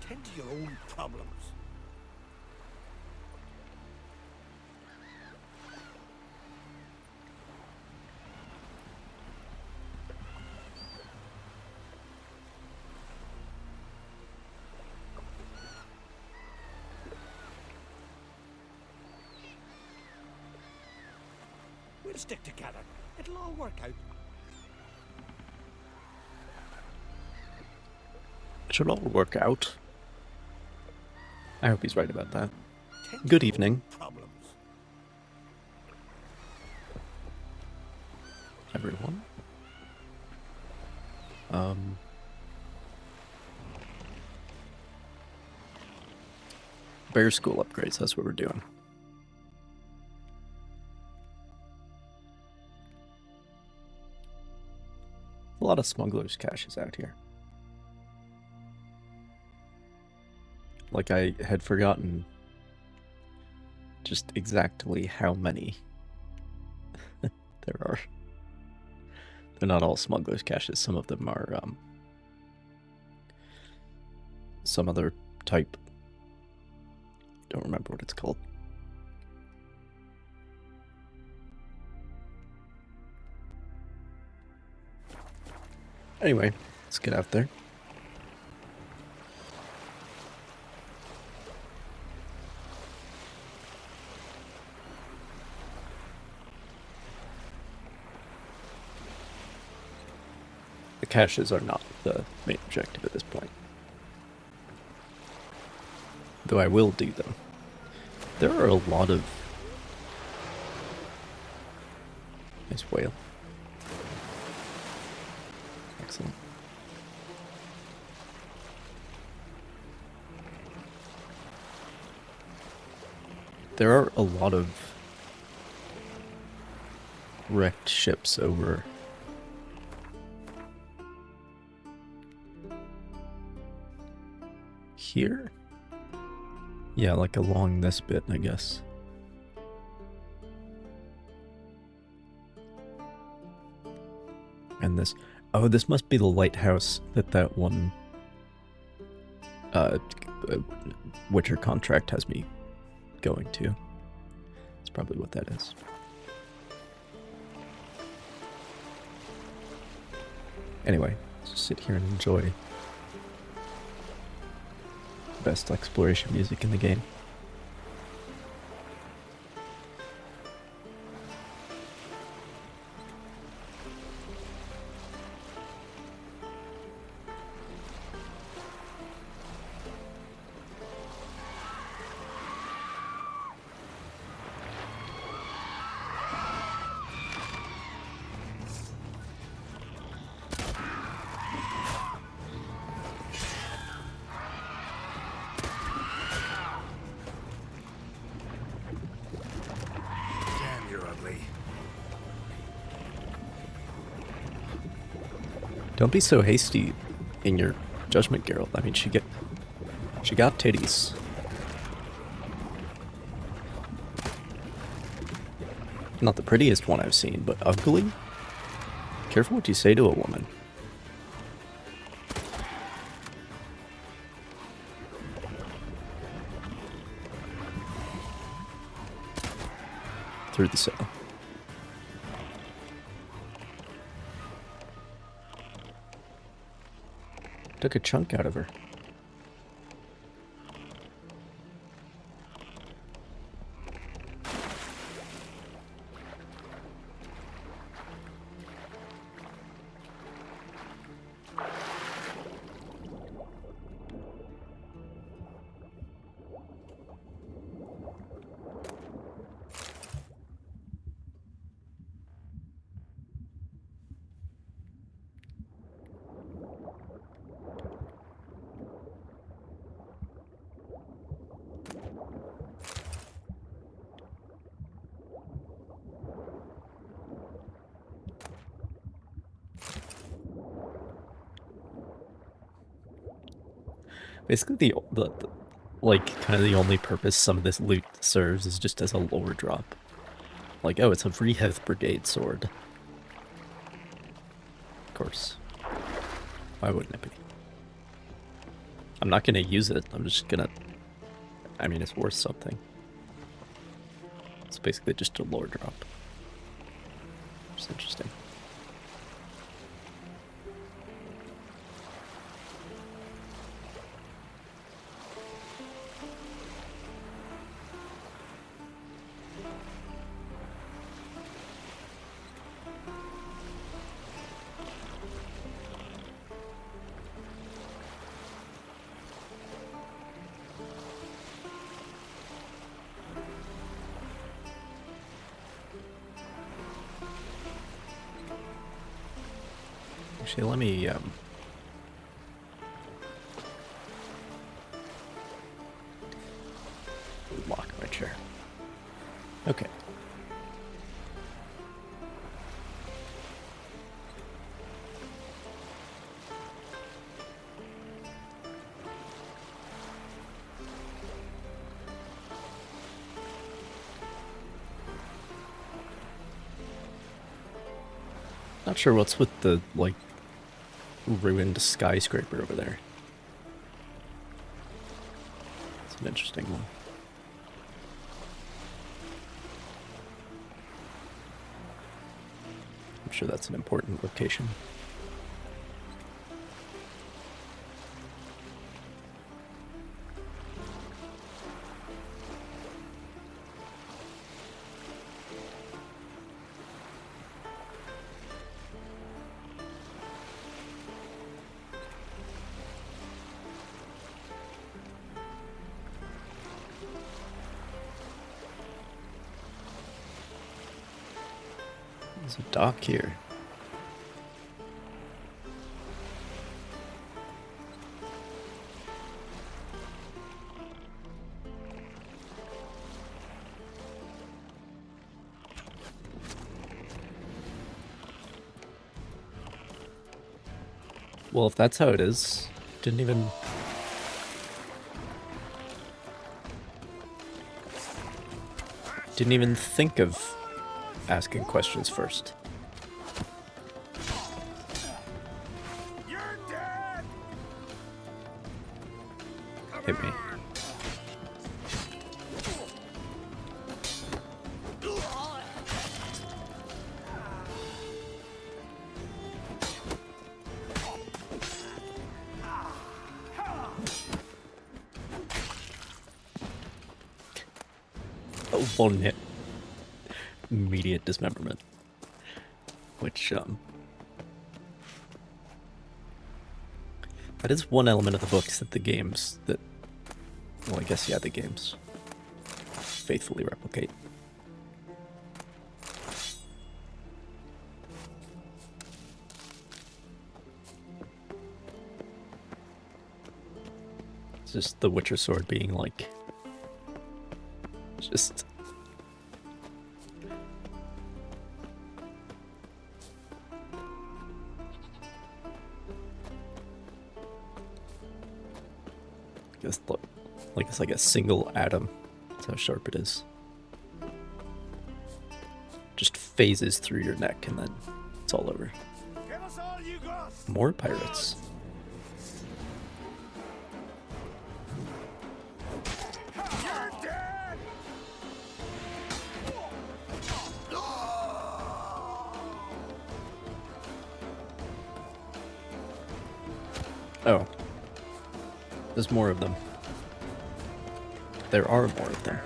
Tend to your own problems. We'll stick together. It'll all work out. It should all work out. I hope he's right about that. Good evening, everyone. Bear school upgrades, that's what we're doing. A lot of smugglers' caches out here. Like, I had forgotten just exactly how many there are. They're not all smugglers' caches. Some of them are some other type. Don't remember what it's called. Anyway, let's get out there. The caches are not the main objective at this point. Though I will do them. There are a lot of... Nice whale. Excellent. There are a lot of wrecked ships over here? Yeah, like along this bit, I guess. And this... Oh, this must be the lighthouse that one Witcher contract has me going to. That's probably what that is. Anyway, let's just sit here and enjoy best exploration music in the game. Don't be so hasty in your judgment, Geralt. I mean, she got titties. Not the prettiest one I've seen, but ugly? Careful what you say to a woman. Through the cell. Took a chunk out of her. Basically, the like, kind of the only purpose some of this loot serves is just as a lore drop. Like, oh, it's a Vriheth Brigade sword. Of course. Why wouldn't it be? I'm not gonna use it. I'm just gonna... I mean, it's worth something. It's basically just a lore drop. It's interesting. Actually, let me, lock my chair. Okay. Not sure what's with the, like, ruined skyscraper over there. It's an interesting one. I'm sure that's an important location. There's a dock here. Well, if that's how it is, didn't even think of asking questions first. You're dead. Hit me. Oh, one hit. Immediate dismemberment. Which, that is one element of the books that the games that, well, I guess, yeah, the games faithfully replicate. It's just the Witcher sword being like, just... Just look, like it's like a single atom. That's how sharp it is. Just phases through your neck and then it's all over. Give us all you got. More pirates. You're dead. Oh. There's more of them. There are more of them.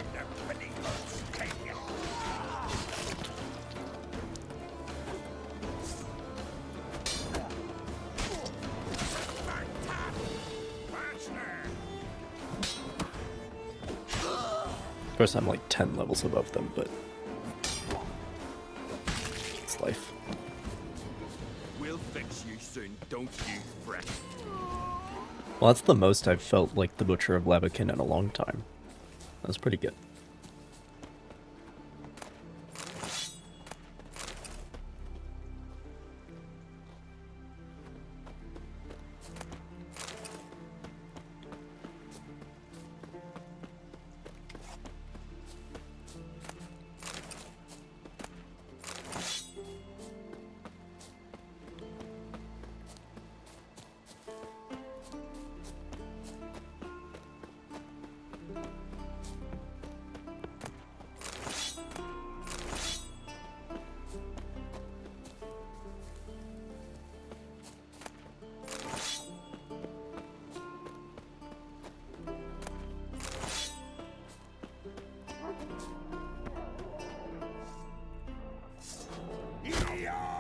Of course, I'm like 10 levels above them, but it's life. We'll fix you soon, don't you fret. Well, that's the most I've felt like the Butcher of Labakin in a long time. That was pretty good.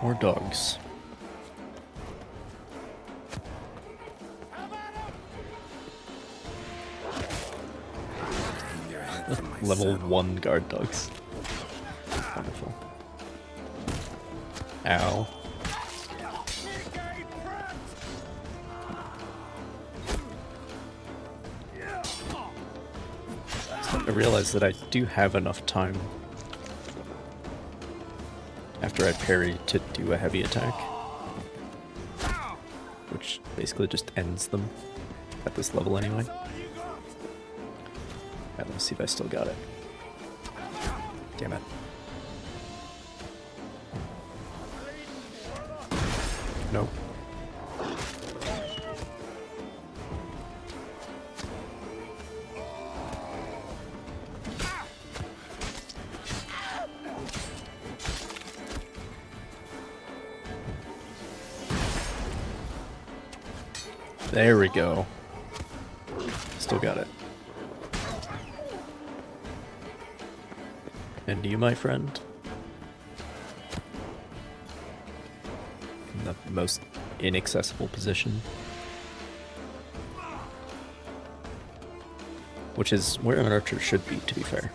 More dogs. Level 1 guard dogs. Wonderful. Ow. I realize that I do have enough time after I parry to do a heavy attack, which basically just ends them at this level anyway. Alright, let's see if I still got it. Damn it. Nope. There we go. Still got it. And you, my friend? In the most inaccessible position. Which is where an archer should be, to be fair.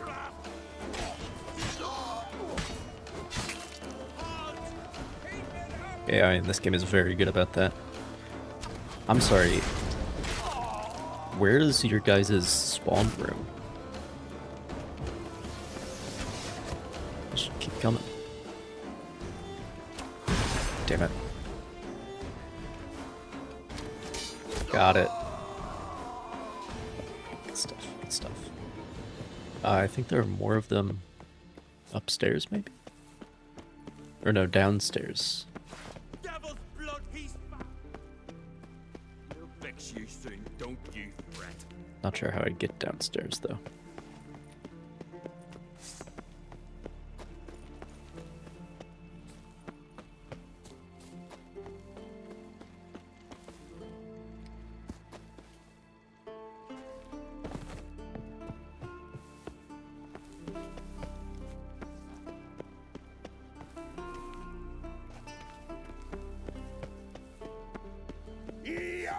AI in this game is very good about that. I'm sorry. Where is your guys' spawn room? Just keep coming. Damn it. Got it. Good stuff, good stuff. I think there are more of them upstairs, maybe? Or no, downstairs. Devil's blood, he's back. We'll fix you soon, don't you fret. Not sure how I get downstairs, though.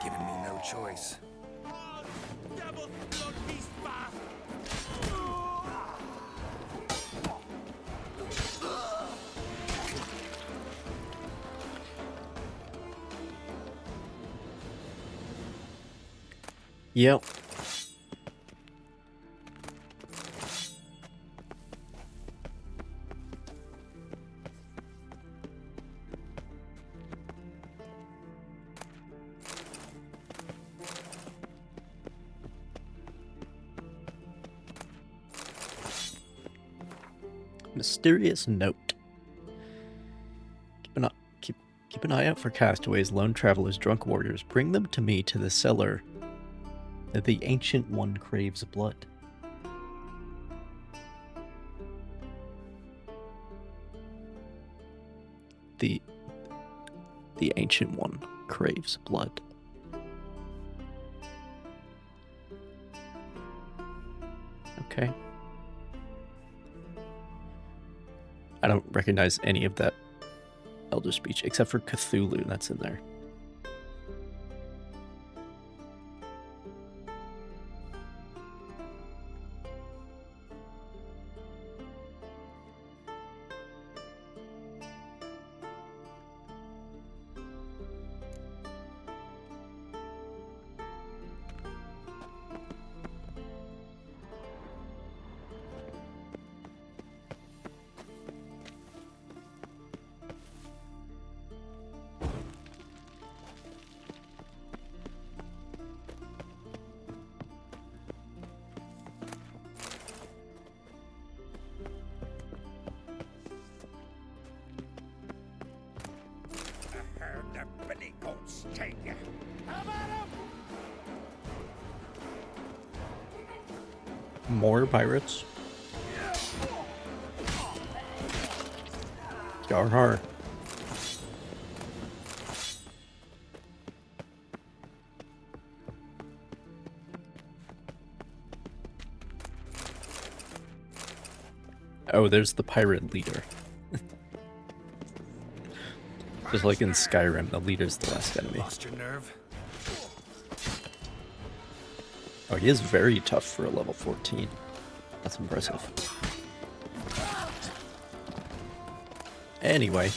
Giving me no choice. Devil's blood, he's back. Yep. Mysterious note. Keep an eye out for castaways, lone travelers, drunk warriors. Bring them to me to the cellar. The Ancient One craves blood. The Ancient One craves blood. Okay. I don't recognize any of that Elder speech, except for Cthulhu, that's in there. More pirates? Yar har. Oh, there's the pirate leader. Just like in Skyrim, the leader's the last enemy. Lost your nerve? Oh, he is very tough for a level 14. That's impressive. Anyway.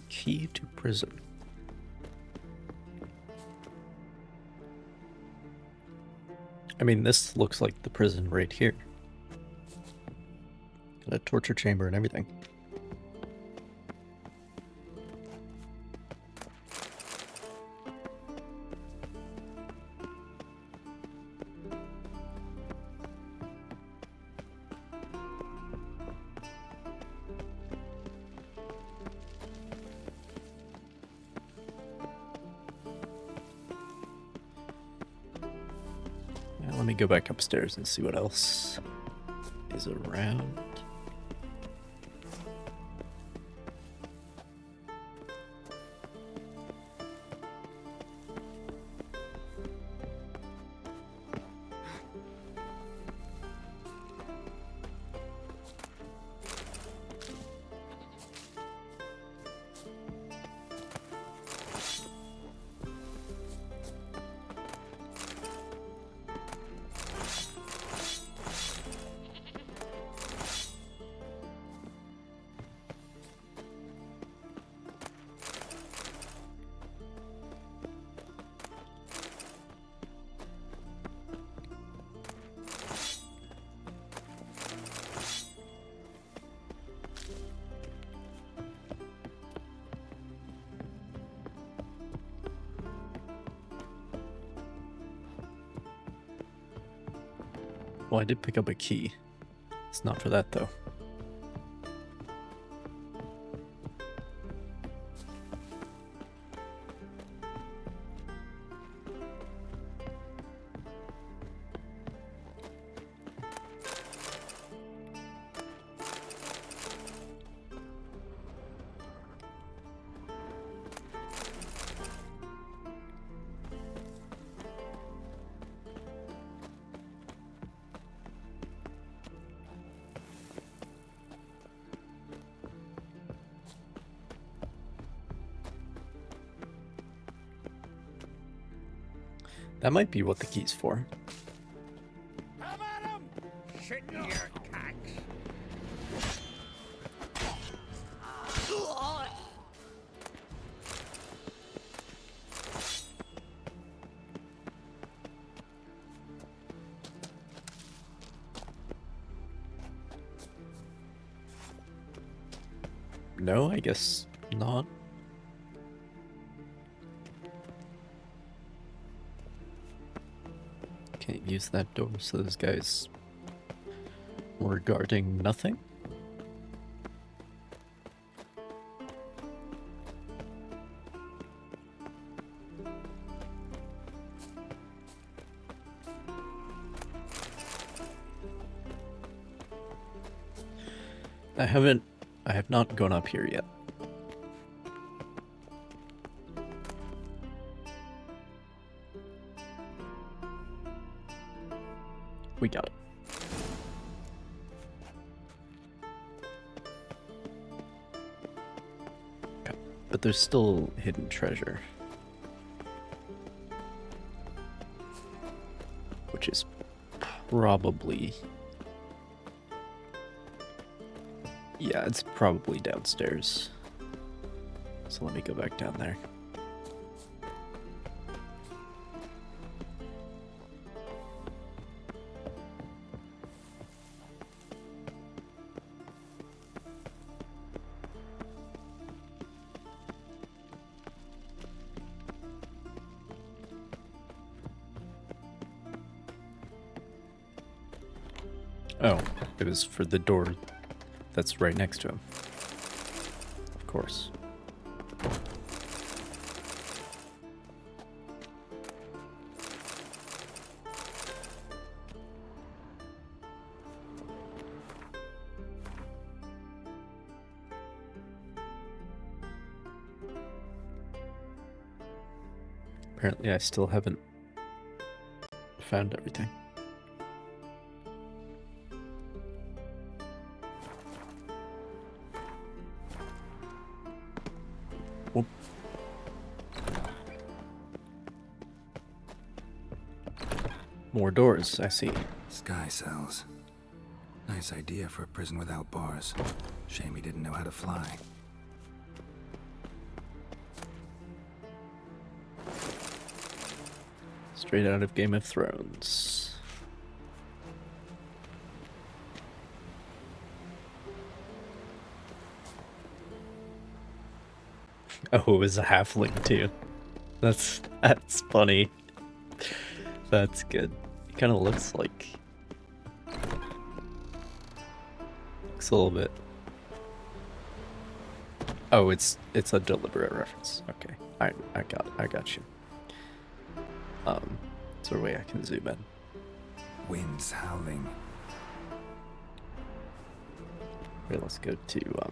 Key to prison. I mean, this looks like the prison right here. Got a torture chamber and everything. Now let me go back upstairs and see what else is around. Well, I did pick up a key. It's not for that, though. That might be what the key's for. How about him? Shit in your cocks. No, I guess not. Can't use that door, so those guys were guarding nothing. I have not gone up here yet. We got it. Okay. But there's still hidden treasure. Which is probably... Yeah, it's probably downstairs. So let me go back down there. Oh, it was for the door that's right next to him. Of course. Apparently I still haven't found everything. Whoop. More doors, I see. Sky cells. Nice idea for a prison without bars. Shame he didn't know how to fly. Straight out of Game of Thrones. Oh, it was a halfling too. That's funny. That's good. It kind of looks like... Looks a little bit... Oh, it's a deliberate reference. Okay, I got you. Is there a way I can zoom in? Winds howling. Okay, let's go to go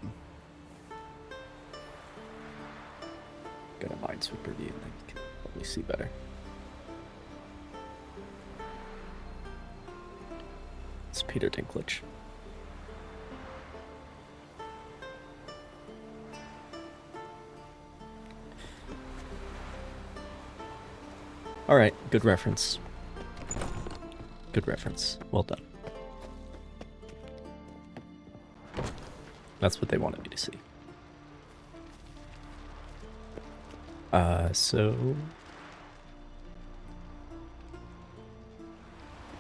to Minesweeper view and then you can probably see better. It's Peter Dinklage. Alright, good reference. Good reference. Well done. That's what they wanted me to see. So...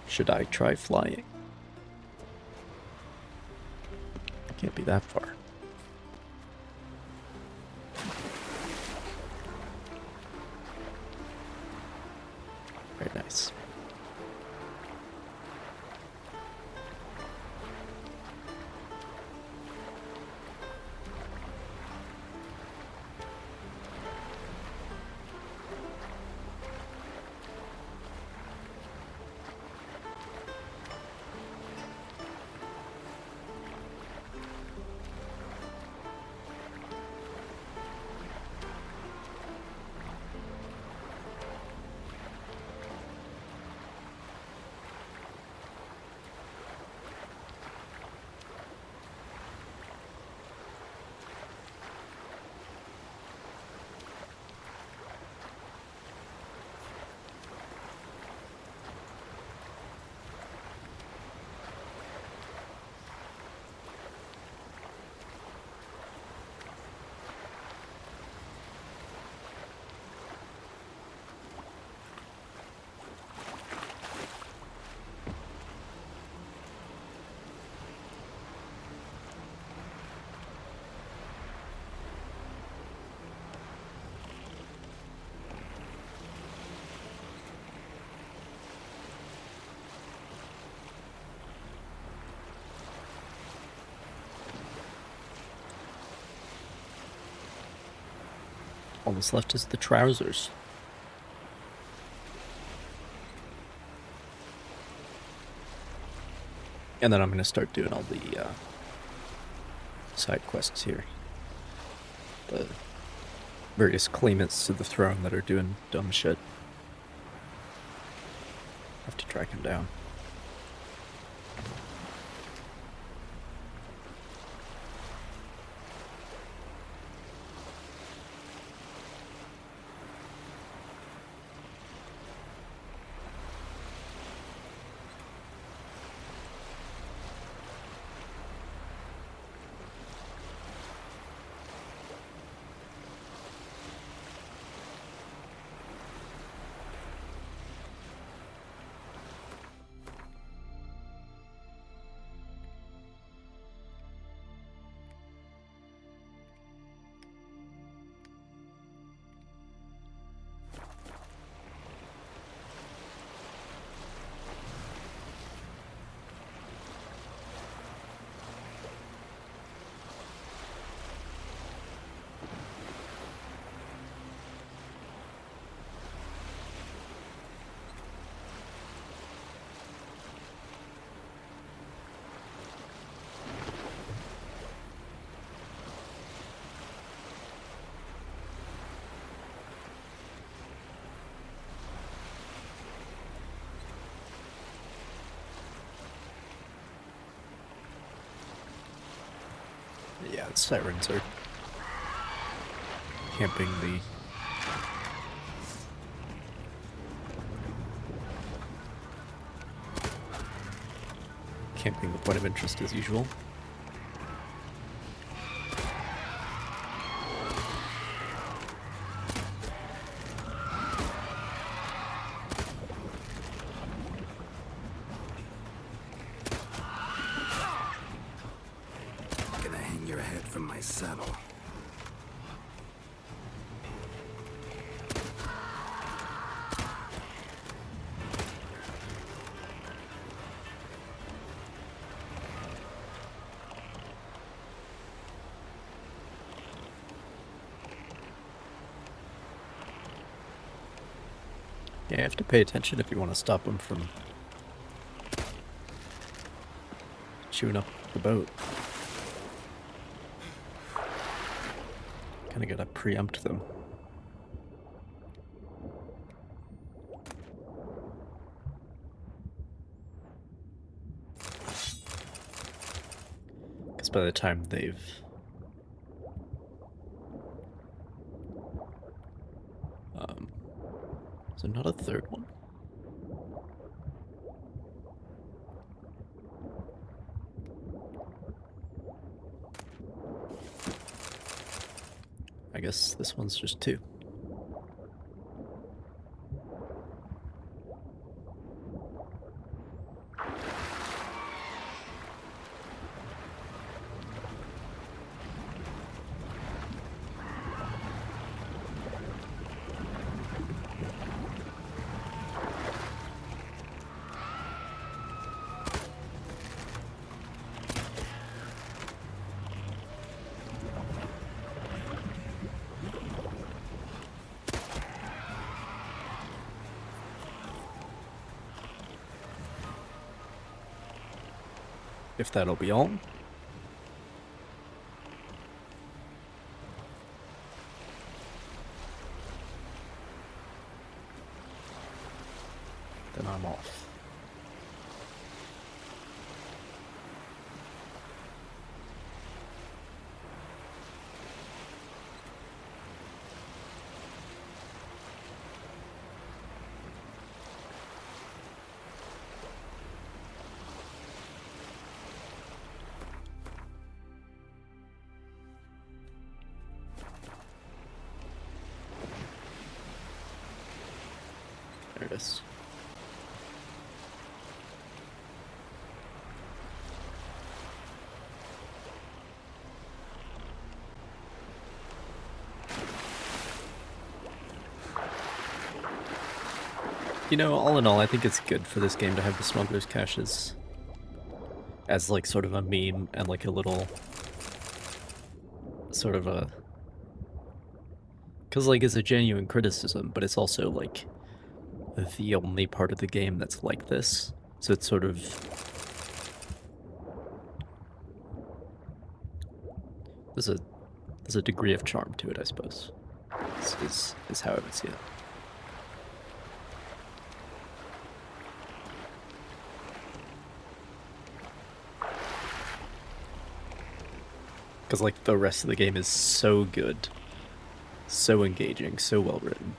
Should I try flying? Can't be that far. Very nice. All that's left is the trousers. And then I'm going to start doing all the side quests here. The various claimants to the throne that are doing dumb shit. Have to track him down. Sirens are camping the point of interest as usual. Gonna hang your head from my saddle. Yeah, you have to pay attention if you want to stop them from chewing up the boat. Kinda gotta preempt them. Because by the time they've... is there not a third one? I guess this one's just 2. If that'll be all. Then I'm off. There it is. You know, all in all, I think it's good for this game to have the smuggler's caches as like sort of a meme and like a little sort of a... Because like it's a genuine criticism, but it's also like the only part of the game that's like this. So it's sort of... There's a degree of charm to it, I suppose. Is how I would see it. Because like the rest of the game is so good, so engaging, so well written,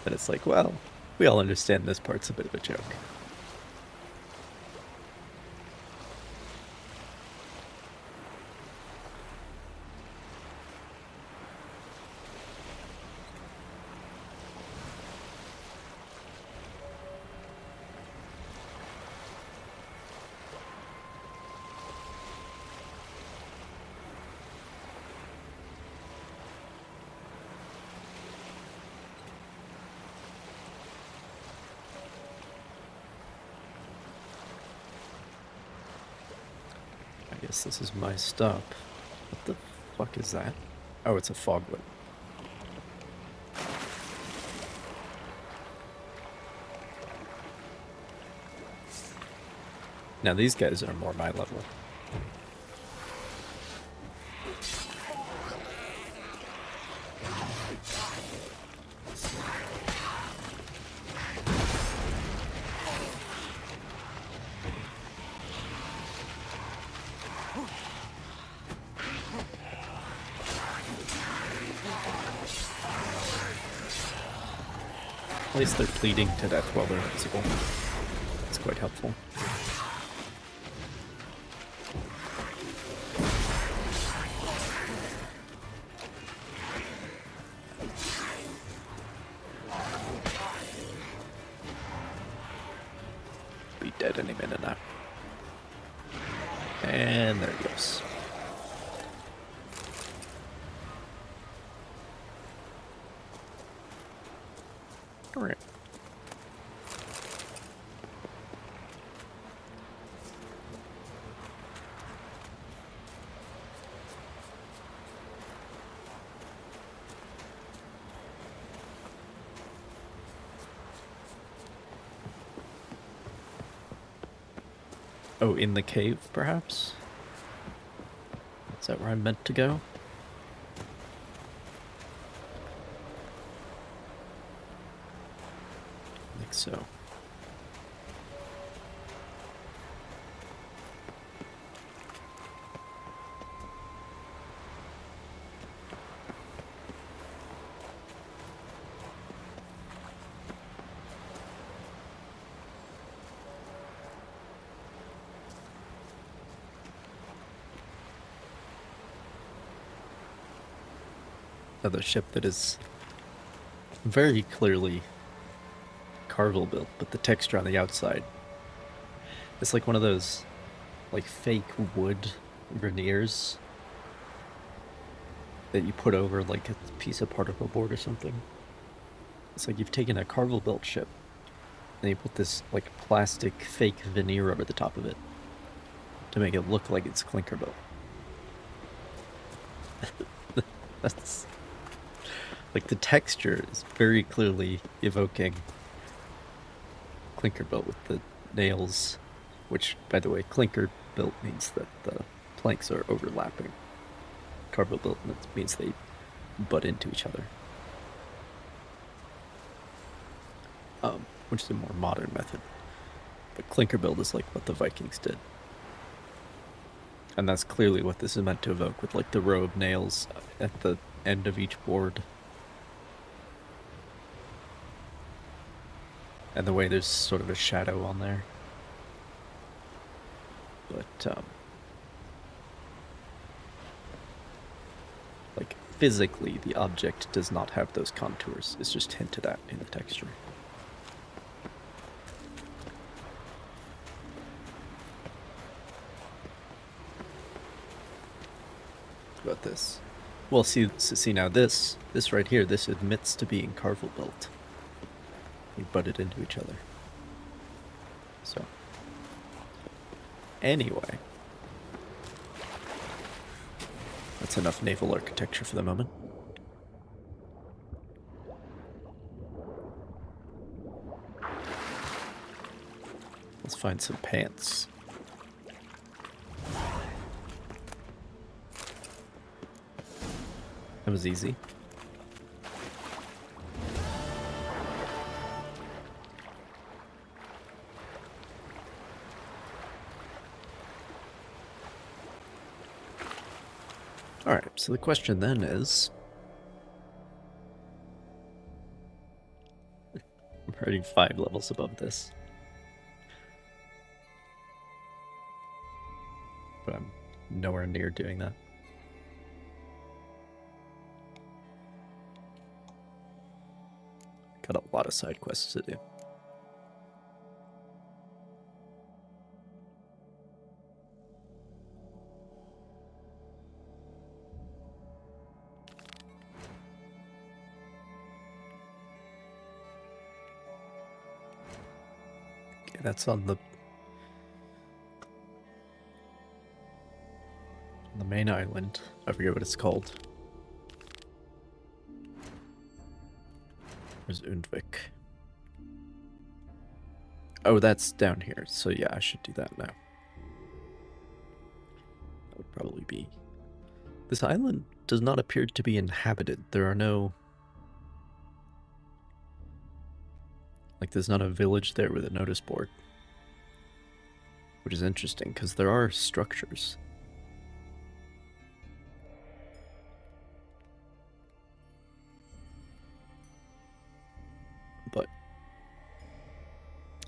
that it's like, well, we all understand this part's a bit of a joke. I guess this is my stop. What the fuck is that? Oh, it's a foglet. Now these guys are more my level. At least they're bleeding to death while they're invisible. It's quite helpful. Be dead any minute now. And there he goes. Alright. Oh, in the cave, perhaps? Is that where I'm meant to go? I think so. Another ship that is very clearly Carvel built, but the texture on the outside, it's like one of those like fake wood veneers that you put over like a piece of particle board or something. It's like you've taken a Carvel built ship and you put this like plastic fake veneer over the top of it to make it look like it's clinker built. That's like the texture is very clearly evoking clinker built with the nails, which, by the way, clinker built means that the planks are overlapping. Carvel built means they butt into each other. Which is a more modern method. But clinker build is like what the Vikings did. And that's clearly what this is meant to evoke, with like the row of nails at the end of each board. And the way there's sort of a shadow on there. But, like, physically, the object does not have those contours. It's just hinted at in the texture. What about this? Well, see now this right here, this admits to being Carvel built. They butted into each other. So, anyway, that's enough naval architecture for the moment. Let's find some pants. That was easy. Alright, so the question then is... I'm already 5 levels above this. But I'm nowhere near doing that. Got a lot of side quests to do. Okay, that's on the main island. I forget what it's called. Where's Undvik? Oh, that's down here. So yeah, I should do that now. That would probably be... This island does not appear to be inhabited. There are no... Like, there's not a village there with a notice board. Which is interesting, because there are structures. But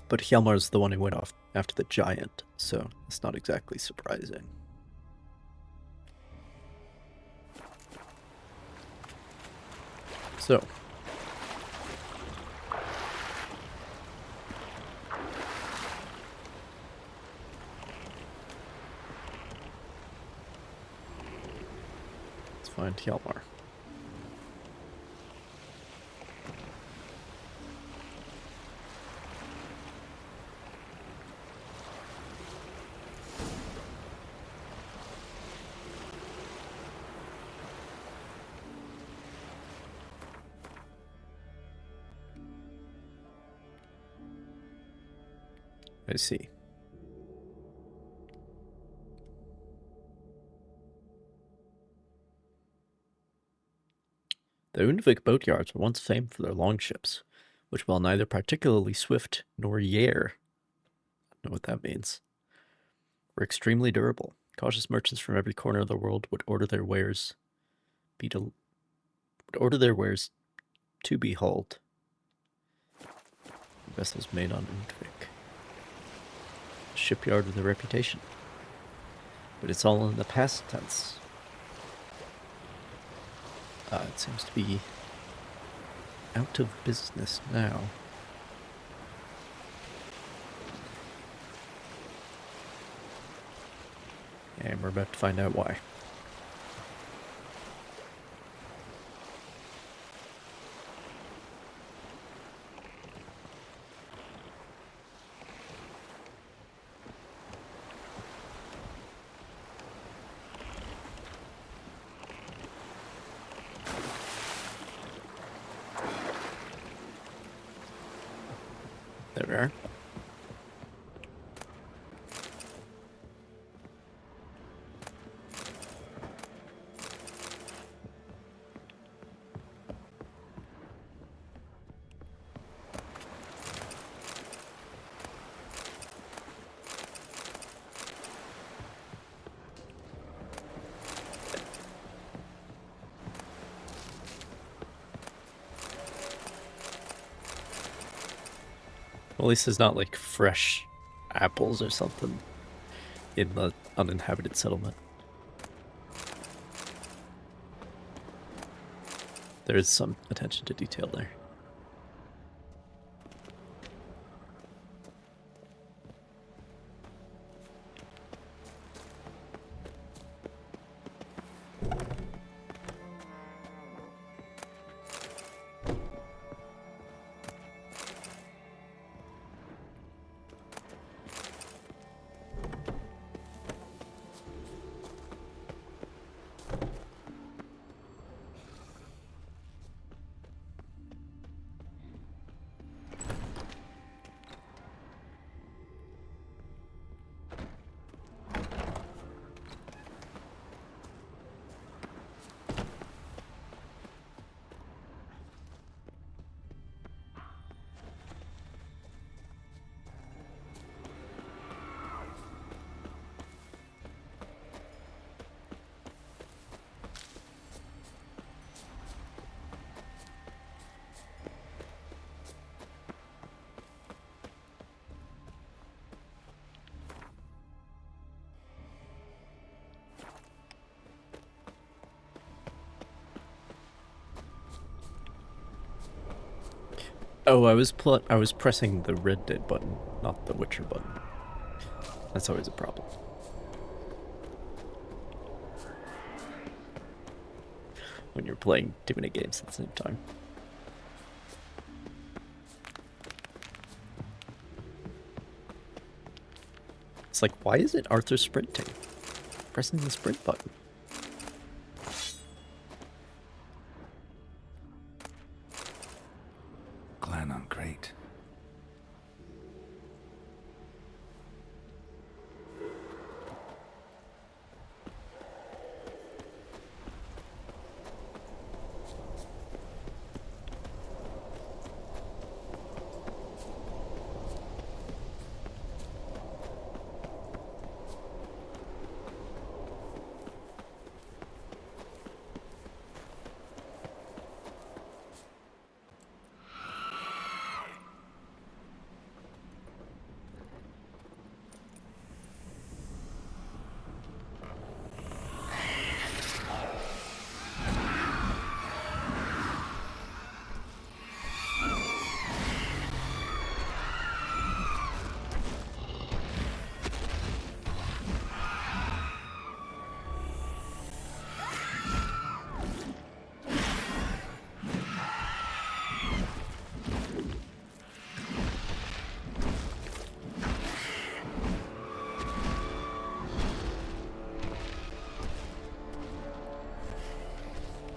But Hjalmar's the one who went off after the giant, so it's not exactly surprising. So, let's find Hjalmar. I see. The Undvik boatyards were once famed for their longships, which, while neither particularly swift nor yare, I don't know what that means, were extremely durable. Cautious merchants from every corner of the world would order their wares to be hauled. Vessels made on Undvik. Shipyard with a reputation. But it's all in the past tense. It seems to be out of business now. And we're about to find out why. There we are. Well, at least there's not like fresh apples or something in the uninhabited settlement. There is some attention to detail there. Oh, I was pressing the Red Dead button, not the Witcher button. That's always a problem. When you're playing too many games at the same time. It's like, why isn't Arthur sprinting? Pressing the sprint button. Glen on Great.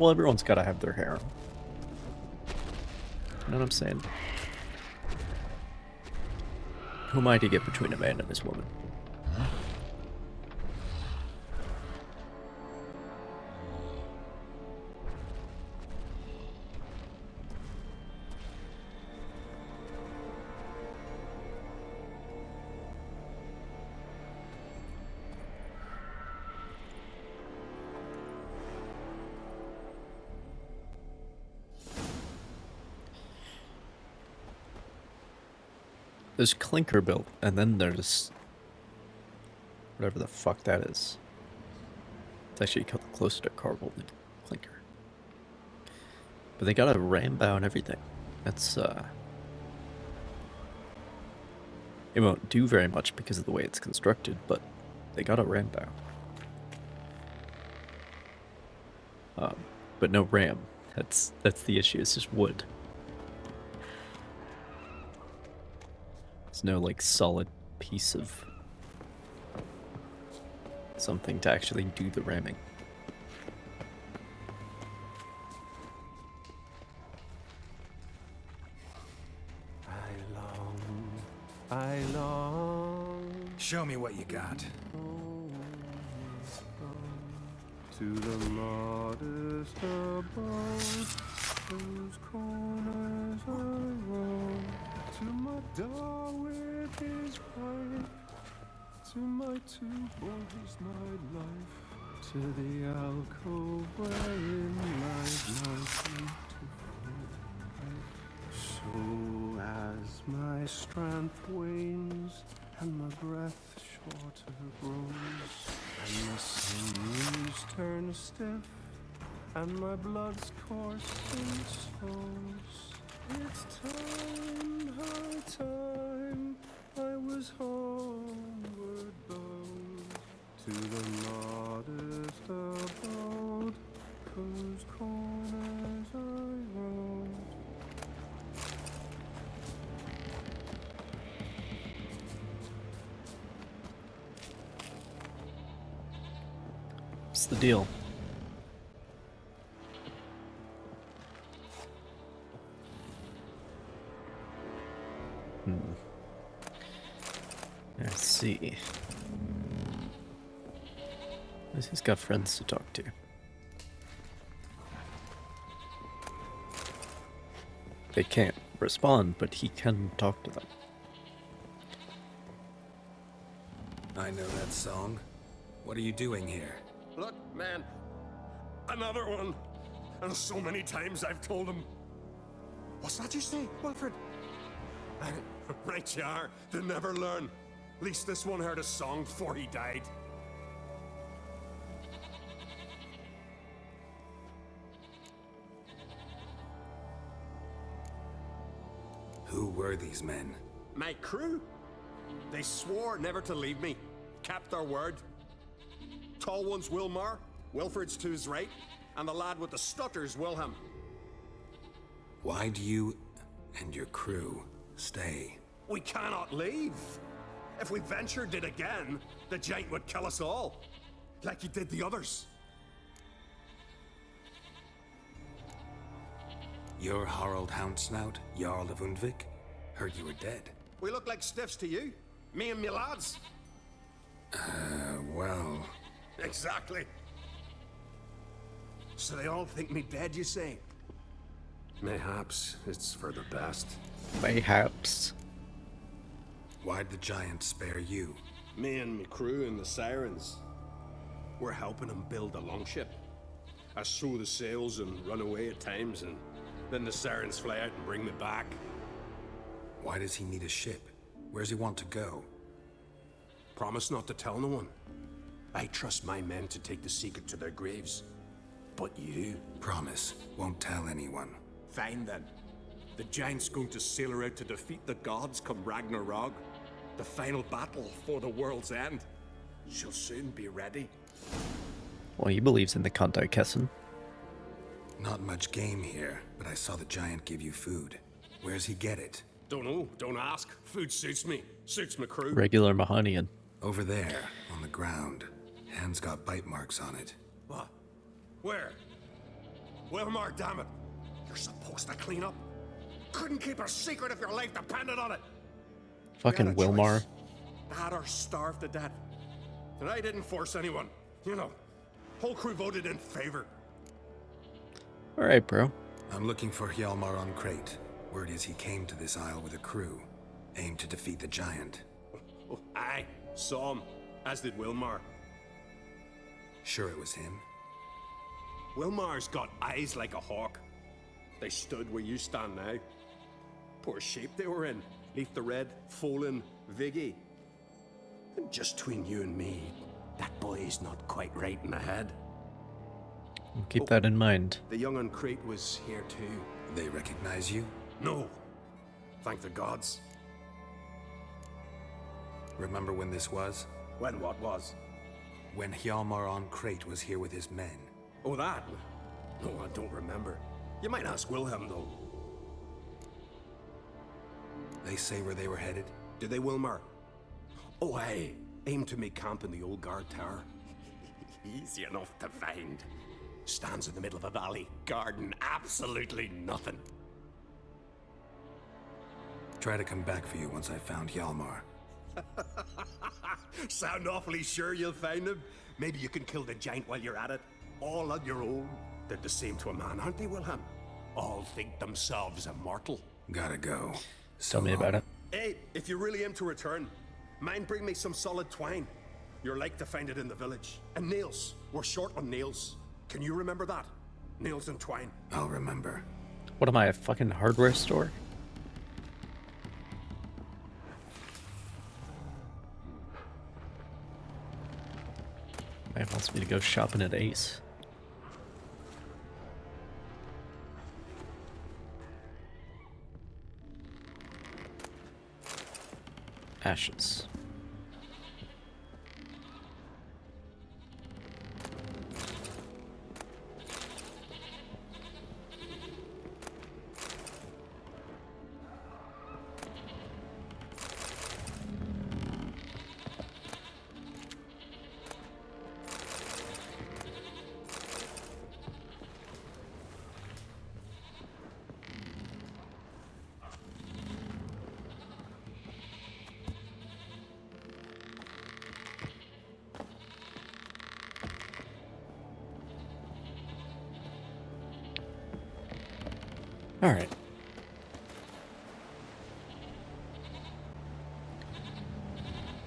Well, everyone's got to have their harem. You know what I'm saying? Who am I to get between a man and his woman? There's Clinker built, and then there's whatever the fuck that is. It's actually closer to Carvel than Clinker. But they got a rambow and everything. That's it won't do very much because of the way it's constructed, but they got a rambow. But no ram. That's the issue. It's just wood. There's no like solid piece of something to actually do the ramming. I long Show me what you got. to the modest abode, whose corners I roam, to my door with his pipe, to my two boys' nightlife, to the alcove where in night so as my strength wanes and my breath shorter grows, and my sinews turn stiff, and my blood's coursing slows, it's time, high time, I was homeward bound, to the modest abode, whose corners I roam. What's the deal? I see. He's got friends to talk to. They can't respond, but he can talk to them. I know that song. What are you doing here? Look, man. Another one. And so many times I've told him. What's that you say, Wilfred? Right you are. They never learn. At least this one heard a song before he died. Who were these men? My crew. They swore never to leave me. Kept their word. Tall one's Wilmar, Wilfred's to his right, and the lad with the stutter's Wilhelm. Why do you and your crew stay? We cannot leave. If we ventured it again, the giant would kill us all, like he did the others. You're Harald Houndsnout, Jarl of Undvik? Heard you were dead. We look like stiffs to you, me and me lads. Well... Exactly. So they all think me dead, you say? Mayhaps it's for the best. Mayhaps. Why'd the giant spare you? Me and me crew and the sirens. We're helping him build a longship. I sew the sails and run away at times, and then the sirens fly out and bring me back. Why does he need a ship? Where's he want to go? Promise not to tell no one. I trust my men to take the secret to their graves. But you? Promise, won't tell anyone. Fine then. The giant's going to sail her out to defeat the gods come Ragnarok. The final battle for the world's end. She'll soon be ready. Well, he believes in the Kantai Kessen. Not much game here, but I saw the giant give you food. Where's he get it? Don't know, don't ask. Food suits me. Suits my crew. Regular Mahanian. Over there, on the ground. Hand's got bite marks on it. What? Where? Wilmar, damn it! You're supposed to clean up. Couldn't keep a secret if your life depended on it. Fucking We had a Wilmar. choice. That or starve to death. And I didn't force anyone. You know, whole crew voted in favor. Alright, bro. I'm looking for Hjalmar on Crate. Word is he came to this isle with a crew, aimed to defeat the giant. Oh, aye, saw him, as did Wilmar. Sure it was him? Wilmar's got eyes like a hawk. They stood where you stand now. Poor shape they were in. Neath the red, Folin, Viggy. And just between you and me, that boy's not quite right in the head. Keep that in mind. The young on Crate was here too. They recognize you? No. Thank the gods. Remember when this was? When what was? When Hjalmar on Crate was here with his men. Oh, that? No, I don't remember. You might ask Wilhelm, though. They say where they were headed? Did they, Wilmar? Oh, aye. Aim to make camp in the old guard tower. Easy enough to find. Stands in the middle of a valley. Garden absolutely nothing. Try to come back for you once I found Hjalmar. Sound awfully sure you'll find him? Maybe you can kill the giant while you're at it. All on your own. They're the same to a man, aren't they, Wilhelm? All think themselves immortal. Gotta go. Tell me about it. Hey, if you really aim to return, mind bring me some solid twine. You're like to find it in the village. And nails. We're short on nails. Can you remember that? Nails and twine. I'll remember. What am I, a fucking hardware store? Man wants me to go shopping at Ace. Ashes. All right.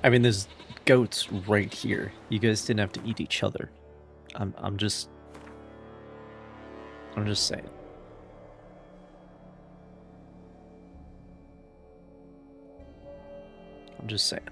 I mean, there's goats right here. You guys didn't have to eat each other. I'm just saying. I'm just saying.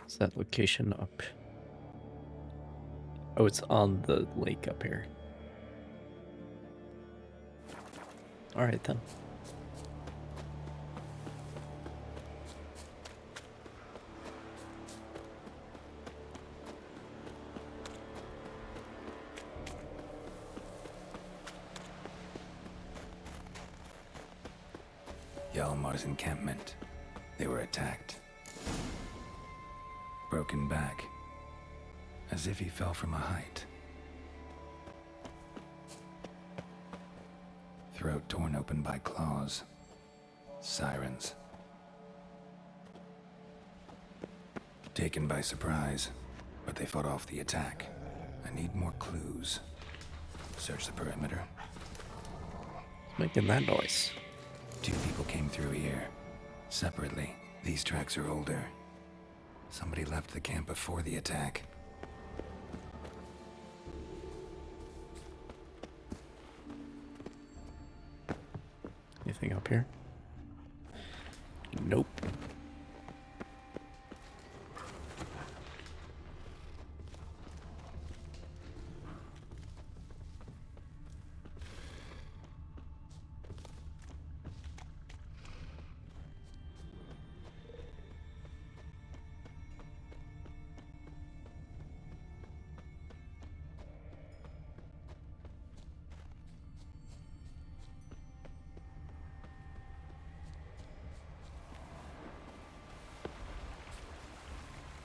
Is that location up? Oh, it's on the lake up here. All right then. Hjalmar's encampment. They were attacked. Broken back. As if he fell from a height. Throat torn open by claws. Sirens. Taken by surprise, but they fought off the attack. I need more clues. Search the perimeter. Making that noise. 2 people came through here. Separately. These tracks are older. Somebody left the camp before the attack. Anything up here? Nope.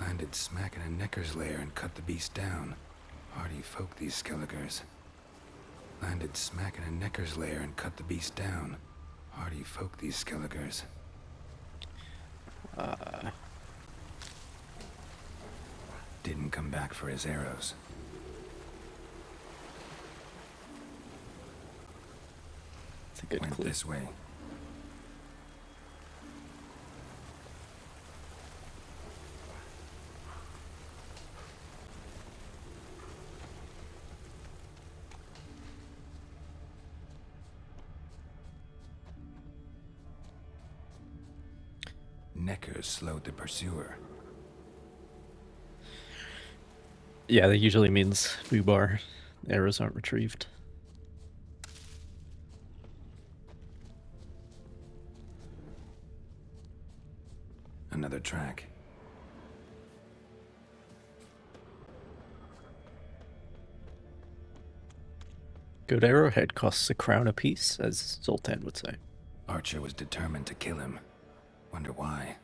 Landed smack in a necker's lair and cut the beast down. Hardy folk, these Skelligers. Landed smack in a necker's lair and cut the beast down. Hardy folk, these Skelligers. Didn't come back for his arrows. It's a good Went clue. this way. Neckers slowed the pursuer. Yeah, that usually means Bubar. Arrows aren't retrieved. Another track. Good arrowhead costs a crown apiece, as Zoltan would say. Archer was determined to kill him. Wonder why.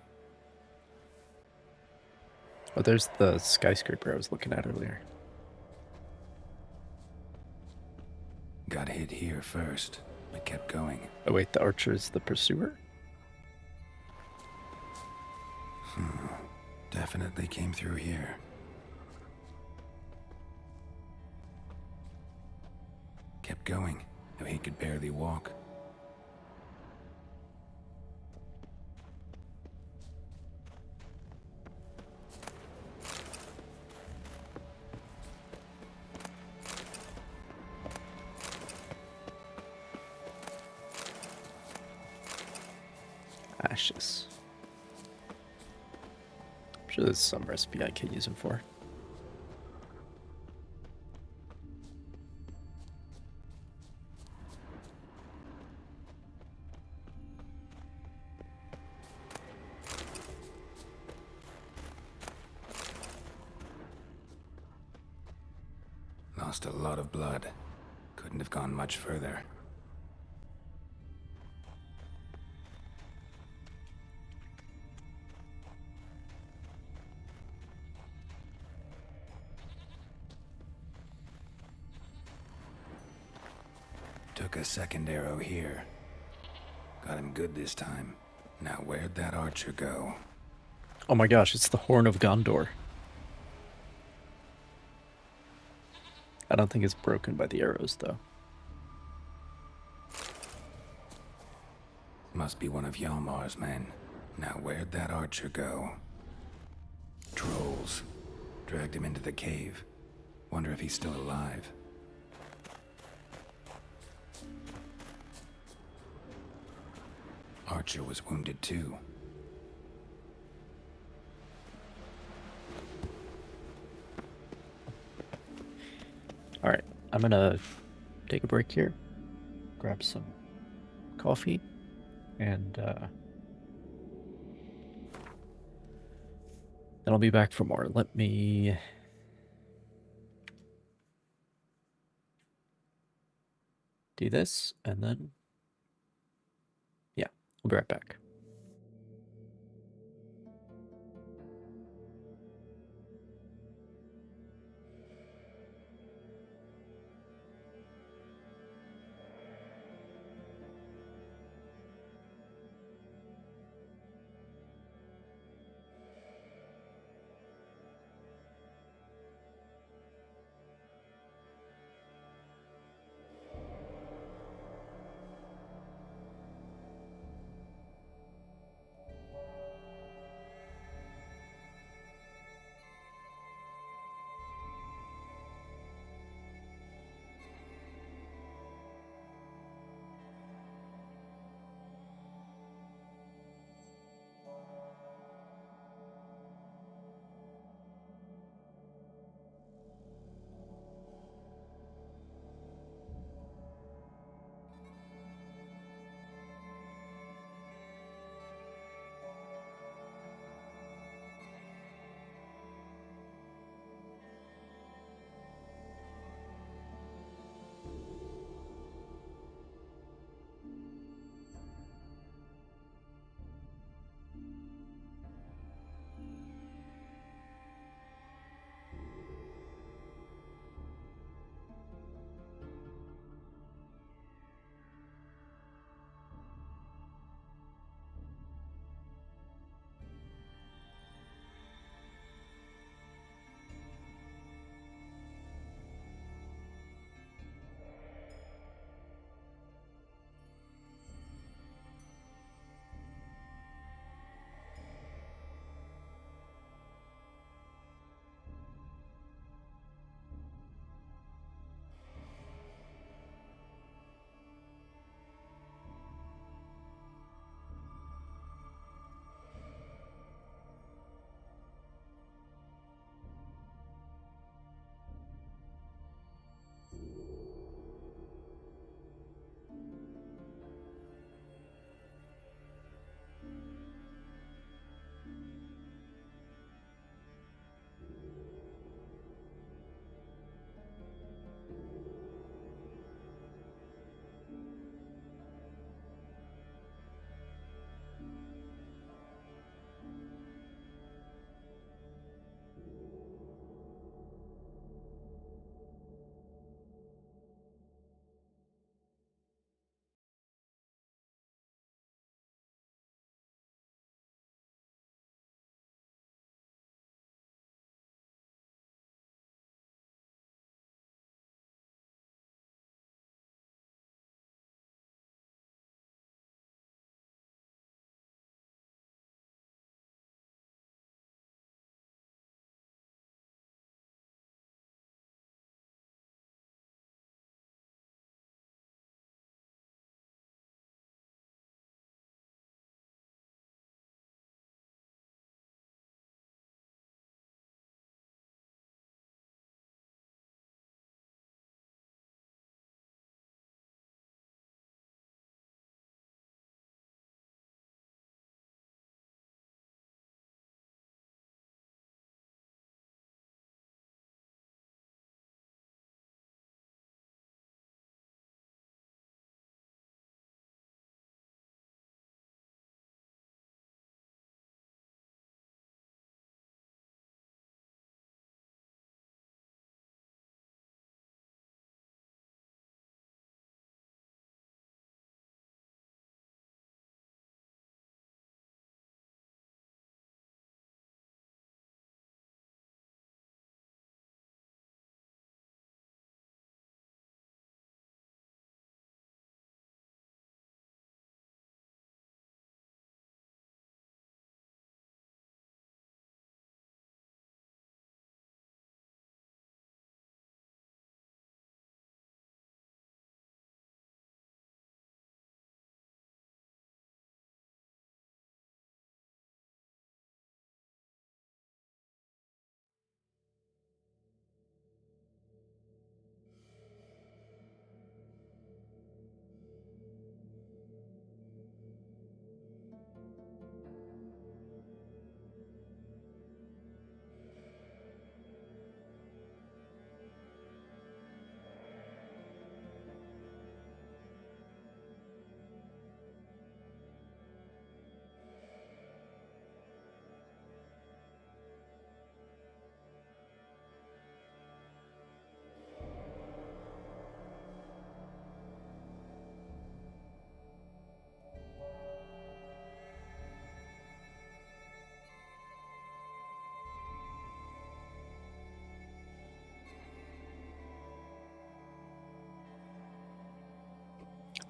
Oh, there's the skyscraper I was looking at earlier. Got hit here first, but kept going. Oh wait, the archer is the pursuer? Definitely came through here. Kept going, though he could barely walk. Ashes. I'm sure there's some recipe I can use them for. Lost a lot of blood. Couldn't have gone much further. Took a second arrow here. Got him good this time. Now where'd that archer go? Oh my gosh, it's the Horn of Gondor. I don't think it's broken by the arrows, though. Must be one of Yalmar's men. Now where'd that archer go? Trolls. Dragged him into the cave. Wonder if he's still alive. Archer was wounded too. Alright, I'm gonna take a break here, grab some coffee, and then I'll be back for more. Let me do this, and then, yeah, I'll be right back.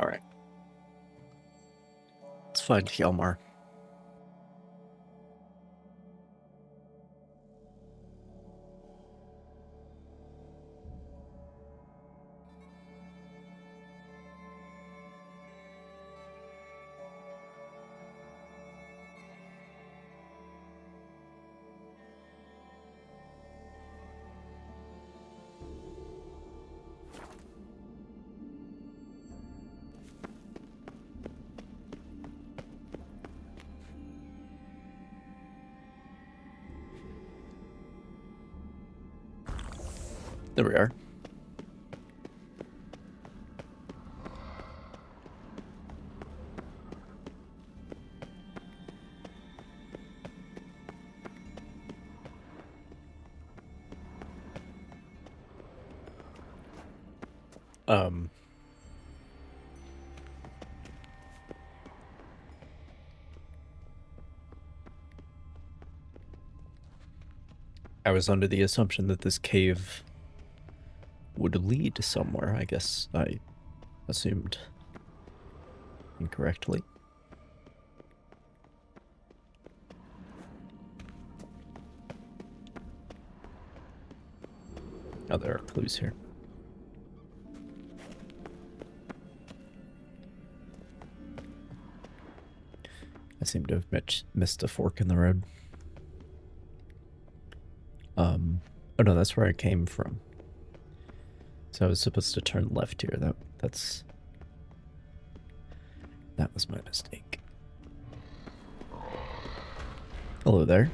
Alright. Let's find Hjalmar. There we are. I was under the assumption that this cave would lead somewhere. I guess I assumed incorrectly. Oh, there are clues here. I seem to have missed a fork in the road. Oh no, that's where I came from. So I was supposed to turn left here. That was my mistake. Hello there.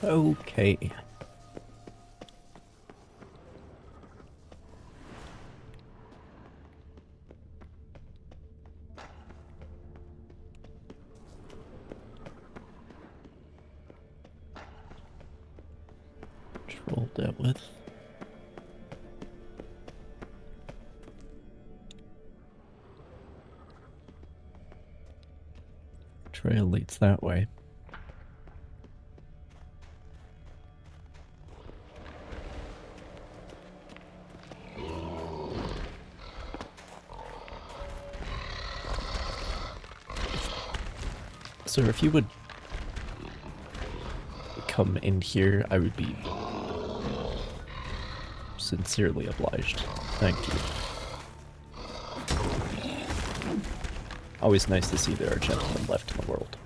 Okay. Just roll that with. Trail leads that way. Sir, if you would come in here, I would be sincerely obliged. Thank you. Always nice to see there are gentlemen left in the world.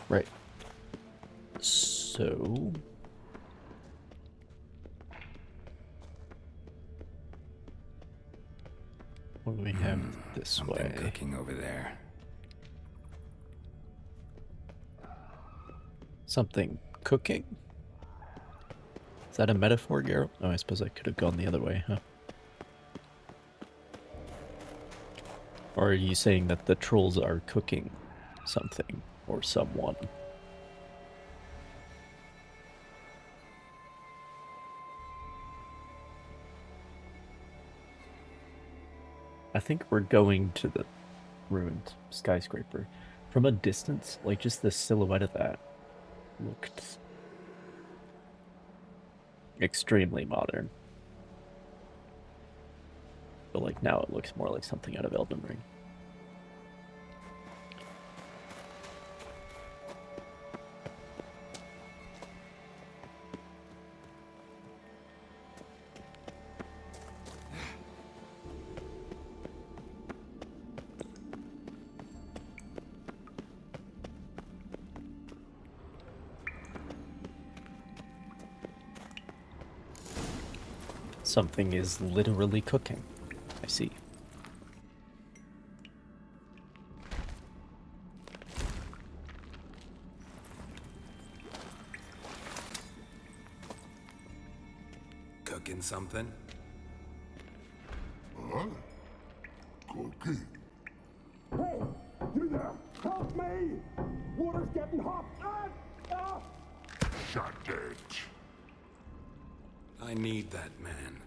Right. So... what do we have this Something way? cooking over there. Something cooking? Is that a metaphor, Geralt? Oh, I suppose I could have gone the other way, huh? Or are you saying that the trolls are cooking something or someone? I think we're going to the ruined skyscraper. From a distance, like just the silhouette of that, looked extremely modern. But like now it looks more like something out of Elden Ring. Something is literally cooking. I see. Cooking something? Huh? Cookie? Hey, you there! Help me! Water's getting hot! Shut it. I need that man.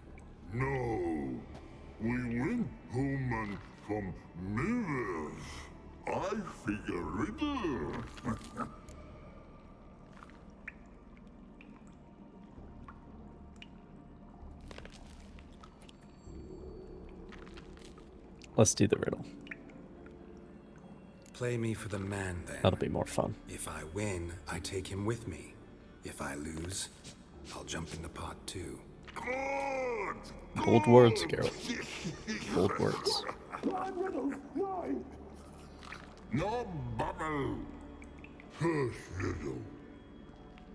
No. We went home and from mirrors. I figure riddle. Let's do the riddle. Play me for the man, then. That'll be more fun. If I win, I take him with me. If I lose, I'll jump in the pot too. Good. Bold words, Geralt. Bold words. No bubble. First riddle.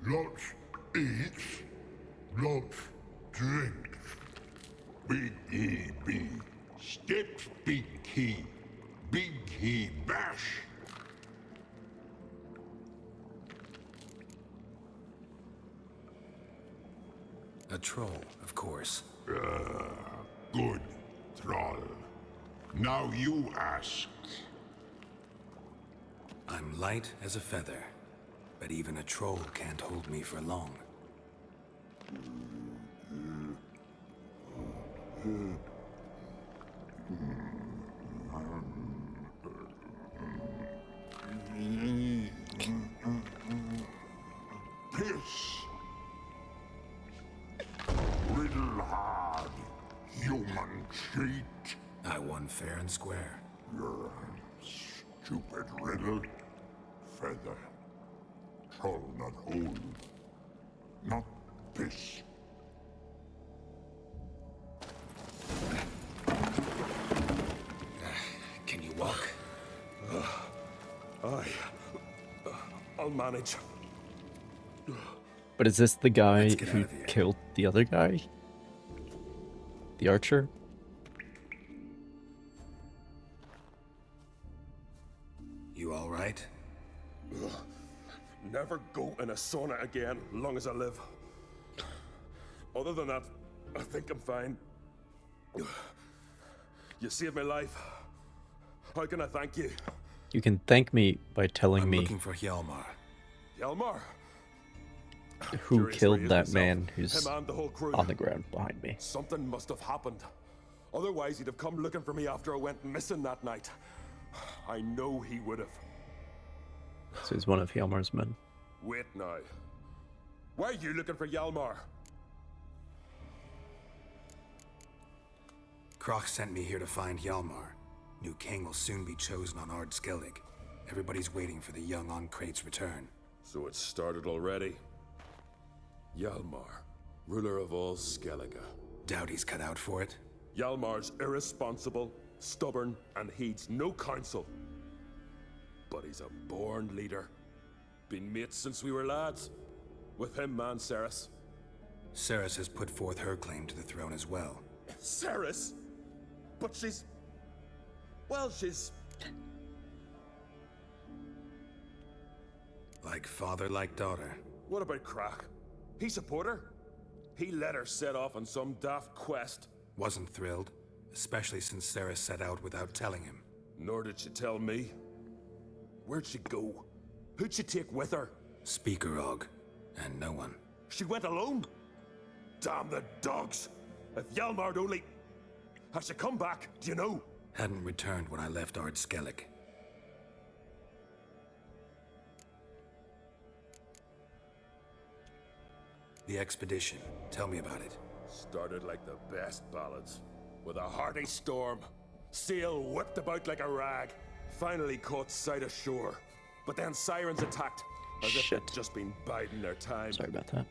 Lots eats, lots drinks. Big E B. Steps big key. Big key bash. A troll, of course. Good, troll. Now you ask. I'm light as a feather, but even a troll can't hold me for long. Piss. Riddle hard, human cheat. I won fair and square. Stupid riddle. Feather. Troll not hold. Not piss. Can you walk? I'll manage. But is this the guy Let's get out who of here. killed the other guy? The archer? You all right? Never go in a sauna again, long as I live. Other than that, I think I'm fine. You saved my life. How can I thank you? You can thank me by telling I'm me looking for Hjalmar. Hjalmar? who Curious where killed he is that myself. man who's Him and the whole crew. on the ground behind me. Something must have happened. Otherwise, he'd have come looking for me after I went missing that night. I know he would have. So he's one of Hjalmar's men. Wait now. Why are you looking for Hjalmar? Kroch sent me here to find Hjalmar. New king will soon be chosen on Ard Skellig. Everybody's waiting for the young Ancrate's return. So it's started already. Hjalmar, ruler of all Skellige. Doubt he's cut out for it. Hjalmar's irresponsible, stubborn, and heeds no counsel. But he's a born leader. Been mates since we were lads. With him and Ceres. Ceres has put forth her claim to the throne as well. Ceres? But she's... Well, she's... Like father, like daughter. What about Krak? He support her? He let her set off on some daft quest. Wasn't thrilled, especially since Ceres set out without telling him. Nor did she tell me. Where'd she go? Who'd she take with her? Speakerog, and no one. She went alone? Damn the dogs! If Hjalmar'd only... Has she come back? Do you know? Hadn't returned when I left Ard Skellig. The expedition. Tell me about it. Started like the best ballads. With a hearty storm. Sail whipped about like a rag. Finally caught sight of shore. But then sirens attacked. As if Shit. they'd just been biding their time. Sorry about that.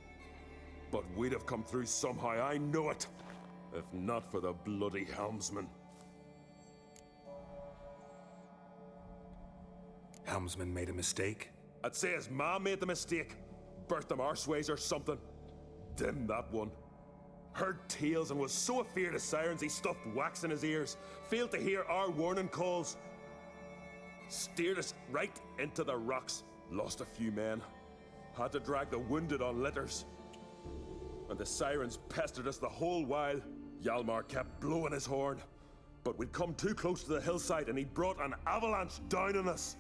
But we'd have come through somehow, I know it. If not for the bloody helmsman. Helmsman made a mistake? I'd say his ma made the mistake. Birthed them arseways or something. Dim that one. Heard tales and was so afeard of sirens he stuffed wax in his ears. Failed to hear our warning calls. Steered us right into the rocks. Lost a few men. Had to drag the wounded on litters. And the sirens pestered us the whole while. Hjalmar kept blowing his horn. But we'd come too close to the hillside and he brought an avalanche down on us.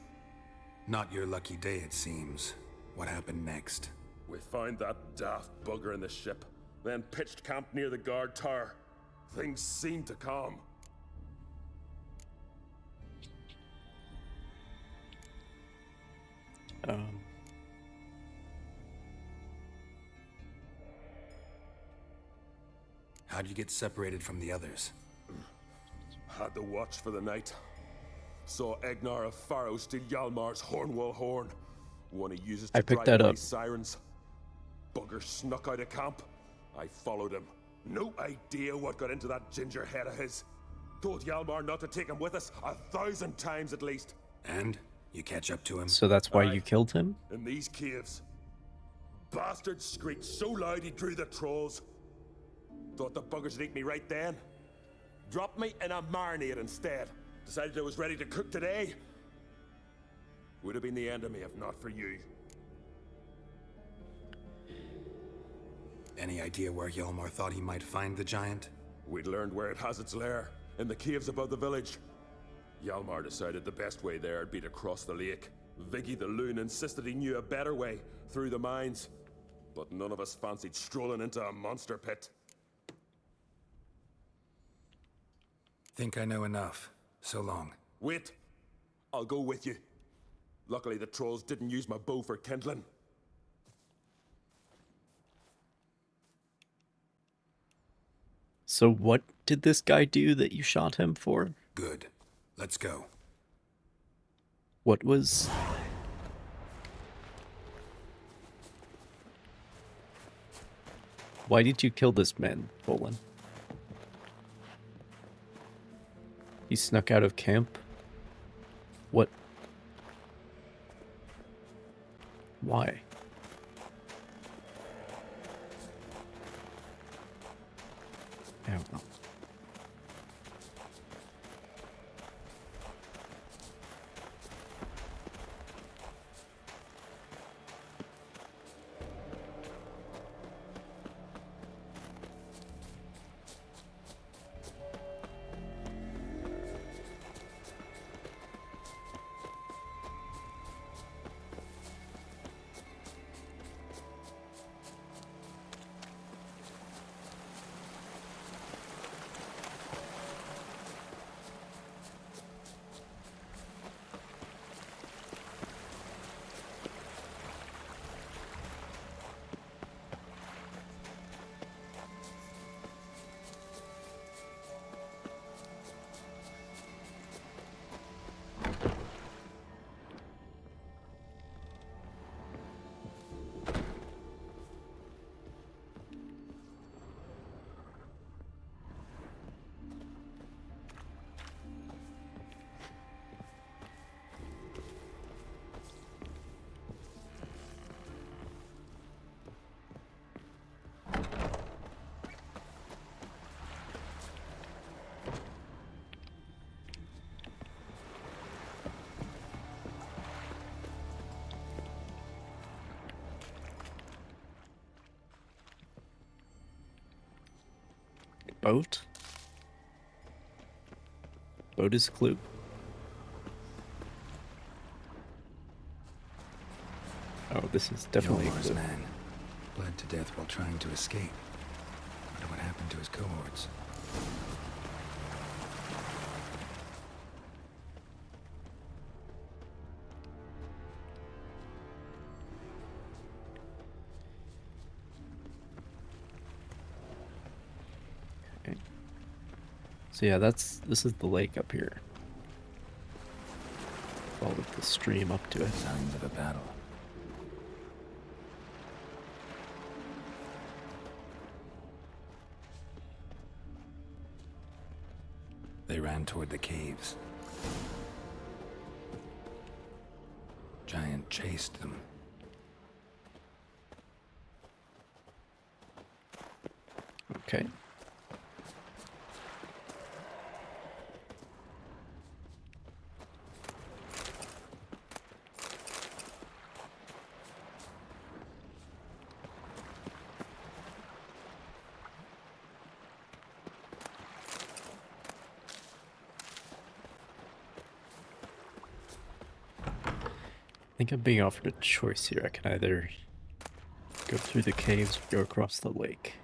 Not your lucky day, it seems. What happened next? We found that daft bugger in the ship, then pitched camp near the guard tower. Things seemed to calm. How'd you get separated from the others? Had to watch for the night. Saw Egnar of Faro steal Hjalmar's Hornwall horn. One he uses to I picked drive that away up. sirens. Bugger snuck out of camp. I followed him. No idea what got into that ginger head of his. Told Hjalmar not to take him with us 1,000 times at least. And? You catch up to him? So that's why Aye. you killed him? In these caves. Bastard screeched so loud he drew the trolls. Thought the buggers would eat me right then. Dropped me in a marinade instead. Decided I was ready to cook today. Would have been the end of me if not for you. Any idea where Hjalmar thought he might find the giant? We'd learned where it has its lair, in the caves above the village. Hjalmar decided the best way there would be to cross the lake. Viggy the loon insisted he knew a better way, through the mines. But none of us fancied strolling into a monster pit. Think I know enough. So long. Wait, I'll go with you. Luckily the trolls didn't use my bow for kindling. So what did this guy do that you shot him for? Good. Let's go. What was... Why did you kill this man, Bolin? He snuck out of camp? What? Why? I don't know. Boat? Boat is a clue. Oh, this is definitely a Hjalmar's clue. man. Bled to death while trying to escape. Wonder what happened to his cohorts. So yeah, this is the lake up here. Followed the stream up to it. Signs of a battle. They ran toward the caves. Giant chased them. Okay. I think I'm being offered a choice here. I can either go through the caves or go across the lake.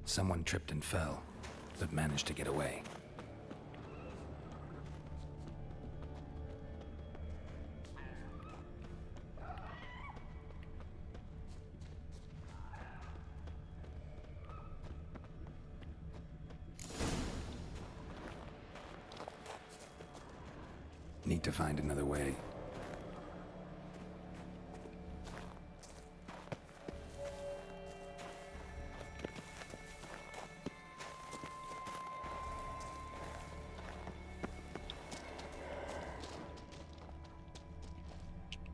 Someone tripped and fell, but managed to get away. Need to find another way.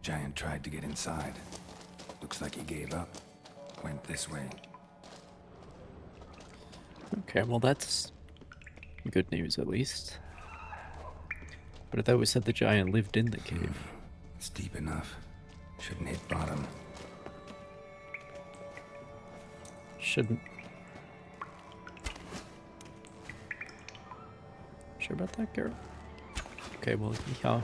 Giant tried to get inside. Looks like he gave up. Went this way. Okay, well that's good news at least. But I thought we said the giant lived in the cave. It's deep enough. Shouldn't hit bottom. Shouldn't. Sure about that, girl? Okay, well, yeah.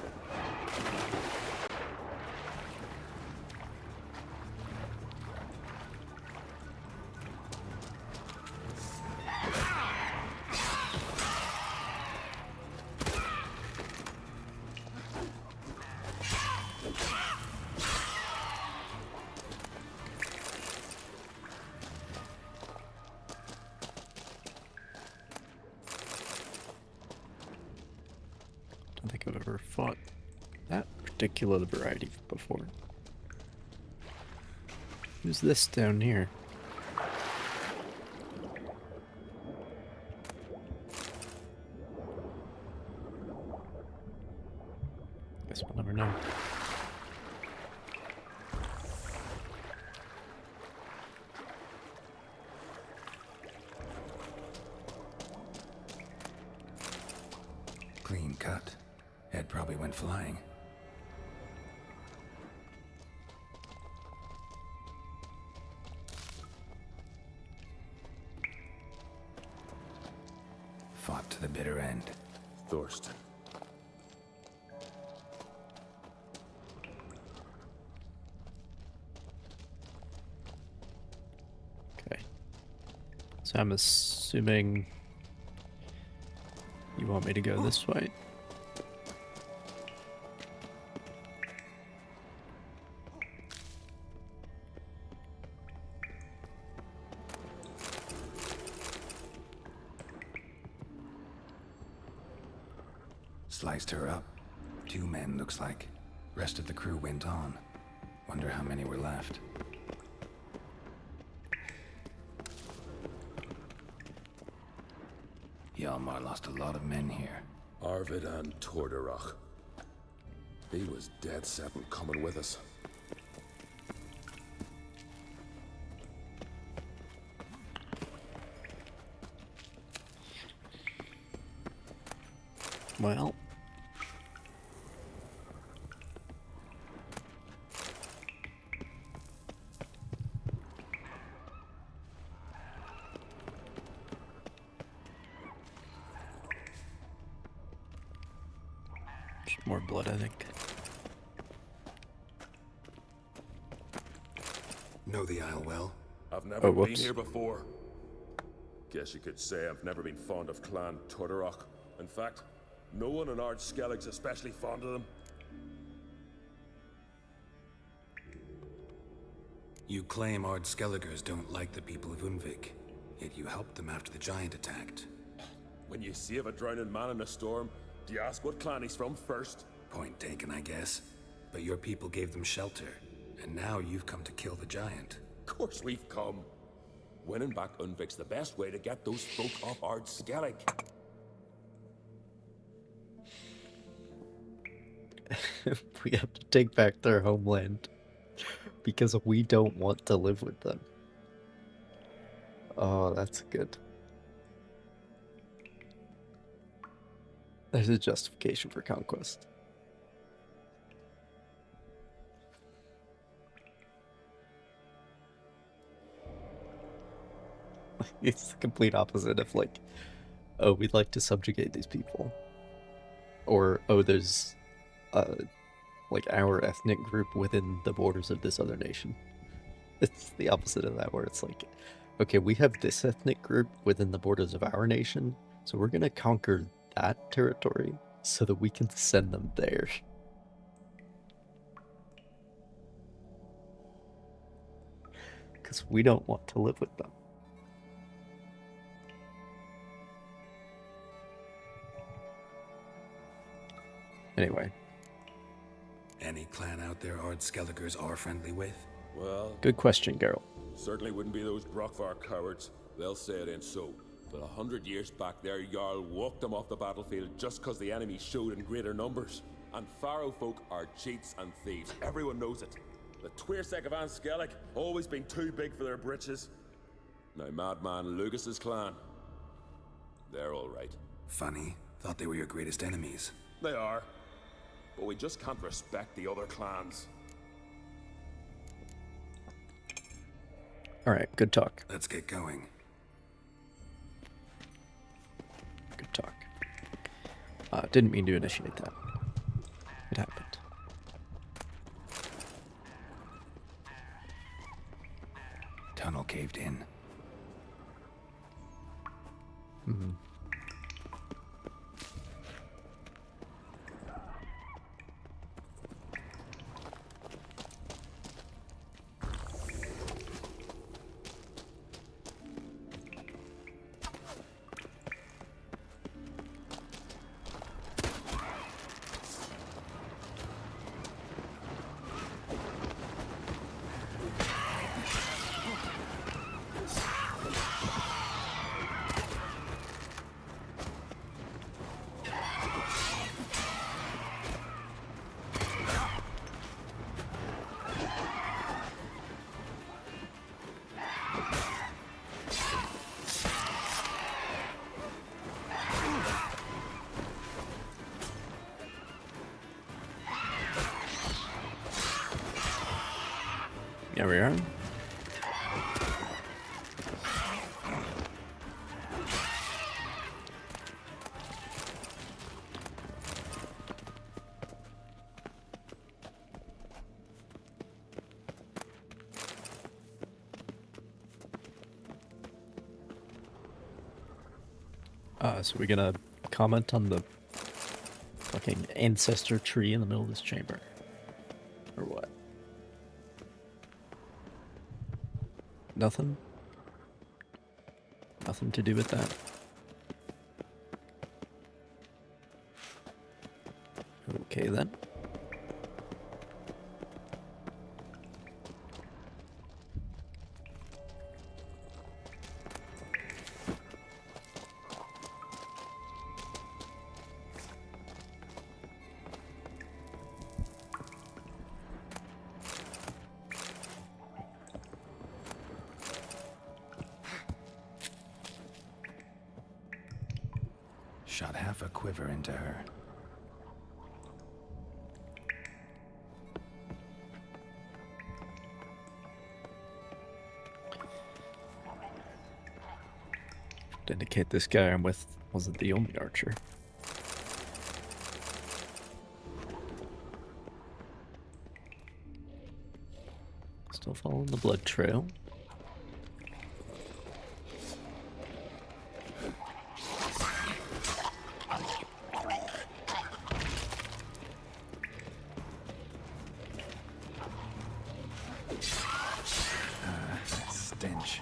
I don't think I've ever fought that particular variety before. Who's this down here? Guess we'll never know. Clean cut. Head probably went flying. Fought to the bitter end. Thorsten. Okay. So I'm assuming you want me to go this way? Sliced her up. 2 men, looks like. Rest of the crew went on. Wonder how many were left. Hjalmar lost a lot of men here. Arvid and Torderach. He was dead set on coming with us. Well. Just more blood, I think. Know the Isle well? I've never Oh, been whoops. here before. Guess you could say I've never been fond of Clan Torderach. In fact, no one in Ard Skellig's especially fond of them. You claim Ard Skelligers don't like the people of Unvik, yet you helped them after the giant attacked. When you save a drowning man in a storm, do you ask what clan he's from first? Point taken, I guess. But your people gave them shelter, and now you've come to kill the giant. Of course we've come. Winning back Unvik's the best way to get those folk off Ard Skellig. We have to take back their homeland because we don't want to live with them. Oh, that's good. There's a justification for conquest. It's the complete opposite of like, oh, we'd like to subjugate these people. Or, oh, there's like our ethnic group within the borders of this other nation. It's the opposite of that, where it's like, okay, we have this ethnic group within the borders of our nation, so we're gonna conquer that territory so that we can send them there. Because we don't want to live with them. Anyway, Any clan out there Ard Skelligers are friendly with? Well, good question, Geralt. certainly wouldn't be those Brockvar cowards. They'll say it ain't so. But 100 years back, their Jarl walked them off the battlefield just because the enemy showed in greater numbers. And Pharaoh folk are cheats and thieves. Everyone knows it. The Twirsec of An Skellig always been too big for their britches. Now, Madman Lucas's clan, they're all right. Funny. Thought they were your greatest enemies. They are. But we just can't respect the other clans. Alright, good talk. Let's get going. Good talk. Didn't mean to initiate that. It happened. Tunnel caved in. Mm-hmm. There we are. So we're gonna comment on the fucking ancestor tree in the middle of this chamber? Or what? Nothing? Nothing to do with that? Okay then. Shot half a quiver into her. To indicate this guy I'm with wasn't the only archer. Still following the blood trail. Stench.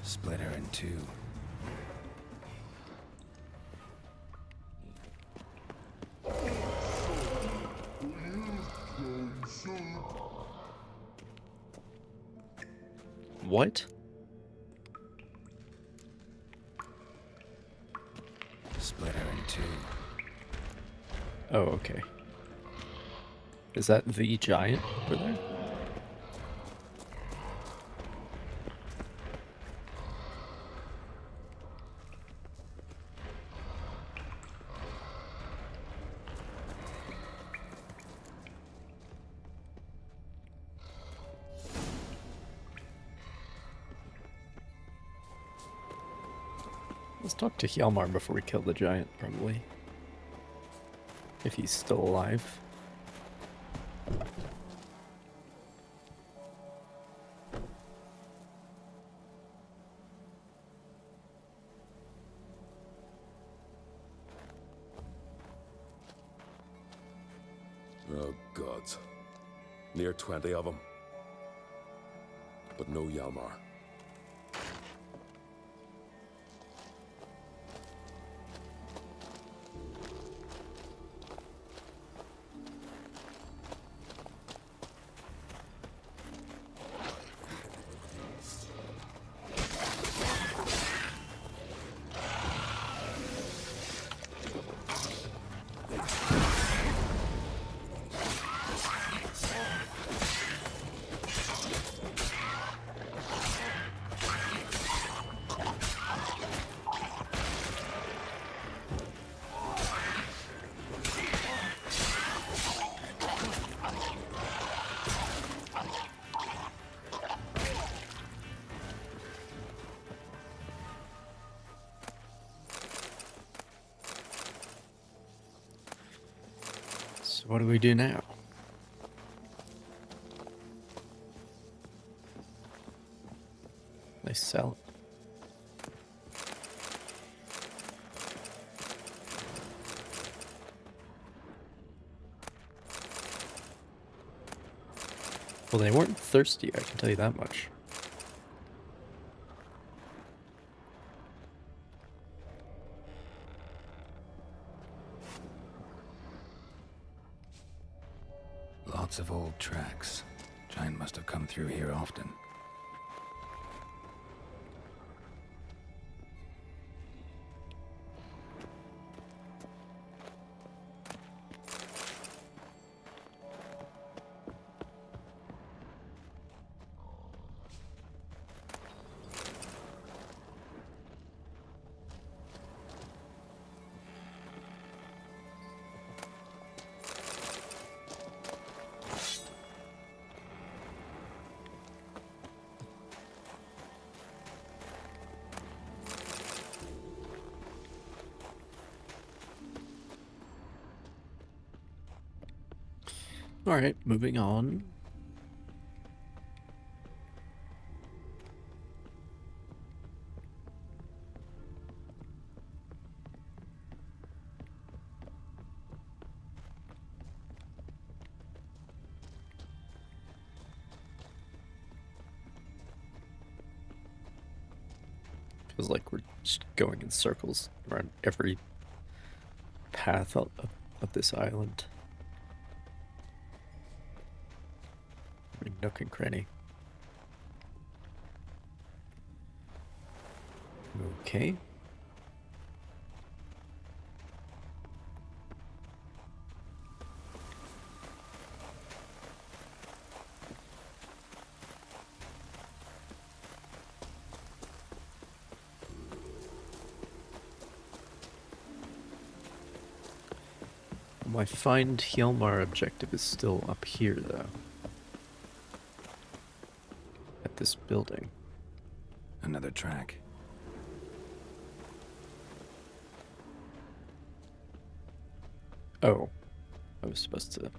Split her in two. What? Split her in two. Oh, okay. Is that the giant over there? Let's talk to Hjalmar before we kill the giant, probably. If he's still alive. Oh, gods. Near 20 of them. But no Hjalmar. So what do we do now? They sell it. Well, they weren't thirsty, I can tell you that much. Lots of old tracks. Giant must have come through here often. Alright, moving on. Feels like we're Just going in circles around every path of this island. Every nook and cranny. Okay. My find Hjalmar objective is still up here, though. At this building. Another track. Oh. I was supposed to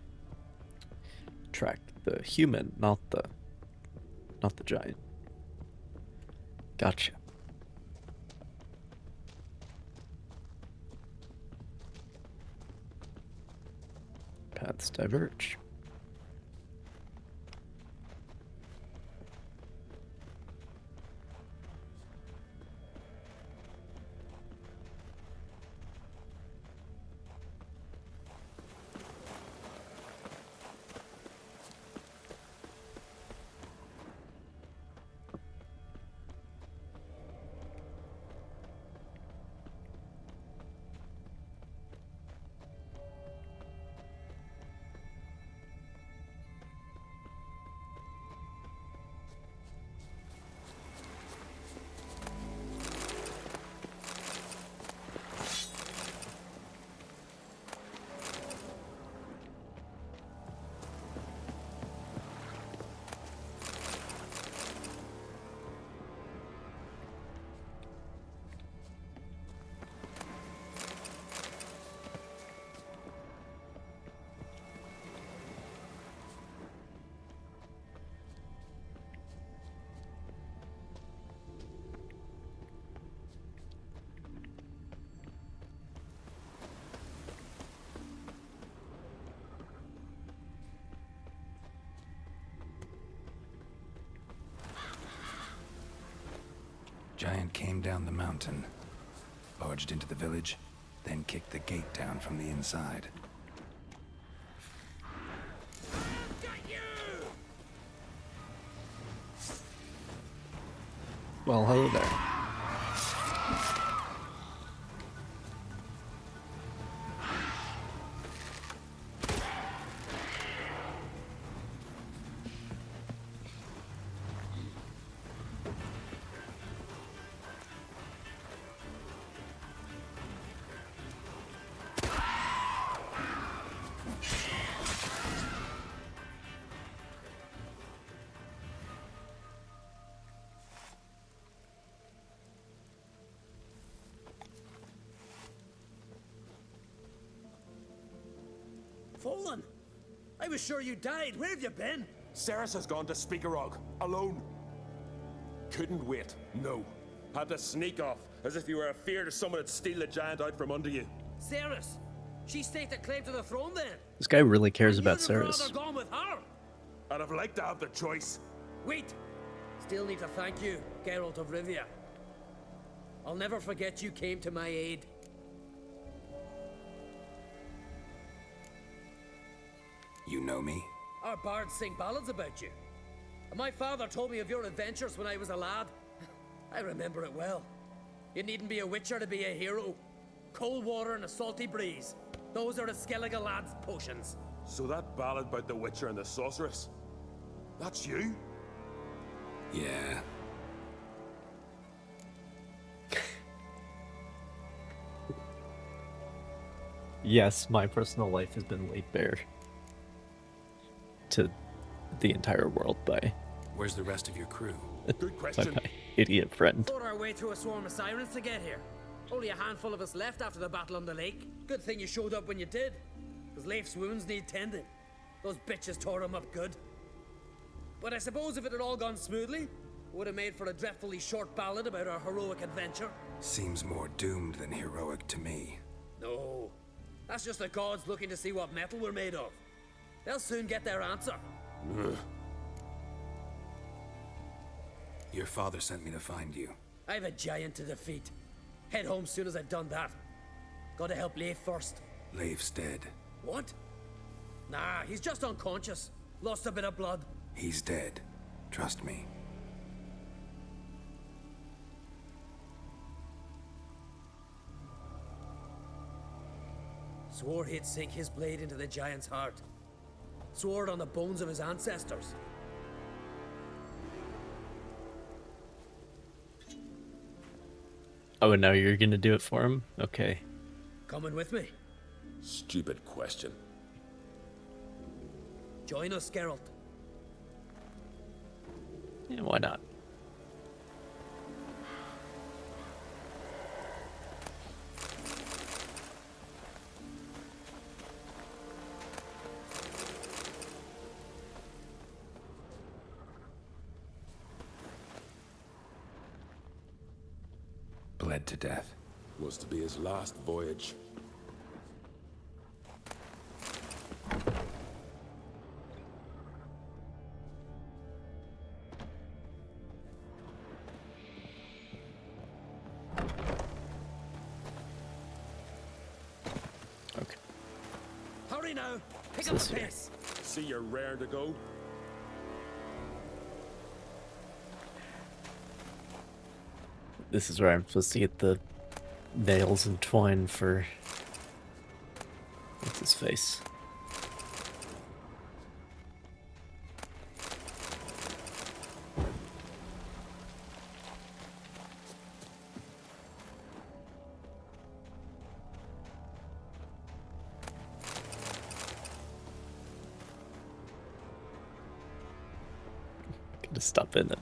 track the human, not the giant. Gotcha. Paths diverge. Giant came down the mountain, barged into the village, then kicked the gate down from the inside. Well, hello there. Fallen! I was sure you died. Where have you been? Ceres has gone to Speakerog, alone. Couldn't wait, no. Had to sneak off, as if you were afeard someone would steal the giant out from under you. Ceres! She staked a claim to the throne then? This guy really cares And about you'd have rather Ceres. gone with her? I'd have liked to have the choice. Wait! Still need to thank you, Geralt of Rivia. I'll never forget you came to my aid. You know me? Our bards sing ballads about you. And my father told me of your adventures when I was a lad. I remember it well. You needn't be a witcher to be a hero. Cold water and a salty breeze. Those are a Skellige lad's potions. So that ballad about the Witcher and the Sorceress, that's you? Yeah. Yes, my personal life has been laid bare to the entire world by Where's the rest of your crew? Good my question. idiot friend. Fought our way through a swarm of sirens to get here. Only a handful of us left after the battle on the lake. Good thing you showed up when you did. Because Leif's wounds need tending. Those bitches tore him up good. But I suppose if it had all gone smoothly, it would have made for a dreadfully short ballad about our heroic adventure. Seems more doomed than heroic to me. No. That's just the gods looking to see what metal we're made of. They'll soon get their answer. Your father sent me to find you. I have a giant to defeat. Head home soon as I've done that. Gotta help Leif first. Leif's dead. What? Nah, he's just unconscious. Lost a bit of blood. He's dead. Trust me. Swore he'd sink his blade into the giant's heart. Swore it on the bones of his ancestors. Oh, and now you're gonna do it for him? Okay. Coming with me? Stupid question. Join us, Geralt. Yeah, why not? Bled to death. Was to be his last voyage. Okay. Hurry now! Pick up This the here. pace! See you're rare to go. This is where I'm supposed to get the nails and twine for... What's his face? Gotta stop in it.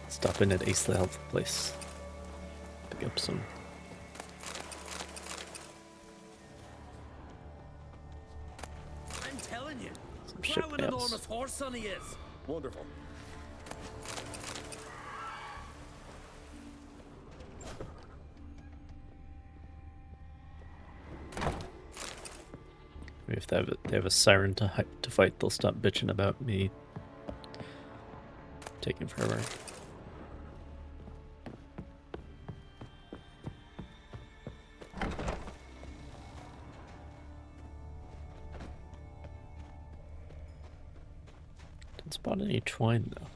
Stop in at Ace the Health place. Pick up some. I'm telling you, Some ship plowing nails. enormous horse son he is. Wonderful. Maybe if they have a siren to fight, they'll stop bitching about me taking forever. Didn't spot any twine though.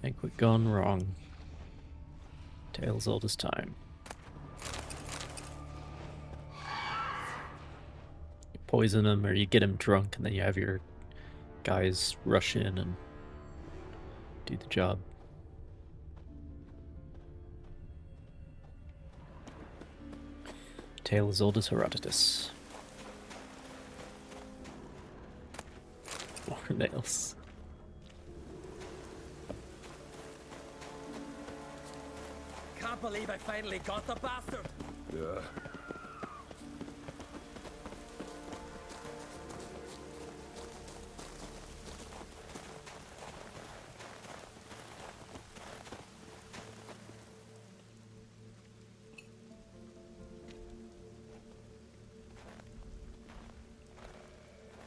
Banquet gone wrong. Tales old as time. You poison him or you get him drunk and then you have your guys rush in and do the job. Tale as old as Herodotus. More nails. Can't believe I finally got the bastard. Yeah.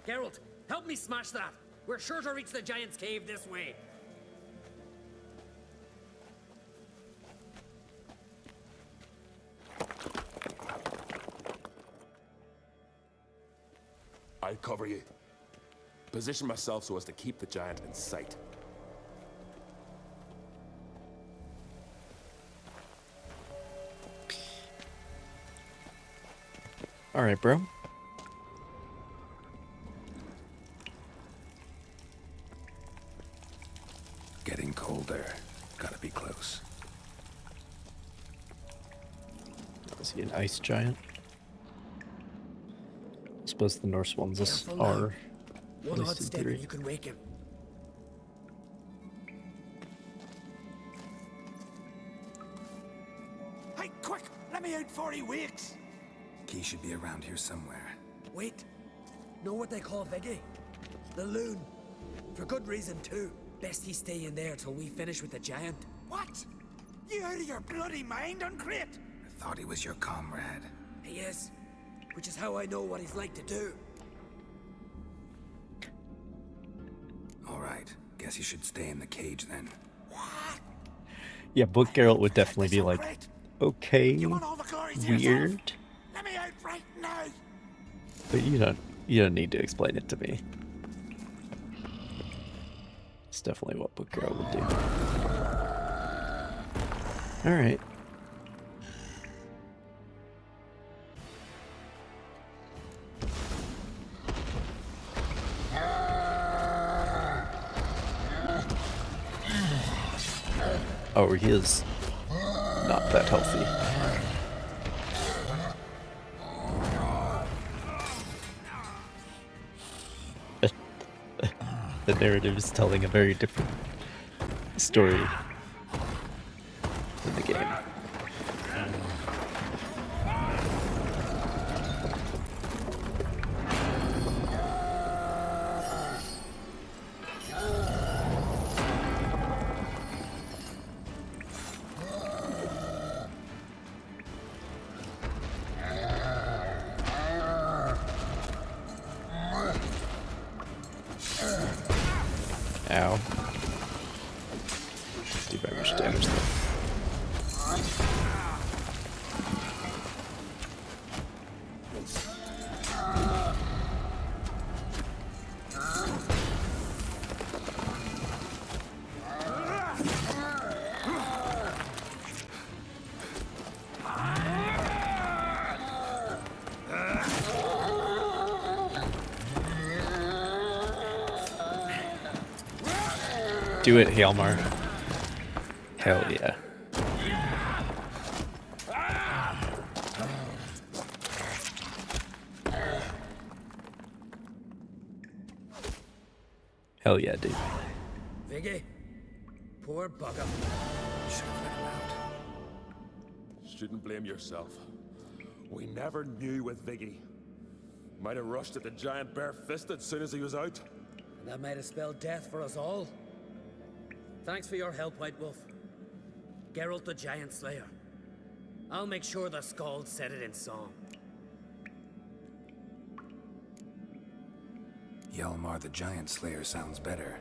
Geralt, help me smash that. We're sure to reach the giant's cave this way. I'll cover you. Position myself so as to keep the giant in sight. Alright, bro. Getting colder. Gotta be close. Is he an ice giant? I suppose the Norse ones Careful now. are. At One least odd in step theory. and you can wake him. Hey, quick! Let me out before he wakes! Key should be around here somewhere. Wait. Know what they call Viggy? The loon. For good reason, too. Best he stay in there till we finish with the giant. What? You out of your bloody mind, Uncrate? I thought he was your comrade. He is. Which is how I know what he's like to do. All right. Guess you should stay in the cage then. Yeah, Book Geralt would definitely be like, Great. okay, You want all the glory to yourself? weird, Let me out right now. but you don't need to explain it to me. It's definitely what Book Geralt would do. All right. Oh, he is not that healthy. The narrative is telling a very different story in the game. Ow. Do very much damage though. Do it, Hjalmar. Hell yeah. Hell yeah, dude. Viggy? Poor bugger. Should have let him out. Shouldn't blame yourself. We never knew with Viggy. Might have rushed at the giant bare-fisted as soon as he was out. And that might have spelled death for us all. Thanks for your help, White Wolf. Geralt the Giant Slayer. I'll make sure the Scald said it in song. Hjalmar the Giant Slayer sounds better.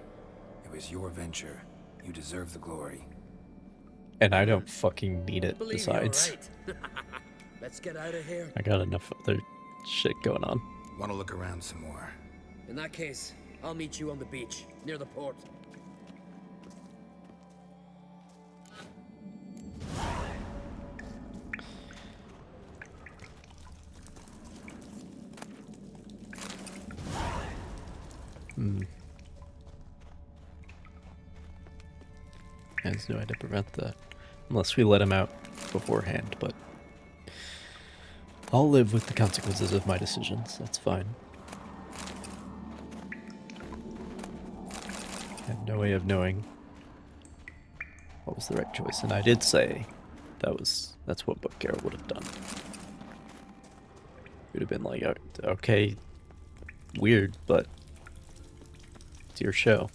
It was your venture. You deserve the glory. And I don't fucking need it Believe besides. you're right. Let's get out of here. I got enough other shit going on. Want to look around some more? In that case, I'll meet you on the beach, near the port. There's no way to prevent that. Unless we let him out beforehand, but I'll live with the consequences of my decisions. That's fine. I have no way of knowing what was the right choice, and I did say that's what Book Geralt would have done. He would have been like, okay, weird, but it's your show.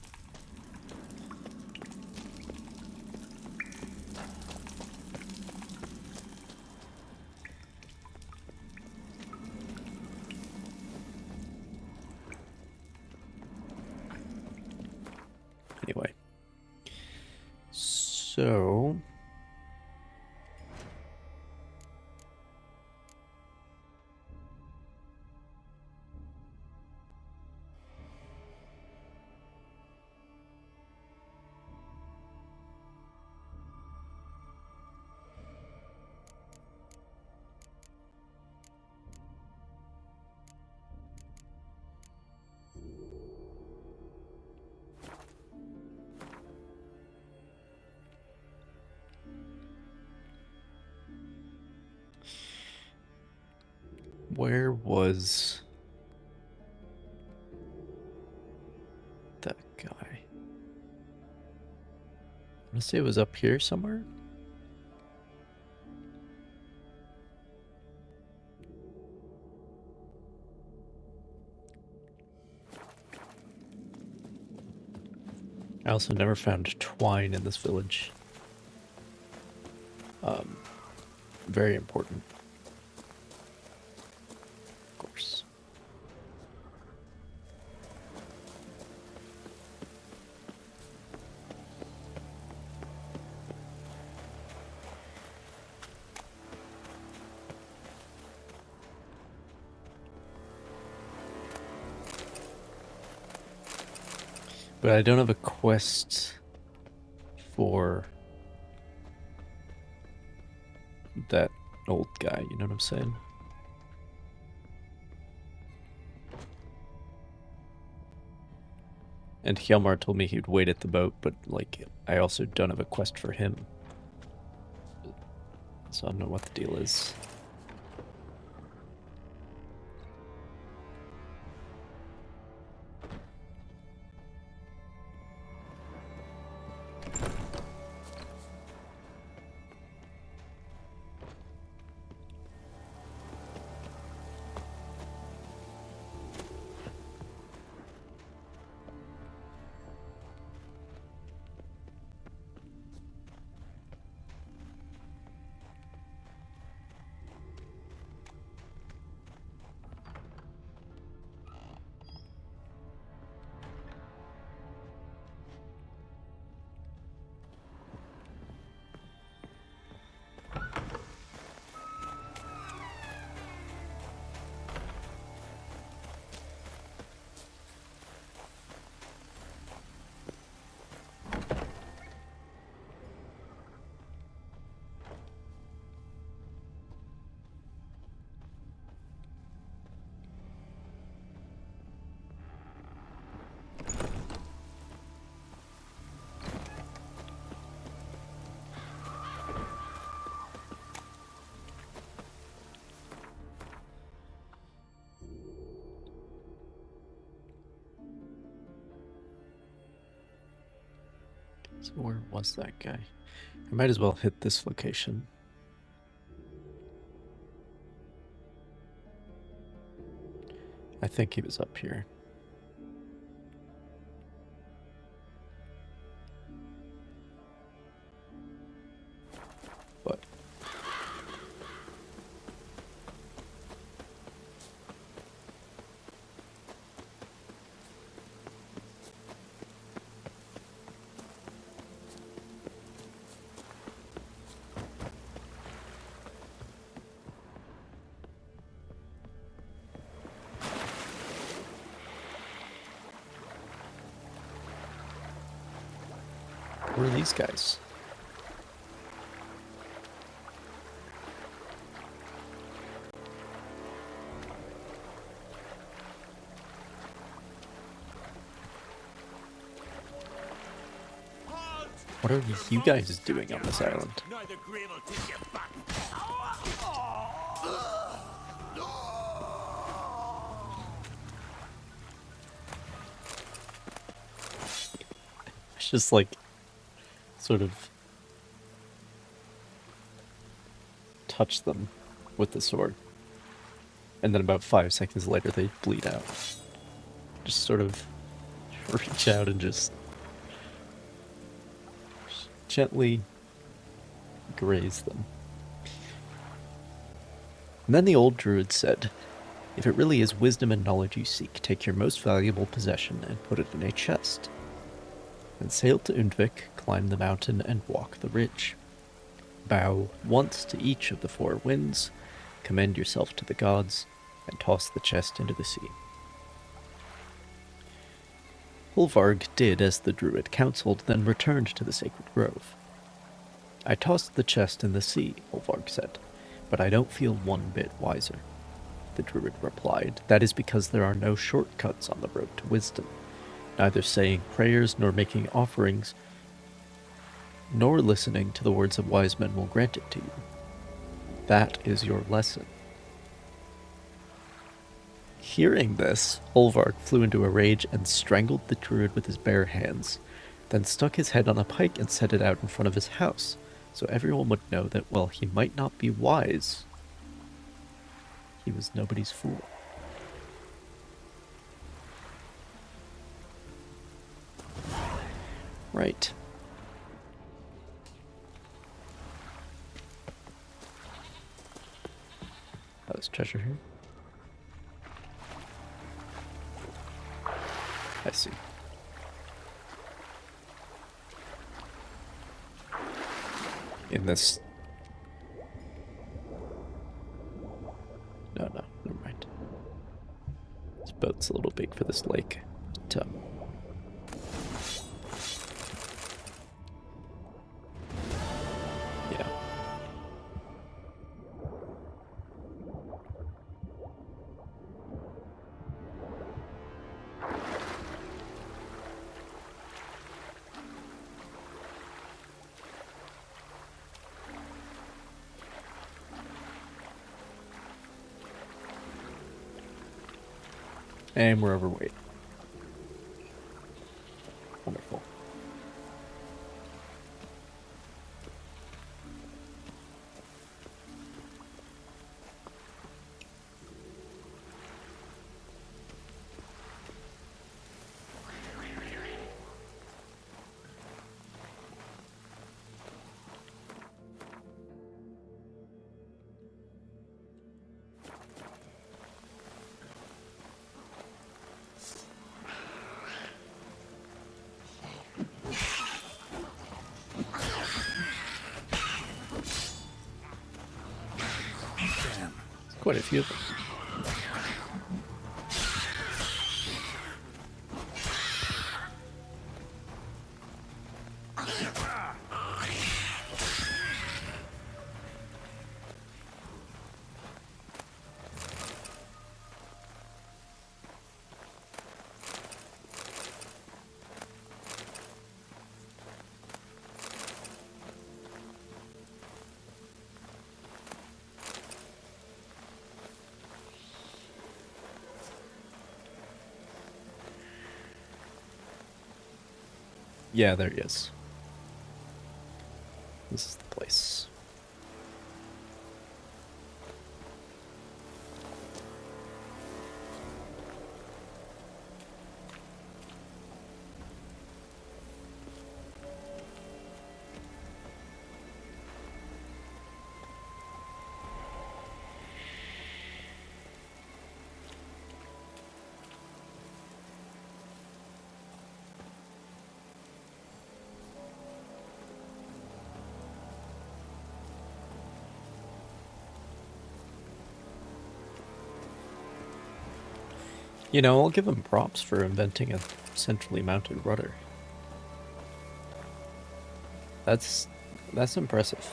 Anyway, so where was that guy? I want to say it was up here somewhere. I also never found twine in this village. Very important. But I don't have a quest for that old guy, you know what I'm saying? And Hjalmar told me he'd wait at the boat, but, like, I also don't have a quest for him. So I don't know what the deal is. So where was that guy? I might as well hit this location. I think he was up here. But who are these guys? What are you guys doing on this island? Neither grave will take you back. It's just like sort of touch them with the sword. And then about 5 seconds later they bleed out. Just sort of reach out and just gently graze them. And then the old druid said, "If it really is wisdom and knowledge you seek, take your most valuable possession and put it in a chest. Then sail to Undvik, climb the mountain, and walk the ridge. Bow once to each of the 4 winds, commend yourself to the gods, and toss the chest into the sea." Ulvarg did as the druid counseled, then returned to the sacred grove. "I tossed the chest in the sea," Ulvarg said, "but I don't feel one bit wiser." The druid replied, "That is because there are no shortcuts on the road to wisdom. Neither saying prayers nor making offerings, nor listening to the words of wise men will grant it to you. That is your lesson." Hearing this, Ulvarg flew into a rage and strangled the druid with his bare hands, then stuck his head on a pike and set it out in front of his house, so everyone would know that while he might not be wise, he was nobody's fool. Right. Oh, there's treasure here. I see. In this... No, never mind. This boat's a little big for this lake. But, And we're overweight. Wonderful. Quite a few of them. Yeah, there he is. This is the place. You know, I'll give him props for inventing a centrally mounted rudder. That's impressive.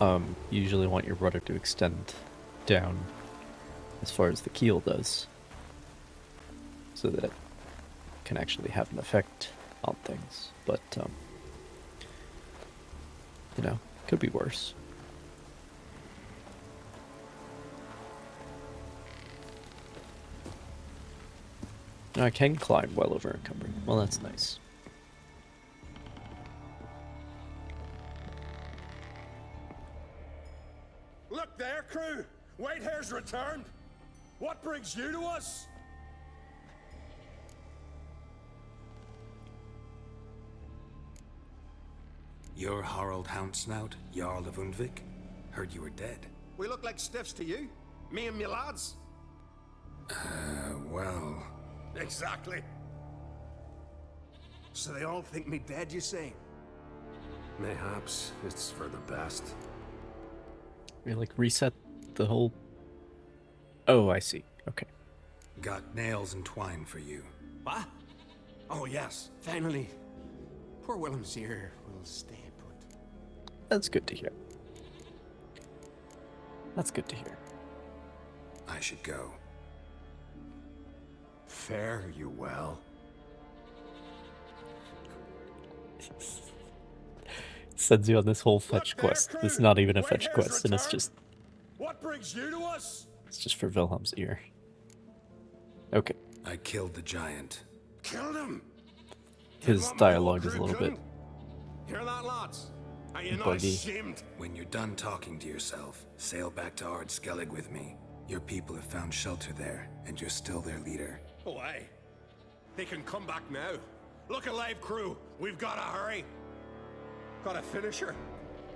You usually want your rudder to extend down as far as the keel does, so that it can actually have an effect on things. But, you know, could be worse. I can climb well over encumbered. Well, that's nice. Look there, crew! Whitehair's returned! What brings you to us? You're Harald Houndsnout, Jarl of Undvik? Heard you were dead. We look like stiffs to you? Me and me lads? Well... Exactly. So they all think me dead, you say? Mayhaps it's for the best. We like reset the whole... Oh, I see. Okay. Got nails and twine for you. What? Oh yes, finally. Poor Willem's here will stay put. That's good to hear. That's good to hear. I should go. Fare you well. Sends you on this whole fetch Look there, quest. crew! It's not even a fetch Whitehair's quest, and it's returned! just What brings you to us? it's just for Wilhelm's ear. Okay. I killed the giant. Killed him. His dialogue is a little bit Hear that, lads? Are you not buggy. ashamed? When you're done talking to yourself, sail back to Ard Skellig with me. Your people have found shelter there, and you're still their leader. Oh, aye. They can come back now. Look alive, crew. We've got to hurry. Got a finisher?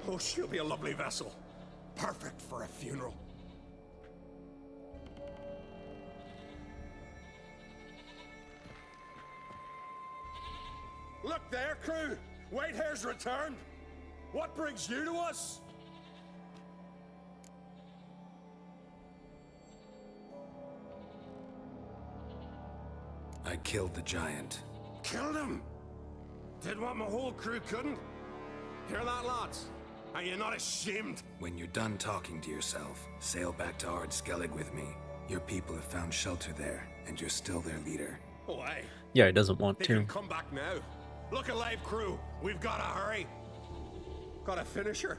Oh, she'll be a lovely vessel. Perfect for a funeral. Look there, crew. Whitehair's returned. What brings you to us? I killed the giant. Killed him. Did what my whole crew couldn't. Hear that, lads? Are you not ashamed? When you're done talking to yourself, sail back to Ard Skellig with me. Your people have found shelter there, and you're still their leader. Oh, aye. Yeah, he doesn't want They to. can come back now. Look alive, crew. We've got to hurry. Got a finisher?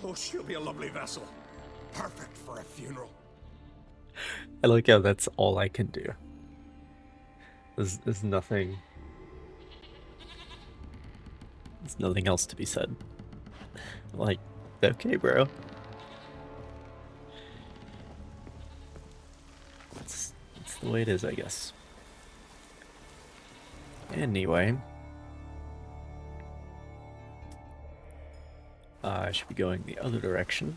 Oh, she'll be a lovely vessel. perfect for a funeral. I like how that's all I can do. There's nothing. There's nothing else to be said. Like, okay, bro. It's the way it is, I guess. Anyway. I should be going the other direction.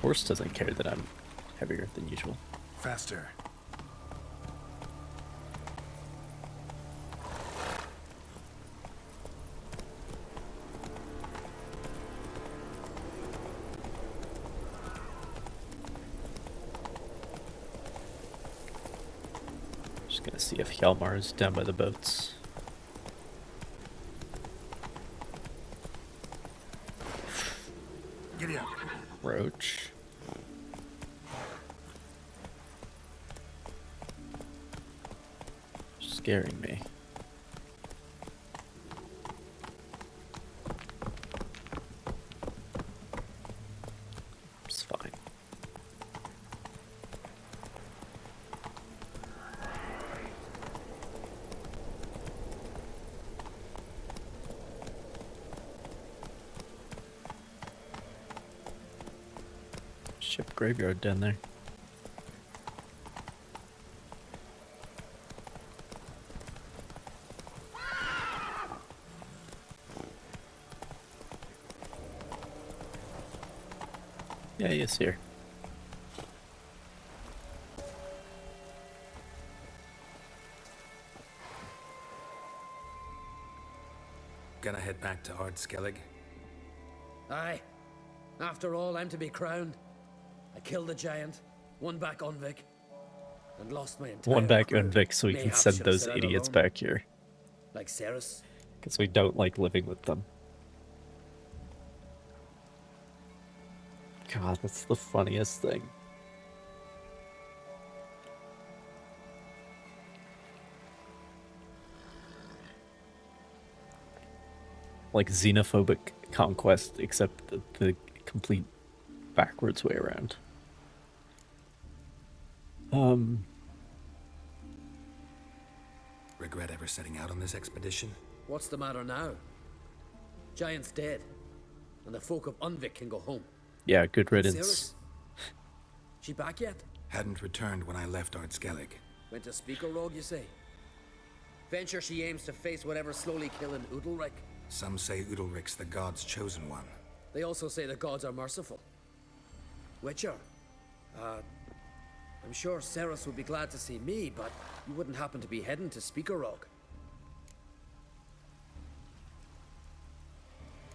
Horse doesn't care that I'm heavier than usual. Faster. Just gonna see if Hjalmar is down by the boats. Giddy up. Roach. Scaring me. It's fine. Ship graveyard down there. Yeah, yes, here. Gonna head back to Ard Skellig? Aye. After all, I'm to be crowned. I killed the giant, won back Unvik, and lost my entire One back crew. Unvik so we can Mayhap send should have those set out idiots alone, back here. like Ceres. Because we don't like living with them. God, that's the funniest thing. Like xenophobic conquest, except the complete backwards way around. Regret ever setting out on this expedition? What's the matter now? Giant's dead, and the folk of Unvik can go home. Yeah, good riddance. Ceres? She back yet? Hadn't returned when I left Ard Skellig. Went to Speaker Rogue, you say? Venture she aims to face whatever's slowly killing Udalryk. Some say Udalryk's the god's chosen one. They also say the gods are merciful. Witcher, I'm sure Ceres would be glad to see me, but you wouldn't happen to be heading to Speaker Rogue.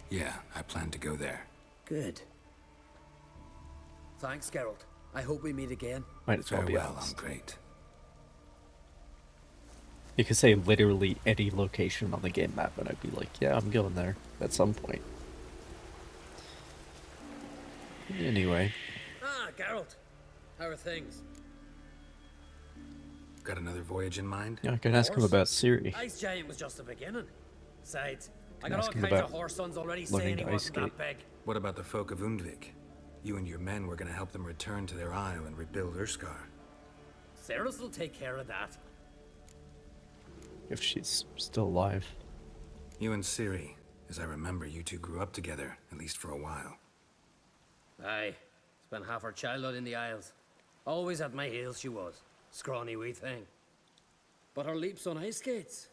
Yeah, I plan to go there. Good. Thanks, Geralt. I hope we meet again. Might as well be Farewell, honest. Uncrate. You could say literally any location on the game map, and I'd be like, yeah, I'm going there at some point. Anyway. Ah, Geralt. How are things? Got another voyage in mind? Yeah, I could ask him Horse? about Siri. Ice Giant was just the beginning. Besides, I Can got ask all him kinds of about horse sons already learning saying he to ice wasn't that skate. big. What about the folk of Undvik? You and your men were gonna help them return to their isle and rebuild Urskar. Ceres will take care of that. If she's still alive. You and Ciri, as I remember, you two grew up together, at least for a while. Aye. Spent half her childhood in the Isles. Always at my heels she was. Scrawny wee thing. But her leaps on ice skates,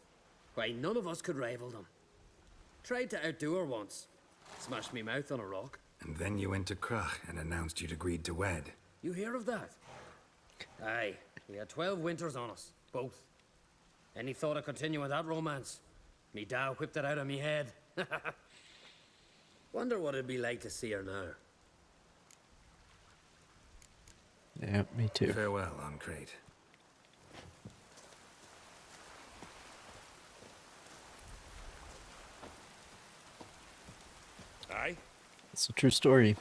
why, none of us could rival them. Tried to outdo her once. Smashed me mouth on a rock. And then you went to Krach and announced you'd agreed to wed. You hear of that? Aye. We had 12 winters on us, both. Any thought of continuing that romance? Me Dow whipped it out of me head. Wonder what it'd be like to see her now. Yeah, me too. Farewell, Uncrate. Aye? It's a true story.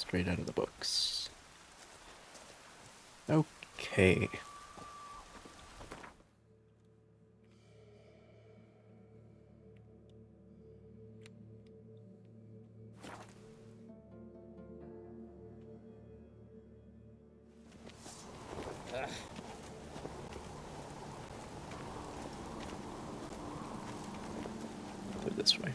Straight out of the books. Okay. Go this way.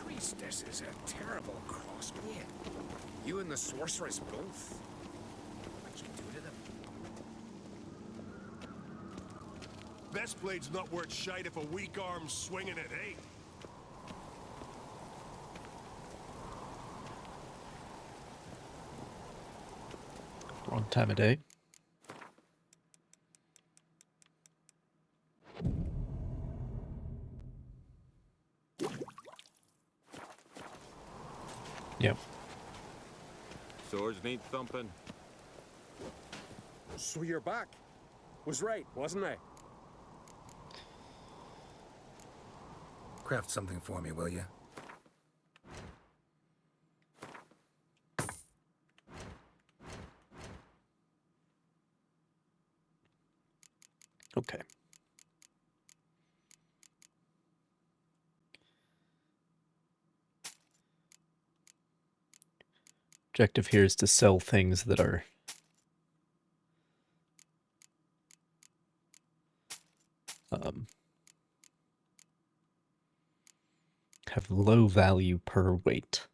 Priestess is a terrible crossbreed. You and the sorceress both. What'd you do to them? Best blade's not worth shite if a weak arm's swinging it, eh? Wrong time of day. Yep. Swords need thumping. So you're back. Was right, wasn't I? Craft something for me, will you? Okay. Objective here is to sell things that are have low value per weight.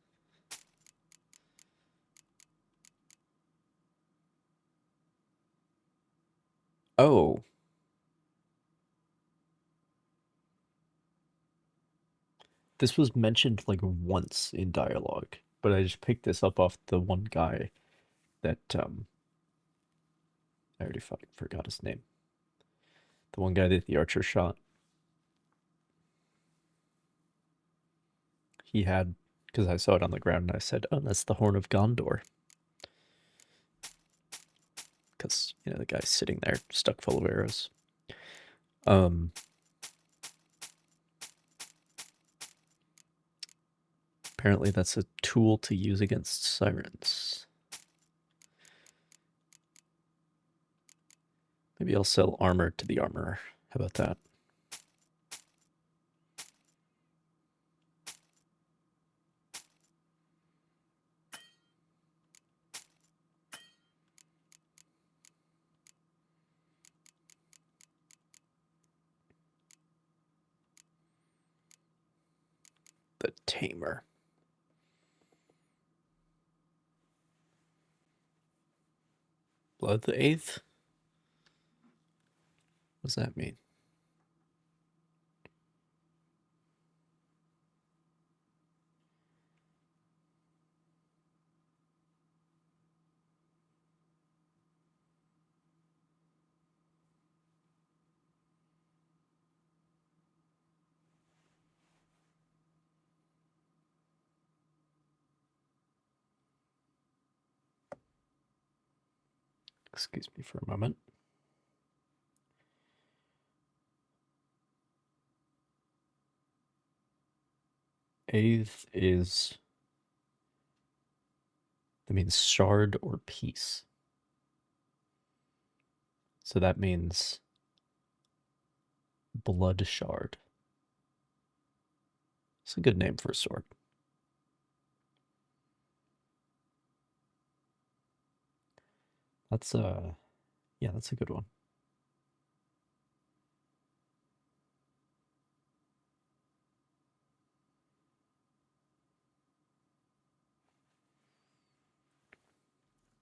Oh. This was mentioned like once in dialogue, but I just picked this up off the one guy that I already fucking forgot his name. The one guy that the archer shot. He had, because I saw it on the ground and I said, oh, that's the Horn of Gondor. Because, you know, the guy's sitting there stuck full of arrows. Apparently that's a tool to use against sirens. Maybe I'll sell armor to the armorer. How about that? The Tamer. Blood the Eighth? What does that mean? Excuse me for a moment. Eighth is, that means shard or piece. So that means blood shard. It's a good name for a sword. That's yeah, that's a good one.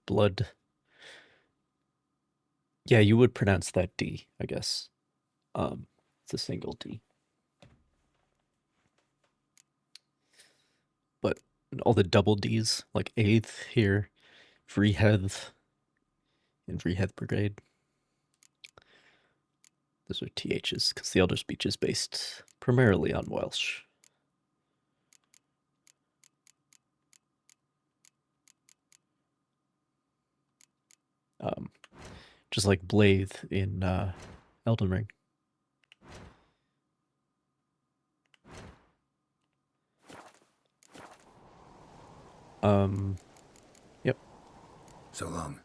Blood. Yeah, you would pronounce that D, I guess. It's a single D. But all the double Ds, like eighth here, Vrihedd, and Vrihedd Brigade. Those are THs, because the Elder Speech is based primarily on Welsh. Just like Blythe in Elden Ring. Yep. So long.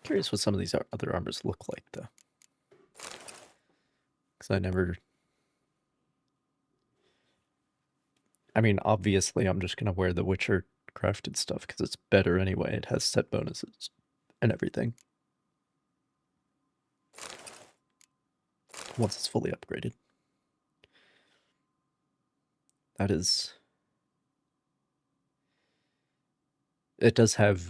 Curious what some of these other armors look like, though. Because I never... I mean, obviously, I'm just going to wear the Witcher crafted stuff because it's better anyway. It has set bonuses and everything. Once it's fully upgraded. That is... It does have...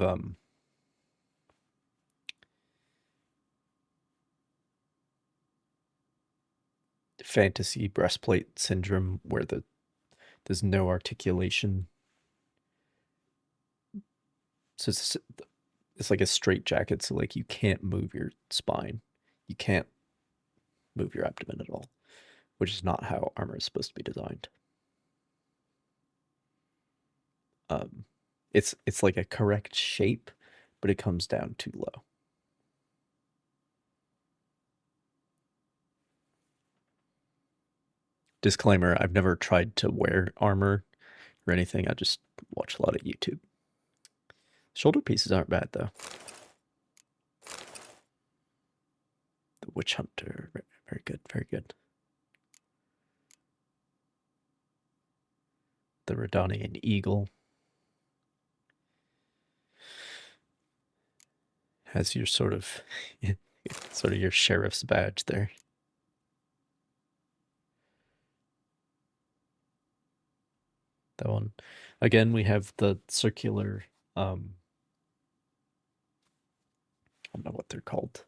fantasy breastplate syndrome where there's no articulation. So it's like a straight jacket, so like you can't move your spine. You can't move your abdomen at all, which is not how armor is supposed to be designed. It's like a correct shape, but it comes down too low. Disclaimer, I've never tried to wear armor or anything. I just watch a lot of YouTube. Shoulder pieces aren't bad, though. The Witch Hunter, very good, very good. The Redanian Eagle has your sort of your sheriff's badge there. That one. Again, we have the circular, I don't know what they're called,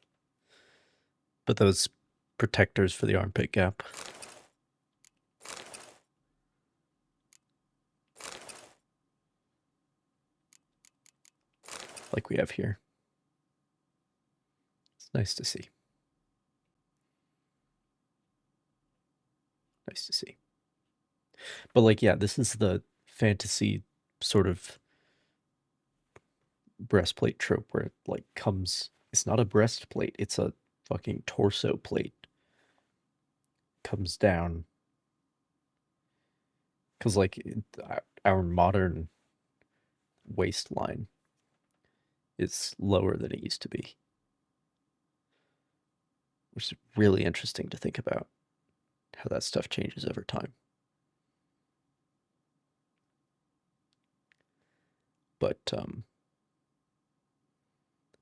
but those protectors for the armpit gap. Like we have here. It's nice to see. Nice to see. But like, yeah, this is the fantasy sort of breastplate trope where it like comes, it's not a breastplate, it's a fucking torso plate. Comes down. Because like our modern waistline is lower than it used to be. Which is really interesting to think about how that stuff changes over time.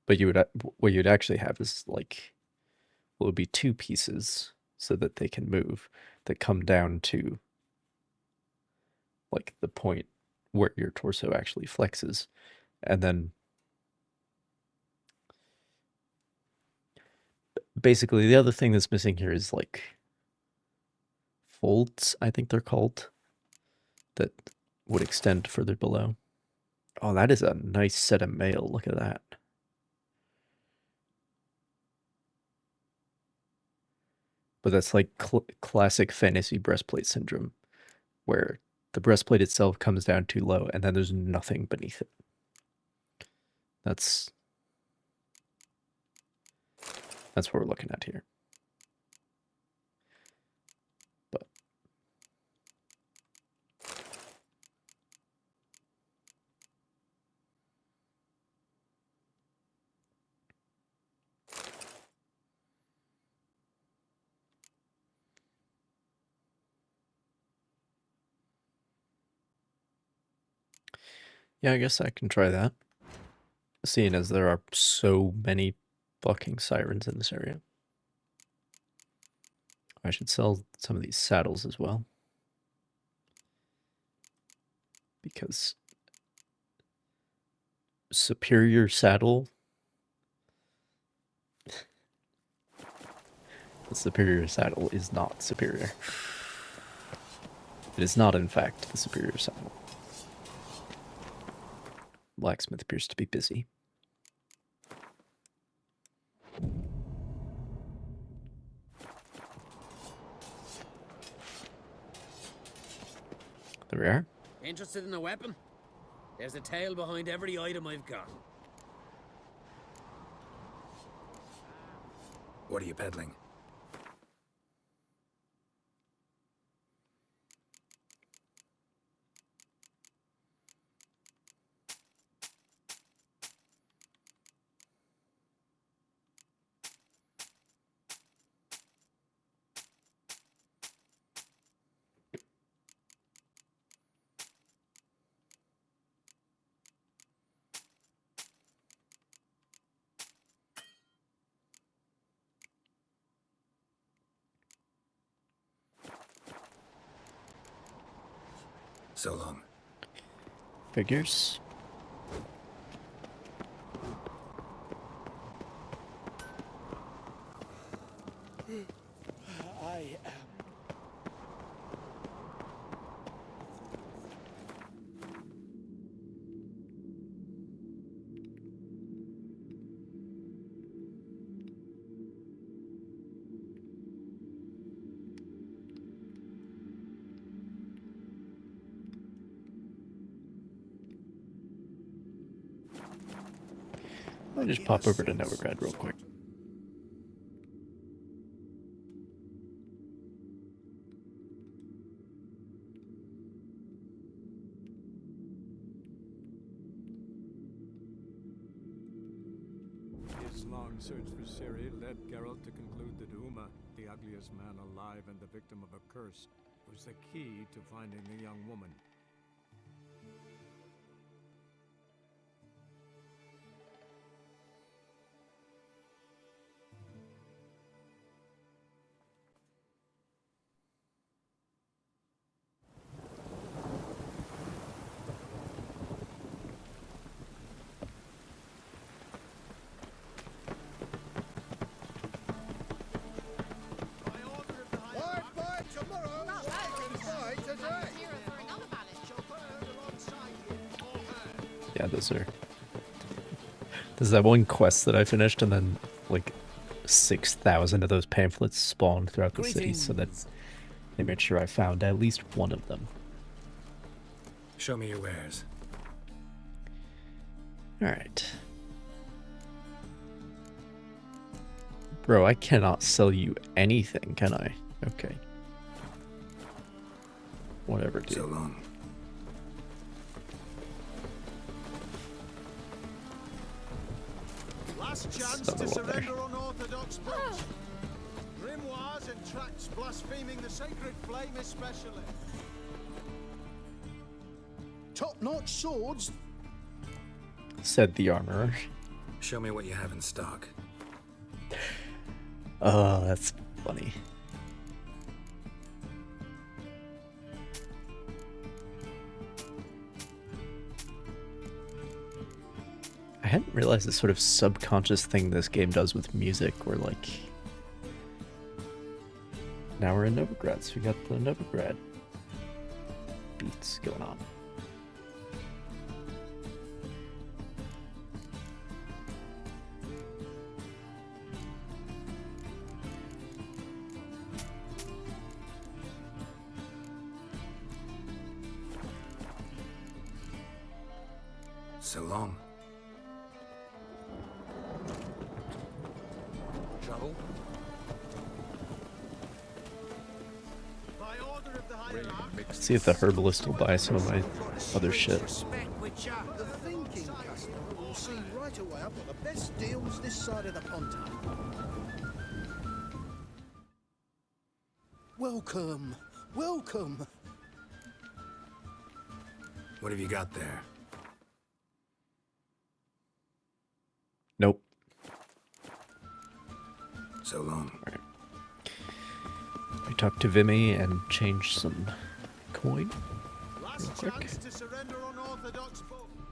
But you would what you'd actually have is like what would be two pieces so that they can move that come down to like the point where your torso actually flexes, and then basically the other thing that's missing here is like folds, I think they're called, that would extend further below. Oh, that is a nice set of mail. Look at that. But that's like classic fantasy breastplate syndrome, where the breastplate itself comes down too low and then there's nothing beneath it. That's what we're looking at here. But yeah, I guess I can try that. Seeing as there are so many fucking sirens in this area. I should sell some of these saddles as well. Because superior saddle, the superior saddle is not superior. It is not, in fact, the superior saddle. Blacksmith appears to be busy. There we are. Interested in a weapon? There's a tale behind every item I've got. What are you peddling? So long. Figures. Let me just pop over to Novigrad real quick. His long search for Ciri led Geralt to conclude that Uma, the ugliest man alive and the victim of a curse, was the key to finding the young woman. Yeah, those are... There's that one quest that I finished, and then, like, 6,000 of those pamphlets spawned throughout the city, so that they made sure I found at least one of them. Show me your wares. Alright. Bro, I cannot sell you anything, can I? Okay. Whatever, dude. So long. Last chance Another to one there. surrender unorthodox books. Grimoires and tracts blaspheming the sacred flame especially. Top-notch swords. Said the armorer. Show me what you have in stock. Oh, that's funny. I hadn't realized this sort of subconscious thing this game does with music, where like... Now we're in Novigrad, so we got the Novigrad beats going on. So long. Trouble? By order of the hierarch. See if the herbalist will buy some of my other shit. Respect Witcher. The thinking customer will see right away I've got the best deals this side of the pond. Welcome, welcome. What have you got there? Nope. So long. Alright. I talked to Vimy and changed some coin. Last quick. chance to surrender unorthodox books.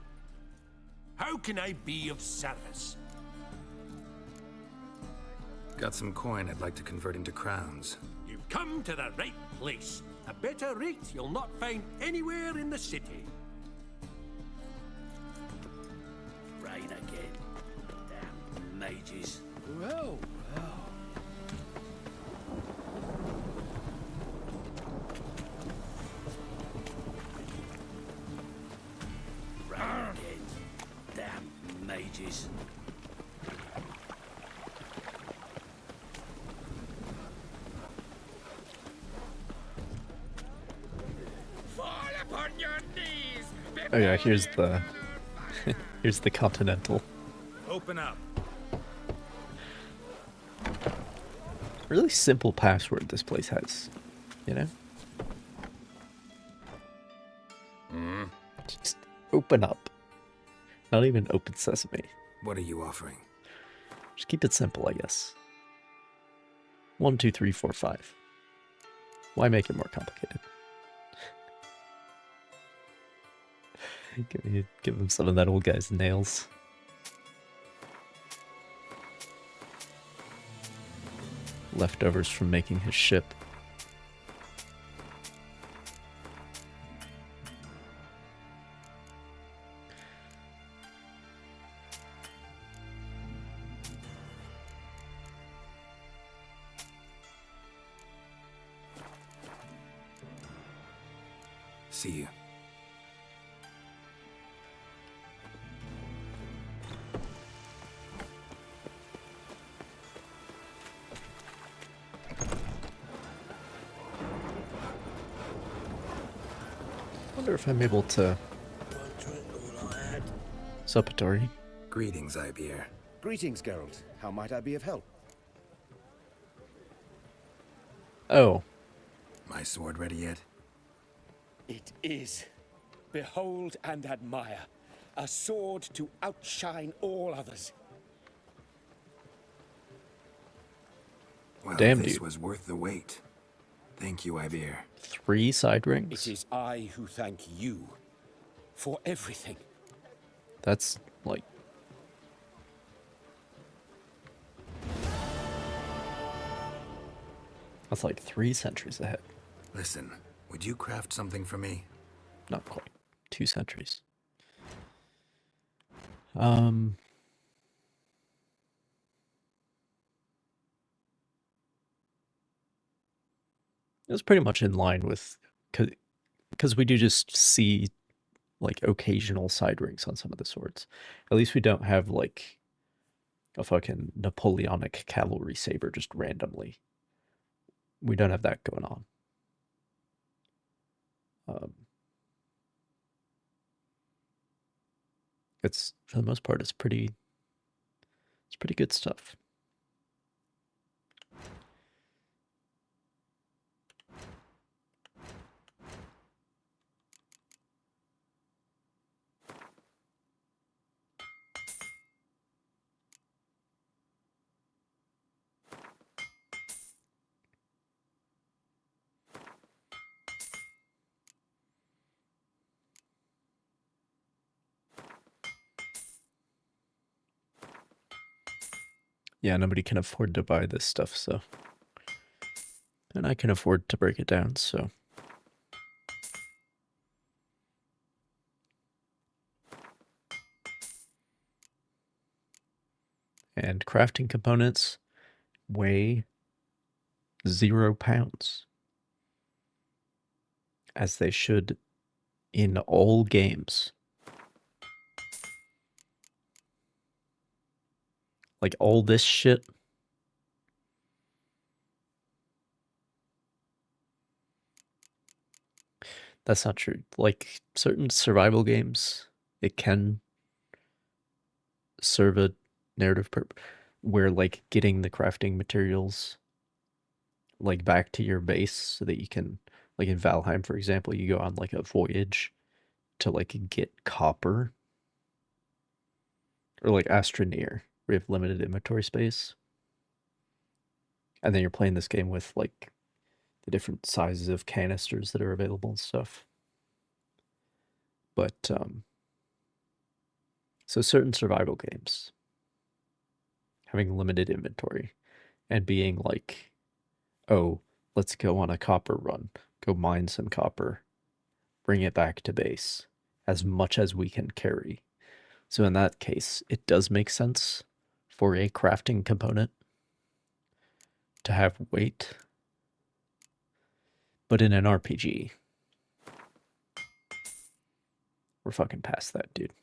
How can I be of service? Got some coin I'd like to convert into crowns. You've come to the right place. A better rate you'll not find anywhere in the city. Right again. Damn mages. Well, Right again. Damn mages. Fall upon your knees. Oh yeah, here's the... here's the Continental. Open up. Really simple password this place has, you know? Just open up. Not even open sesame. What are you offering? Just keep it simple, I guess. 1, 2, 3, 4, 5. Why make it more complicated? Give him some of that old guy's nails. Leftovers from making his ship. See you. Wonder if I'm able to. Suppatory. Greetings, Ibeer. Greetings, Geralt. How might I be of help? Oh. My sword ready yet? It is. Behold and admire. A sword to outshine all others. Well, Damn, this dude. was worth the wait. Thank you, Ibeer. 3 side rings? It is I who thank you for everything. That's like. That's like 3 centuries ahead. Listen, would you craft something for me? Not quite. 2 centuries. It was pretty much in line with, because we do just see like occasional side rings on some of the swords. At least we don't have like a fucking Napoleonic cavalry saber just randomly. We don't have that going on. It's, for the most part, it's pretty good stuff. Yeah, nobody can afford to buy this stuff, so. And I can afford to break it down, so. And crafting components weigh 0 pounds. As they should in all games. Like all this shit. That's not true. Like certain survival games, it can serve a narrative purpose where like getting the crafting materials like back to your base so that you can, like in Valheim, for example, you go on like a voyage to like get copper, or like Astroneer, where you have limited inventory space. And then you're playing this game with like the different sizes of canisters that are available and stuff. But so certain survival games having limited inventory and being like, oh, let's go on a copper run, go mine some copper, bring it back to base as much as we can carry. So in that case, it does make sense for a crafting component to have weight. But in an RPG, we're fucking past that, dude.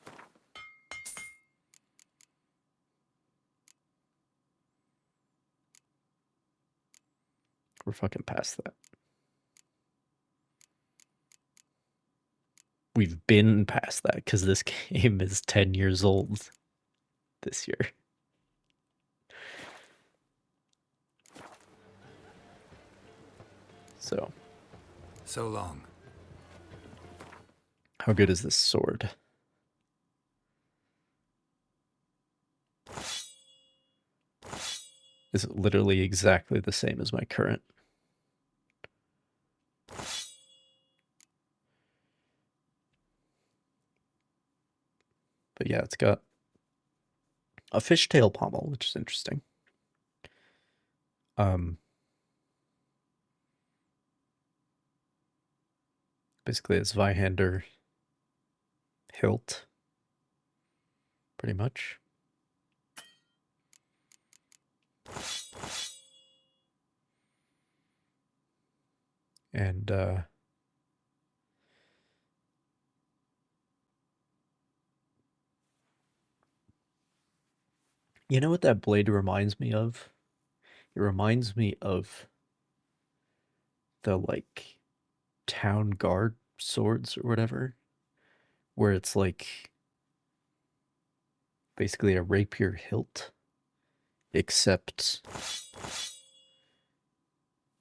We're fucking past that. We've been past that because this game is 10 years old this year. So long. How good is this sword? Is it literally exactly the same as my current? yeah, it's got a fishtail pommel, which is interesting. Basically, it's Zweihander hilt, pretty much. And you know what that blade reminds me of? It reminds me of the, like, town guard swords or whatever, where it's like basically a rapier hilt, except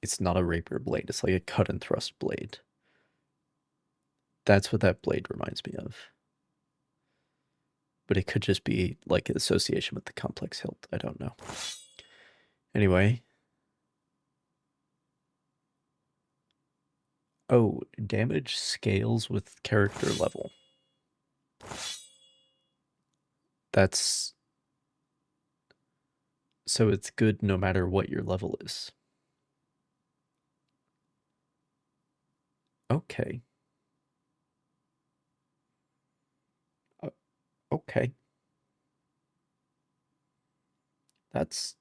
it's not a rapier blade, it's like a cut and thrust blade. That's what that blade reminds me of. But it could just be like an association with the complex hilt, I don't know. Anyway. Oh, damage scales with character level. That's... So it's good no matter what your level is. Okay. Okay. That's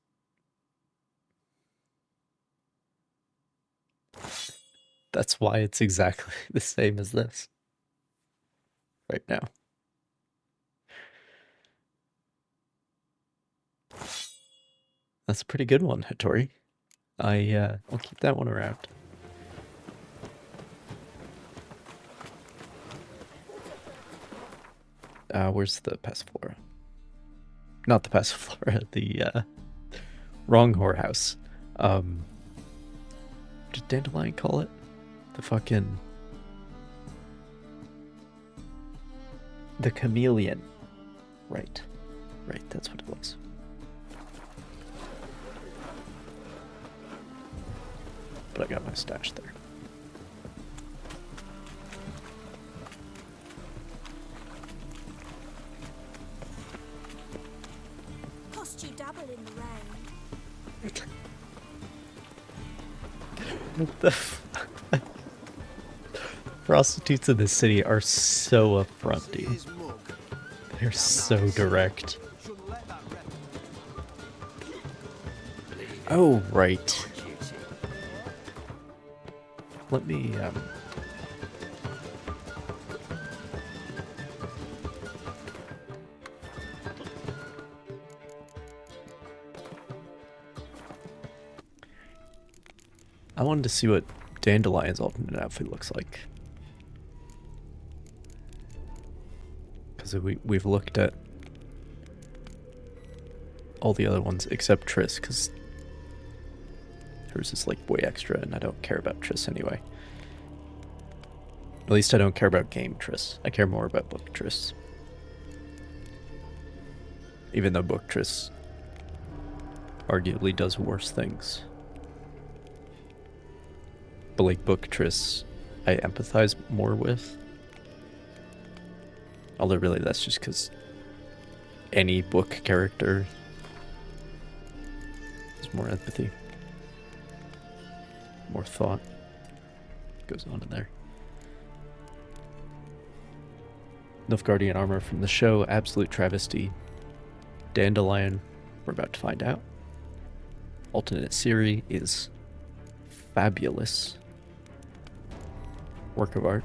why it's exactly the same as this right now. That's a pretty good one, Hattori. I'll keep that one around. Where's the Passiflora? Not the Passiflora, the wrong whorehouse. Did Dandelion call it? The fucking... The chameleon. Right. Right, that's what it was. But I got my stash there. Cost you double in the rain. What the prostitutes in this city are so upfronty. They're so direct. Oh, right. Let me, I wanted to see what Dandelion's alternate outfit looks like. Because we've looked at all the other ones except Triss, because hers is like way extra and I don't care about Triss anyway. At least I don't care about game Triss. I care more about book Triss. Even though book Triss arguably does worse things. But like book Triss, I empathize more with. Although really that's just because any book character has more empathy. More thought goes on in there. Nilfgaardian armor from the show, absolute travesty. Dandelion, we're about to find out. Alternate Ciri is fabulous. Work of art.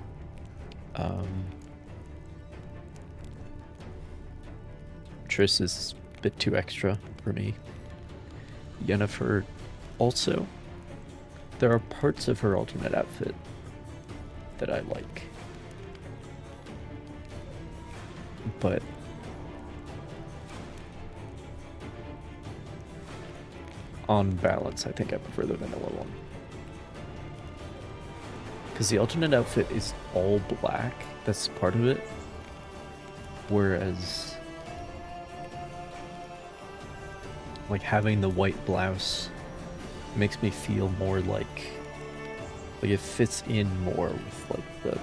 Triss is a bit too extra for me. Yennefer also. There are parts of her alternate outfit that I like. But on balance, I think I prefer the vanilla one. Because the alternate outfit is all black, that's part of it. Whereas, like, having the white blouse makes me feel more like it fits in more with like the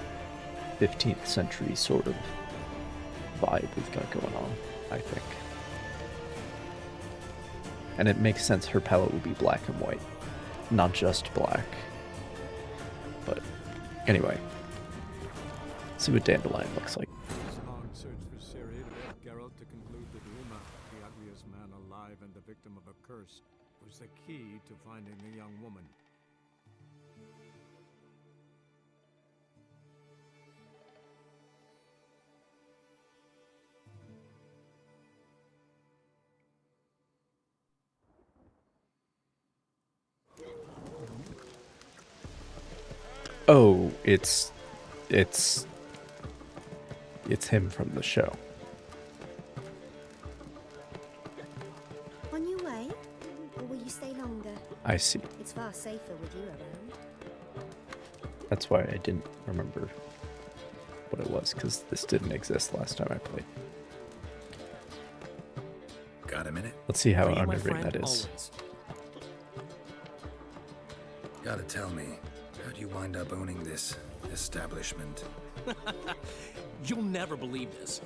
15th century sort of vibe we've got going on, I think. And it makes sense her palette will be black and white, not just black. But anyway, see what Dandelion looks like. This long search for Ciri led Geralt to conclude that Uma, the ugliest man alive and the victim of a curse, was the key to finding the young woman. Oh, it's him from the show. On your way? Or will you stay longer? I see. It's far safer with you around. That's why I didn't remember what it was, because this didn't exist last time I played. Got a minute? Let's see how For you, my underwritten friend, that is. always. Gotta tell me, how'd you wind up owning this establishment? You'll never believe this.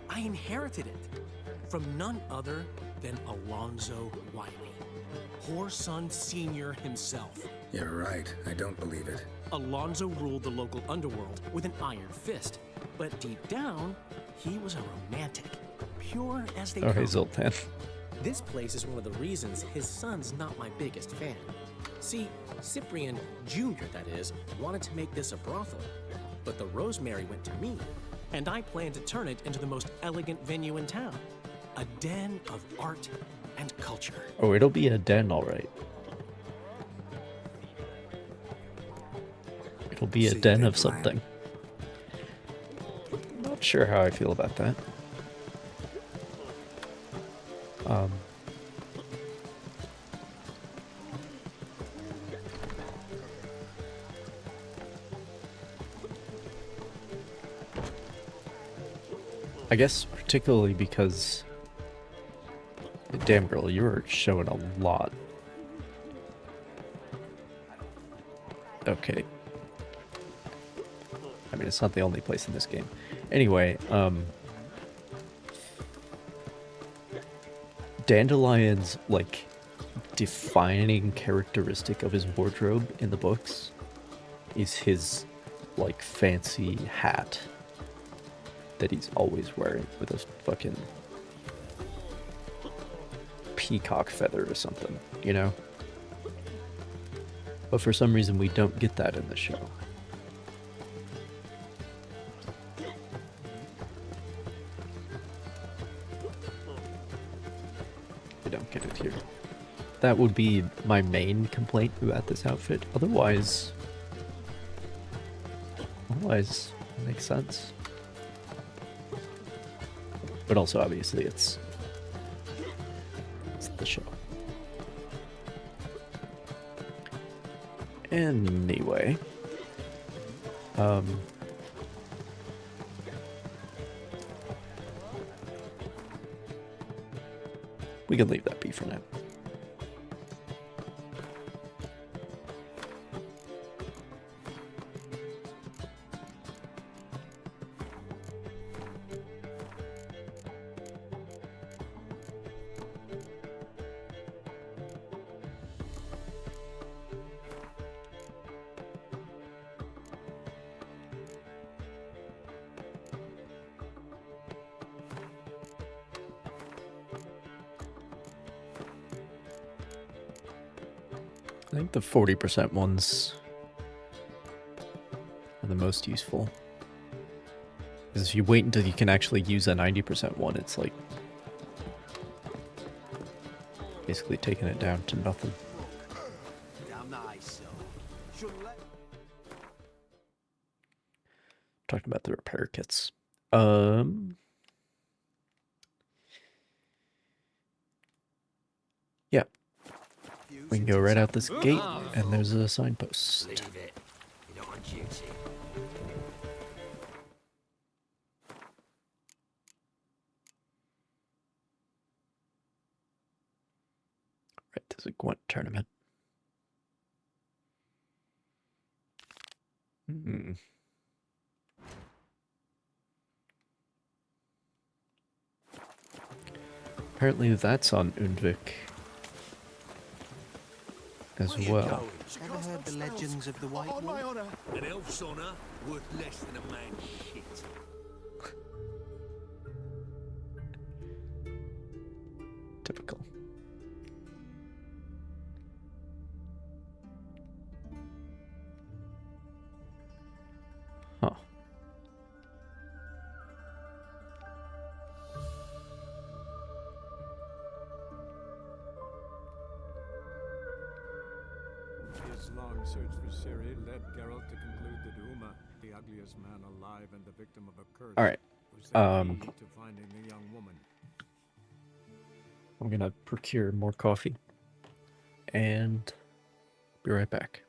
I inherited it from none other than Alonzo Wiley, Whoreson Sr. himself. You're right, I don't believe it. Alonzo ruled the local underworld with an iron fist, but deep down, he was a romantic, pure as they Oh, hey, come. Zoltan. This place is one of the reasons his son's not my biggest fan. See, Cyprian Jr., that is, wanted to make this a brothel, but the Rosemary went to me, and I plan to turn it into the most elegant venue in town. A den of art and culture. Oh, it'll be a den, all right. It'll be a See, den big of something. Not sure how I feel about that. I guess particularly because, damn girl, you were showing a lot. Okay. I mean, it's not the only place in this game. Anyway, Dandelion's, like, defining characteristic of his wardrobe in the books is his, like, fancy hat that he's always wearing with a fucking peacock feather or something, you know? But for some reason we don't get that in the show. We don't get it here. That would be my main complaint about this outfit. Otherwise, it makes sense. But also, obviously, it's the show. Anyway, we can leave that be for now. I think the 40% ones are the most useful. Because if you wait until you can actually use a 90% one, it's like basically taking it down to nothing. Damn nice, shouldn't let. Talking about the repair kits. Yeah. We can go right out this gate, and there's a signpost. Leave it. You're not on duty. Right, there's a Gwent tournament. Apparently that's on Undvik as well. Ever heard the legends of the White Wolf? On my honor. An elf's honor worth less than a man's shit. Typical. Huh. His long search for Ciri led Geralt to conclude that Uma, the ugliest man alive and the victim of a curse, All right. was the key to finding the young woman. I'm gonna procure more coffee and be right back.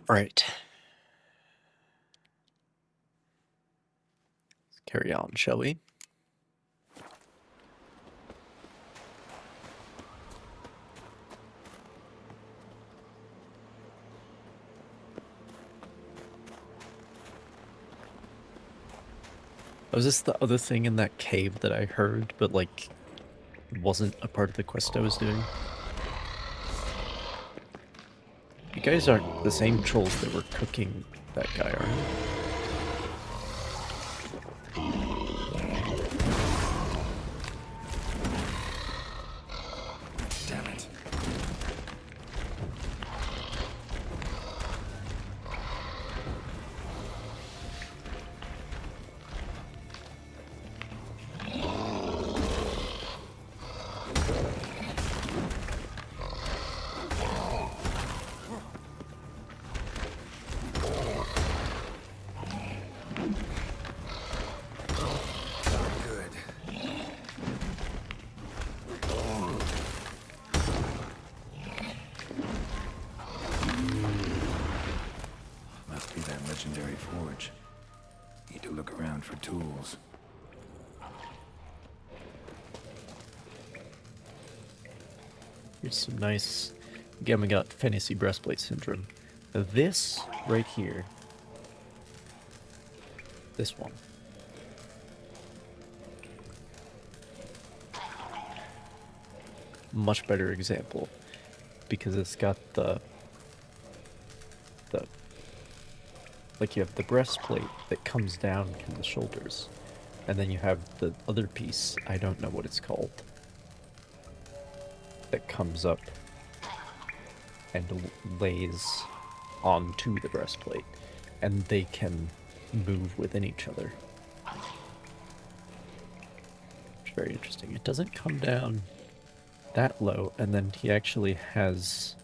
All right. Let's carry on, shall we? Was this the other thing in that cave that I heard, but like wasn't a part of the quest I was doing? You guys aren't the same trolls that were cooking that guy, are you? Damn it. Must be that legendary forge. Need to look around for tools. Here's some nice... Again, we got fantasy breastplate syndrome. Now this right here, this one, much better example because it's got the like you have the breastplate that comes down from the shoulders, and then you have the other piece, I don't know what it's called, that comes up and lays onto the breastplate, and they can move within each other. Which is very interesting. It doesn't come down that low, and then he actually has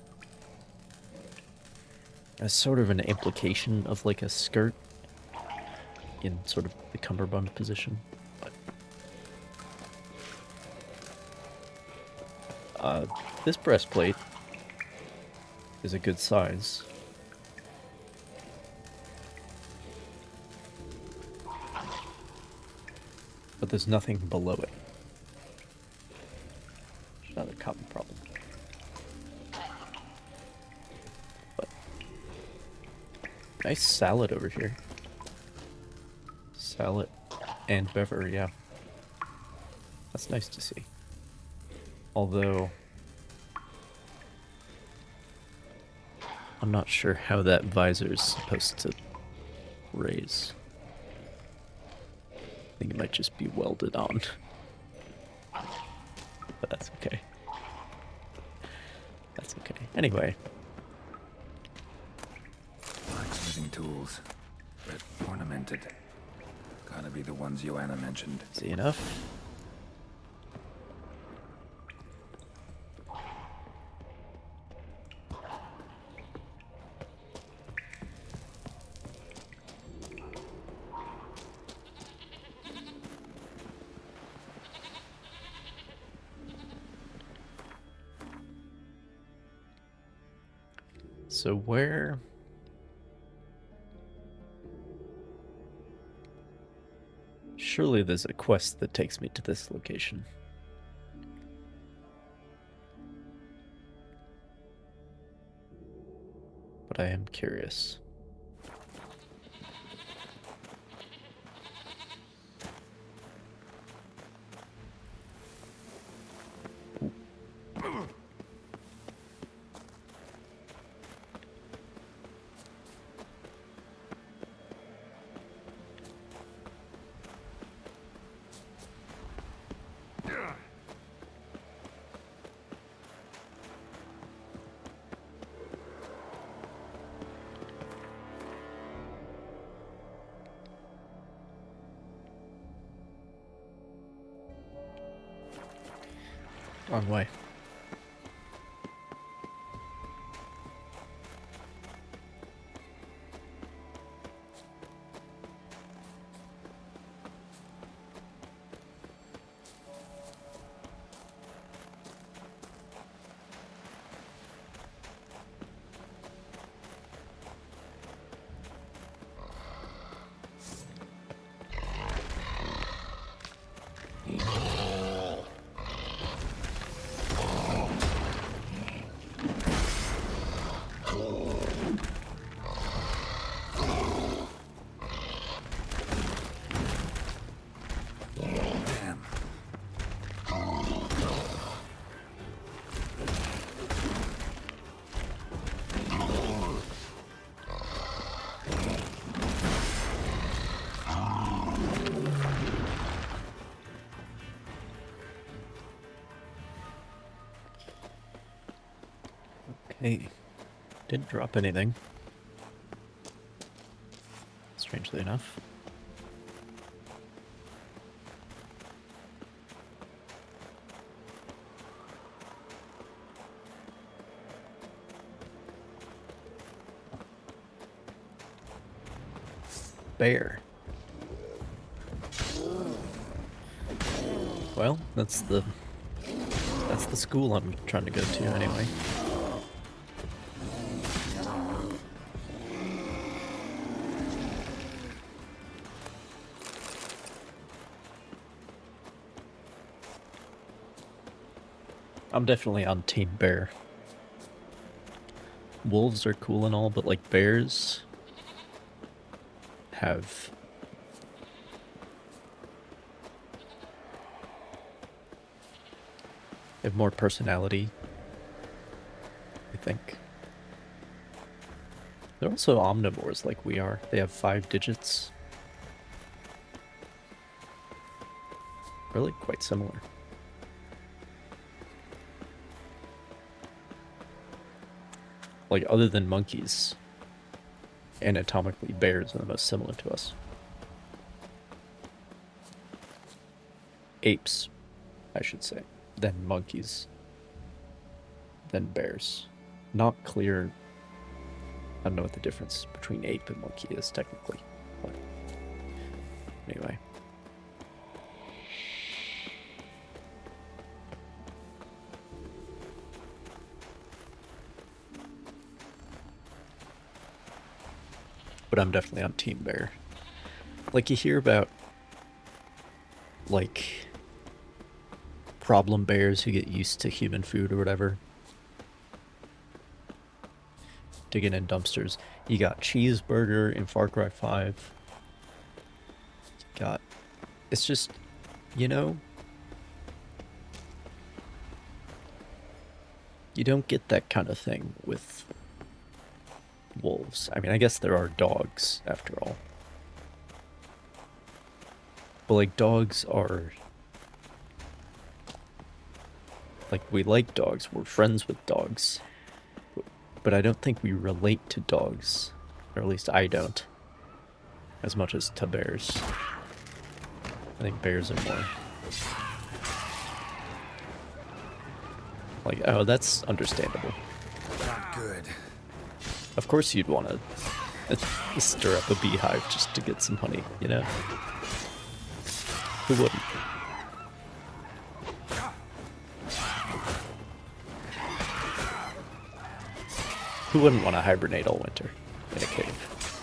a sort of an implication of like a skirt in sort of the cummerbund position. But this breastplate is a good size. But there's nothing below it. It's another common problem. But nice salad over here. Salad and bever, yeah. That's nice to see. Although I'm not sure how that visor is supposed to raise. I think it might just be welded on. But that's okay. That's okay. Anyway. Blacksmithing tools, but ornamented. Gotta be the ones Joanna mentioned. See enough? So where... Surely there's a quest that takes me to this location. But I am curious. Wrong way. Hey, didn't drop anything. Strangely enough. Bear. Well, that's the school I'm trying to go to anyway. I'm definitely on Team Bear. Wolves are cool and all, but like bears have more personality, I think. They're also omnivores like we are. They have 5 digits. Really quite similar. Like, other than monkeys, anatomically bears are the most similar to us. Apes, I should say. Then monkeys. Then bears. Not clear. I don't know what the difference between ape and monkey is technically, but anyway. But I'm definitely on Team Bear. Like, you hear about, like, problem bears who get used to human food or whatever. Digging in dumpsters. You got Cheeseburger in Far Cry 5. You got... It's just, you know... You don't get that kind of thing with wolves. I mean, I guess there are dogs, after all. But, like, dogs are... Like, we like dogs. We're friends with dogs. But I don't think we relate to dogs. Or at least I don't. As much as to bears. I think bears are more... Like, oh, that's understandable. Not good. Of course you'd want to stir up a beehive just to get some honey, you know? Who wouldn't? Who wouldn't want to hibernate all winter in a cave?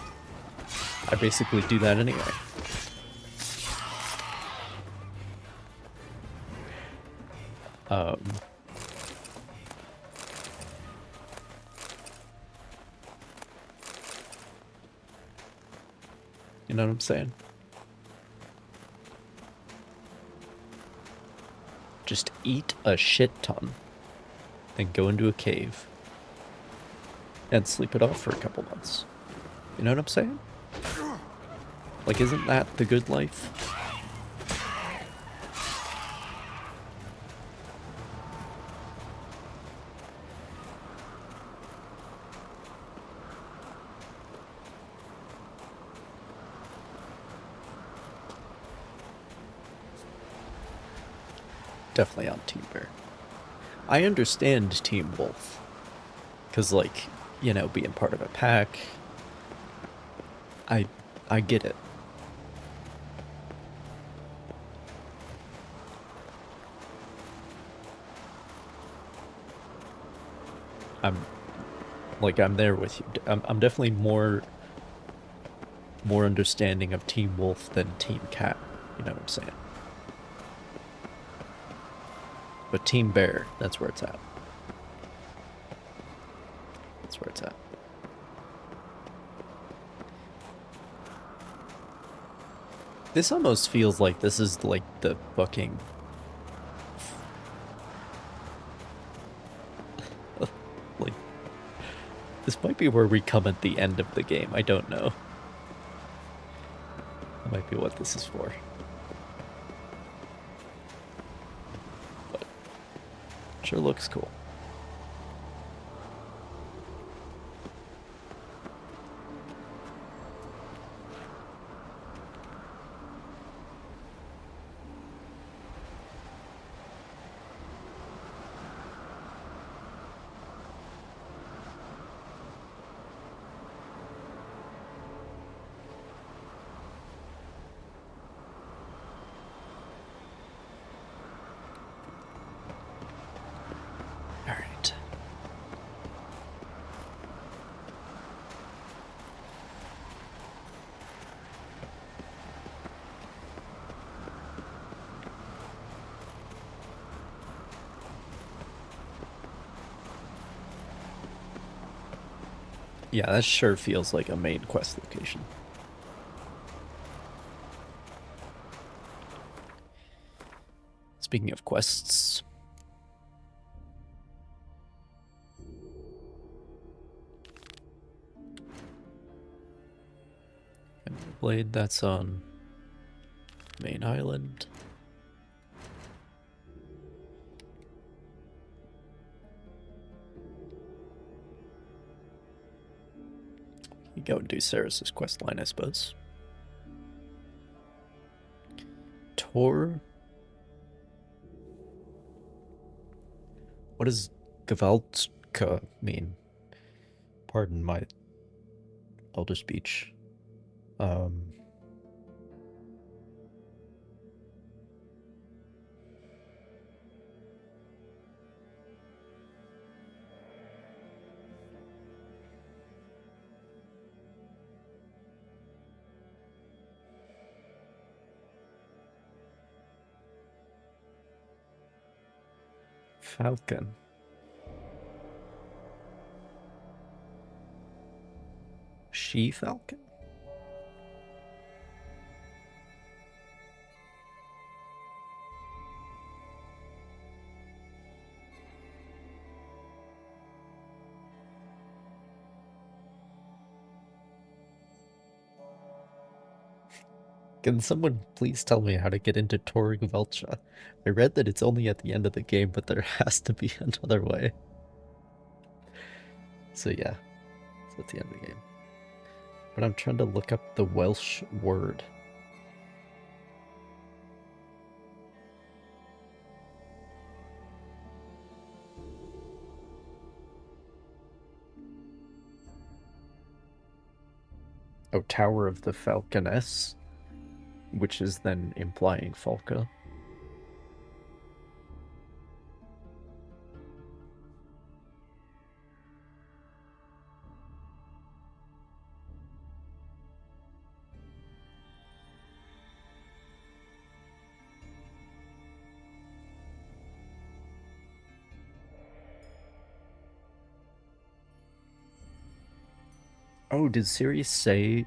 I basically do that anyway. You know what I'm saying? Just eat a shit ton, then go into a cave and sleep it off for a couple months. You know what I'm saying? Like, isn't that the good life? Definitely on Team Bear. I understand Team Wolf. Because, like, you know, being part of a pack, I get it. I'm there with you. I'm definitely more understanding of Team Wolf than Team Cat. You know what I'm saying? But Team Bear, that's where it's at. That's where it's at. This almost feels like this is like the fucking... like, this might be where we come at the end of the game. I don't know. That might be what this is for. But sure looks cool. Yeah, that sure feels like a main quest location. Speaking of quests, Blade, that's on main island. You go and do Ceres' quest line, I suppose. Tor. What does Gvaltka mean? Pardon my elder speech. Falcon. She-Falcon? Can someone please tell me how to get into Tor Gvalcha? I read that it's only at the end of the game, but there has to be another way. So yeah, it's at the end of the game. But I'm trying to look up the Welsh word. Oh, Tower of the Falconess, which is then implying Falca. Oh, did Sirius say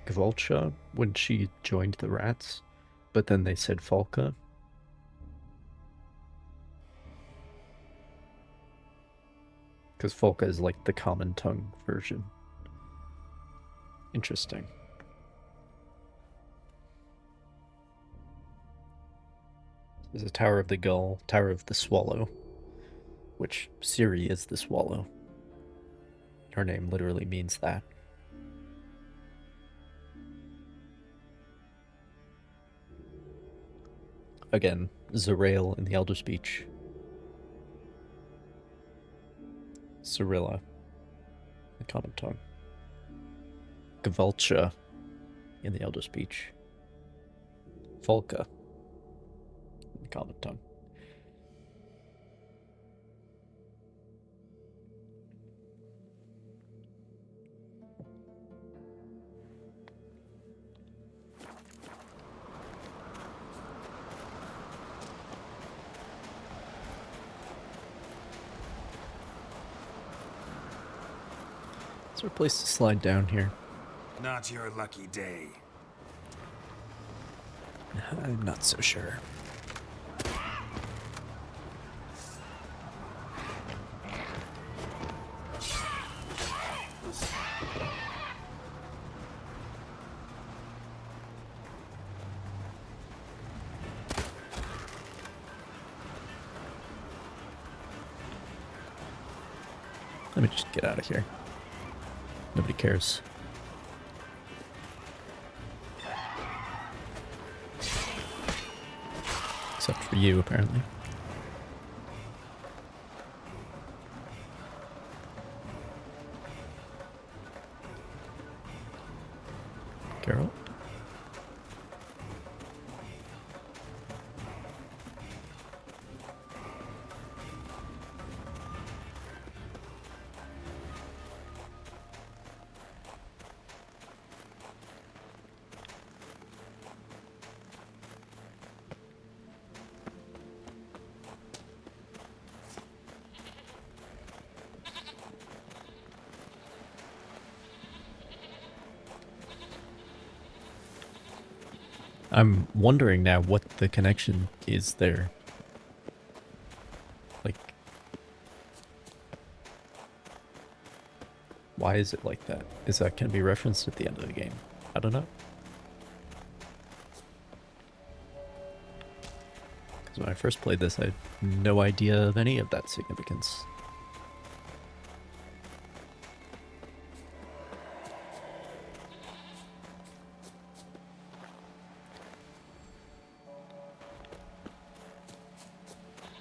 Gvalcha when she joined the rats? But then they said Falca? Because Falca is like the common tongue version. Interesting. There's a Tower of the Gull, Tower of the Swallow, which Ciri is the swallow. Her name literally means that. Again, Zerael in the Elder Speech. Cirilla, the common tongue. Gvalcha in the Elder Speech. Falca, the common tongue. Is there a place to slide down here? Not your lucky day. I'm not so sure. Let me just get out of here. Nobody cares. Except for you, apparently. Carol? I'm wondering now what the connection is there. Like, why is it like that? Is that going to be referenced at the end of the game? I don't know. Because when I first played this, I had no idea of any of that significance.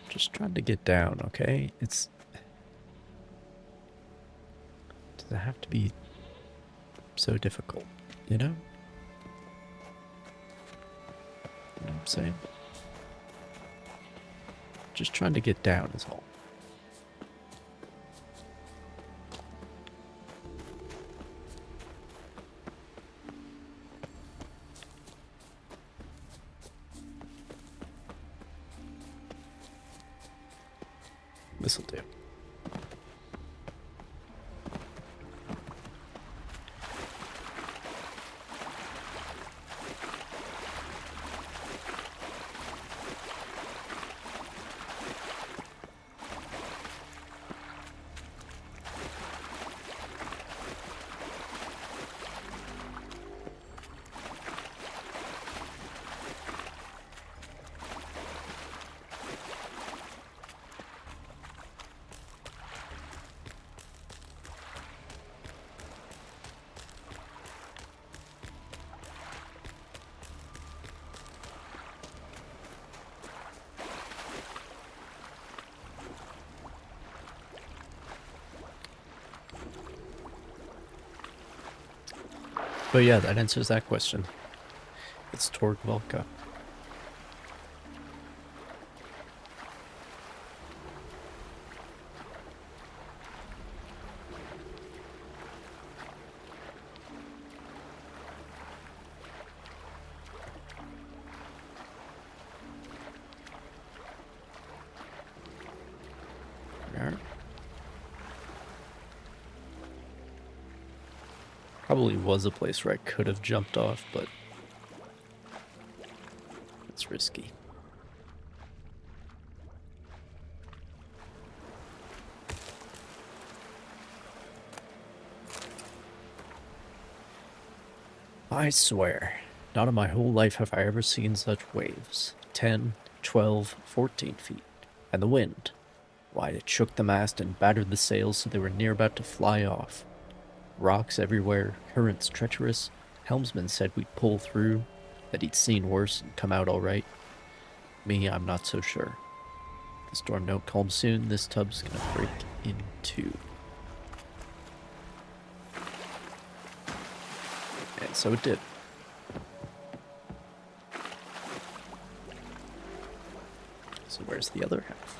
Just trying to get down, okay? Does it have to be so difficult, you know? You know what I'm saying? Just trying to get down is all. This'll do. But yeah, that answers that question. It's Torg Volka. Probably was a place where I could have jumped off, but it's risky. I swear, not in my whole life have I ever seen such waves. 10, 12, 14 feet. And the wind. Why, it shook the mast and battered the sails so they were near about to fly off. Rocks everywhere, currents treacherous. Helmsman said we'd pull through, that he'd seen worse and come out all right. Me, I'm not so sure. If the storm don't calm soon, this tub's gonna break in two. And so it did. So where's the other half?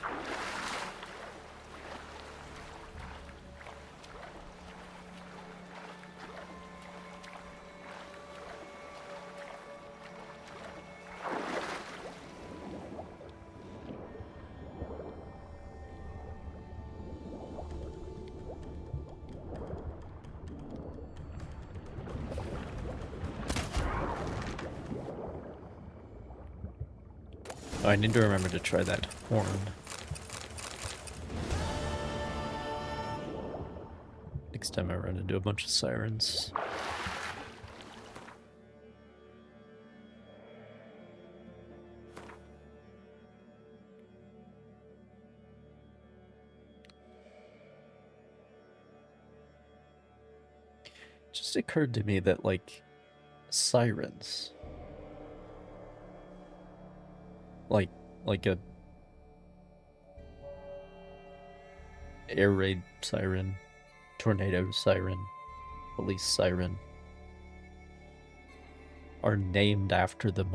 Oh, I need to remember to try that horn. Next time I run into a bunch of sirens. It just occurred to me that, like, sirens... Like a air raid siren, tornado siren, police siren are named after the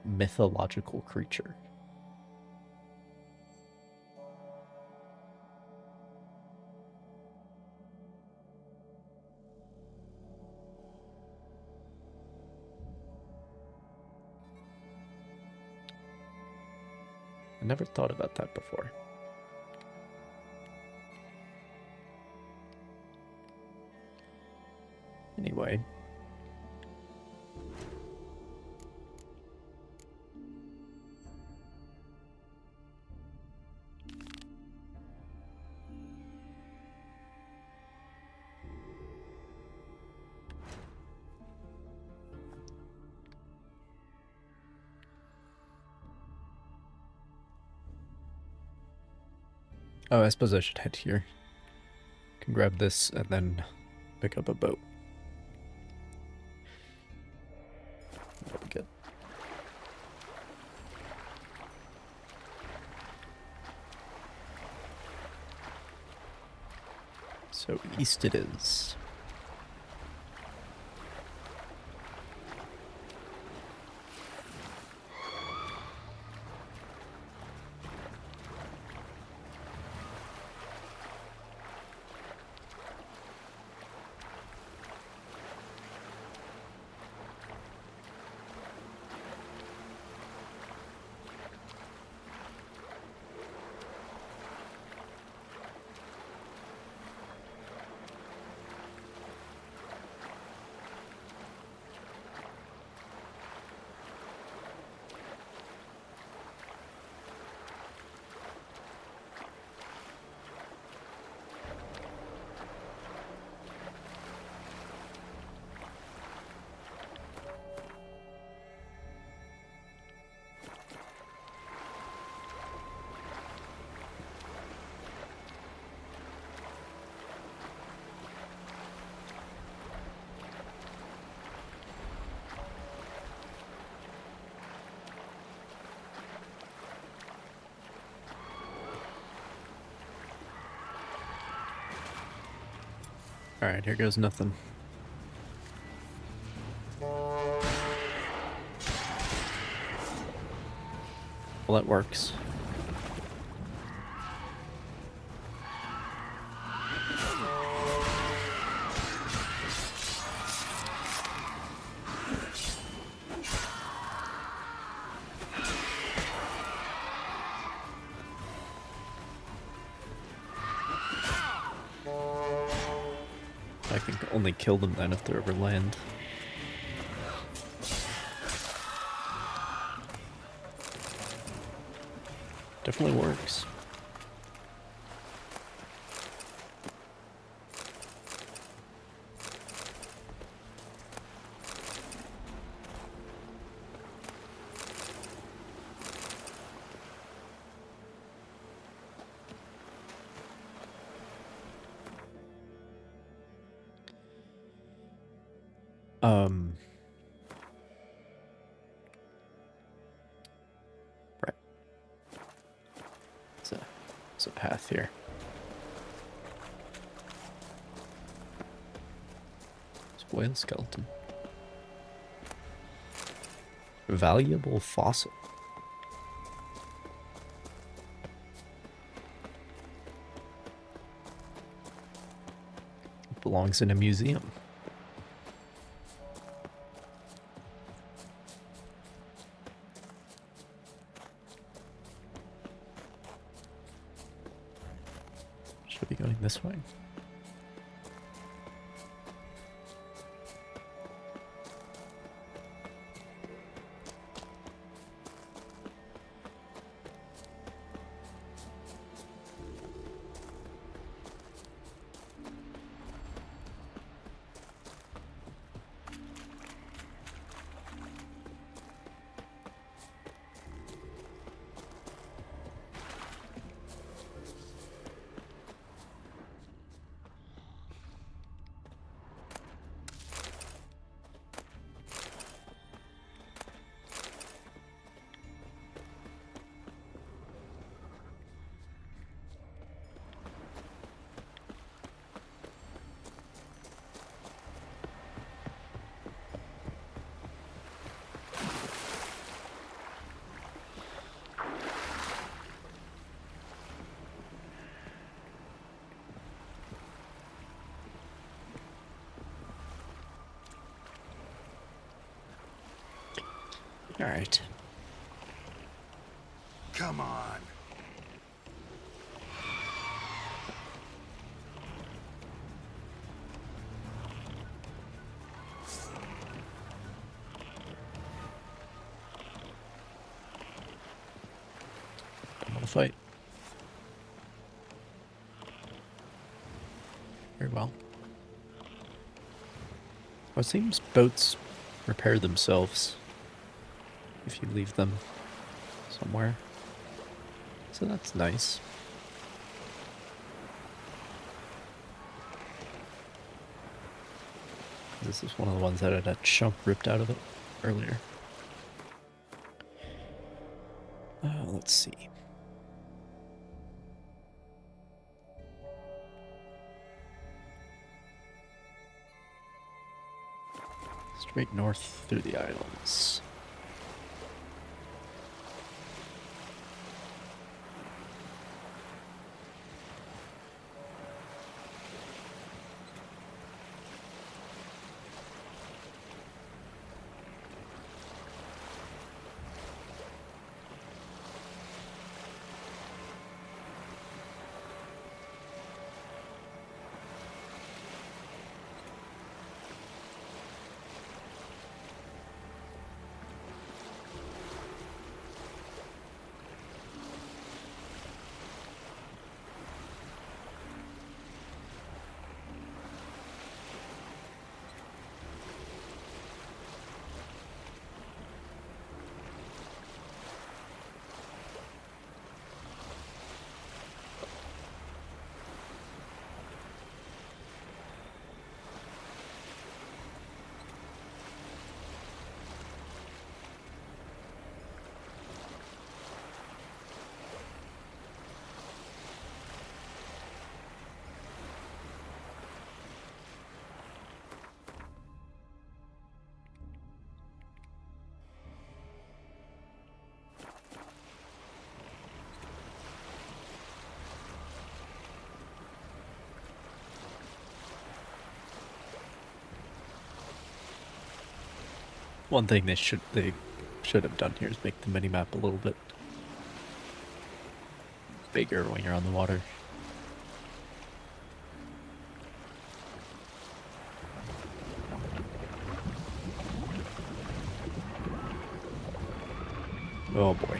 mythological creature. I never thought about that before. Anyway. Oh, I suppose I should head here. Can grab this and then pick up a boat. That'll be good. So east it is. Alright, here goes nothing. Well, that works. I can only kill them then if they're over land. Definitely works. Right. It's a path here. It's a whale skeleton. Valuable fossil. It belongs in a museum. Should be going this way. All right. Come on. I'm gonna fight. Very well. Well, it seems boats repair themselves if you leave them somewhere. So that's nice. This is one of the ones that had a chunk ripped out of it earlier. Let's see. Straight north through the islands. One thing they should have done here is make the minimap a little bit bigger when you're on the water. Oh boy.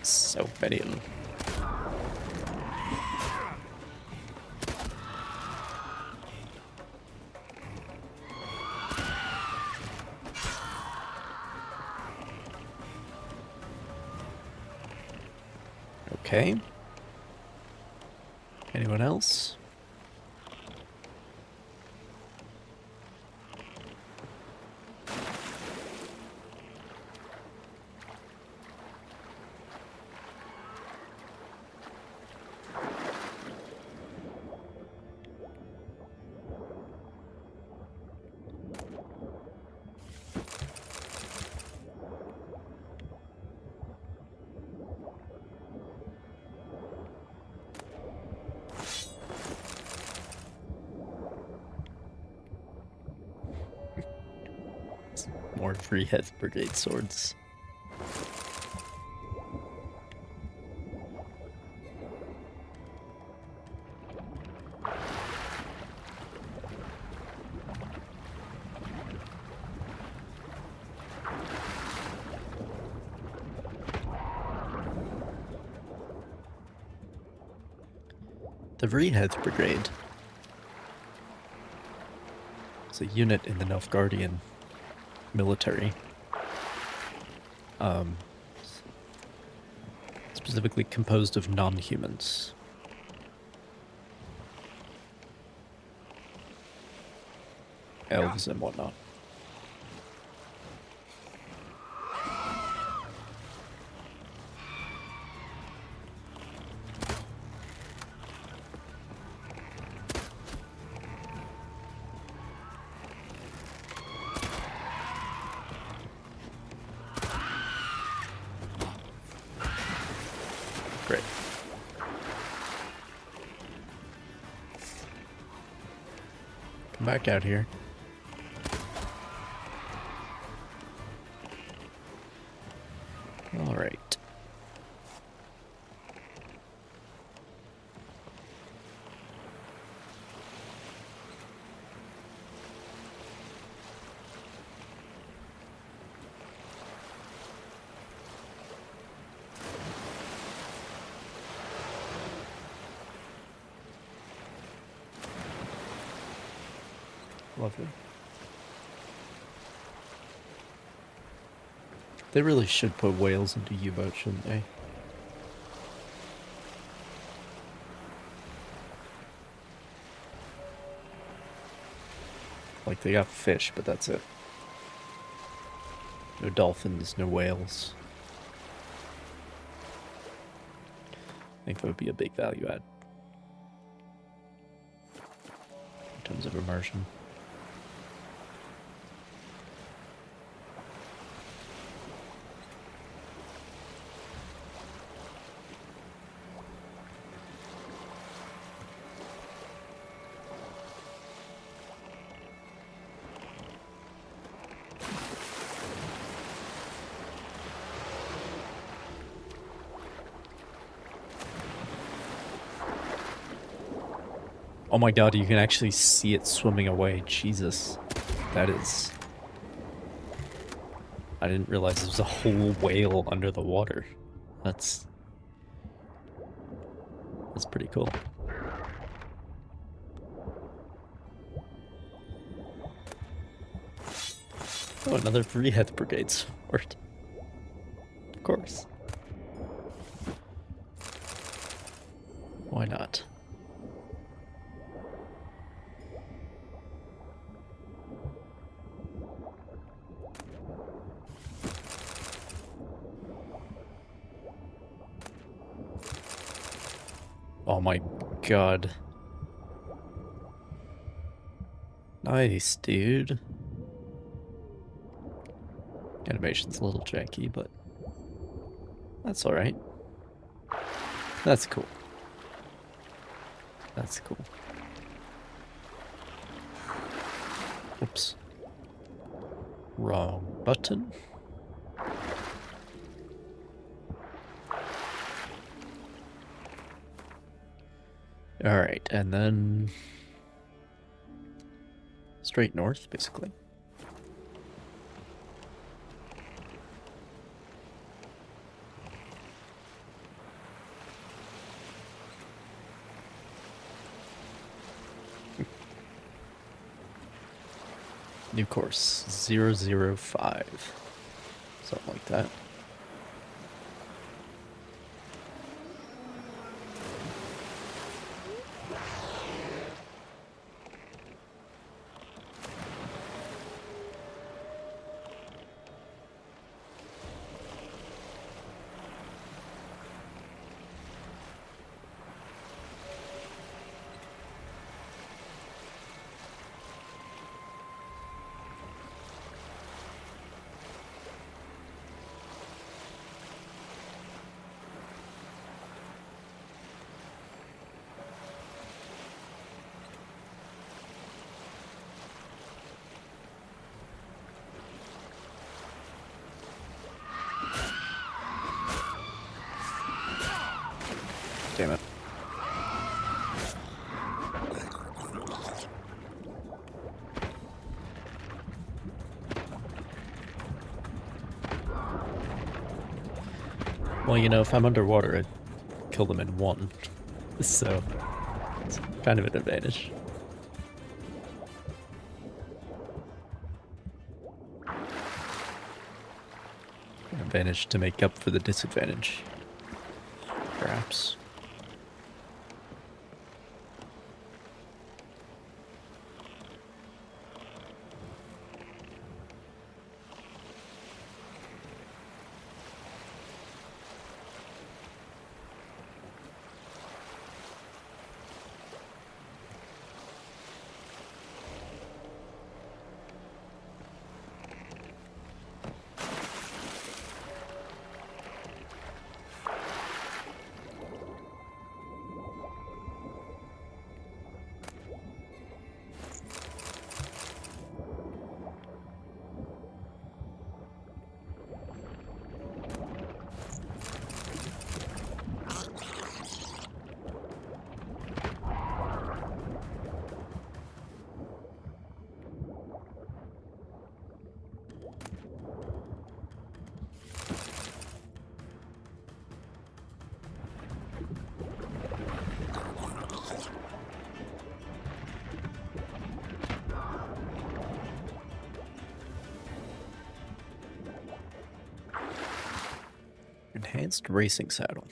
So many of them. Okay. Anyone else? More Vreeheath Brigade swords. The Vreeheath Brigade is a unit in the Nilfgaardian military, specifically composed of non-humans. Elves and whatnot. Great. Come back out here. All right. Lovely. They really should put whales into U-boats, shouldn't they? Like, they got fish, but that's it. No dolphins, no whales. I think that would be a big value add in terms of immersion. Oh my god, you can actually see it swimming away. Jesus. That is... I didn't realize there was a whole whale under the water. That's pretty cool. Oh, another 3-head brigade sword. Of course. Why not? Oh my god. Nice, dude. Animation's a little janky, but that's alright. That's cool. That's cool. Oops. Wrong button. Alright, and then straight north, basically. New course, 005. Something like that. Damn it. Well, you know, if I'm underwater, I'd kill them in one. So, it's kind of an advantage. An advantage to make up for the disadvantage. Perhaps. Enhanced racing saddle.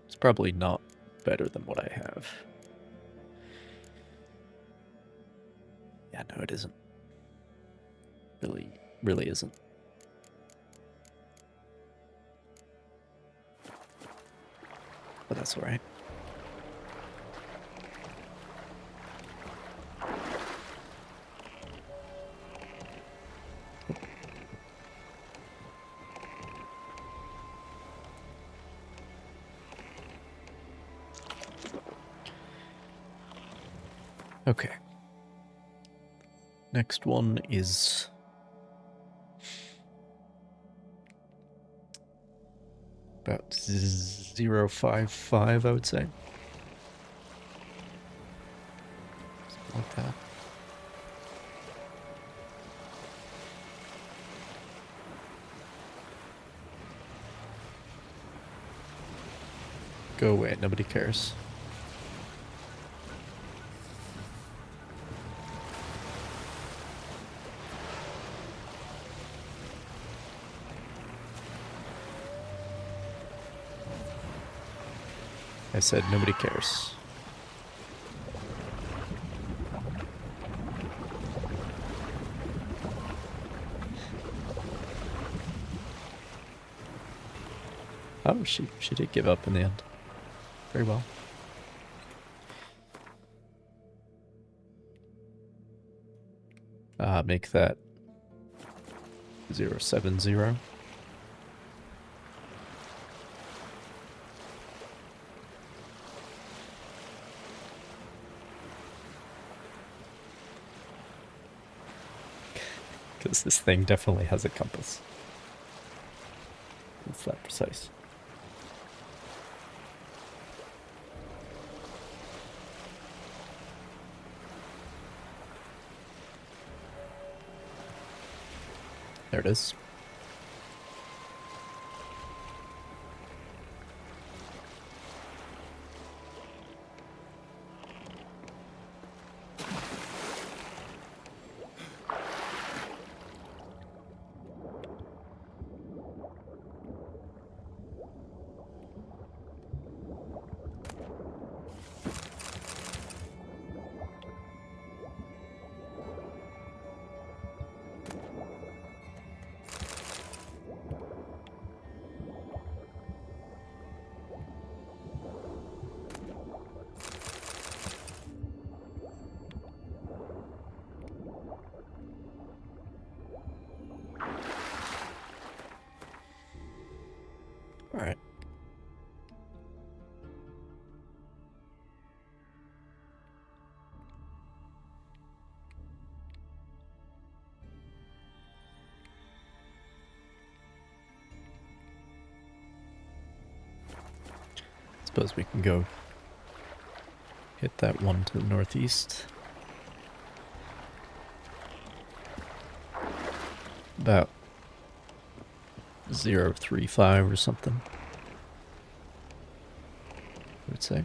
It's probably not better than what I have. Yeah, no, it isn't. Really isn't. But that's alright. Okay. Next one is about 0.55, I would say. Something like that. Go away, nobody cares. I said nobody cares. Oh, she did give up in the end. Very well. Make that 0.70. Because this thing definitely has a compass. It's that precise. There it is. All right. Suppose we can go hit that one to the northeast. About 0.35 or something, I would say.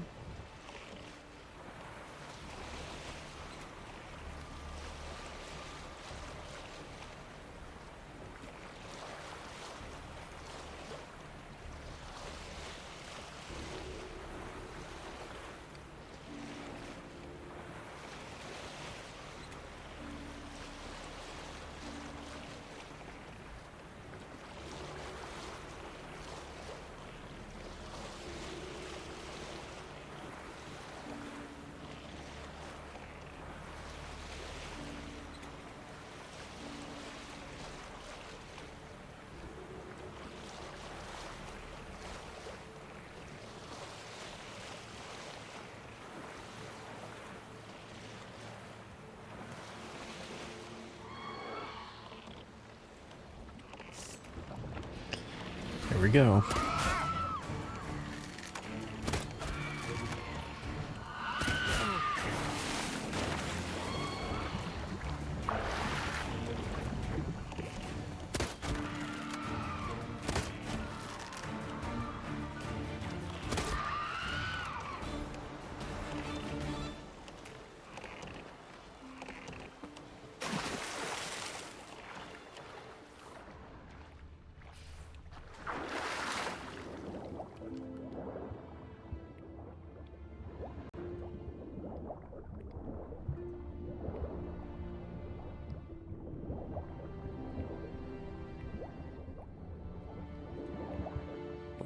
There we go.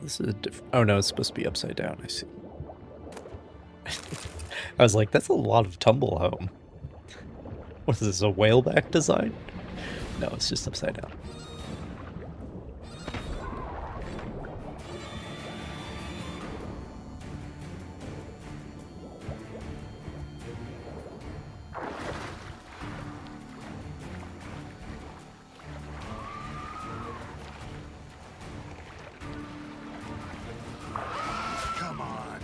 This is a oh no, it's supposed to be upside down. I see. I was like, that's a lot of tumble home. What is this, a whaleback design? No, it's just upside down. Come on.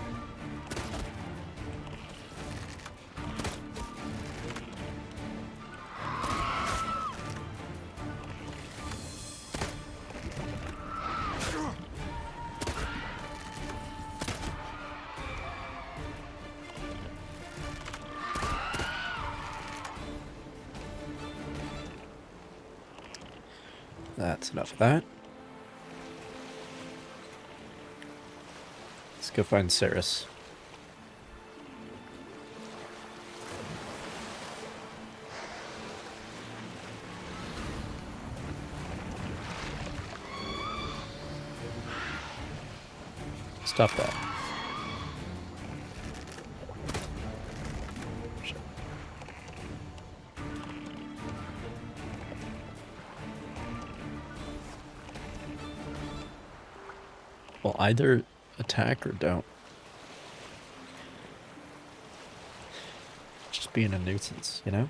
That's enough of that. Let's go find Saris. Stop that. Well, either attack or don't. Just being a nuisance, you know?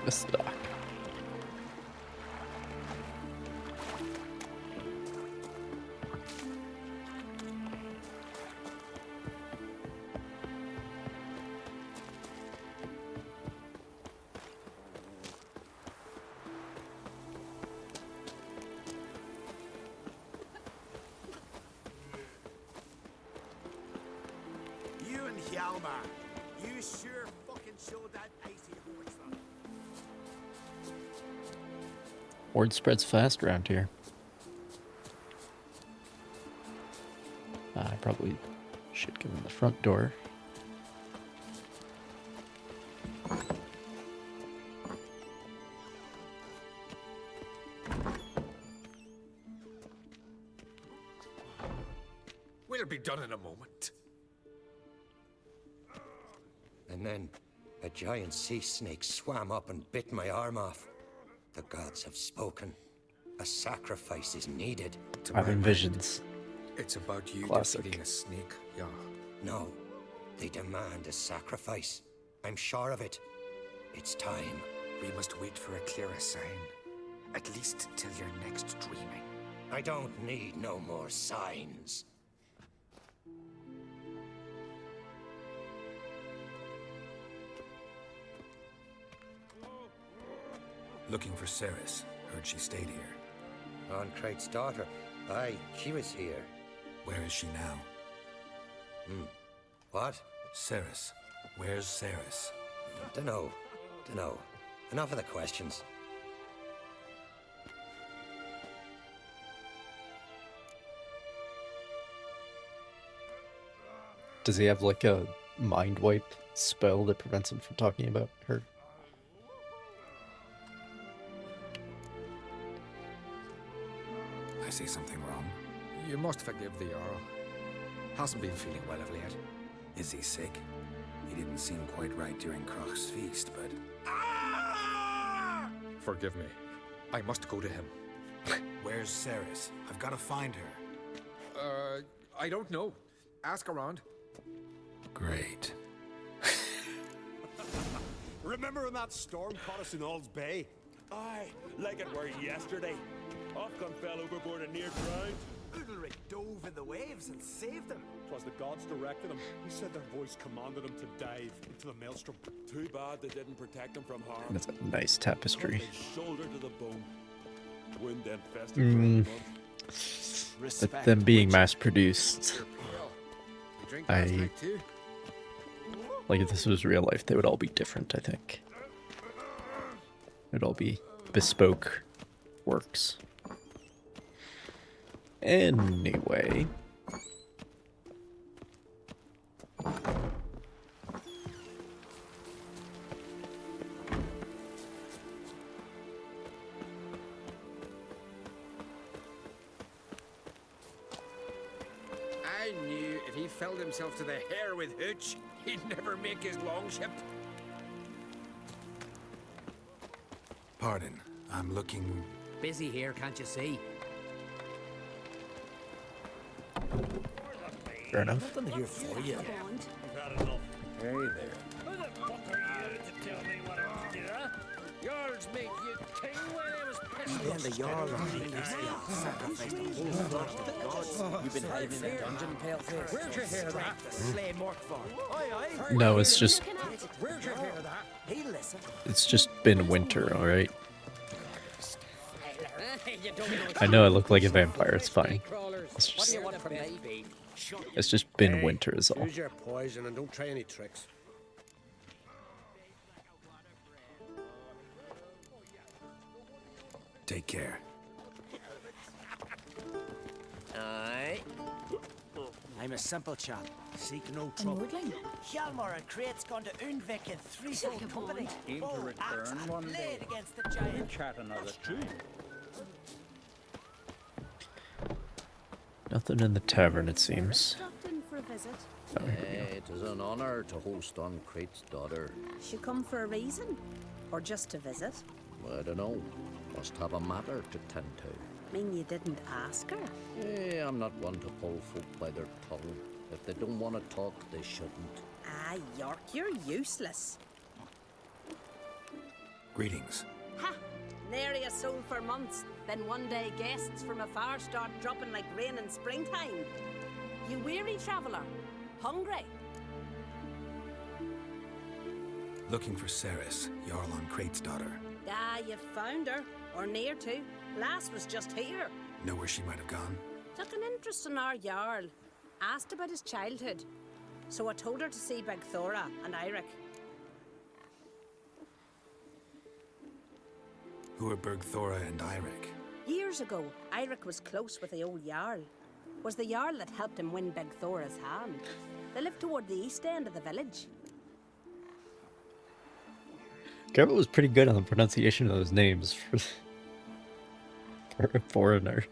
Missed the dock. You and Hjalmar, you sure fucking showed that icy horse up. Word spreads fast around here. I probably should go in the front door. We'll be done in a moment. And then a giant sea snake swam up and bit my arm off. The gods have spoken. A sacrifice is needed. Having visions. It's about you Classic. defeating a snake, yeah. No, they demand a sacrifice. I'm sure of it. It's time. We must wait for a clearer sign. At least till your next dreaming. I don't need no more signs. Looking for Saris. Heard she stayed here. Oncrate's daughter. Aye, she was here. Where is she now? What? Saris. Where's Saris? Dunno. Enough of the questions. Does he have like a mind wipe spell that prevents him from talking about her? I see something wrong. You must forgive the Earl. Hasn't been feeling well of late. Is he sick? He didn't seem quite right during Croc's feast, but... Forgive me. I must go to him. Where's Saris? I've got to find her. I don't know. Ask around. Great. Remember when that storm caught us in Ald's Bay? Aye, like it were yesterday. Ofcom fell overboard and near drowned. Udalric dove in the waves and saved them. 'Twas the gods directed him. He said their voice commanded him to dive into the maelstrom. Too bad they didn't protect him from harm. That's a nice tapestry. Cut his shoulder to the bone. Wind and festive But them being mass-produced, like if this was real life, they would all be different, I think. It'd all be bespoke works. Anyway. I knew if he filled himself to the hair with hooch, he'd never make his longship. Pardon, I'm looking... Busy here, can't you see? Fair enough. Nothing here for you. Hey there. Who the fuck are you to tell me what I'm to do, huh? Yards made you king when I was pissed. And the Jarl of Helios sacrificed a whole flock to the gods. You've been hiding in a dungeon, paleface. Where'd you hear that? Slay Morkvar. No, it's just... Where'd you hear that? He listen. It's just been winter, alright? I know I look like a vampire, it's fine. It's just been winter is all. Use your poison and don't try any tricks. Take care. Aye. I'm a simple chap. Seek no trouble. Hjalmar and Krait's gone to Undvik in threefold company. Aim to return one day. Against the giant. We'll chat another time. Nothing in the tavern, it seems. Stopped in for a visit. Oh, here we go. It is an honor to host on Krait's daughter. She come for a reason? Or just to visit? I don't know. Must have a matter to tend to. Mean you didn't ask her? I'm not one to pull folk by their tongue. If they don't want to talk, they shouldn't. Ah, York, you're useless. Greetings. Ha! Nary a soul for months. Then one day guests from afar start dropping like rain in springtime. You weary traveller? Hungry? Looking for Ceres, Jarl on Krait's daughter. Ah, you found her. Or near to. Last was just here. Know where she might have gone? Took an interest in our Jarl. Asked about his childhood. So I told her to see Beg Thora and Eirik. Who are Bergthora and Eirik? Years ago, Eirik was close with the old Jarl. Was the Jarl that helped him win Beg Thora's hand. They lived toward the east end of the village. Garrett was pretty good on the pronunciation of those names for a foreigner.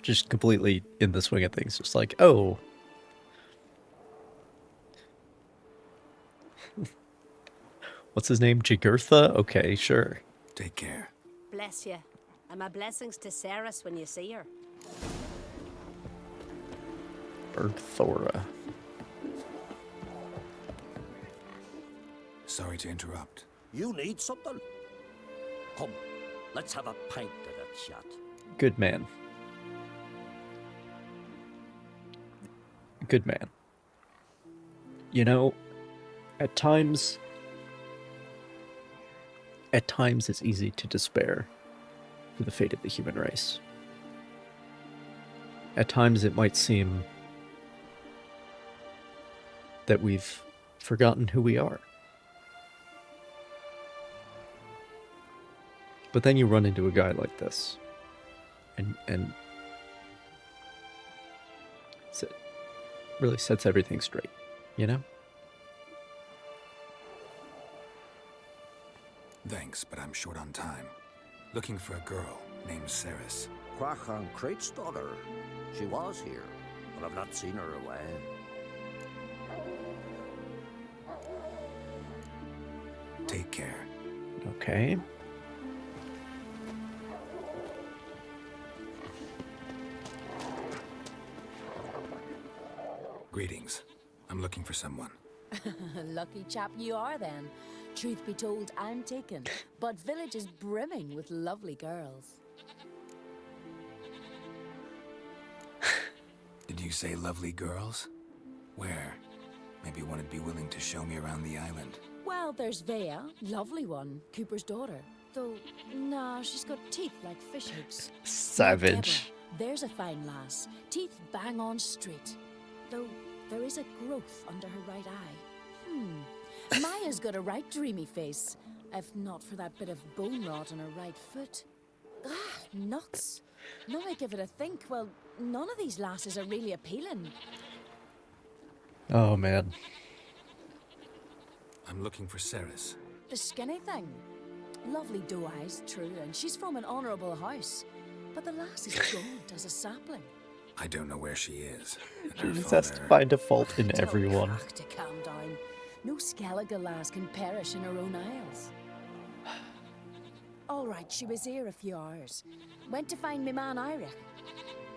Just completely in the swing of things, just like, oh. What's his name? Jigurtha? Okay, sure. Take care. Bless you. And my blessings to Ceres when you see her. Bergthora. Sorry to interrupt. You need something? Come, let's have a pint of that chat. Good man. Good man. You know, at times it's easy to despair for the fate of the human race. At times it might seem that we've forgotten who we are. But then you run into a guy like this, and really sets everything straight, you know? Thanks, but I'm short on time. Looking for a girl named Ceres. Quachan Krait's daughter. She was here, but I've not seen her away. Take care. Okay. Greetings. I'm looking for someone. Lucky chap you are then. Truth be told, I'm taken, but village is brimming with lovely girls. Did you say lovely girls? Where? Maybe one would be willing to show me around the island. Well, there's Vea, lovely one, Cooper's daughter. Though, nah, she's got teeth like fish hoops. Savage. Deborah, there's a fine lass, teeth bang on straight. Though there is a growth under her right eye. Maya's got a right dreamy face, if not for that bit of bone rot on her right foot. Ah, nuts. Now I give it a think, well, none of these lasses are really appealing. Oh, man. I'm looking for Ceres. The skinny thing. Lovely doe eyes, true, and she's from an honourable house. But the lass is gaunt as a sapling. I don't know where she is. She just has to find a fault in everyone. Tell Crack to calm down. No Skellige lass can perish in her own isles. All right, she was here a few hours. Went to find me man Iric.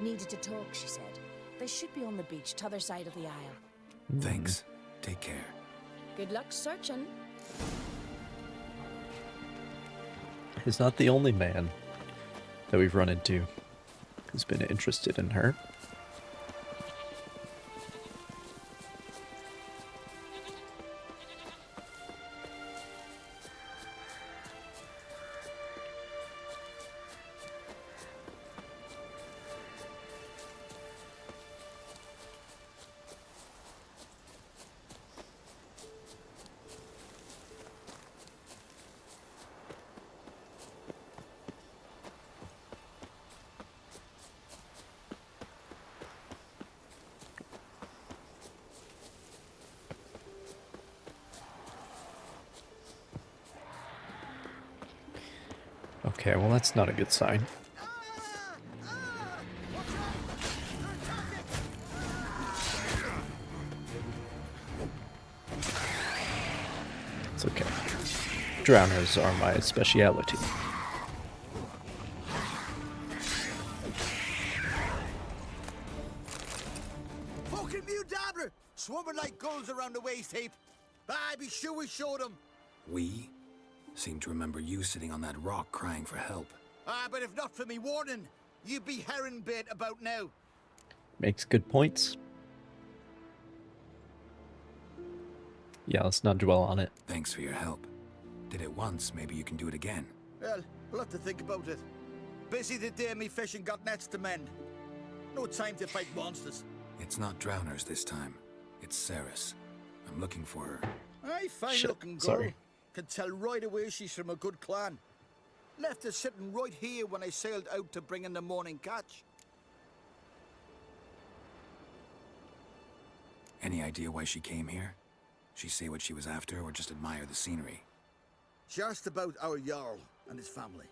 Needed to talk, she said. They should be on the beach, t'other side of the aisle. Thanks. Take care. Good luck searching. He's not the only man that we've run into who's been interested in her. Okay, well that's not a good sign. It's okay. Drowners are my speciality. Fucking mute dabbler! Swarming like gulls around the waist heap. I be sure we showed them. We? Seem to remember you sitting on that rock crying for help. But if not for me warning, you'd be herring bait about now. Makes good points. Yeah, let's not dwell on it. Thanks for your help. Did it once, maybe you can do it again. Well, we'll have to think about it. Busy the day me fishing got nets to mend. No time to fight monsters. It's not drowners this time. It's Ceres. I'm looking for her. Aye, fine Shit, looking girl. sorry. Can tell right away she's from a good clan. Left her sitting right here when I sailed out to bring in the morning catch. Any idea why she came here? She say what she was after or just admire the scenery? She asked about our Jarl and his family.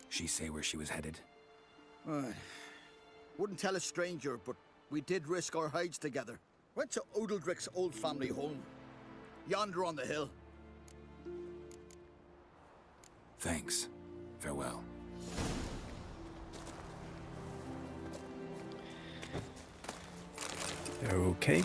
She say where she was headed? Wouldn't tell a stranger, but we did risk our hides together. Went to Odeldrick's old family home. Yonder on the hill. Thanks. Farewell. Okay.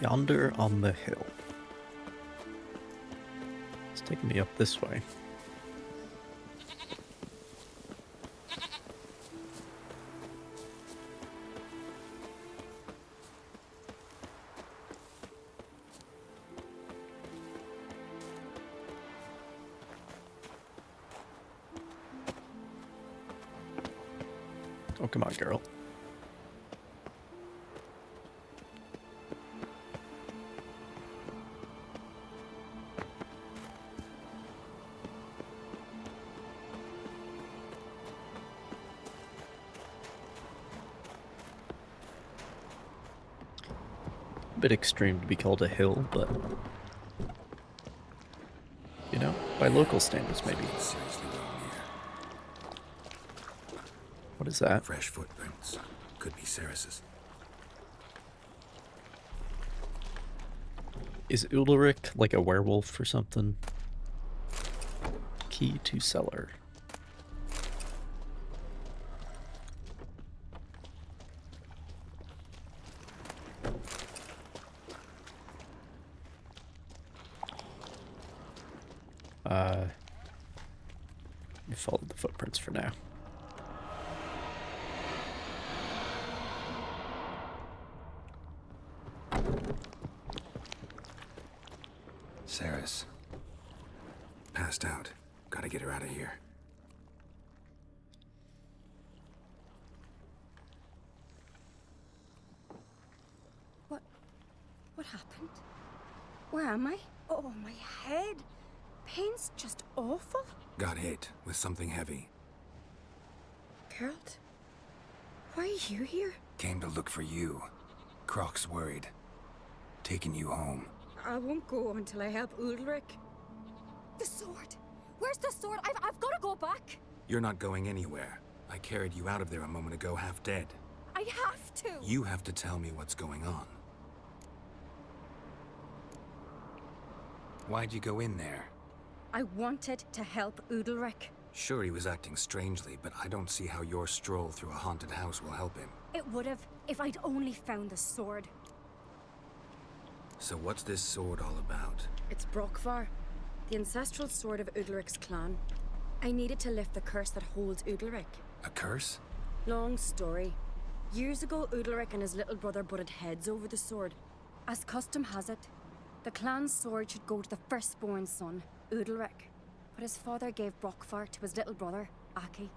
Yonder on the hill. It's taking me up this way. Oh, come on, girl. Bit extreme to be called a hill, but you know, by local standards maybe. Seriously wrong here. What is that? Fresh footprints. Could be Ceres's. Is Ulrich like a werewolf or something? Key to cellar. You follow the footprints for now. Saris. Passed out. Gotta get her out of here. What happened? Where am I? Oh, my head. Pain's just awful. Got hit with something heavy. Geralt? Why are you here? Came to look for you. Croc's worried. Taking you home. I won't go until I help Ulrich. The sword! Where's the sword? I've got to go back! You're not going anywhere. I carried you out of there a moment ago half dead. I have to! You have to tell me what's going on. Why'd you go in there? I wanted to help Ulrich. Sure, he was acting strangely, but I don't see how your stroll through a haunted house will help him. It would have if I'd only found the sword. So what's this sword all about? It's Brockvar, the ancestral sword of Udalric's clan. I needed to lift the curse that holds Udalric. A curse? Long story. Years ago, Udalric and his little brother butted heads over the sword. As custom has it, the clan's sword should go to the firstborn son, Udalric. But his father gave Brockvar to his little brother, Aki.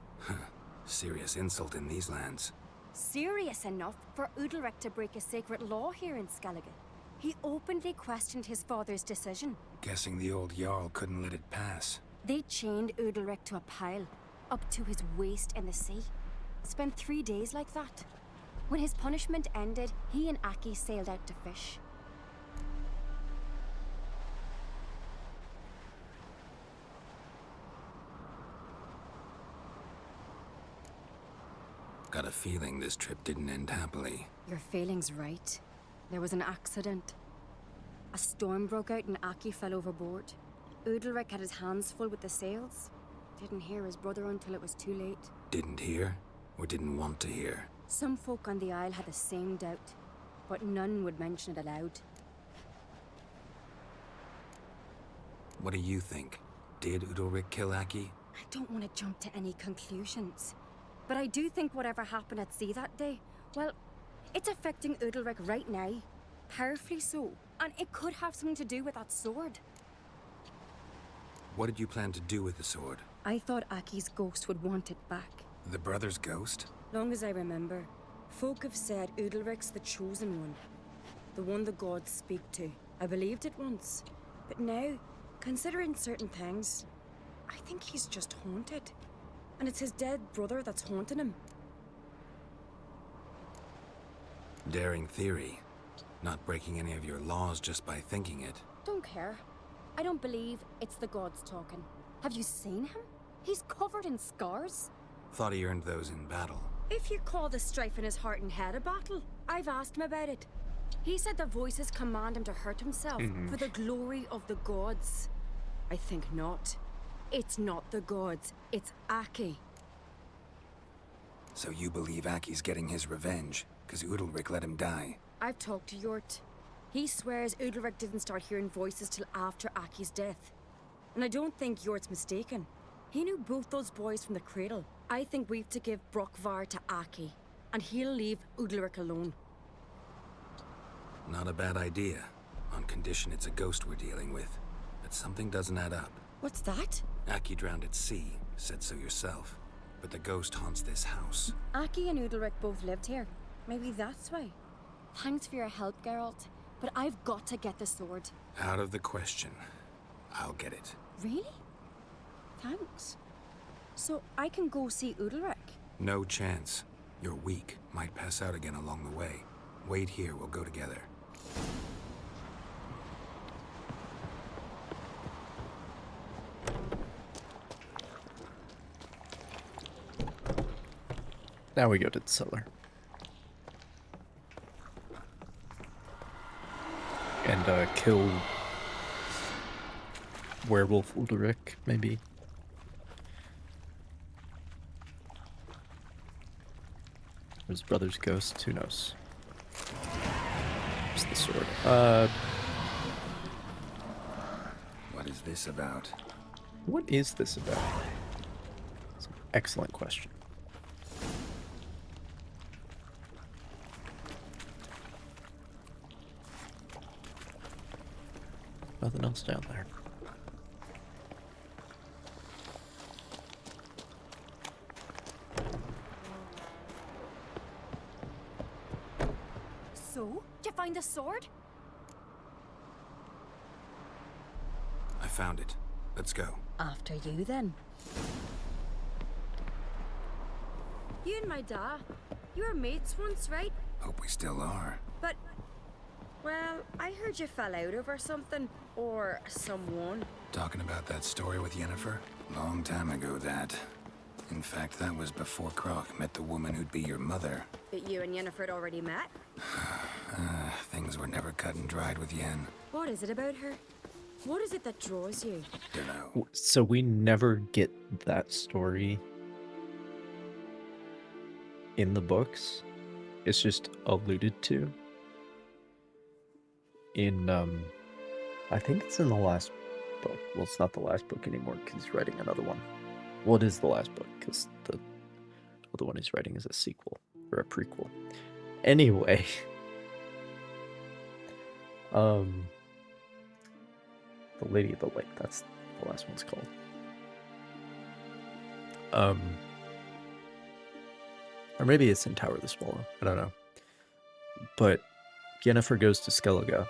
Serious insult in these lands. Serious enough for Udalric to break a sacred law here in Skellige. He openly questioned his father's decision. Guessing the old Jarl couldn't let it pass. They chained Udalric to a pile, up to his waist in the sea. Spent 3 days like that. When his punishment ended, he and Aki sailed out to fish. Got a feeling this trip didn't end happily. Your feeling's right. There was an accident. A storm broke out and Aki fell overboard. Udalric had his hands full with the sails. Didn't hear his brother until it was too late. Didn't hear? Or didn't want to hear? Some folk on the Isle had the same doubt, but none would mention it aloud. What do you think? Did Udalric kill Aki? I don't want to jump to any conclusions. But I do think whatever happened at sea that day, well, it's affecting Udalric right now. Powerfully so. And it could have something to do with that sword. What did you plan to do with the sword? I thought Aki's ghost would want it back. The brother's ghost? Long as I remember, folk have said Udalric's the chosen one. The one the gods speak to. I believed it once. But now, considering certain things, I think he's just haunted. And it's his dead brother that's haunting him. Daring theory. Not breaking any of your laws just by thinking it. Don't care. I don't believe it's the gods talking. Have you seen him? He's covered in scars. Thought he earned those in battle. If you call the strife in his heart and head a battle, I've asked him about it. He said the voices command him to hurt himself for the glory of the gods. I think not. It's not the gods, it's Aki. So you believe Aki's getting his revenge, because Udalric let him die? I've talked to Yort. He swears Udalric didn't start hearing voices till after Aki's death. And I don't think Yort's mistaken. He knew both those boys from the cradle. I think we've to give Brockvar to Aki, and he'll leave Udalric alone. Not a bad idea, on condition it's a ghost we're dealing with. But something doesn't add up. What's that? Aki drowned at sea, said so yourself. But the ghost haunts this house. Aki and Udalric both lived here. Maybe that's why. Thanks for your help, Geralt. But I've got to get the sword. Out of the question. I'll get it. Really? Thanks. So I can go see Udalric? No chance. You're weak. Might pass out again along the way. Wait here, we'll go together. Now we go to the cellar. And kill werewolf Ulrich, maybe. His brother's ghost. Who knows? Where's the sword? What is this about? What is this about? It's an excellent question. Nothing else down there. So, did you find the sword? I found it. Let's go. After you, then. You and my dad, you were mates once, right? Hope we still are. But, well, I heard you fell out over something. Or someone. Talking about that story with Yennefer? Long time ago, that. In fact, that was before Croc met the woman who'd be your mother. But you and Yennefer had already met? Things were never cut and dried with Yen. What is it about her? What is it that draws you? Dunno. So we never get that story in the books. It's just alluded to in, I think it's in the last book. Well, it's not the last book anymore because he's writing another one. Well, it is the last book because the other one he's writing is a sequel or a prequel. Anyway, the Lady of the Lake. That's the last one's called. Or maybe it's in Tower of the Swallow. I don't know. But Yennefer goes to Skellige,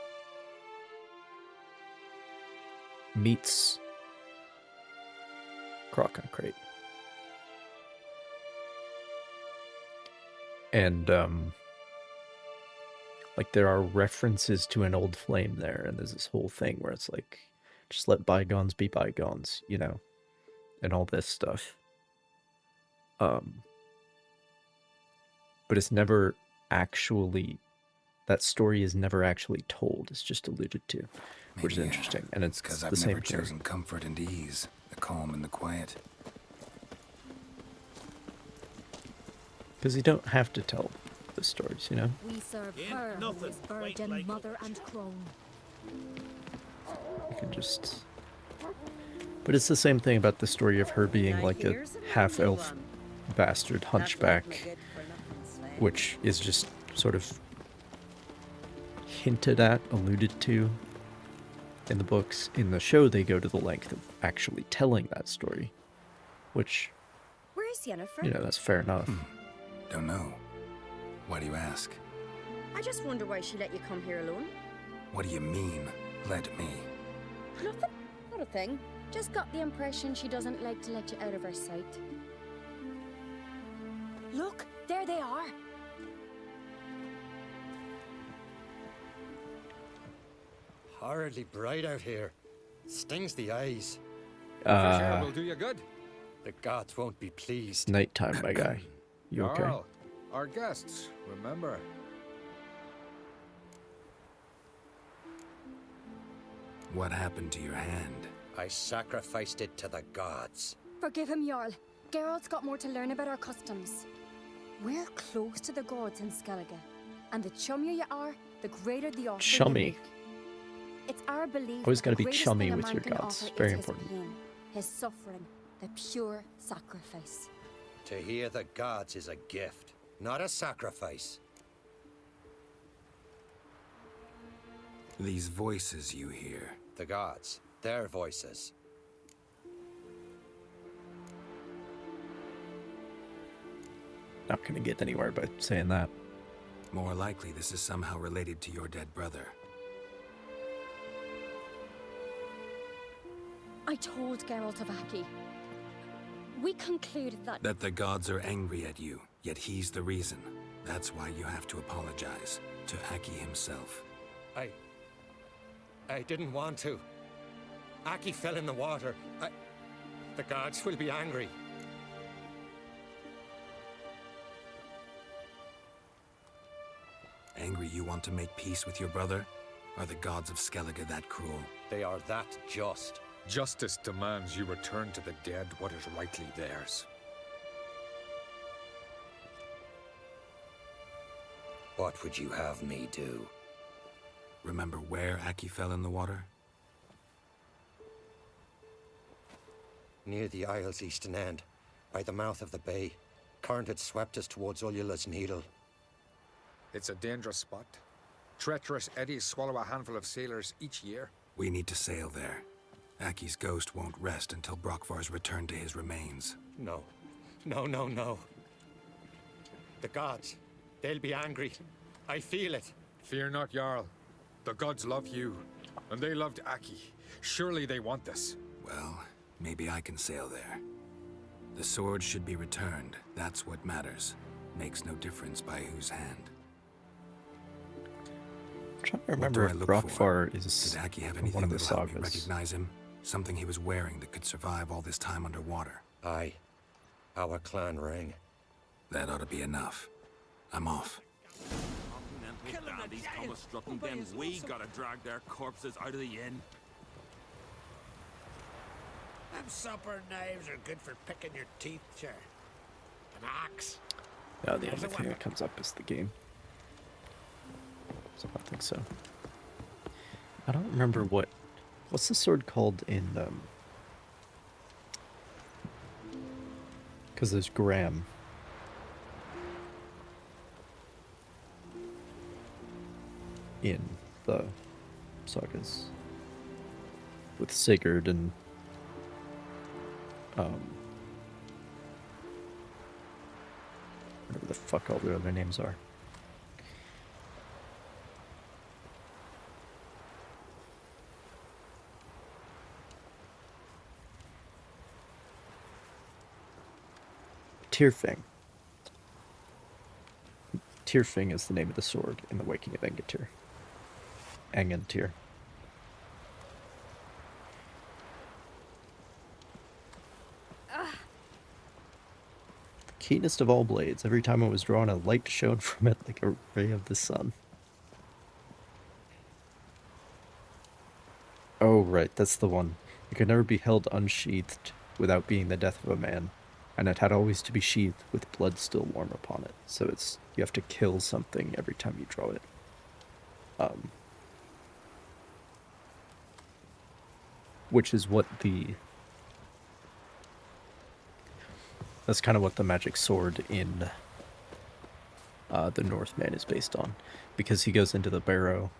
meets Croc on Crate, and like there are references to an old flame there, and there's this whole thing where it's like, just let bygones be bygones, you know, and all this stuff. But it's never actually, that story is never actually told. It's just alluded to, which is interesting. And it's because the I've same never here. chosen comfort and ease, the calm and the quiet. Because you don't have to tell the stories, you know? We serve her who is virgin, mother, and crone. You can just... But it's the same thing about the story of her being like a half-elf bastard hunchback, which is just sort of hinted at, alluded to in the books. In the show, they go to the length of actually telling that story, which, Where is Yennefer? you know, that's fair enough. Don't know. Why do you ask? I just wonder why she let you come here alone. What do you mean, let me? Nothing. Not a thing. Just got the impression she doesn't like to let you out of her sight. Look, there they are. Horridly bright out here. Stings the eyes. Fresh air will do you good. The gods won't be pleased. Nighttime, my guy. You okay? Jarl, our guests, remember. What happened to your hand? I sacrificed it to the gods. Forgive him, Jarl. Geralt's got more to learn about our customs. We're close to the gods in Skellige, and the chummier you are, the greater the offering you Chummy. make. It's our belief Always that gotta the be greatest chummy thing a with man your can gods. offer Very is important. His pain, his suffering, the pure sacrifice. To hear the gods is a gift, not a sacrifice. These voices you hear. The gods, their voices. Not gonna get anywhere by saying that. More likely this is somehow related to your dead brother. I told Geralt of Aki. We concluded that... That the gods are angry at you, yet he's the reason. That's why you have to apologize to Aki himself. I didn't want to. Aki fell in the water. The gods will be angry. Angry you want to make peace with your brother? Are the gods of Skellige that cruel? They are that just. Justice demands you return to the dead what is rightly theirs. What would you have me do? Remember where Aki fell in the water? Near the Isle's eastern end, by the mouth of the bay. Current had swept us towards Ullula's Needle. It's a dangerous spot. Treacherous eddies swallow a handful of sailors each year. We need to sail there. Aki's ghost won't rest until Brokvar's returned to his remains. No. No, no, no. The gods, they'll be angry. I feel it. Fear not, Jarl. The gods love you, and they loved Aki. Surely they want this. Well, maybe I can sail there. The sword should be returned. That's what matters. Makes no difference by whose hand. I'm trying to remember if Brokvar is Did Aki have from anything one of the that'll help me sagas. recognize him? Something he was wearing that could survive all this time underwater. Aye. Our clan ring. That ought to be enough. I'm off. Dandies come a strutting, then we gotta drag their corpses out of the inn. Them supper knives are good for picking your teeth, sure. An axe. Yeah, the only thing that comes up is the game. So I don't think so. I don't remember what's the sword called in because there's Graham. In the sagas with Sigurd and whatever the fuck all their other names are. Tyrfing. Tyrfing is the name of the sword in the Waking of Engetyr. Angentyr. The keenest of all blades. Every time it was drawn, a light shone from it like a ray of the sun. Oh, right, that's the one. It could never be held unsheathed without being the death of a man, and it had always to be sheathed with blood still warm upon it. So it's you have to kill something every time you draw it. Which is what that's kind of what the magic sword in the Northman is based on, because he goes into the barrow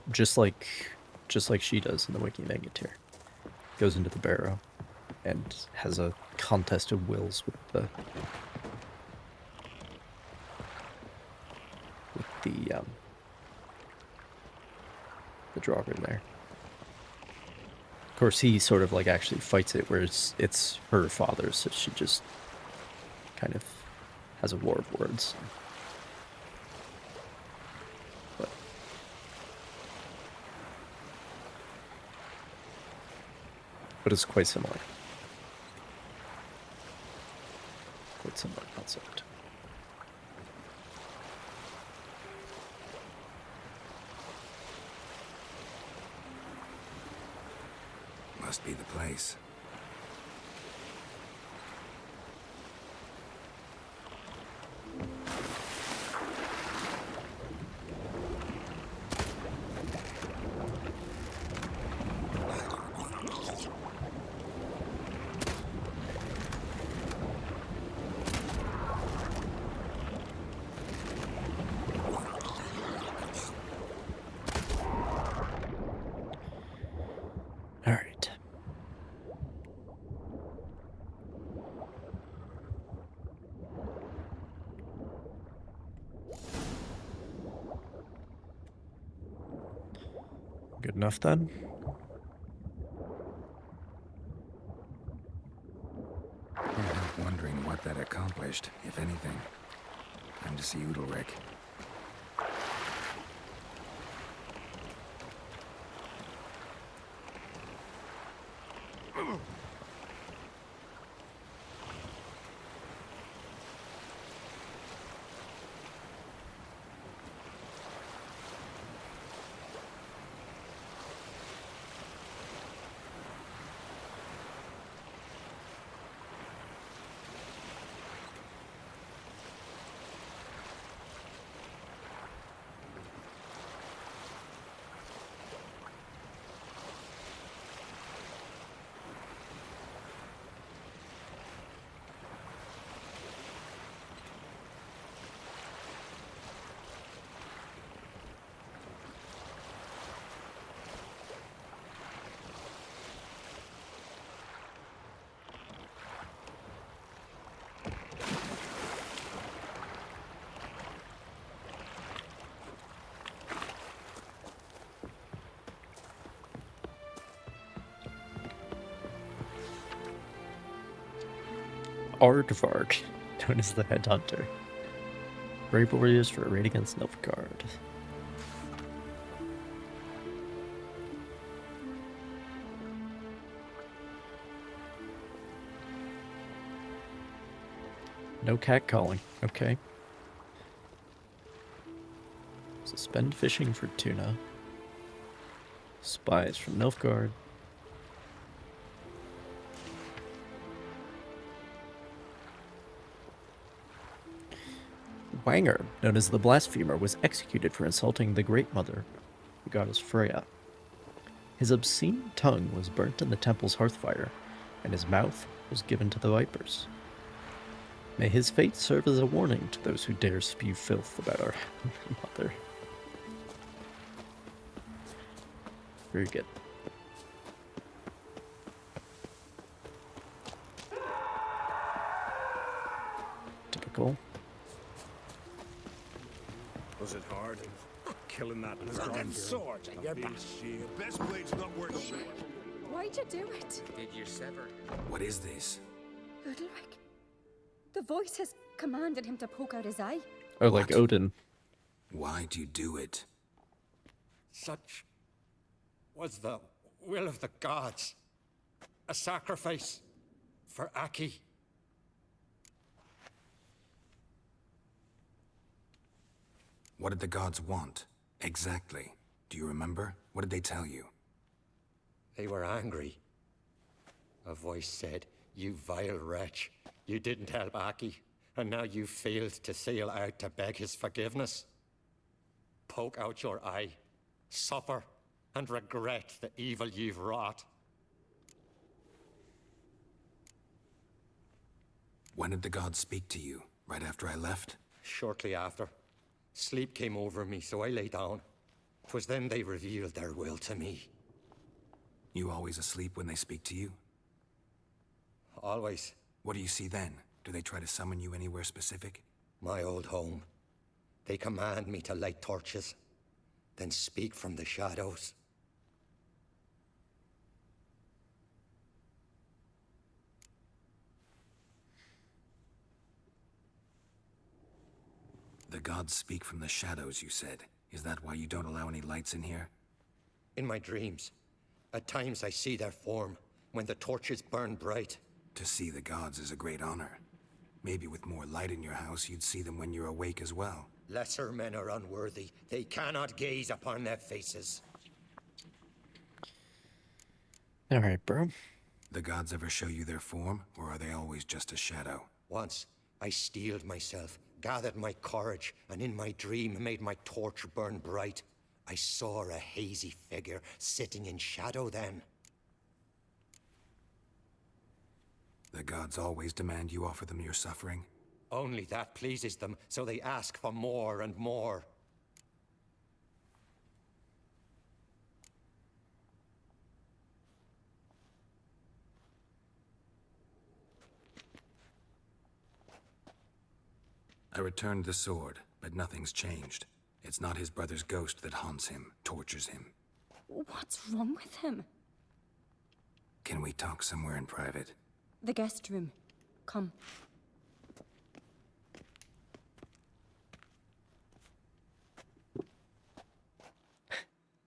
just like she does in the Waking of Engetyr. Goes into the barrow and has a contest of wills with the Draugr there. Of course, he sort of like actually fights it, whereas it's her father, so she just kind of has a war of words. But it's quite similar. Quite similar concept. Must be the place. All right. Good enough then? I'm wondering what that accomplished, if anything. Time to see Udalric. Aardvark, known as the Headhunter. Brave warriors for a raid against Nilfgaard. No catcalling. Okay. Suspend fishing for tuna. Spies from Nilfgaard. Wanger, known as the Blasphemer, was executed for insulting the Great Mother, the goddess Freya. His obscene tongue was burnt in the temple's hearthfire, and his mouth was given to the vipers. May his fate serve as a warning to those who dare spew filth about our mother. Very good. Typical. Was it hard? Killing that Fucking swords in your back. Best blade's not worth shit. Why'd you do it? Did you sever? What is this? Udalric. The voice has commanded him to poke out his eye. Oh, like Odin. Why'd you do it? Such was the will of the gods. A sacrifice for Aki. What did the gods want? Exactly. Do you remember? What did they tell you? They were angry. A voice said, "You vile wretch, you didn't help Aki, and now you failed to sail out to beg his forgiveness. Poke out your eye, suffer, and regret the evil you've wrought." When did the gods speak to you? Right after I left? Shortly after. Sleep came over me, so I lay down. 'Twas then they revealed their will to me. You always asleep when they speak to you? Always. What do you see then? Do they try to summon you anywhere specific? My old home. They command me to light torches, then speak from the shadows. The gods speak from the shadows, you said. Is that why you don't allow any lights in here? In my dreams, at times I see their form, when the torches burn bright. To see the gods is a great honor. Maybe with more light in your house, you'd see them when you're awake as well. Lesser men are unworthy. They cannot gaze upon their faces. Alright, bro. The gods ever show you their form, or are they always just a shadow? Once, I steeled myself, gathered my courage, and in my dream made my torch burn bright. I saw a hazy figure sitting in shadow then. The gods always demand you offer them your suffering? Only that pleases them, so they ask for more and more. I returned the sword, but nothing's changed. It's not his brother's ghost that haunts him, tortures him. What's wrong with him? Can we talk somewhere in private? The guest room. Come.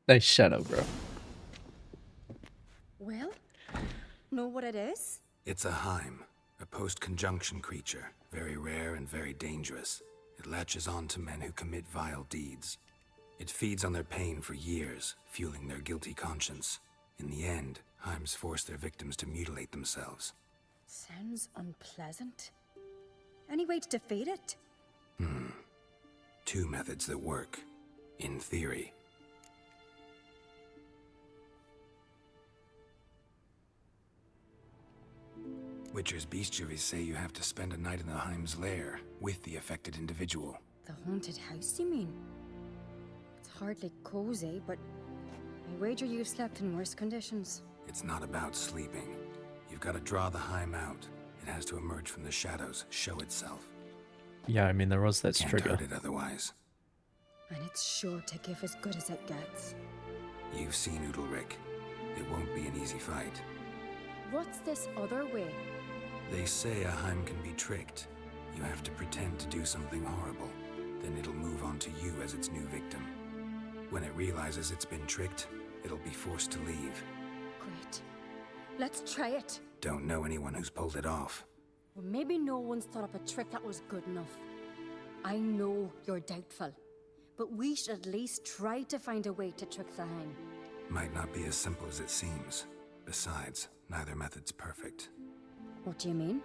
Nice shadow, bro. Well, know what it is? It's a Heim, a post-conjunction creature, very rare and very dangerous. It latches on to men who commit vile deeds. It feeds on their pain for years, fueling their guilty conscience. In the end, Heims force their victims to mutilate themselves. Sounds unpleasant. Any way to defeat it? Two methods that work, in theory. Witcher's bestiaries say you have to spend a night in the Heim's lair with the affected individual. The haunted house, you mean? It's hardly cozy, but I wager you've slept in worse conditions. It's not about sleeping. You've got to draw the Heim out. It has to emerge from the shadows, show itself. Yeah, I mean, there was that Can't trigger. hurt it otherwise. And it's sure to give as good as it gets. You've seen Udalric. It won't be an easy fight. What's this other way? They say a Heim can be tricked. You have to pretend to do something horrible. Then it'll move on to you as its new victim. When it realizes it's been tricked, it'll be forced to leave. Great. Let's try it. Don't know anyone who's pulled it off. Well, maybe no one's thought up a trick that was good enough. I know you're doubtful, but we should at least try to find a way to trick the Heim. Might not be as simple as it seems. Besides, neither method's perfect. What do you mean?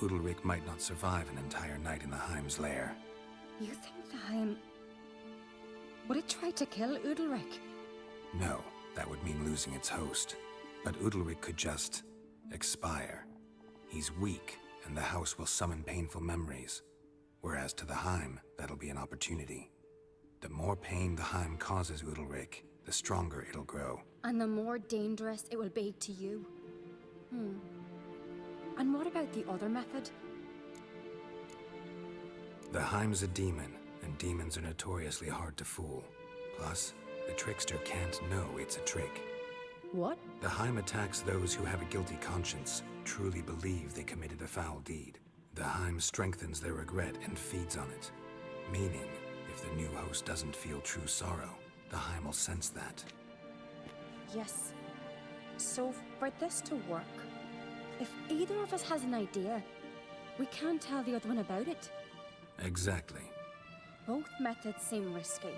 Udalric might not survive an entire night in the Heim's lair. You think the Heim... would it try to kill Udalric? No, that would mean losing its host. But Udalric could just... expire. He's weak, and the house will summon painful memories. Whereas to the Heim, that'll be an opportunity. The more pain the Heim causes Udalric, the stronger it'll grow. And the more dangerous it will be to you. And what about the other method? The Heim's a demon, and demons are notoriously hard to fool. Plus, the trickster can't know it's a trick. What? The Heim attacks those who have a guilty conscience, truly believe they committed a foul deed. The Heim strengthens their regret and feeds on it. Meaning, if the new host doesn't feel true sorrow, the Heim will sense that. Yes. So, for this to work, if either of us has an idea, we can't tell the other one about it. Exactly. Both methods seem risky,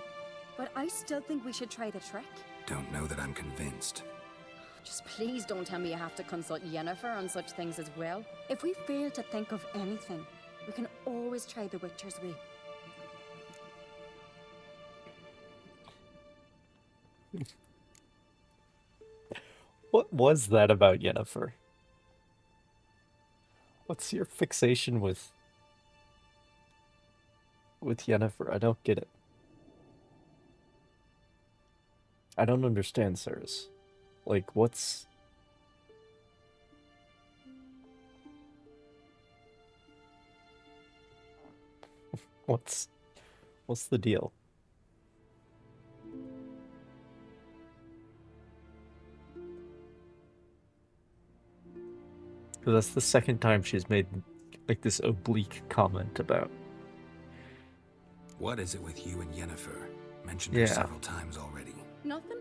but I still think we should try the trick. Don't know that I'm convinced. Just please don't tell me you have to consult Yennefer on such things as well. If we fail to think of anything, we can always try the Witcher's way. What was that about Yennefer? What's your fixation with Yennefer? I don't get it. I don't understand, sirs. Like, what's the deal? Because that's the second time she's made like this oblique comment about. What is it with you and Yennefer? Mentioned her several times already. Nothing.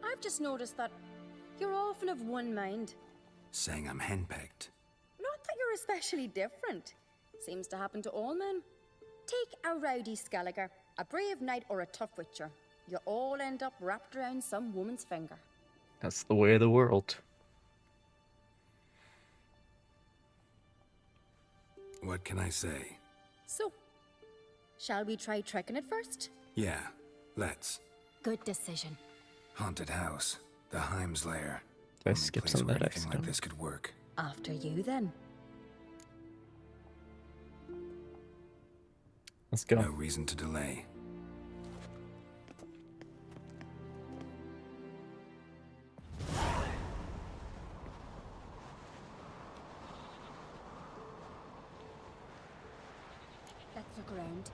I've just noticed that you're often of one mind. Saying I'm henpecked. Not that you're especially different. Seems to happen to all men. Take a rowdy Skelliger, a brave knight, or a tough witcher. You all end up wrapped around some woman's finger. That's the way of the world. What can I say? So, shall we try tricking it first? Yeah, let's. Good decision. Haunted house. The Heim's lair. Did I skip some of that anything like accident? this could work. After you, then. Let's go. No reason to delay. Let's look around.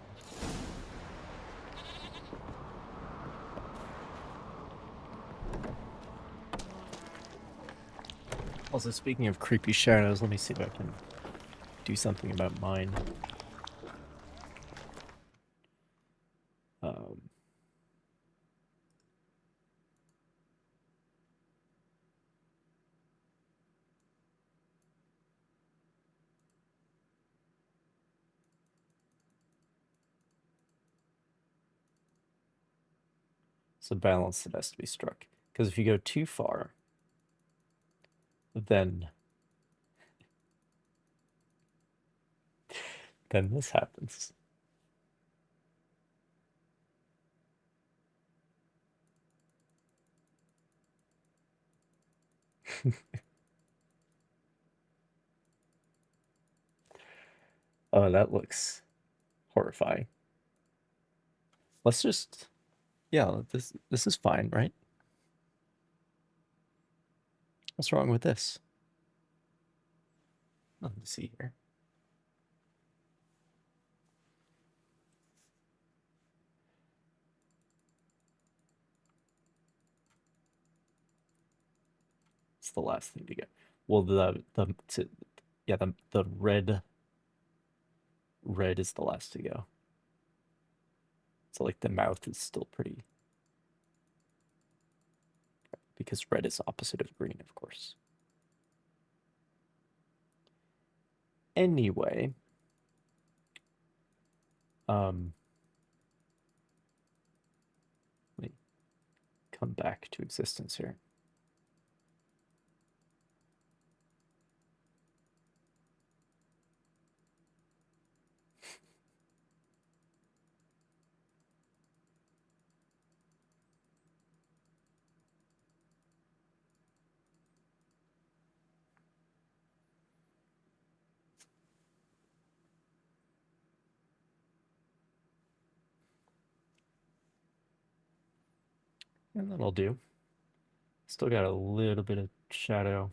Also, speaking of creepy shadows, let me see if I can do something about mine. It's a balance that has to be struck. Because if you go too far, then this happens. Oh, that looks horrifying. Let's just, yeah, this is fine, right? What's wrong with this? Nothing to see here. It's the last thing to go. Well, the red is the last to go. So like the mouth is still pretty, because red is opposite of green, of course. Anyway, let me come back to existence here. And that'll do. Still got a little bit of shadow.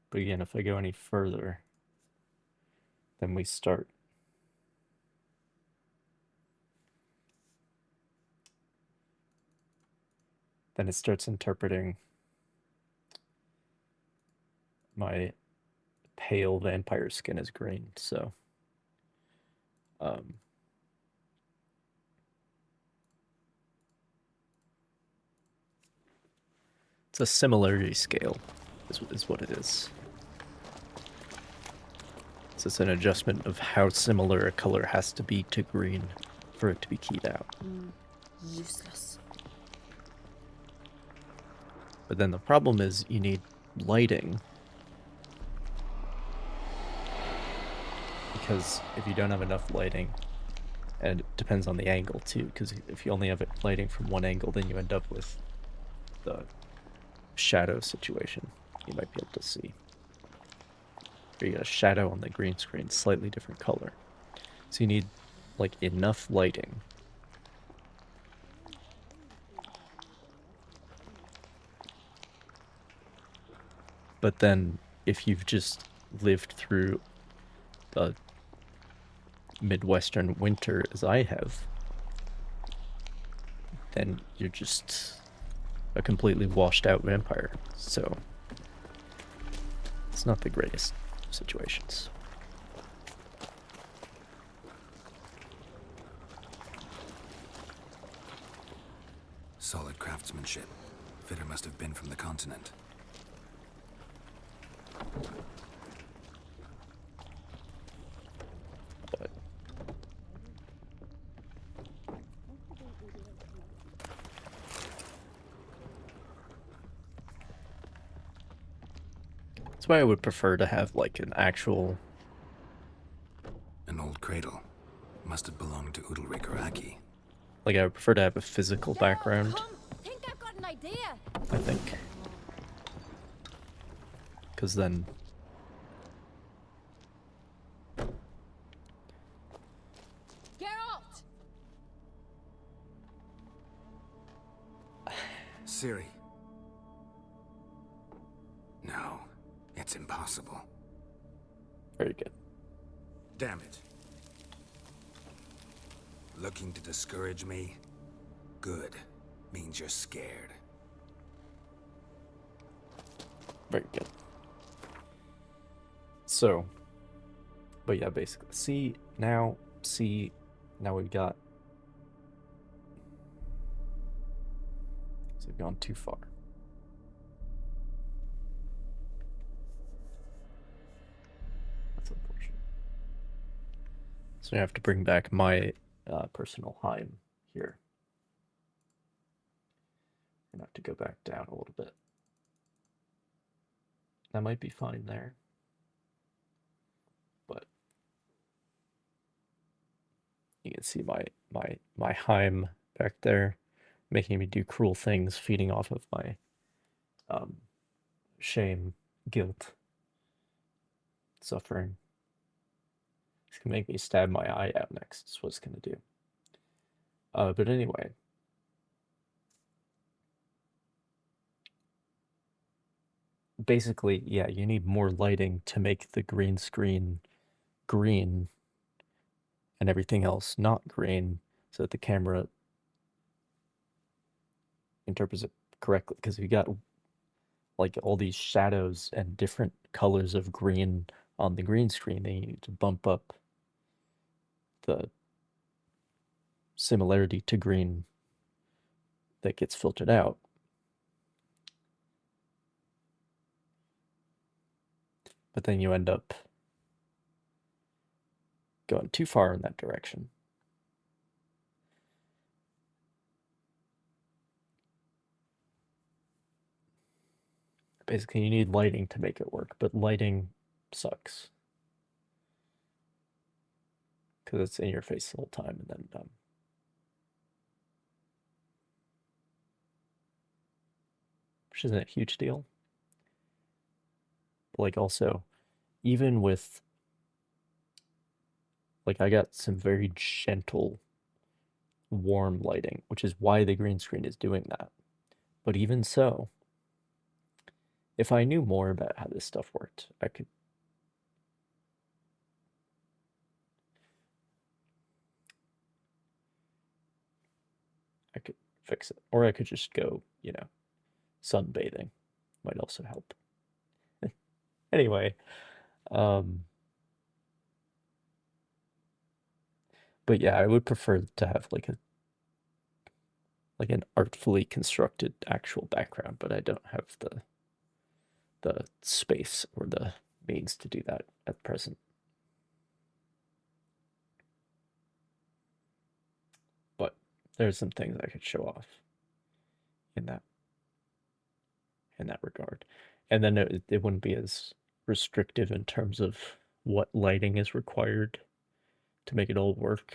But again, if I go any further, then we start. Then it starts interpreting my pale vampire skin as green, so it's a similarity scale is what it is. So it's an adjustment of how similar a color has to be to green for it to be keyed out. Useless. But then the problem is you need lighting, because if you don't have enough lighting, and it depends on the angle too, because if you only have it lighting from one angle, then you end up with the shadow situation. You might be able to see. Or you get a shadow on the green screen, slightly different color. So you need like enough lighting. But then if you've just lived through a Midwestern winter as I have, then you're just a completely washed out vampire. So it's not the greatest situations. Solid craftsmanship. Fitter must have been from the continent. That's why I would prefer to have like an actual... An old cradle. Must have belonged to Udalric or Aki. Like I would prefer to have a physical background. Think I've got an idea. I think. Because then... Geralt! Ciri. No, it's impossible. Very good. Damn it. Looking to discourage me? Good. Means you're scared. Very good. So, but yeah, basically, see, now we've got... So we've gone too far. That's unfortunate. So I have to bring back my personal Heim here. I'm gonna have to go back down a little bit. That might be fine there. But you can see my Heim back there, making me do cruel things, feeding off of my shame, guilt, suffering. It's gonna make me stab my eye out next. That's what it's gonna do. But anyway. Basically, yeah, you need more lighting to make the green screen green and everything else not green, so that the camera interprets it correctly. Because if you got like all these shadows and different colors of green on the green screen. They need to bump up the similarity to green that gets filtered out. But then you end up going too far in that direction. Basically, you need lighting to make it work, but lighting sucks. Because it's in your face the whole time, and then which isn't a huge deal. But like also, even with like I got some very gentle, warm lighting, which is why the green screen is doing that. But even so, if I knew more about how this stuff worked, I could fix it. Or I could just go, you know, sunbathing. Might also help. Anyway, but yeah, I would prefer to have like an artfully constructed actual background, but I don't have the space or the means to do that at present. But there's some things I could show off in that regard. And then it wouldn't be as restrictive in terms of what lighting is required to make it all work.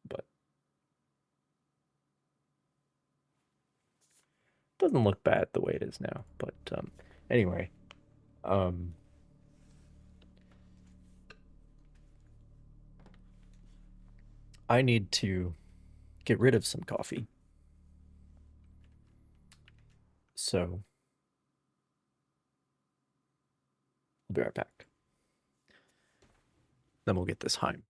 But doesn't look bad the way it is now. But anyway, I need to get rid of some coffee. So I'll be right back. Then we'll get this Heim.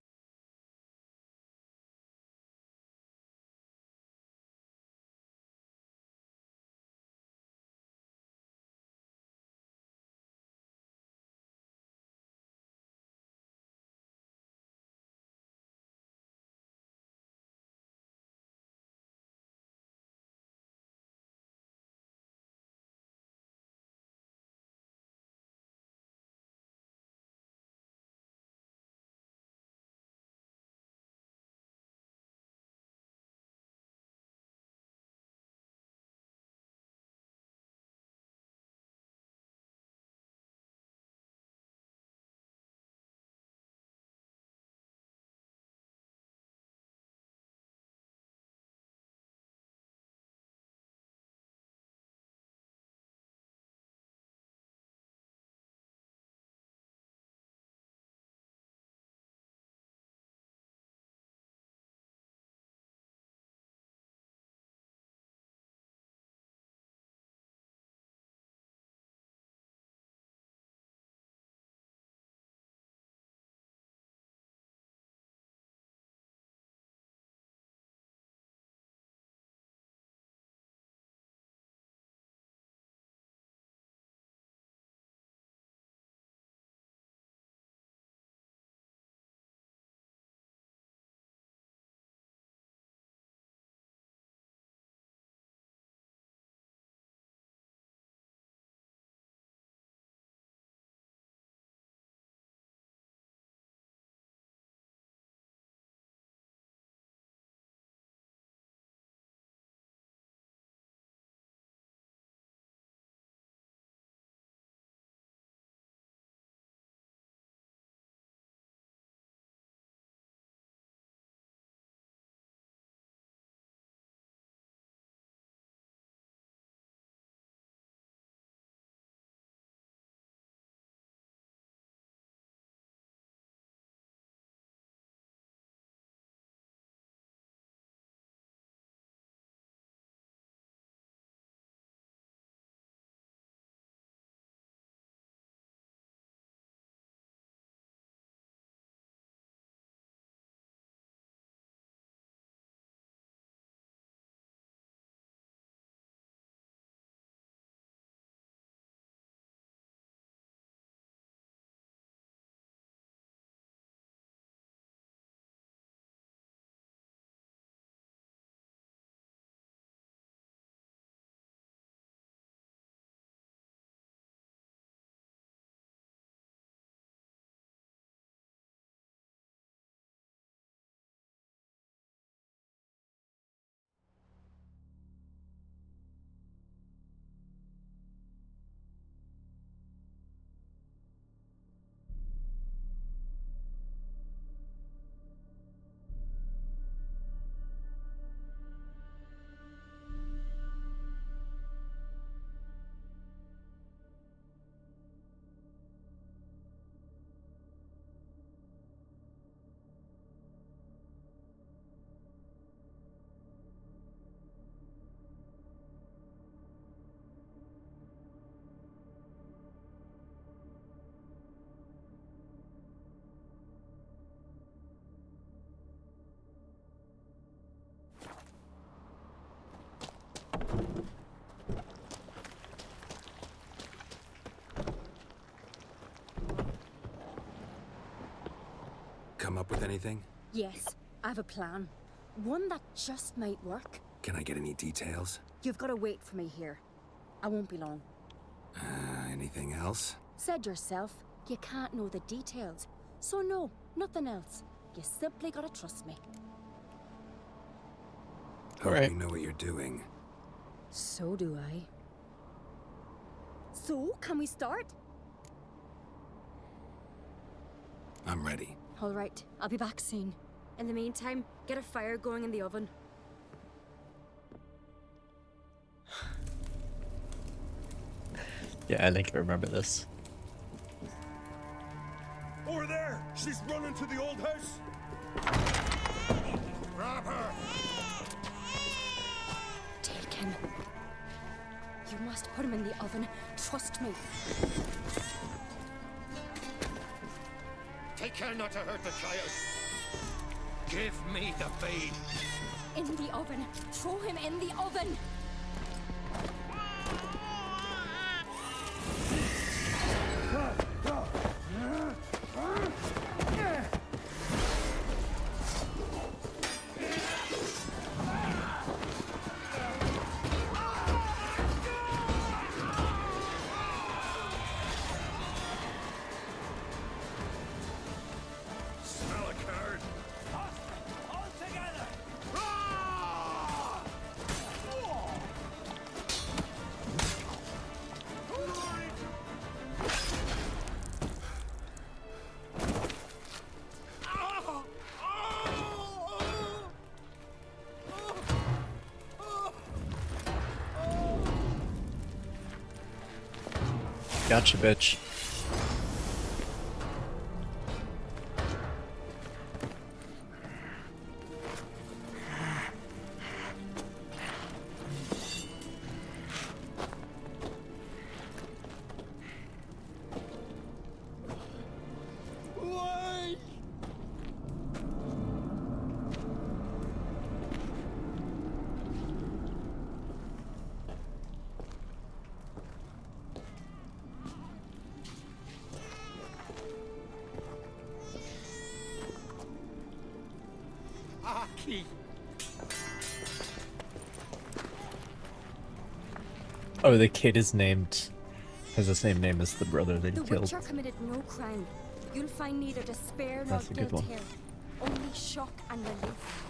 come up with anything? Yes, I have a plan. One that just might work. Can I get any details? You've got to wait for me here. I won't be long. Anything else? Said yourself, you can't know the details. So no, nothing else. You simply gotta trust me. Hope you know what you're doing. So do I. So, can we start? I'm ready. All right, I'll be back soon. In the meantime, get a fire going in the oven. Yeah, I think I remember this. Over there! She's running to the old house! Grab her! Take him. You must put him in the oven. Trust me. Take care not to hurt the child. Give me the babe. In the oven. Throw him in the oven. Smell a card! All together! Gotcha, bitch. Why? Aki. Oh, the kid is named, has the same name as the brother that he The killed. Witcher committed no crime. You'll find neither despair nor That's a good guilt one. here. Only shock and relief.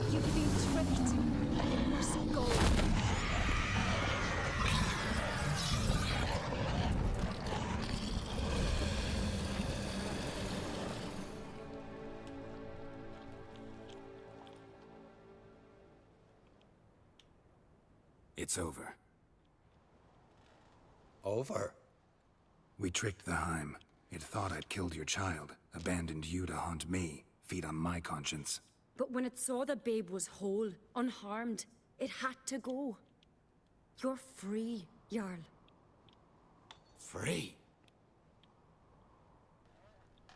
You've been tricked. You must go. It's over. Over? We tricked the Heim. It thought I'd killed your child, abandoned you to haunt me, feed on my conscience. But when it saw the babe was whole, unharmed, it had to go. You're free, Jarl. Free?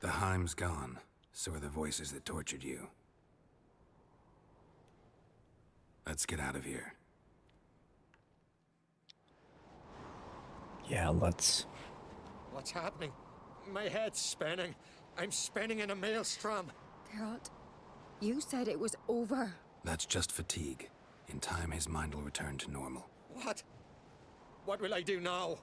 The Heim's gone, so are the voices that tortured you. Let's get out of here. Yeah, let's. What's happening? My head's spinning. I'm spinning in a maelstrom. Geralt, you said it was over. That's just fatigue. In time, his mind will return to normal. What? What will I do now?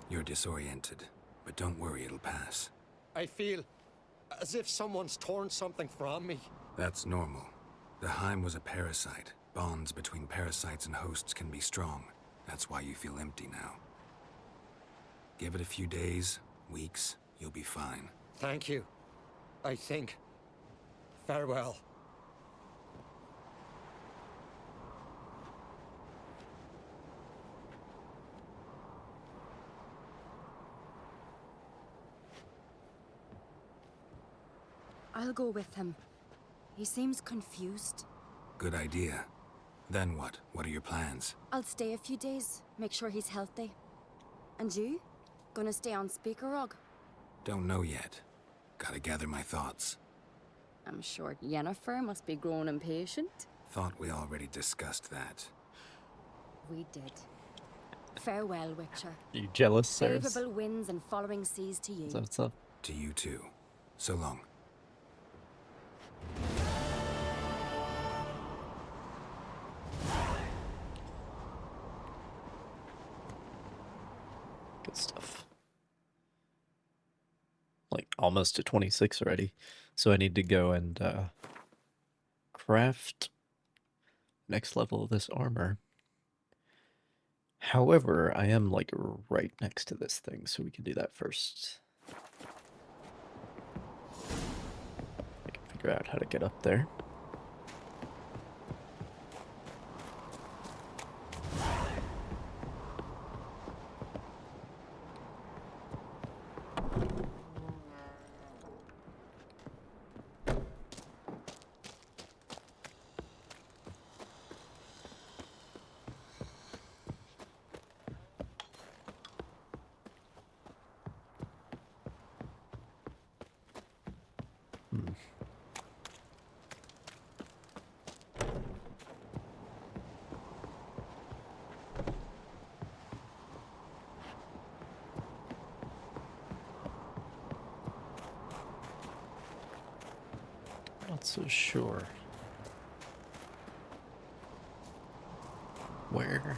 You're disoriented, but don't worry, it'll pass. I feel as if someone's torn something from me. That's normal. The Heim was a parasite. Bonds between parasites and hosts can be strong. That's why you feel empty now. Give it a few days, weeks, you'll be fine. Thank you. I think. Farewell. I'll go with him. He seems confused. Good idea. Then what? What are your plans? I'll stay a few days, make sure he's healthy. And you? Gonna stay on Speaker Rog? Don't know yet. Gotta gather my thoughts. I'm sure Yennefer must be growing impatient. Thought we already discussed that. We did. Farewell, Witcher. You jealous, Ceres? Favorable winds and following seas to you. What's up? To you too. So long. Good stuff. Like almost to 26 already. So I need to go and craft next level of this armor. However, I am like right next to this thing, so we can do that first. I can figure out how to get up there. Not so sure. Where?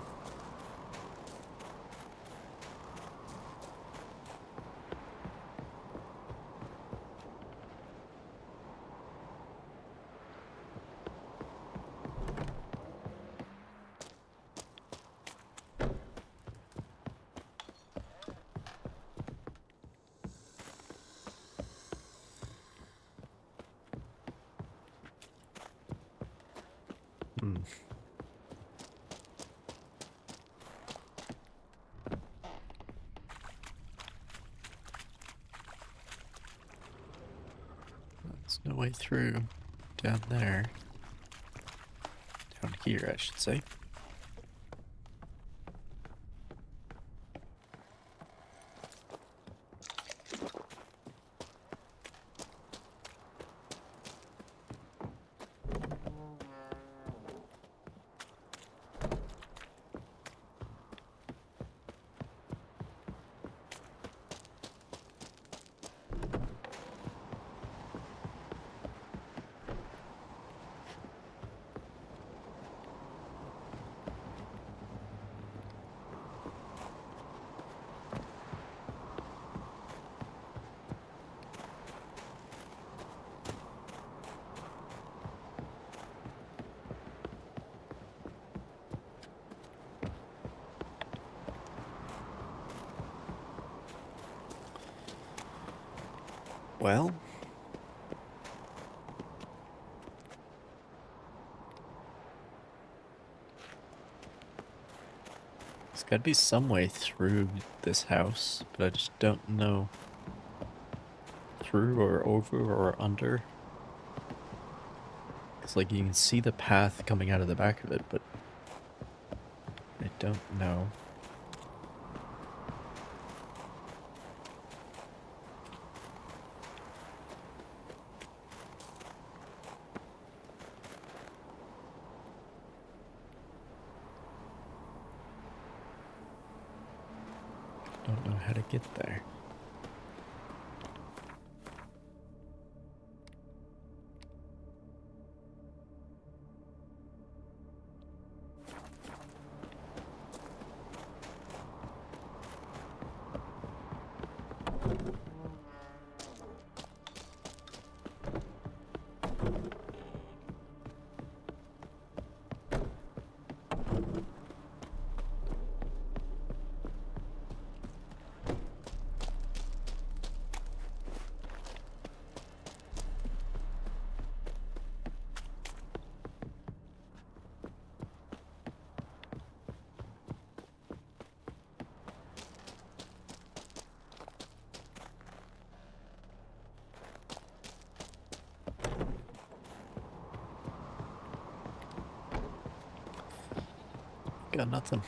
There's no way through down there. Down here, I should say. Well, there's got to be some way through this house, but I just don't know through or over or under. It's like you can see the path coming out of the back of it, but I don't know. Don't know how to get there. got nothing.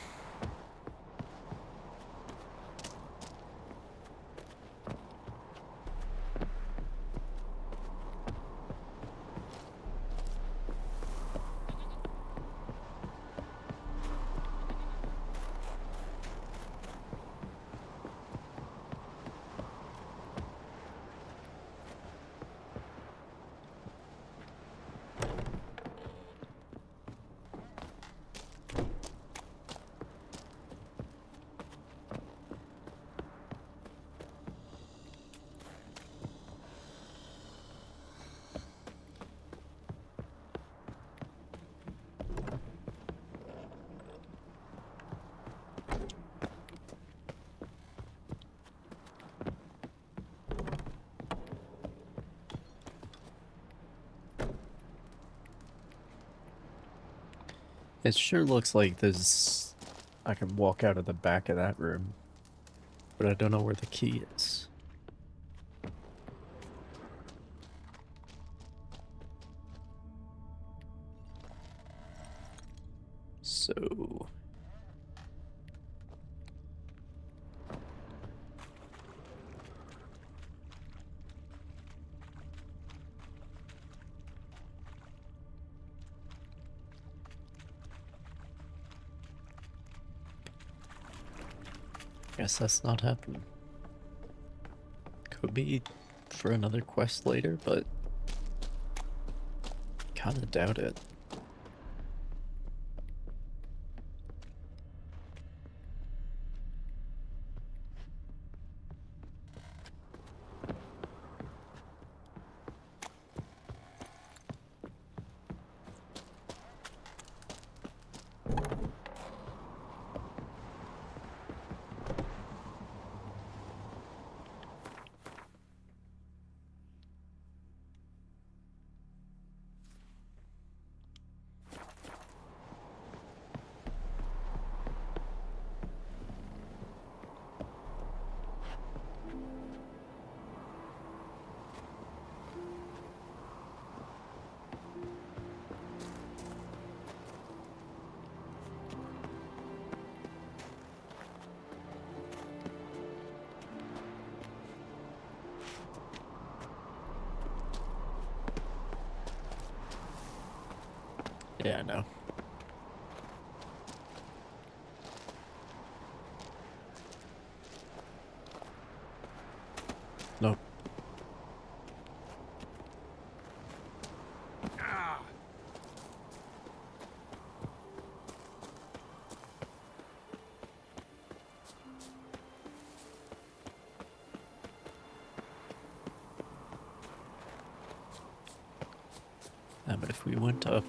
It sure looks like there's... I can walk out of the back of that room, but I don't know where the key is. So... guess that's not happening. Could be for another quest later, but kinda doubt it. Yeah, I know. Nope. But if we went up...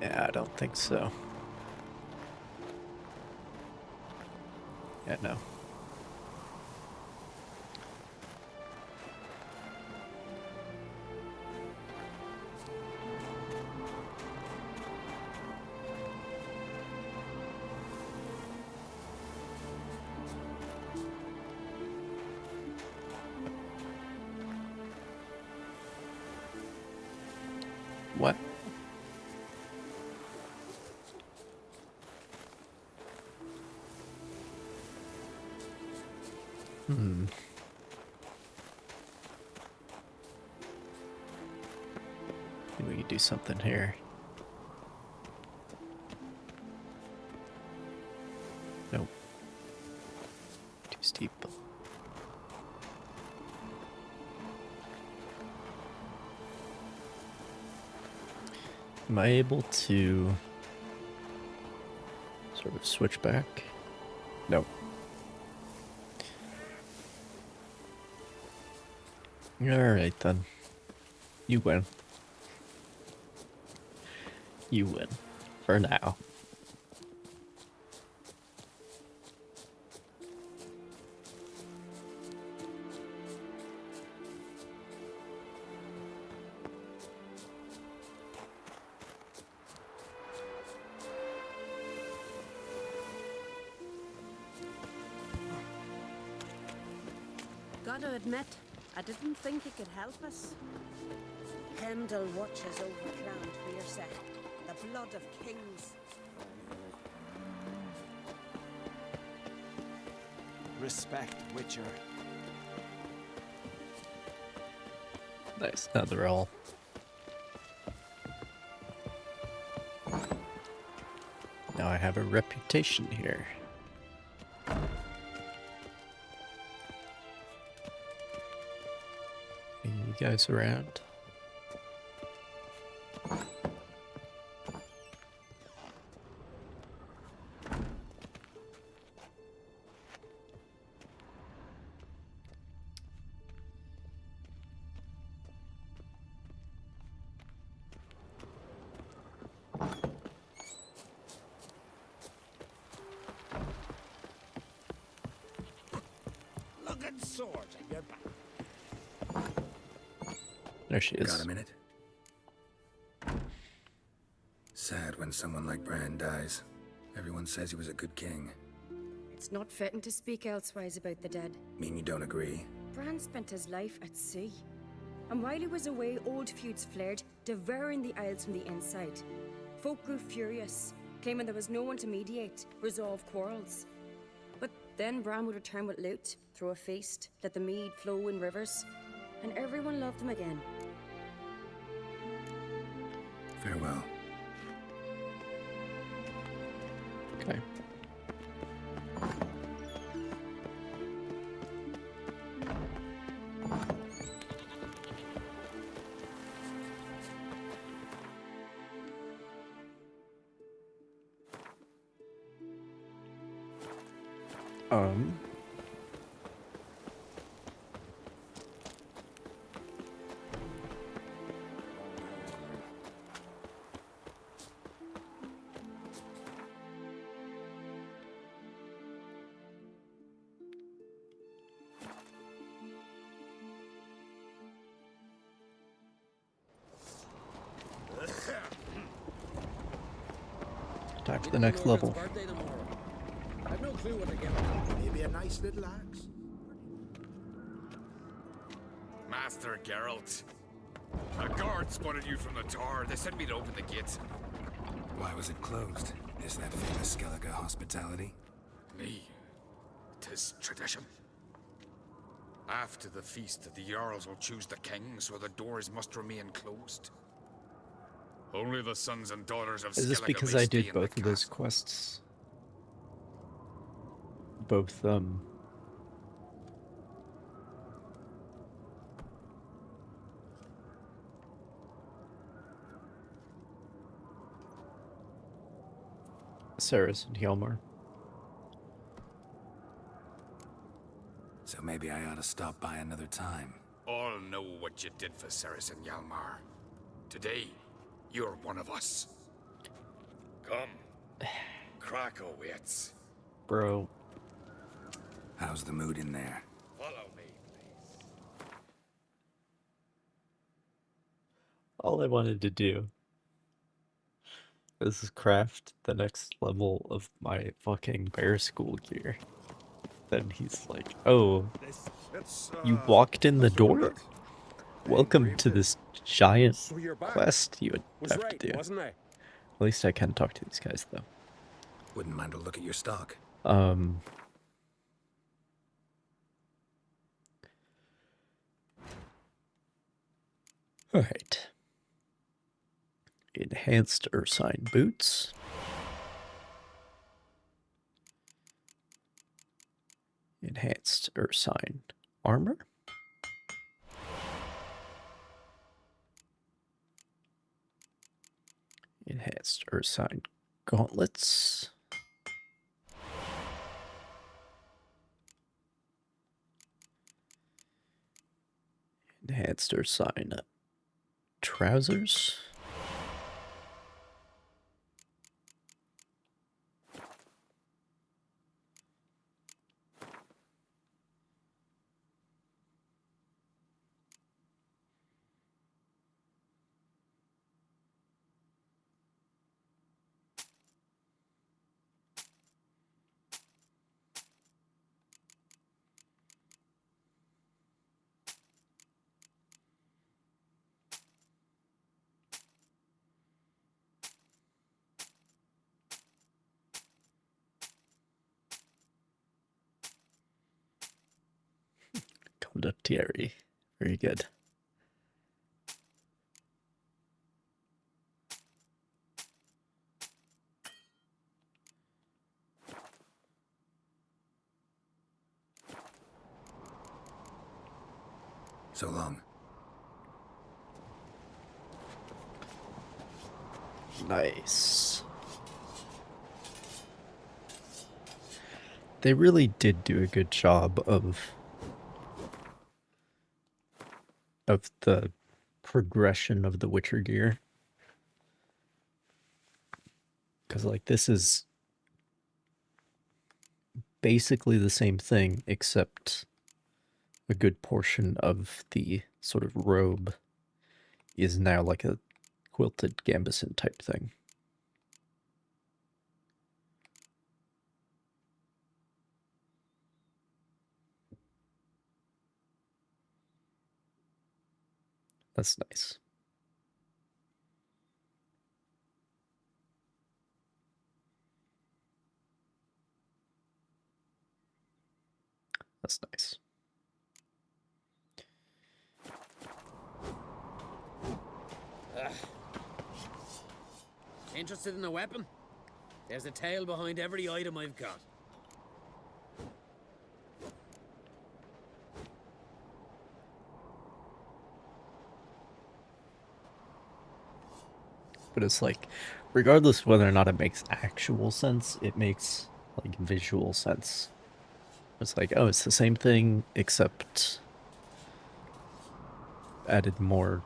yeah, I don't think so. Yeah, no. What? Hmm. Maybe we could do something here. Nope. Too steep. Am I able to sort of switch back? Nope. Alright then. You win. You win. For now. Gotta admit, I didn't think he could help us. Heimdall watches over Clan Clearset, the blood of kings. Respect, Witcher. Nice. Now they're all. Now I have a reputation here. Are you guys around? Looking sword at your back. There she is. Got a minute? Sad when someone like Bran dies. Everyone says he was a good king. It's not fitting to speak elsewise about the dead. Mean you don't agree? Bran spent his life at sea. And while he was away, old feuds flared, devouring the Isles from the inside. Folk grew furious, claiming there was no one to mediate, resolve quarrels. But then Bran would return with loot, throw a feast, let the mead flow in rivers, and everyone loved him again. Farewell. Okay. Um. Time for the next level. I've no clue what to get. Maybe a nice little axe. Master Geralt. A guard spotted you from the tower. They sent me to open the gate. Why was it closed? Is that famous Skellige hospitality? Me. 'Tis tradition. After the feast, the Jarls will choose the king, so the doors must remain closed. Only the sons and daughters of Is this Skellige because may I stay did in both the of those castle. quests? Both, Saris and Hjalmar. So maybe I ought to stop by another time. All know what you did for Ceres and Hjalmar. Today, you're one of us. Come. Krakow waits. Bro. How's the mood in there? Follow me, please. All I wanted to do is craft the next level of my fucking bear school gear. Then he's like, oh, you walked in the door? Welcome to this giant So you're back. quest you would Was have right, to do. wasn't I? At least I can talk to these guys, though. Wouldn't mind a look at your stock. Alright. Enhanced Ursine boots. Enhanced Ursine armor. Enhanced Ursine gauntlets. Enhanced Ursine trousers. Condottieri. Very good. So long. Nice. They really did do a good job of the progression of the Witcher gear. Because, like, this is basically the same thing, except a good portion of the sort of robe is now like a quilted gambeson type thing. That's nice. That's nice. Interested in a weapon? There's a tale behind every item I've got. But it's like, regardless of whether or not it makes actual sense, it makes like visual sense. It's like, oh, it's the same thing, except added more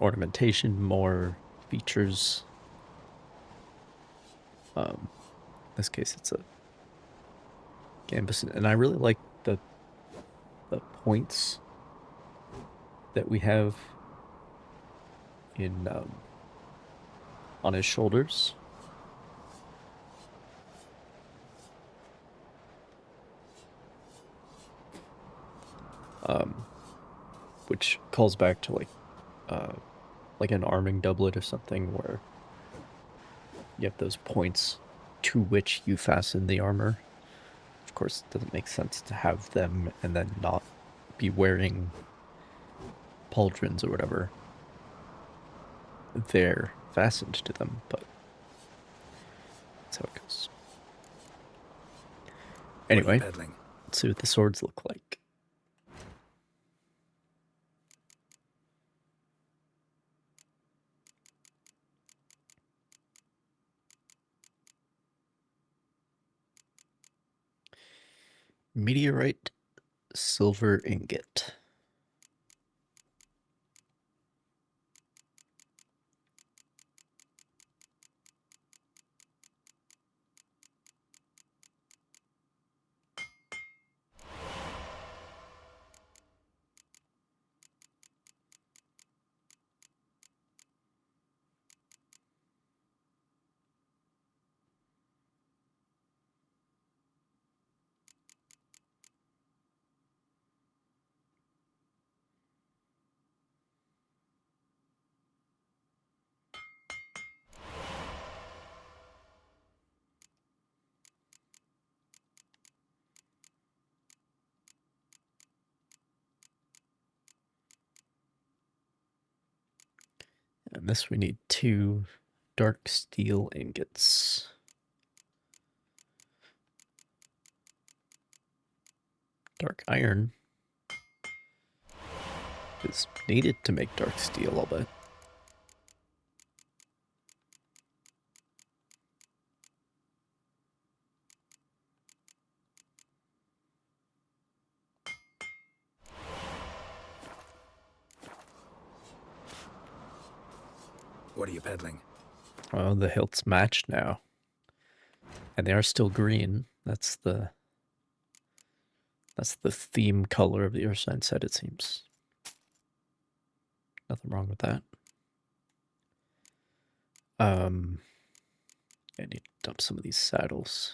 ornamentation, more features. In this case, it's a gambeson, and I really like the points that we have in on his shoulders. Which calls back to like an arming doublet or something, where you have those points to which you fasten the armor. Of course, it doesn't make sense to have them and then not be wearing pauldrons or whatever they're fastened to them, but that's how it goes. Anyway, let's see what the swords look like. Meteorite silver ingot. And this we need 2 dark steel ingots. Dark iron is needed to make dark steel, I'll bet. What are you peddling? Well, the hilts match now. And they are still green. That's the theme color of the Ursine set, it seems. Nothing wrong with that. I need to dump some of these saddles.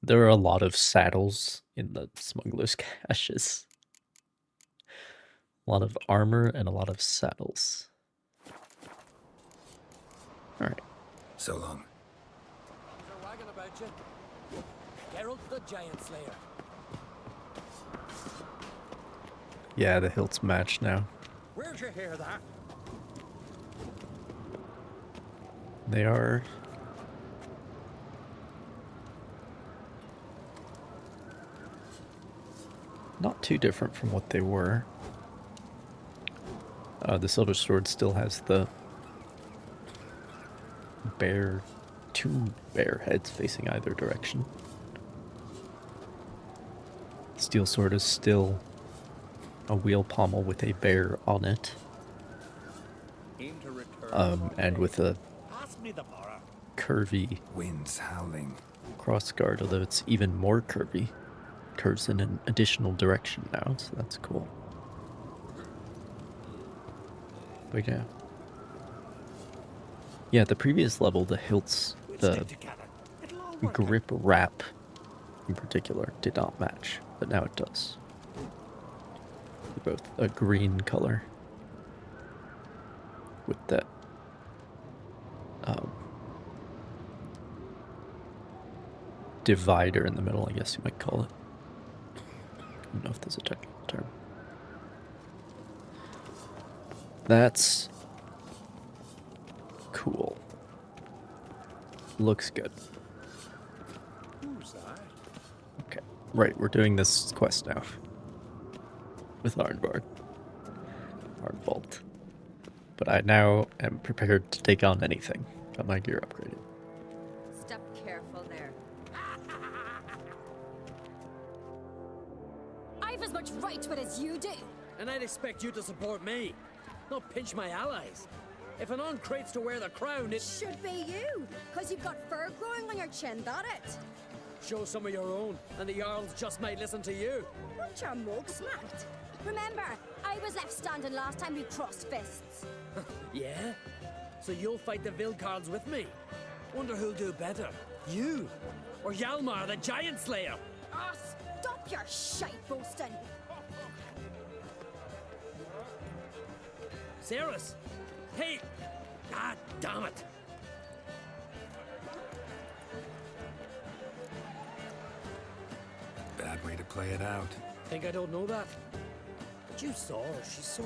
There are a lot of saddles in the smuggler's caches. A lot of armor and a lot of saddles. Alright. So long. Geralt the Giant Slayer. Yeah, the hilts match now. Where'd you hear that? They are not too different from what they were. The Silver Sword still has the two bear heads facing either direction. Steel Sword is still a wheel pommel with a bear on it. And with a curvy winds howling crossguard, although it's even more curvy. Curves in an additional direction now, so that's cool. But yeah. Yeah, the previous level, the hilts, the grip wrap in particular, did not match, but now it does. They're both a green color with that divider in the middle, I guess you might call it. I don't know if there's a technical term. That's cool. Looks good. Who's that? Okay, right, we're doing this quest now. With Arnvald. But I now am prepared to take on anything. Got my gear upgraded. Step careful there. I've as much right to it as you do. And I'd expect you to support me, not pinch my allies. If an crates to wear the crown, it should be you, because you've got fur growing on your chin, that it? Show some of your own, and the Jarls just might listen to you. Weren't your mug smacked? Remember, I was left standing last time we crossed fists. Yeah? So you'll fight the Vilcards with me? Wonder who'll do better, you or Hjalmar the Giant Slayer? Ah, stop your shite boasting. Cerys! Hey! Ah, damn it! Bad way to play it out. Think I don't know that? But you saw her. She's so...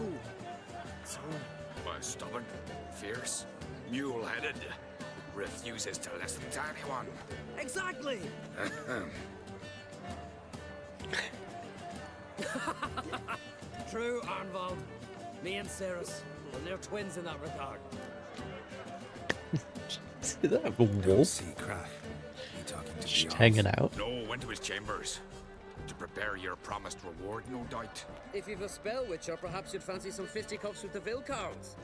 Well, stubborn, fierce, mule-headed. Refuses to listen to anyone. Exactly! True, Arnvald. Me and Cerys. And they're twins in that regard. Is that a wolf? See, Crack. You talking to Just the hanging out? No, went to his chambers. To prepare your promised reward, no doubt. If you've a spell witcher, perhaps you'd fancy some fisticuffs with the Vilcards.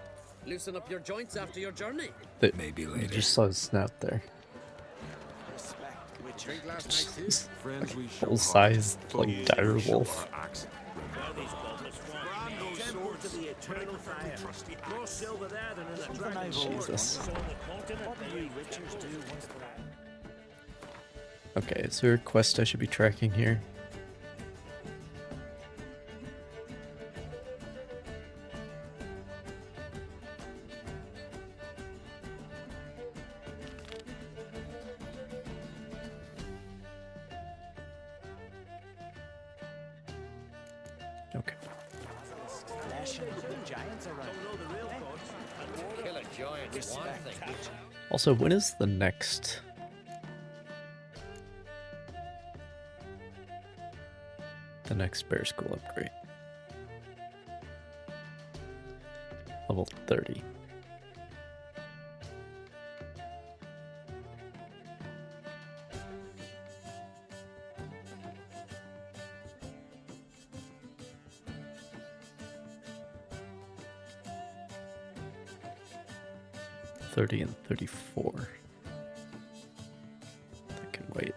Loosen up your joints after your journey. Maybe You later. just saw his snout there. Drink last night too. Friends we Full sized, like, dire wolf. To the eternal fire. More silver there than in a dragon's Jesus. What do we witchers do once they're Okay, is there a quest I should be tracking here? Okay. giants around? Don't know the real gods. Kill a giant is one thing. Also, when is the next... the next bear school upgrade? Level 30. And 34. That can wait.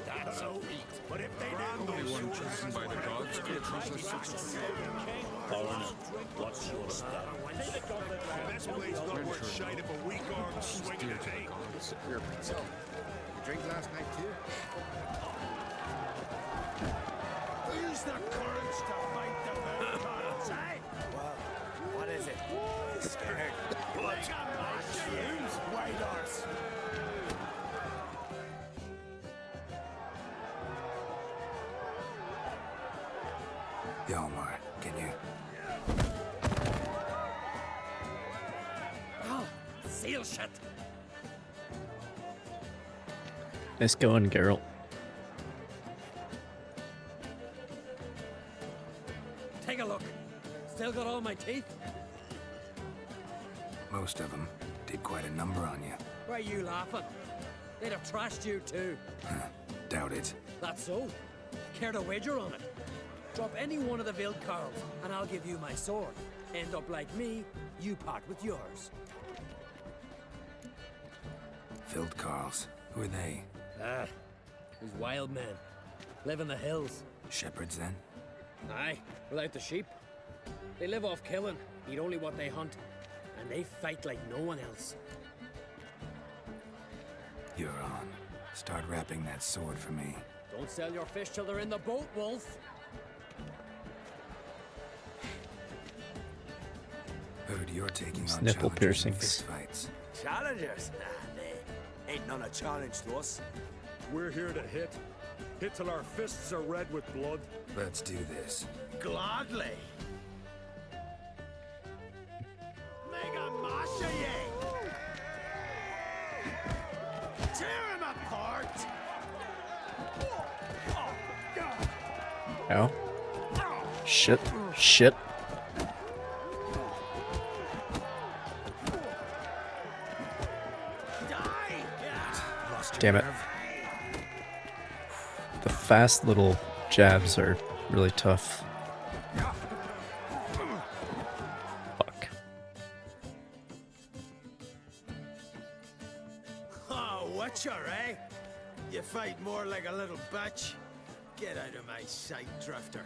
That's a feat. But if they Only one chosen by the gods could trust us. what's your style? This blade's not worth shite if a weak arm swinging it, eh? Drink last night too? Use the courage to fight the Vilcards, eh? Well, what is it? scared. But mushrooms, white horse. Yalmar, can you? Oh, seal shut. Nice going, Geralt. Take a look. Still got all my teeth? Most of them did quite a number on you. Why are you laughing? They'd have trashed you too. Doubt it. That's so. Care to wager on it? Drop any one of the veiled carls, and I'll give you my sword. End up like me, you part with yours. Filled Carls. Who are they? Ah, these wild men. Live in the hills. Shepherds, then? Aye, without the sheep. They live off killing, eat only what they hunt, and they fight like no one else. You're on. Start wrapping that sword for me. Don't sell your fish till they're in the boat, Wolf. Heard you're taking These on nipple challengers in piercings. fistfights. Challengers? Nah, ain't none a challenge to us. We're here to hit. Hit till our fists are red with blood. Let's do this. Gladly. Mega Masha ye! Tear him apart! Ow. Shit. Shit. Damn it. The fast little jabs are really tough. Fuck. Oh, whatcha, eh? You fight more like a little bitch. Get out of my sight, Drifter.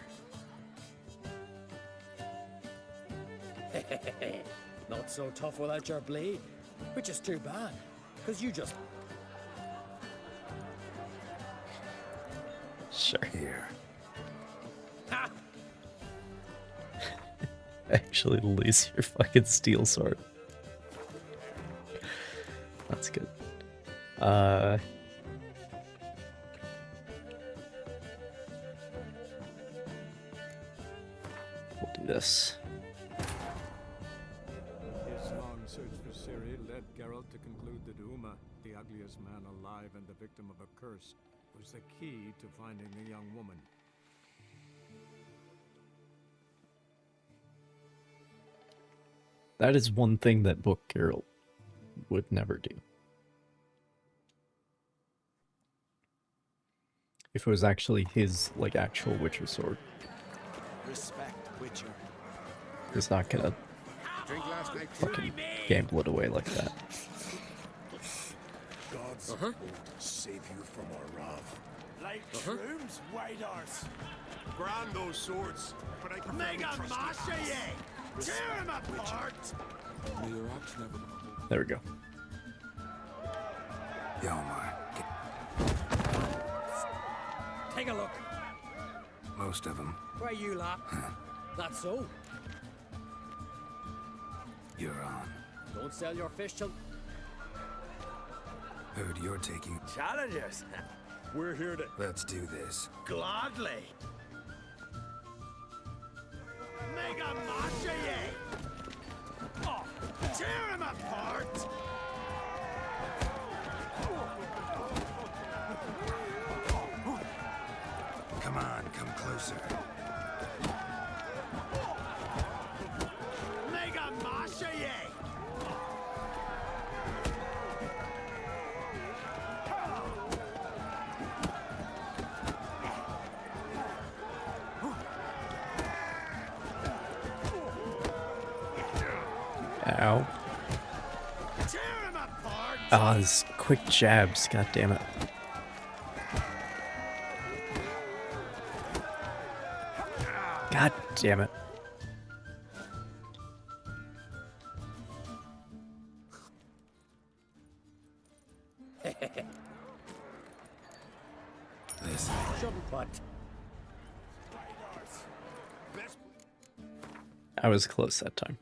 Not so tough without your blade, which is too bad, because you just... Sure. Here. Ha! Actually lose your fucking steel sword. That's good. We'll do this. His long search for Ciri led Geralt to conclude that Uma, the ugliest man alive and the victim of a curse, was the key to finding the young woman. That is one thing that book Geralt would never do. If it was actually his, like, actual Witcher sword. Respect, Witcher. He's not gonna fucking gamble it away like that. Gods save you from our wrath. Like shrooms, white horse. Brand those swords, but I prefer Mega to trust Masha ye! Tear him apart! May your axe never crumble. There we go. Yalmar. Take a look. Most of them. Why you laugh? That's so. You're on. Don't sell your fish till... Heard you're taking... Challengers? We're here to... Let's do this. Gladly. Mega Masha ye! Oh, tear him apart! Come on, come closer. Mega Masha ye! Ow. Tear him apart! Ah, these quick jabs, god damn it. God damn it. Listen. Shouldn't butt. I was close that time.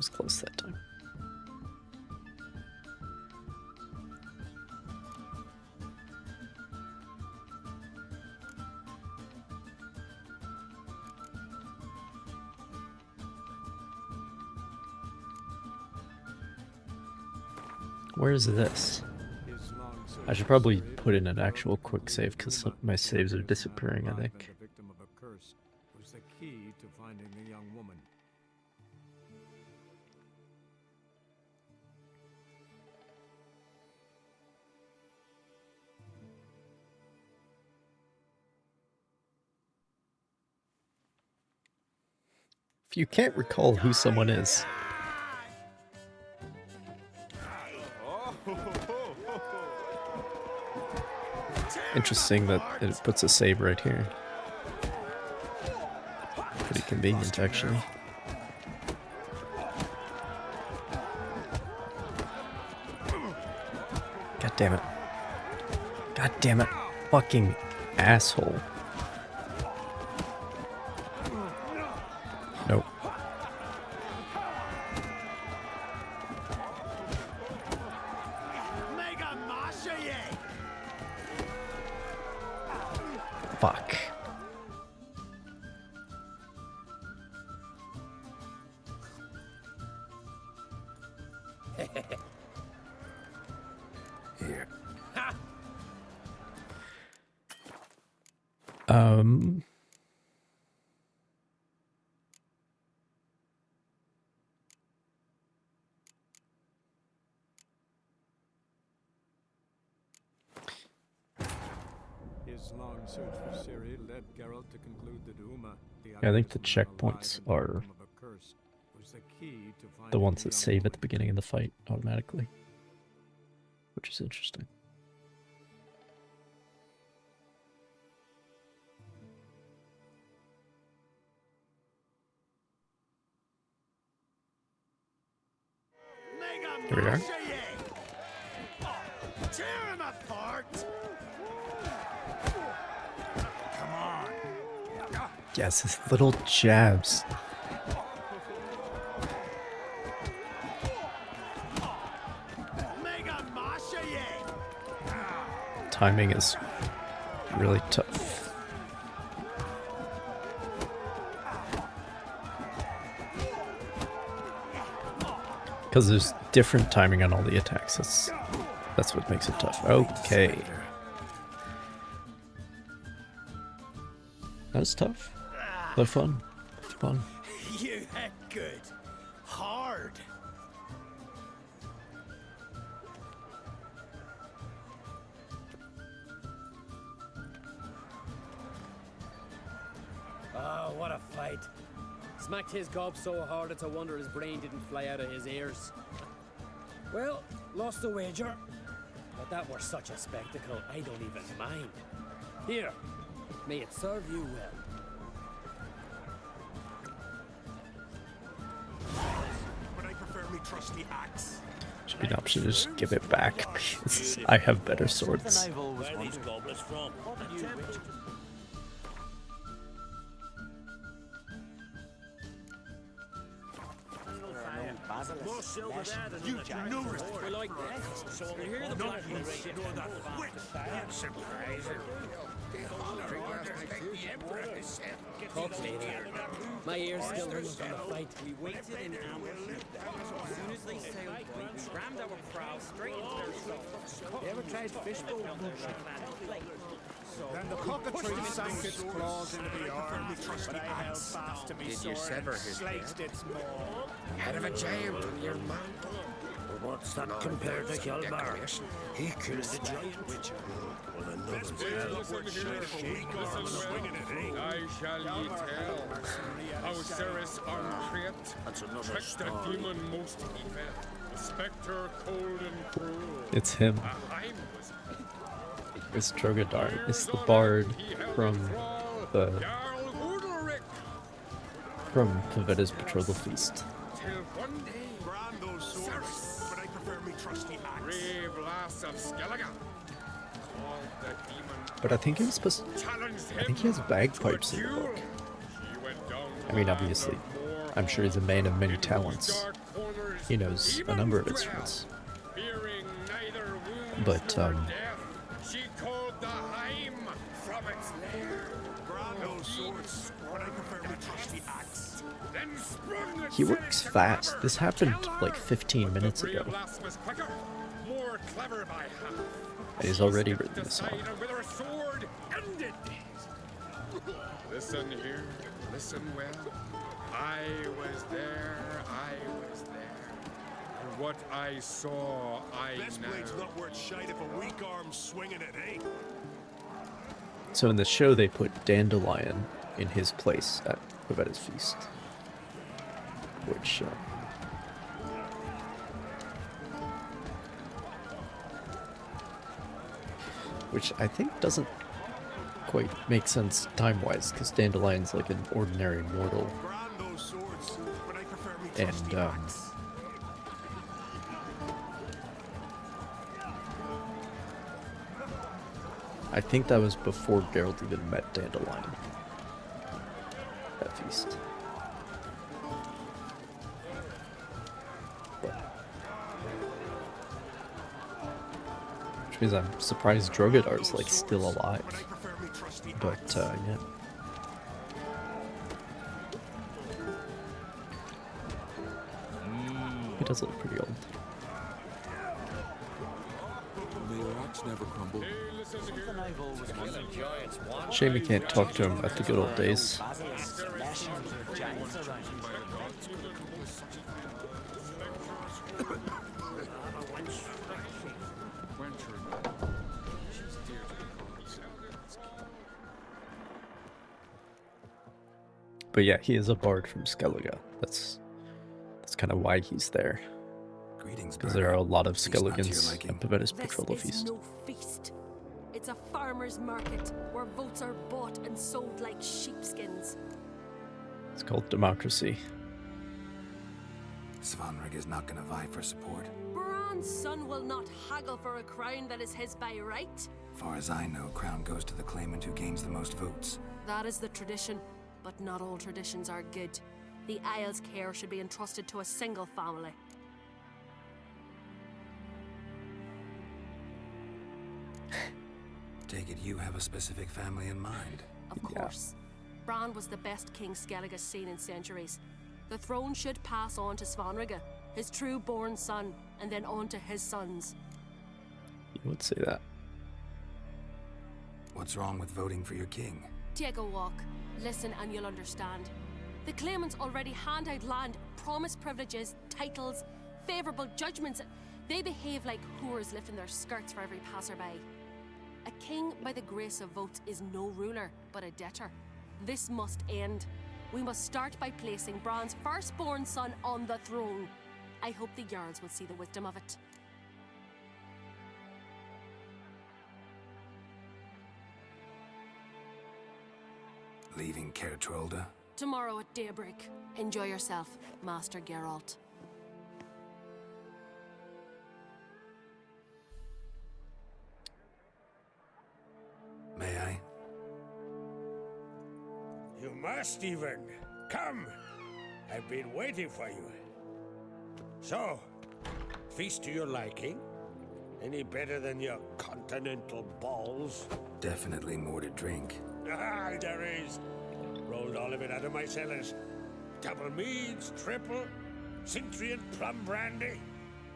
was close that time. Where is this? I should probably put in an actual quick save because my saves are disappearing, I think. The victim of a curse was the key to finding the young woman. If you can't recall who someone is, interesting that it puts a save right here. Pretty convenient, actually. God damn it. God damn it. Fucking asshole. Nope. Fuck. Here. His long search for Ciri led Geralt to conclude that Uma, Yeah, I think the checkpoints are the ones that save at the beginning of the fight automatically, which is interesting. Here we are. Tear him apart! Come on. Yes, his little jabs. Timing is really tough. Because there's different timing on all the attacks. That's what makes it tough. Okay. That was tough. But fun. Fun. You heck good. Hard. Oh, what a fight. Smacked his gob so hard it's a wonder his brain didn't fly out of his ears. Well, lost the wager. But that were such a spectacle, I don't even mind. Here, may it serve you well. But I prefer me trusty axe. Should be an option to just give it back because I have better swords. Where are these goblets from? More silver there than you noticed. We like that. So we hear the Not black you, shit. nor that witch. That's surprising. Talk later. My ears still ring from the fight. We waited in ambush. As soon as they sailed by, we rammed our prow straight into their stuff. You ever tried fishbowl bullshit? Then the cockatrice sank its claws into the arm, but I held fast to me sword and sliced its maw. Head of a giant on your mantle. What's that compared to Hjalmar? He killed the giant. Well, another's I shall ye tell how Ceres uncreate tricked a demon most evil, a spectre cold and cruel. It's him. It's Drogodar. It's the bard from Pavetta's Betrothal Feast. Till one day, Grand those swords, but I prefer me trusty axe. brave lass of Skellige called the demon. But I think he was supposed. I think he has bagpipes in the book. She went down I mean, obviously, I'm sure he's a man of many talents. dark He knows a number of instruments. Fearing neither wounds But, nor death, she called the Heim from its lair. No swords, but I prefer my trusty axe. Then sprung the he works chase fast. clever. This happened Kill like her. 15 minutes The real ago. blast was quicker, more clever by half. And he's She already stepped written the song. aside and with her sword ended these. Listen here, listen well. I was there, I was there. And what I saw, I Best know. blade's not worth shite if a weak arm's swinging it, eh? So in the show, they put Dandelion in his place at Pavetta's feast, which I think doesn't quite make sense time-wise, because Dandelion's like an ordinary mortal, Brand those swords, but I prefer me and trusty axe. I think that was before Geralt even met Dandelion at feast. Which means I'm surprised Drogodar's like still alive. But yeah. He does look pretty old. May your axe never crumble. Shame we can't talk to him about the good old days. But yeah, he is a bard from Skellige. That's kind of why he's there. Greetings, Because there are a lot of Feast not to your Skelligans liking. at Pavetta's This betrothal is feast. no feast. It's a farmer's market where votes are bought and sold like sheepskins. It's called democracy. Svanrig is not going to vie for support. Bran's son will not haggle for a crown that is his by right. Far as I know, crown goes to the claimant who gains the most votes. That is the tradition, but not all traditions are good. The Isle's care should be entrusted to a single family. Take it you have a specific family in mind. Of course. Bran was the best king Skellige has seen in centuries. The throne should pass on to Svanrige, his true-born son, and then on to his sons. You would say that. What's wrong with voting for your king? Take a walk. Listen and you'll understand. The claimants already hand out land, promise privileges, titles, favourable judgments. They behave like whores lifting their skirts for every passerby. A king by the grace of votes is no ruler, but a debtor. This must end. We must start by placing Bran's firstborn son on the throne. I hope the Jarls will see the wisdom of it. Leaving Caer Trolda? Tomorrow at daybreak. Enjoy yourself, Master Geralt. May I? You must even. Come. I've been waiting for you. So, feast to your liking? Any better than your continental balls? Definitely more to drink. Ah, there is. Rolled all of it out of my cellars. Double meads, triple, Cintrian plum brandy,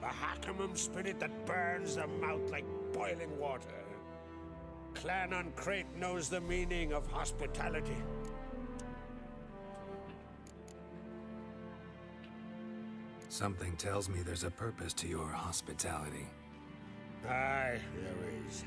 a Hackamum spirit that burns the mouth like boiling water. Clan on Crate knows the meaning of hospitality. Something tells me there's a purpose to your hospitality. Aye, there is.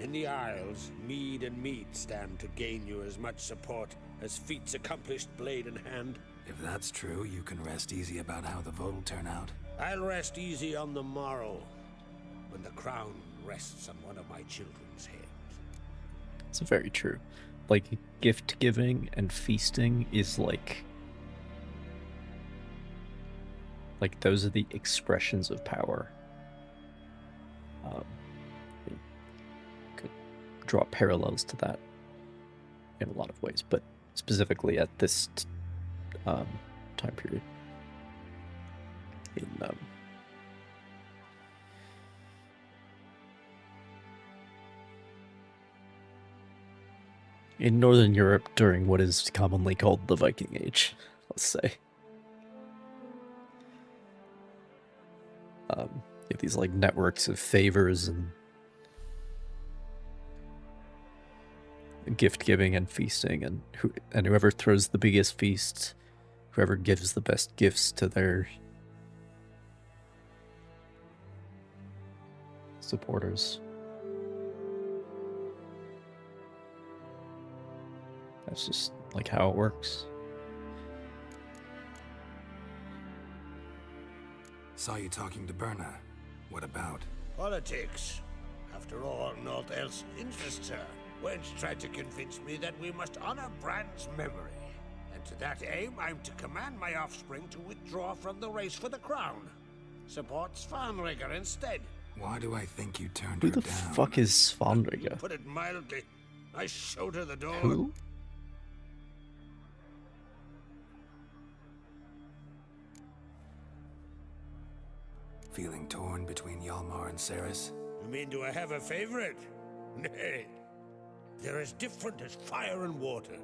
In the Isles, mead and meat stand to gain you as much support as feats accomplished blade in hand. If that's true, you can rest easy about how the vote will turn out. I'll rest easy on the morrow, when the crown rests on one of my children's heads. It's very true. Like, gift giving and feasting is like those are the expressions of power. You could draw parallels to that in a lot of ways, but specifically at this time period. in Northern Europe during what is commonly called the Viking Age, let's say. You have these like networks of favors and gift giving and feasting, and whoever throws the biggest feast, whoever gives the best gifts to their supporters. That's just like how it works. Saw you talking to Berna. What about? Politics. After all, naught else interests her. Wench tried to convince me that we must honor Bran's memory. And to that aim, I'm to command my offspring to withdraw from the race for the crown. Support Svanrigger instead. Why do I think you turned Who her the down? fuck is Svanrigger? Put it mildly. I showed her the door. Who? Feeling torn between Hjalmar and Ceres? You mean, do I have a favorite? Nay. They're as different as fire and water.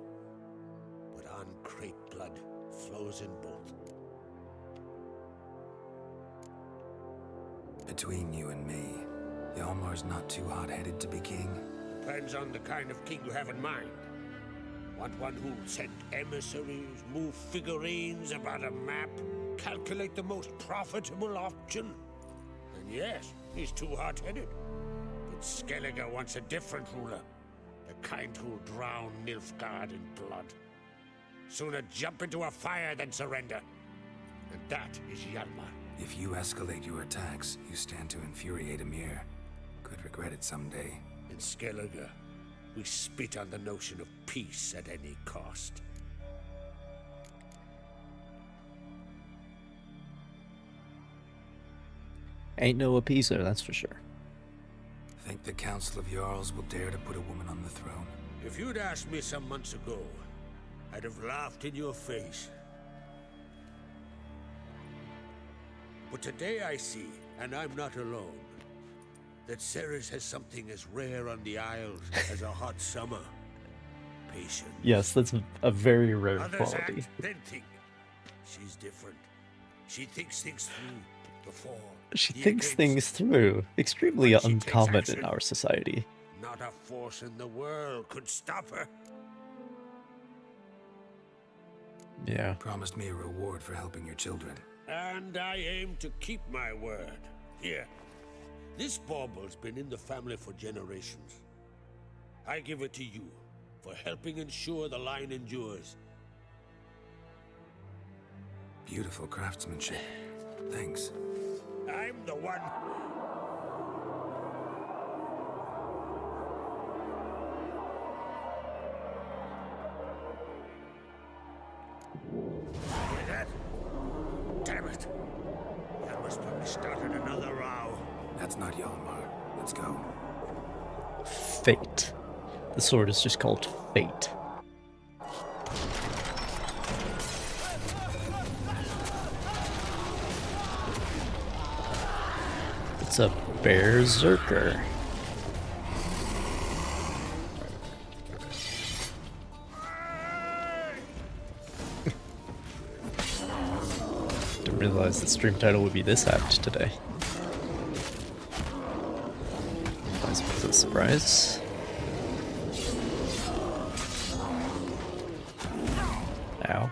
But uncreate blood flows in both. Between you and me, Hjalmar's not too hot-headed to be king? Depends on the kind of king you have in mind. Want one who'll send emissaries, move figurines about a map, calculate the most profitable option? And yes, he's too hot-headed. But Skellige wants a different ruler. The kind who'll drown Nilfgaard in blood. Sooner jump into a fire than surrender. And that is Hjalmar. If you escalate your attacks, you stand to infuriate Emir. Could regret it someday. In Skellige, we spit on the notion of peace at any cost. Ain't no appeaser, that's for sure. Think the Council of Jarls will dare to put a woman on the throne? If you'd asked me some months ago, I'd have laughed in your face. But today I see, and I'm not alone, that Ceres has something as rare on the Isles as a hot summer. Patience. Yes, that's a very rare Others quality. act, then think. She's different. She thinks things through before. She the thinks against. things through. Extremely When she takes uncommon action, in our society. Not a force in the world could stop her. Yeah. Promised me a reward for helping your children. And I aim to keep my word. Here. This bauble's been in the family for generations. I give it to you for helping ensure the line endures. Beautiful craftsmanship. Thanks. I'm the one. Hear that? Damn it. That must probably started another row. That's not Hjalmar. Let's go. Fate. The sword is just called Fate. It's a berserker. Didn't realize the stream title would be this apt today. I suppose it's a surprise. Ow.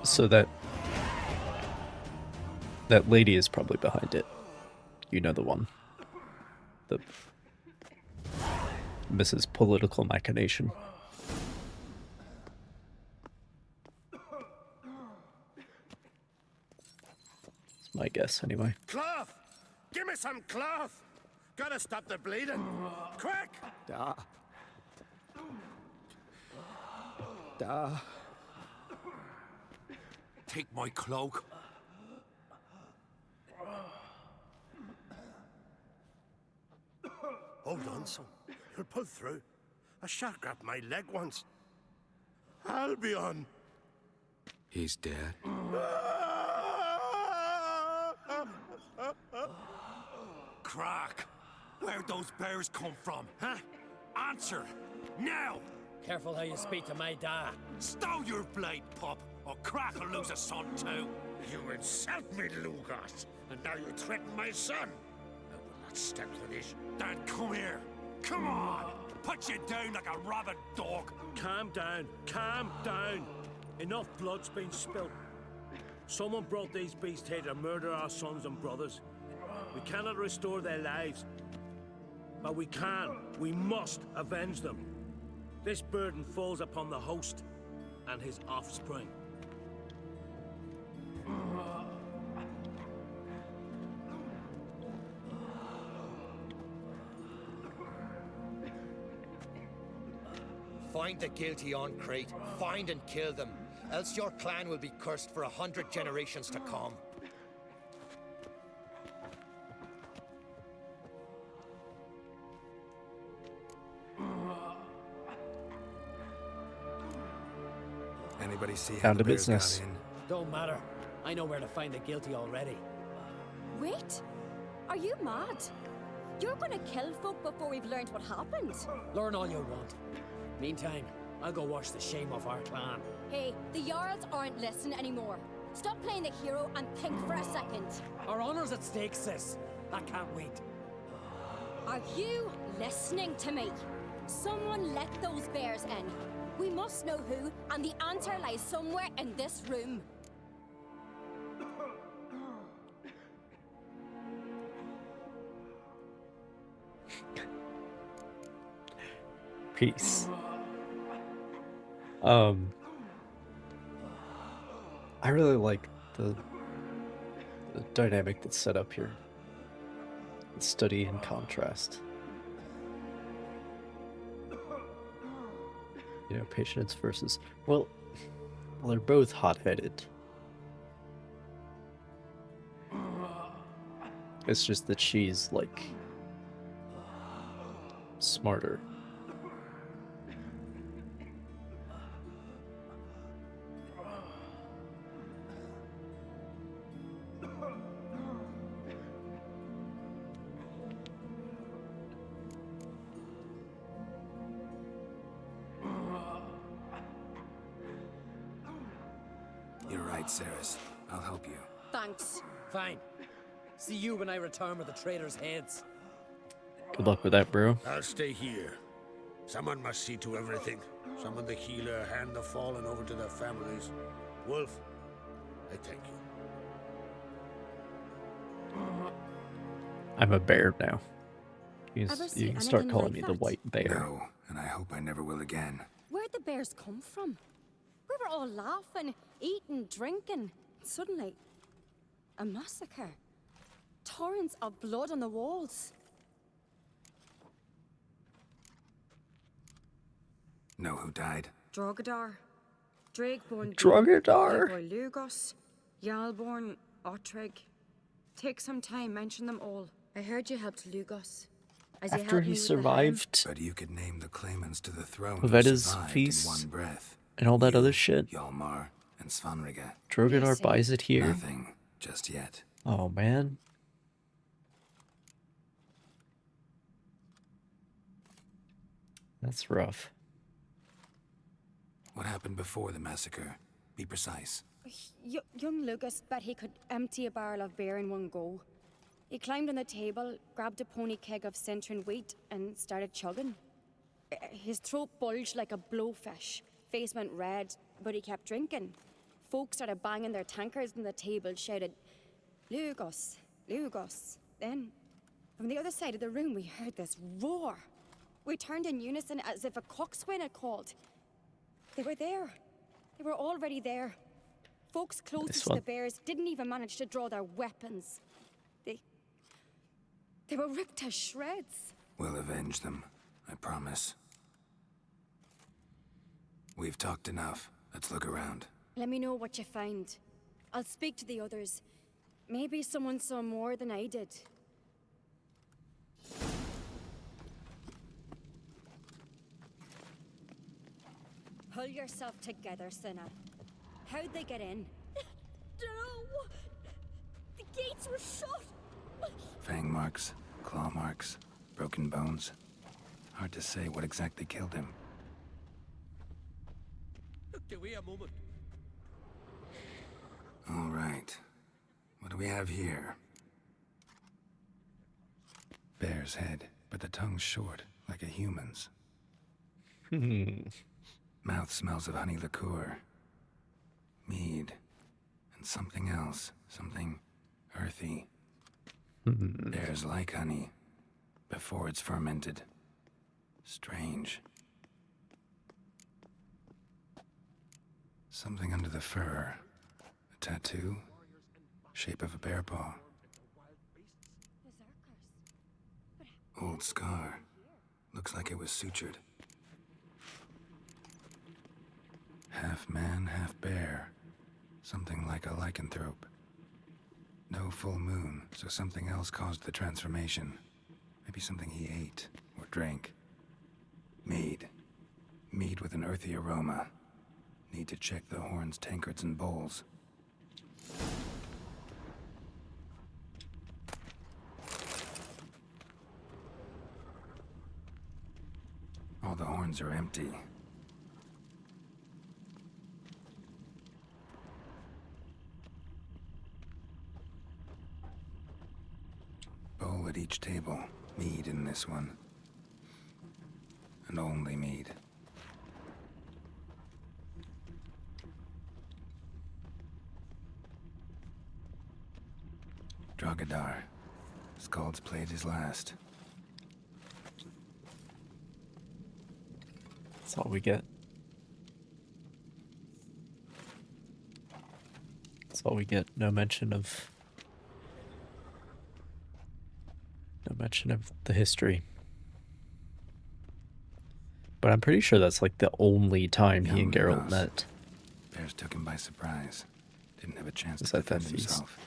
So that lady is probably behind it. You know the one. The Mrs. Political Machination. It's my guess, anyway. Cloth! Give me some cloth! Gotta stop the bleeding! Quick! Da. Da. Take my cloak. Hold on, son. You'll pull through. A shark grabbed my leg once. Albion! He's dead. Crack! Where'd those bears come from, huh? Answer! Now! Careful how you speak to my dad. Stow your blade, pup, or Crack will lose a son too. You insult me, Lugas, and now you threaten my son. I will not stand for this. Dad, come here. Come on! Put you down like a rabid dog. Calm down. Calm down. Enough blood's been spilt. Someone brought these beasts here to murder our sons and brothers. We cannot restore their lives. But we can. We must avenge them. This burden falls upon the host and his offspring. Find the guilty on Crete. Find and kill them. Else your clan will be cursed for 100 generations to come. Anybody see how Down the to bears got business. in? Don't matter. I know where to find the guilty already. Wait! Are you mad? You're gonna kill folk before we've learned what happened? Learn all you want. Meantime, I'll go wash the shame off our clan. Hey, the Jarls aren't listening anymore. Stop playing the hero and think for a second. Our honor's at stake, sis. I can't wait. Are you listening to me? Someone let those bears in. We must know who, and the answer lies somewhere in this room. Peace. I really like the dynamic that's set up here. The study and contrast. You know, patience versus well, they're both hot-headed. It's just that she's like smarter. You're right, Ceres. I'll help you. Thanks. Fine. See you when I return with the traitors' heads. Good luck with that, bro. I'll stay here. Someone must see to everything. Summon the healer, hand the fallen over to their families. Wolf, I thank you. I'm a bear now. You Ever can, see you can start anything calling like me the that? white bear. No, and I hope I never will again. Where'd the bears come from? We were all laughing, eating, drinking. Suddenly, a massacre. Torrents of blood on the walls. Know who died? Drogadar, Drakeborn, Drogadar? Boy Lugos, Yalborn, Otreg. Take some time, mention them all. I heard you helped Lugos. As you After helped he me with the survived But you could name the claimants to the throne who Veda's survived feast in one breath. and all that other shit. Hjalmar and Svanriga. Drogadar buys it here. Nothing, just yet. Oh man. That's rough. What happened before the massacre? Be precise. Young Lucas bet he could empty a barrel of beer in one go. He climbed on the table, grabbed a pony keg of Centron wheat, and started chugging. His throat bulged like a blowfish, face went red, but he kept drinking. Folks started banging their tankards on the table, shouted, Lugos, Lugos. Then, from the other side of the room, we heard this roar. We turned in unison as if a coxswain had called. They were there. They were already there. Folks closest to the bears didn't even manage to draw their weapons. They were ripped to shreds. We'll avenge them, I promise. We've talked enough. Let's look around. Let me know what you find. I'll speak to the others. Maybe someone saw more than I did. Pull yourself together, Cinna. How'd they get in? No! The gates were shut! Fang marks, claw marks, broken bones. Hard to say what exactly killed him. Look, wait a moment. All right. What do we have here? Bear's head, but the tongue's short, like a human's. Mouth smells of honey liqueur. Mead. And something else. Something earthy. Bears like honey. Before it's fermented. Strange. Something under the fur. A tattoo. Shape of a bear paw. Old scar. Looks like it was sutured. Half man, half bear. Something like a lycanthrope. No full moon, so something else caused the transformation. Maybe something he ate or drank. Mead. Mead with an earthy aroma. Need to check the horns, tankards, and bowls. All the horns are empty. Bowl at each table. Mead in this one. And only mead. Drogadar. Skald's played his last. That's all we get. That's all we get. No mention of the history. But I'm pretty sure that's like the only time he and Geralt met. Bears took him by surprise. Didn't have a chance Was to that that defend feast? himself.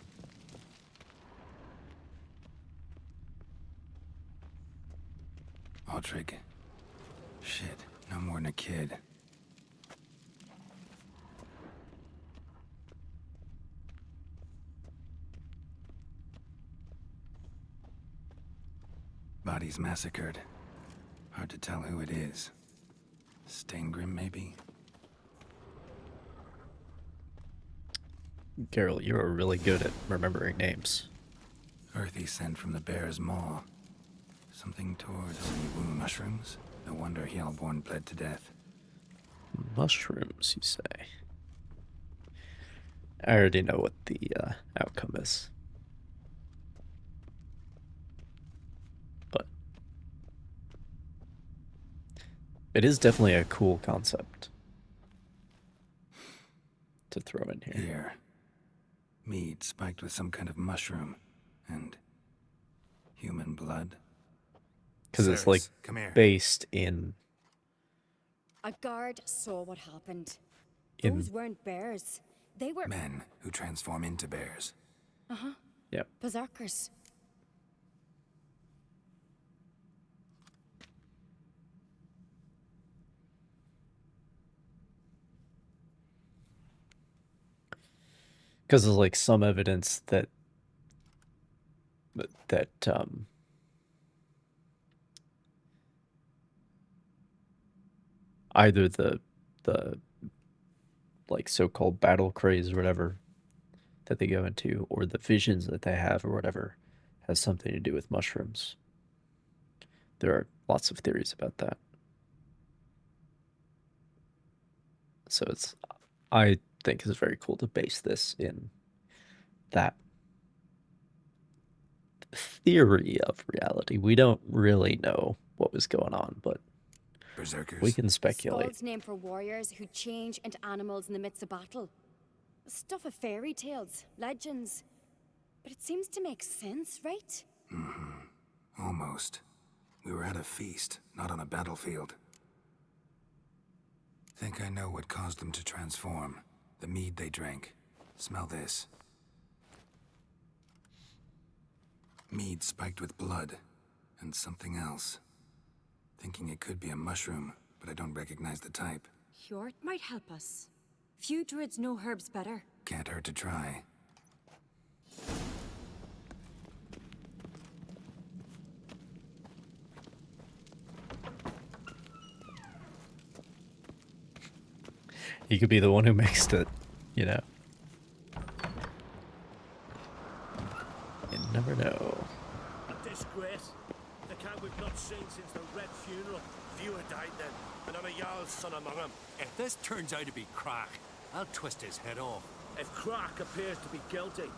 Aldrich. Shit, no more than a kid. Bodies massacred. Hard to tell who it is. Steingrim, maybe? Geralt, you are really good at remembering names. Earthy scent from the bear's maw. Something towards wound mushrooms. No wonder Hellborn bled to death. Mushrooms, you say? I already know what the outcome is. But it is definitely a cool concept to throw in here. Here. Mead spiked with some kind of mushroom. And human blood. Because it's like come here. based in A guard saw what happened. In- Those weren't bears. They were... Men who transform into bears. Uh-huh. Yep. Berserkers. because there's like some evidence that either the like so-called battle craze or whatever that they go into, or the visions that they have or whatever, has something to do with mushrooms. There are lots of theories about that. So I think it's very cool to base this in that theory of reality. We don't really know what was going on, but Berserkers. we can speculate. Skald's name for warriors who change into animals in the midst of battle. Stuff of fairy tales, legends. But it seems to make sense, right? Almost. We were at a feast, not on a battlefield. Think I know what caused them to transform. The mead they drank. Smell this. Mead spiked with blood. And something else. Thinking it could be a mushroom, but I don't recognize the type. Hjort might help us. Few druids know herbs better. Can't hurt to try. He could be the one who mixed it, you know. You never know. A disgrace. The cat we've not seen since the Red Funeral. Few had died then, and I'm a Jarl's son among them. If this turns out to be Crack, I'll twist his head off. If Crack appears to be guilty,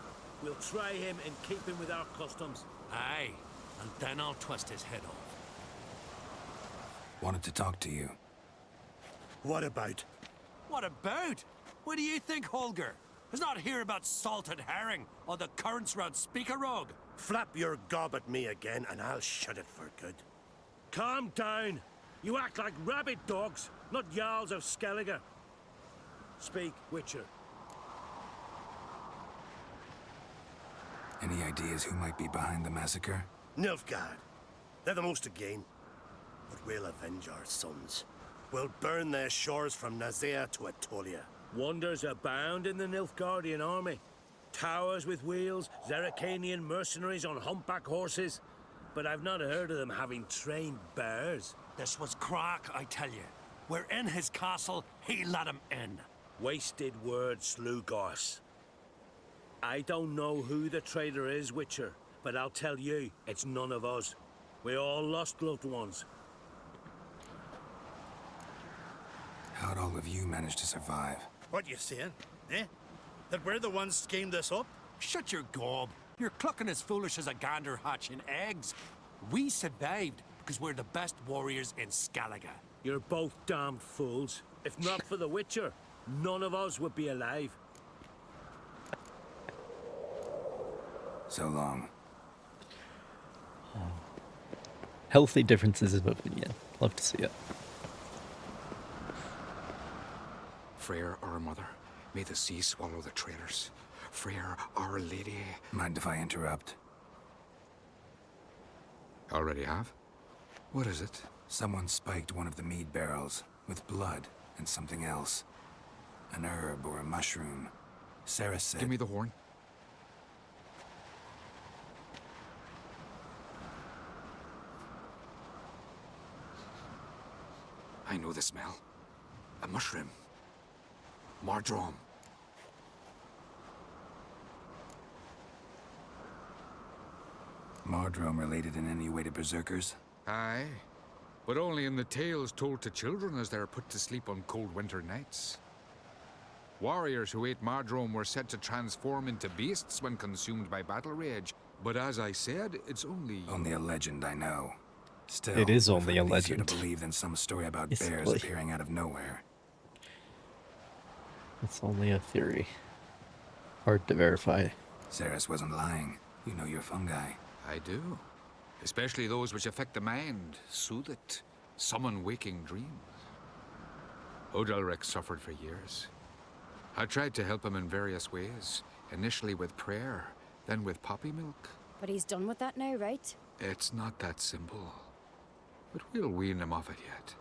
we'll try him in keeping with our customs. Aye, and then I'll twist his head off. Wanted to talk to you. What about? What about? What do you think, Holger? Is not here about salted herring or the currents round Speakerog? Flap your gob at me again, and I'll shut it for good. Calm down. You act like rabid dogs, not Jarls of Skellige. Speak, Witcher. Any ideas who might be behind the massacre? Nilfgaard. They're the most to gain. But we'll avenge our sons. We'll burn their shores from Nazea to Atolia. Wonders abound in the Nilfgaardian army. Towers with wheels, Zerrikanian mercenaries on humpback horses. But I've not heard of them having trained bears. This was Crack, I tell you. We're in his castle, he let him in. Wasted words, Slugos. I don't know who the traitor is, Witcher, but I'll tell you, it's none of us. We all lost loved ones. How'd all of you manage to survive? What you saying? Eh? That we're the ones schemed this up? Shut your gob. You're clucking as foolish as a gander hatching eggs. We survived because we're the best warriors in Skellige. You're both damned fools. If not for the Witcher, none of us would be alive. So long. Healthy differences of opinion. Love to see it. Freyr, our mother, may the sea swallow the traitors. Freyr, our lady. Mind if I interrupt? Already have? What is it? Someone spiked one of the mead barrels with blood and something else. An herb or a mushroom. Sarah said... Give me the horn. I know the smell. A mushroom. Mardrome. Mardrome related in any way to berserkers? Aye, but only in the tales told to children as they are put to sleep on cold winter nights. Warriors who ate Mardrome were said to transform into beasts when consumed by battle rage, but as I said, it's only... Only a legend, I know. Still, it is only a easier legend. to believe than some story about bears Basically. appearing out of nowhere. It's only a theory. Hard to verify. Ceres wasn't lying. You know your fungi. I do. Especially those which affect the mind, soothe it, summon waking dreams. Odalric suffered for years. I tried to help him in various ways, initially with prayer, then with poppy milk. But he's done with that now, right? It's not that simple, but we'll wean him off it yet.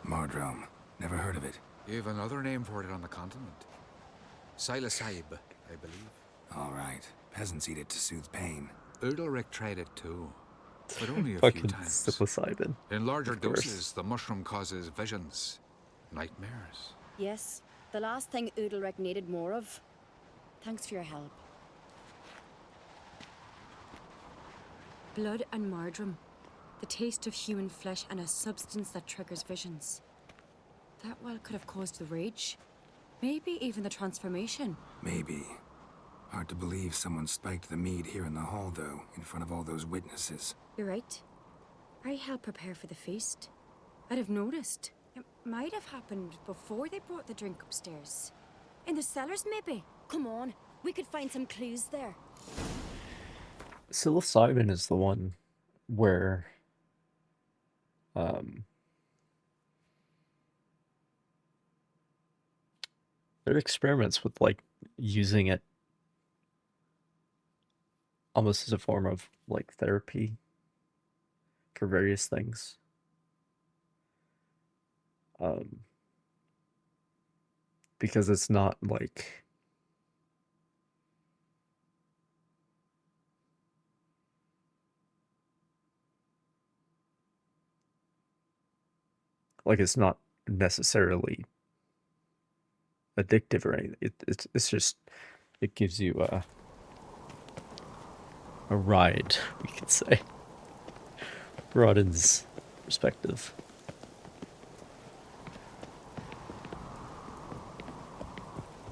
Mardrome. Never heard of it. You've another name for it on the continent. Silasaib, I believe. All right. Peasants eat it to soothe pain. Udalric tried it too, but only a few Fucking times. psilocybin. In larger Of course. doses, the mushroom causes visions, nightmares. Yes, the last thing Udalric needed more of. Thanks for your help. Blood and Mardrome. The taste of human flesh and a substance that triggers visions. That well could have caused the rage. Maybe even the transformation. Maybe. Hard to believe someone spiked the mead here in the hall, though, in front of all those witnesses. You're right. I helped prepare for the feast. I'd have noticed. It might have happened before they brought the drink upstairs. In the cellars, maybe. Come on, we could find some clues there. Psilocybin is the one where there are experiments with like using it almost as a form of like therapy for various things. Because it's not like it's not necessarily addictive or anything. It's just it gives you a ride, we could say. Broadens perspective.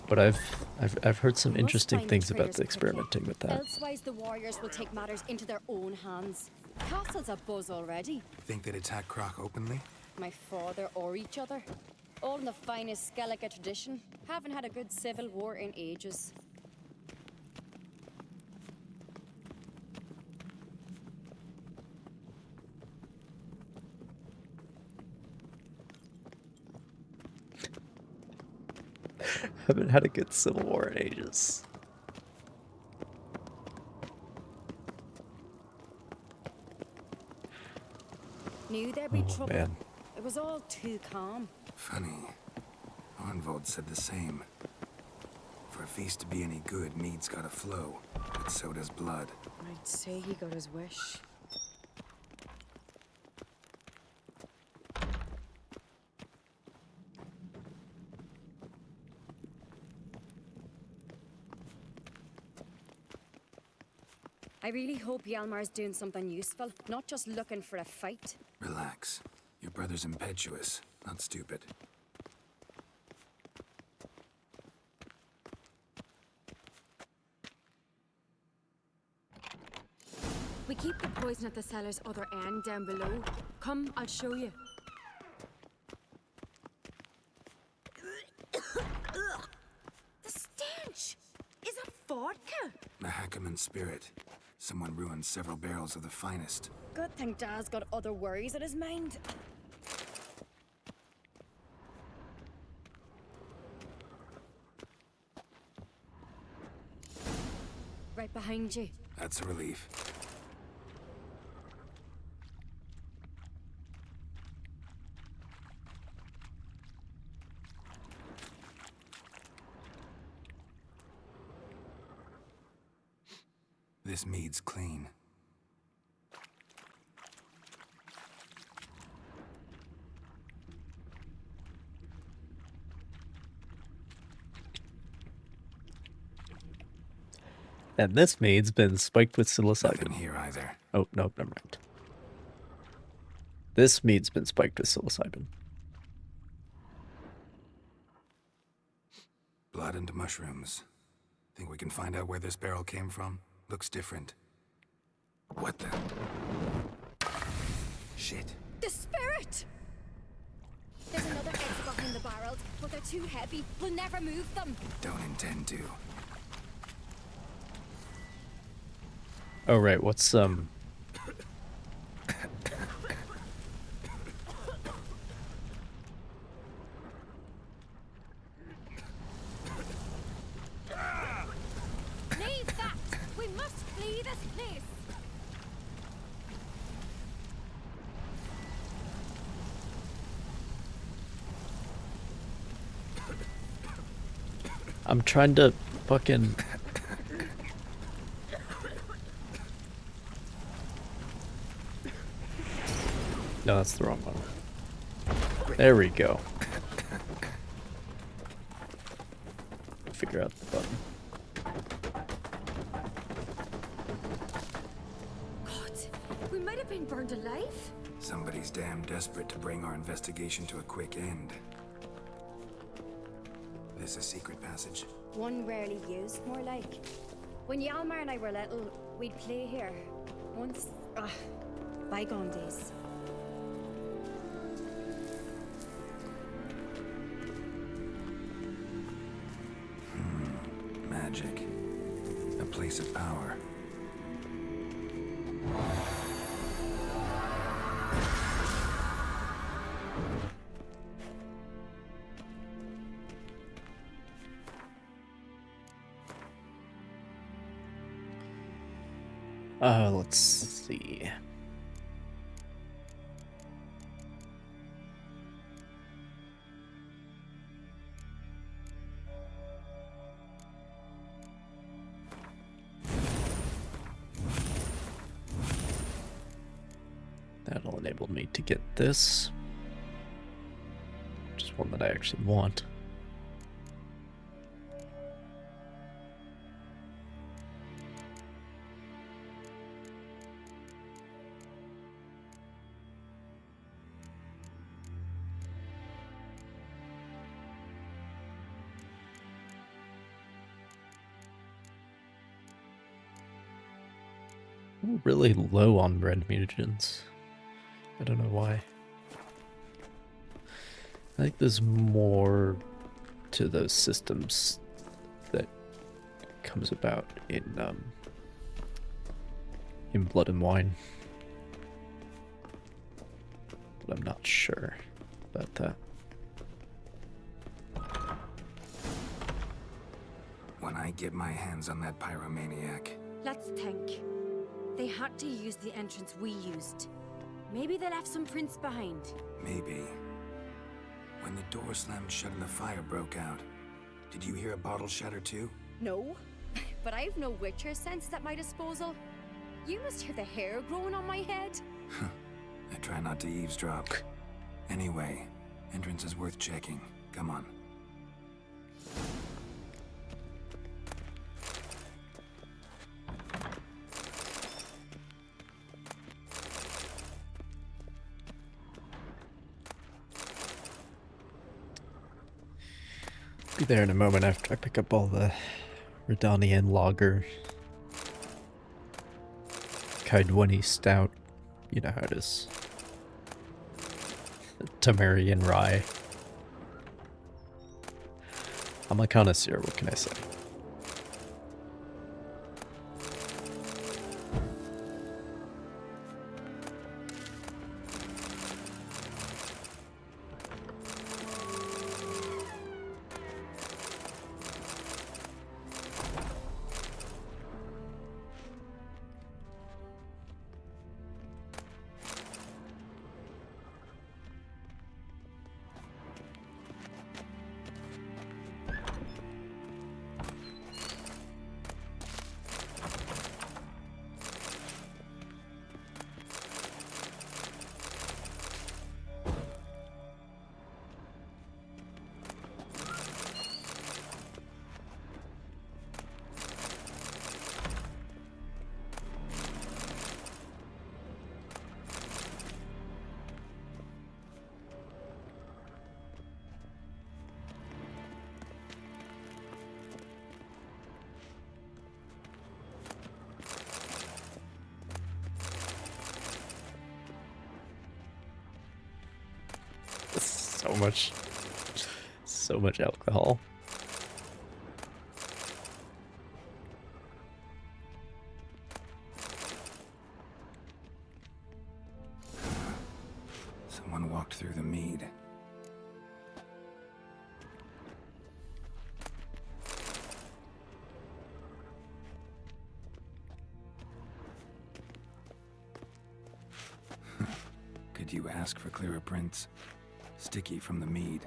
But I've heard some interesting things about the experimenting with that. Elsewise, the warriors will take matters into their own hands. Castle's a buzz already. Think they'd attack Croc openly? My father or each other. All in the finest Skellige tradition. Haven't had a good civil war in ages. Haven't had a good civil war in ages. Knew there'd be trouble. Man. It was all too calm. Funny. Arnvold said the same. For a feast to be any good, mead's gotta flow, but so does blood. I'd say he got his wish. I really hope Hjalmar's doing something useful, not just looking for a fight. Relax. Your brother's impetuous, not stupid. We keep the poison at the cellar's other end down below. Come, I'll show you. The stench! Is it vodka? Mahakaman spirit. Someone ruined several barrels of the finest. Good thing Dad's got other worries in his mind. Right behind you. That's a relief. This mead's clean. And this mead's been spiked with psilocybin. Nothing here either. Oh, no, never mind. This mead's been spiked with psilocybin. Blood and mushrooms. Think we can find out where this barrel came from? Looks different. What the? Shit. The spirit! There's another exit behind the barrels, but they're too heavy. We'll never move them. Don't intend to. Oh, right, what's, Leave that! We must flee this place! I'm trying to fucking... No, that's the wrong one. There we go. Figure out the button. God, we might have been burned alive. Somebody's damn desperate to bring our investigation to a quick end. This a secret passage? One rarely used, more like. When Hjalmar and I were little, we'd play here. Once, bygone days. Magic. A place of power. Let's see. enabled me to get this, which is one that I actually want. I'm really low on red mutagens. I don't know why. I think there's more to those systems that comes about in Blood and Wine. But I'm not sure about that. When I get my hands on that pyromaniac. Let's think. They had to use the entrance we used. Maybe they left some prints behind. Maybe. When the door slammed shut and the fire broke out, did you hear a bottle shatter too? No, but I've no Witcher sense at my disposal. You must hear the hair growing on my head. I try not to eavesdrop. Anyway, entrance is worth checking. Come on. Be there in a moment after I pick up all the Redanian Lager, Kaidwani Stout, you know how it is, Tamarian Rye. I'm a connoisseur, what can I say? So much alcohol. Someone walked through the mead. Could you ask for clearer prints? Sticky from the mead.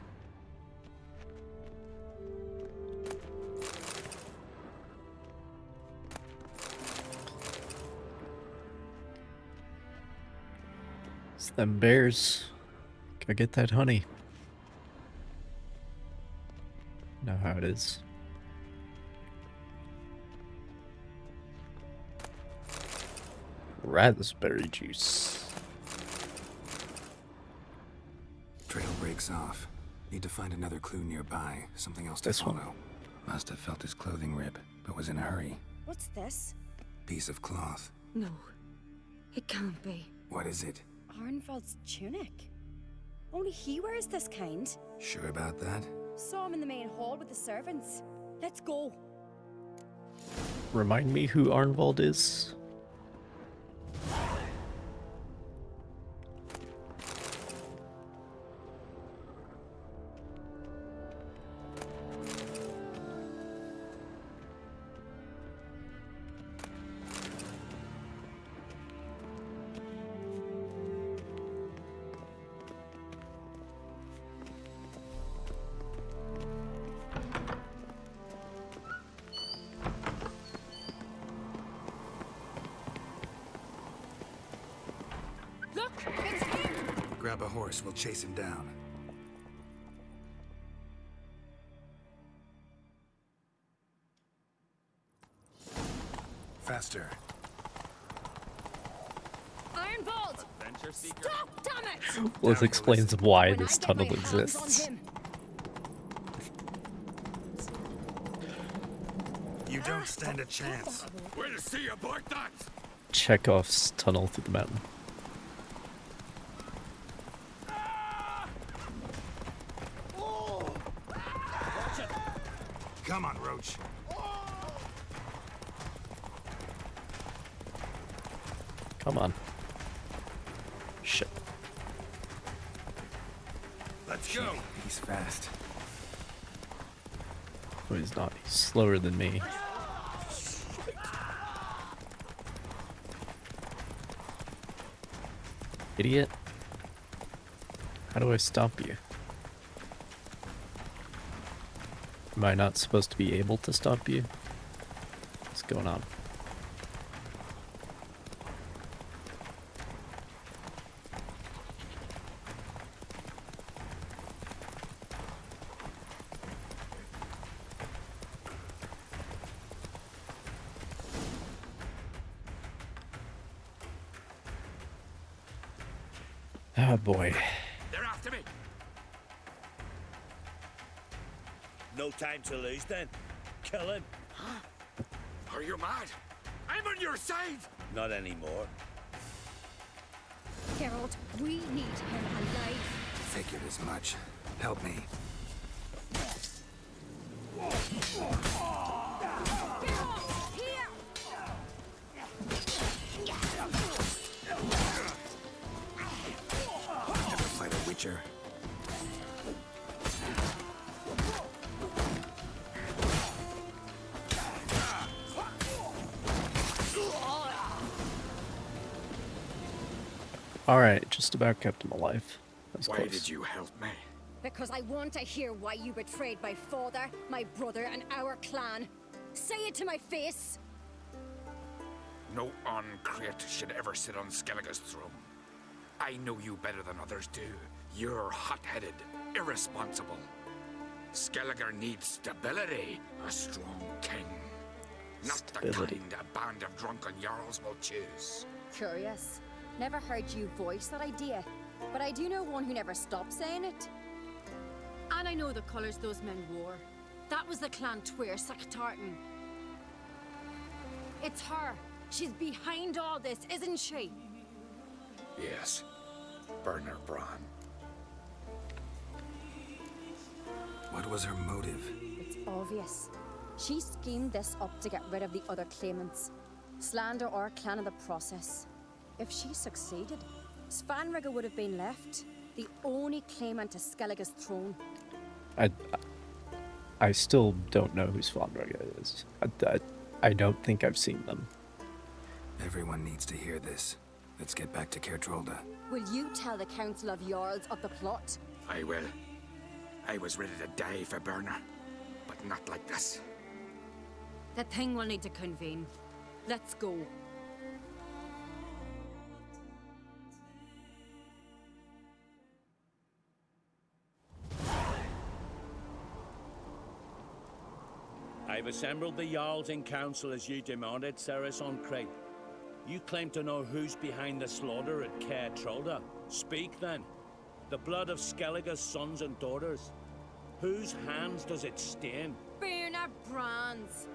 It's them bears. Go get that honey. Know how it is. Raspberry juice. Trail breaks off. Need to find another clue nearby. Something else to follow. Must have felt his clothing rip, but was in a hurry. What's this? Piece of cloth. No, it can't be. What is it? Arnvald's tunic. Only he wears this kind. Sure about that? Saw him in the main hall with the servants. Let's go. Remind me who Arnvald is? Grab a horse, we'll chase him down. Faster. Ironbolt! Stop, damn it! Well, this explains why this tunnel exists. You don't stand a chance. Way to see aboard that! Chekhov's tunnel through the mountain. Come on, Roach. Come on. Shit. Let's go. He's fast. Oh, he's not. He's slower than me. Idiot. How do I stop you? Am I not supposed to be able to stop you? What's going on? Oh boy. They're after me. No time to lose then. Kill him. Are you mad? I'm on your side! Not anymore. Geralt, we need him alive. Figured as much. Help me. Never fight a Witcher. Alright, just about kept him alive. That was Why close. did you help me? Because I want to hear why you betrayed my father, my brother, and our clan. Say it to my face. No Uncreate should ever sit on Skellige's throne. I know you better than others do. You're hot-headed, irresponsible. Skellige needs stability, a strong king. Not the kind a band of drunken jarls will choose. Curious. Never heard you voice that idea, but I do know one who never stopped saying it. And I know the colours those men wore. That was the clan Twir Tartan. It's her. She's behind all this, isn't she? Yes, Burner Bran. What was her motive? It's obvious. She schemed this up to get rid of the other claimants. Slander our clan in the process. If she succeeded, Svanrige would have been left, the only claimant to Skellige's throne. I still don't know who Svanrige is. I don't think I've seen them. Everyone needs to hear this. Let's get back to Kerdrolda. Will you tell the Council of Jarls of the plot? I will. I was ready to die for Burner, but not like this. The thing will need to convene. Let's go. I've assembled the Jarls in council as you demanded, Ceres Uncreate. You claim to know who's behind the slaughter at Kerdrolda. Speak then. The blood of Skellige's sons and daughters. Whose hands does it stain? Burner Bran's.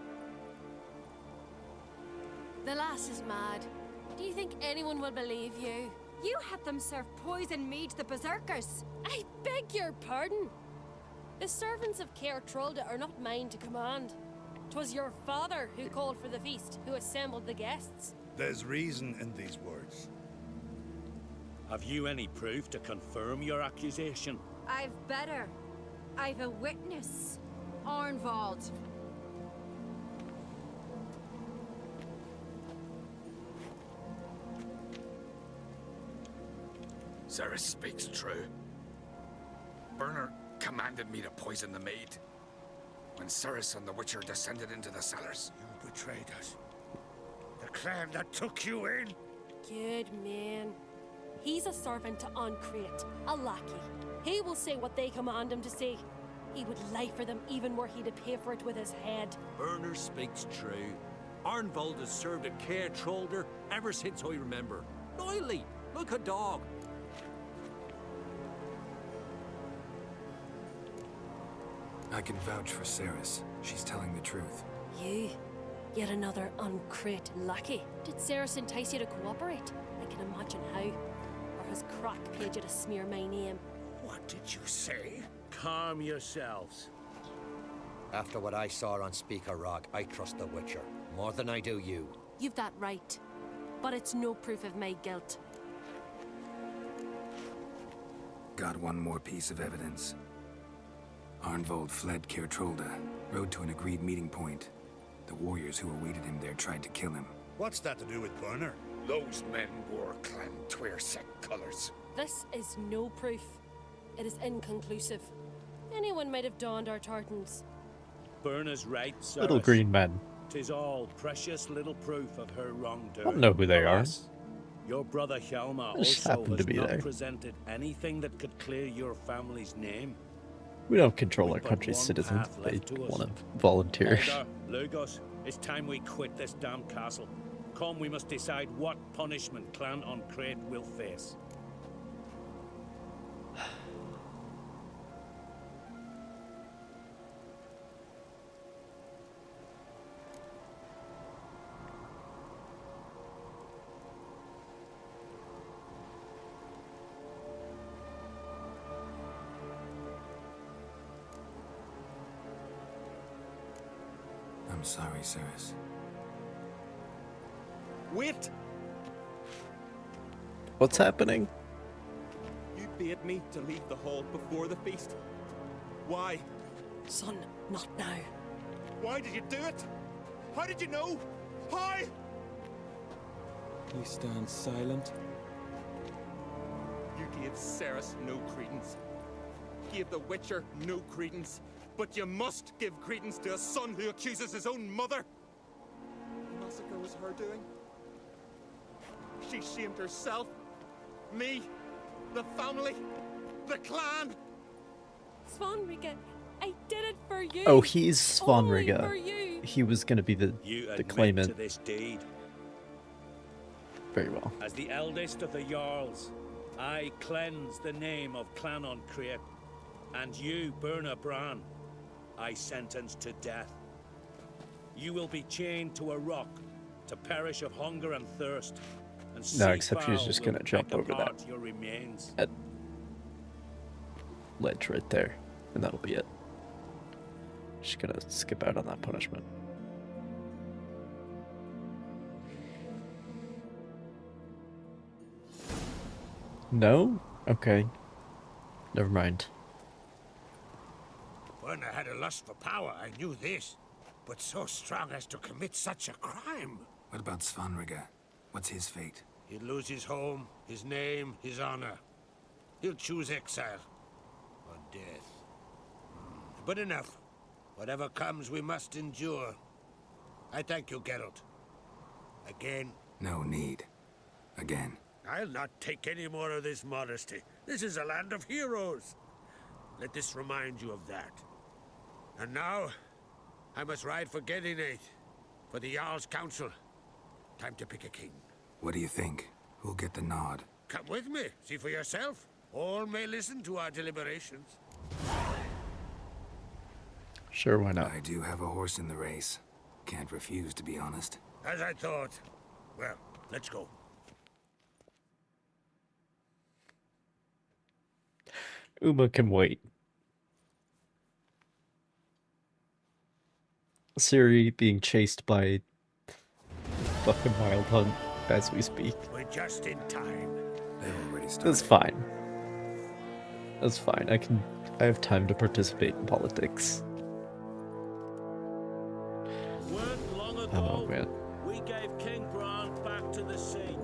The lass is mad. Do you think anyone will believe you? You had them serve poison mead to the berserkers. I beg your pardon. The servants of Kerdrolda are not mine to command. 'Twas your father who called for the feast, who assembled the guests. There's reason in these words. Have you any proof to confirm your accusation? I've better. I've a witness. Arnvald. Ceres speaks true. Burner commanded me to poison the maid. When Ceres and the Witcher descended into the cellars. You betrayed us. The clan that took you in. Good man. He's a servant to Ancrate, a lackey. He will say what they command him to say. He would lie for them even were he to pay for it with his head. Burner speaks true. Arnvold has served a care trollder ever since I remember. Loyally, like a dog. I can vouch for Ceres. She's telling the truth. You? Yet another Ancrate lackey? Did Ceres entice you to cooperate? I can imagine how. Or has Crack paid you to smear my name? What did you say? Calm yourselves. After what I saw on Speaker Rock, I trust the Witcher. More than I do you. You've that right. But it's no proof of my guilt. Got one more piece of evidence. Arnvold fled Kertrolda, rode to an agreed meeting point. The warriors who awaited him there tried to kill him. What's that to do with Burner? Those men wore clan Twyrsek colors. This is no proof. It is inconclusive. Anyone might have donned our tartans. Burner's right, Ceres. Little green men. 'Tis all precious little proof of her wrongdoing. I don't know who they are. Alas, your brother Hjalmar They just also happen has to be not there. presented anything that could clear your family's name. We don't control our We've but country's one citizens. path They left to us. want to volunteer. Elder, Lugos, it's time we quit this damn castle. Come, we must decide what punishment Clan Ancrate will face. I'm sorry, Ceres. Wait! What's happening? You bade me to leave the hall before the feast. Why? Son, not now. Why did you do it? How did you know? How? You stand silent. You gave Ceres no credence. Gave the Witcher no credence. But you must give credence to a son who accuses his own mother. The massacre was her doing. She shamed herself, me, the family, the clan. Svanrige, I did it for you. Oh, he's Only Svanrige. for you. He was going to be the Admit claimant. to this deed. Very well. As the eldest of the Jarls, I cleanse the name of Clan Ancrate, and you, Burna Bran, I sentence to death. You will be chained to a rock to perish of hunger and thirst. And No, except she's Seafowl just will gonna jump pick over that. apart your remains. That ledge right there, and that'll be it. She's gonna skip out on that punishment. No? Okay. Never mind. Burner had a lust for power, I knew this. But so strong as to commit such a crime. What about Svanrige? What's his fate? He'll lose his home, his name, his honor. He'll choose exile. Or death. But enough. Whatever comes, we must endure. I thank you, Geralt. Again. No need. Again. I'll not take any more of this modesty. This is a land of heroes. Let this remind you of that. And now, I must ride for Gedinate, for the Jarl's Council. Time to pick a king. What do you think? Who'll get the nod? Come with me, see for yourself. All may listen to our deliberations. Sure, why not? I do have a horse in the race. Can't refuse, to be honest. As I thought. Well, let's go. Uma can wait. Ciri being chased by fucking Wild Hunt as we speak. We're just in time. They've already started. That's fine. That's fine. I have time to participate in politics. Weren't long ago, Oh man. we gave King Bran back to the sea.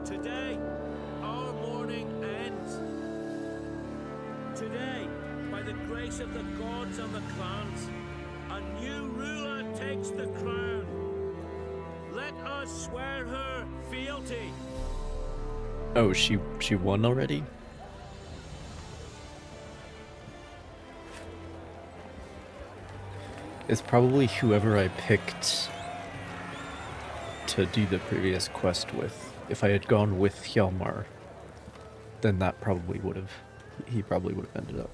Today, our mourning ends. Today, by the grace of the gods and the clans, a new ruler takes the crown. Let us swear her fealty. Oh, she won already? It's probably whoever I picked to do the previous quest with. If I had gone with Hjalmar, then that probably would have... he probably would have ended up.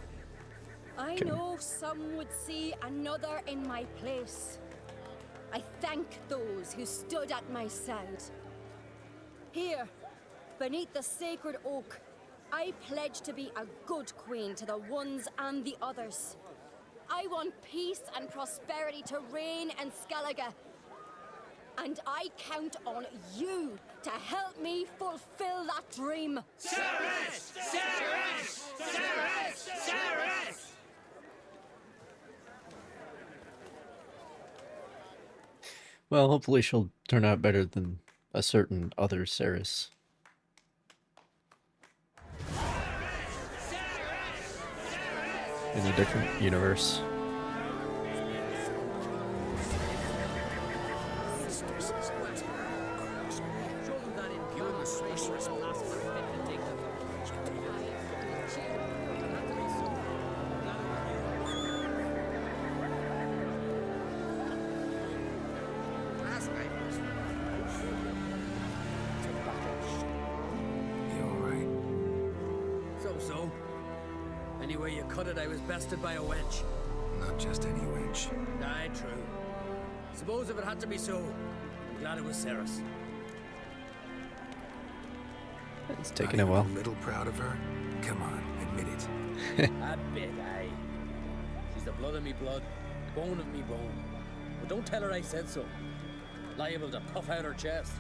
I know some would see another in my place. I thank those who stood at my side. Here, beneath the sacred oak, I pledge to be a good queen to the ones and the others. I want peace and prosperity to reign in Skellige. And I count on you to help me fulfill that dream. Ceres! Ceres! Ceres! Ceres! Well, hopefully she'll turn out better than a certain other Ceres. In a different universe. So. Any way you cut it, I was bested by a wench. Not just any wench. Aye, true. Suppose if it had to be so, I'm glad it was Ceres. It's taken a while. A little proud of her? Come on, admit it. A bit, aye. She's the blood of me blood, bone of me bone. But don't tell her I said so. Liable to puff out her chest.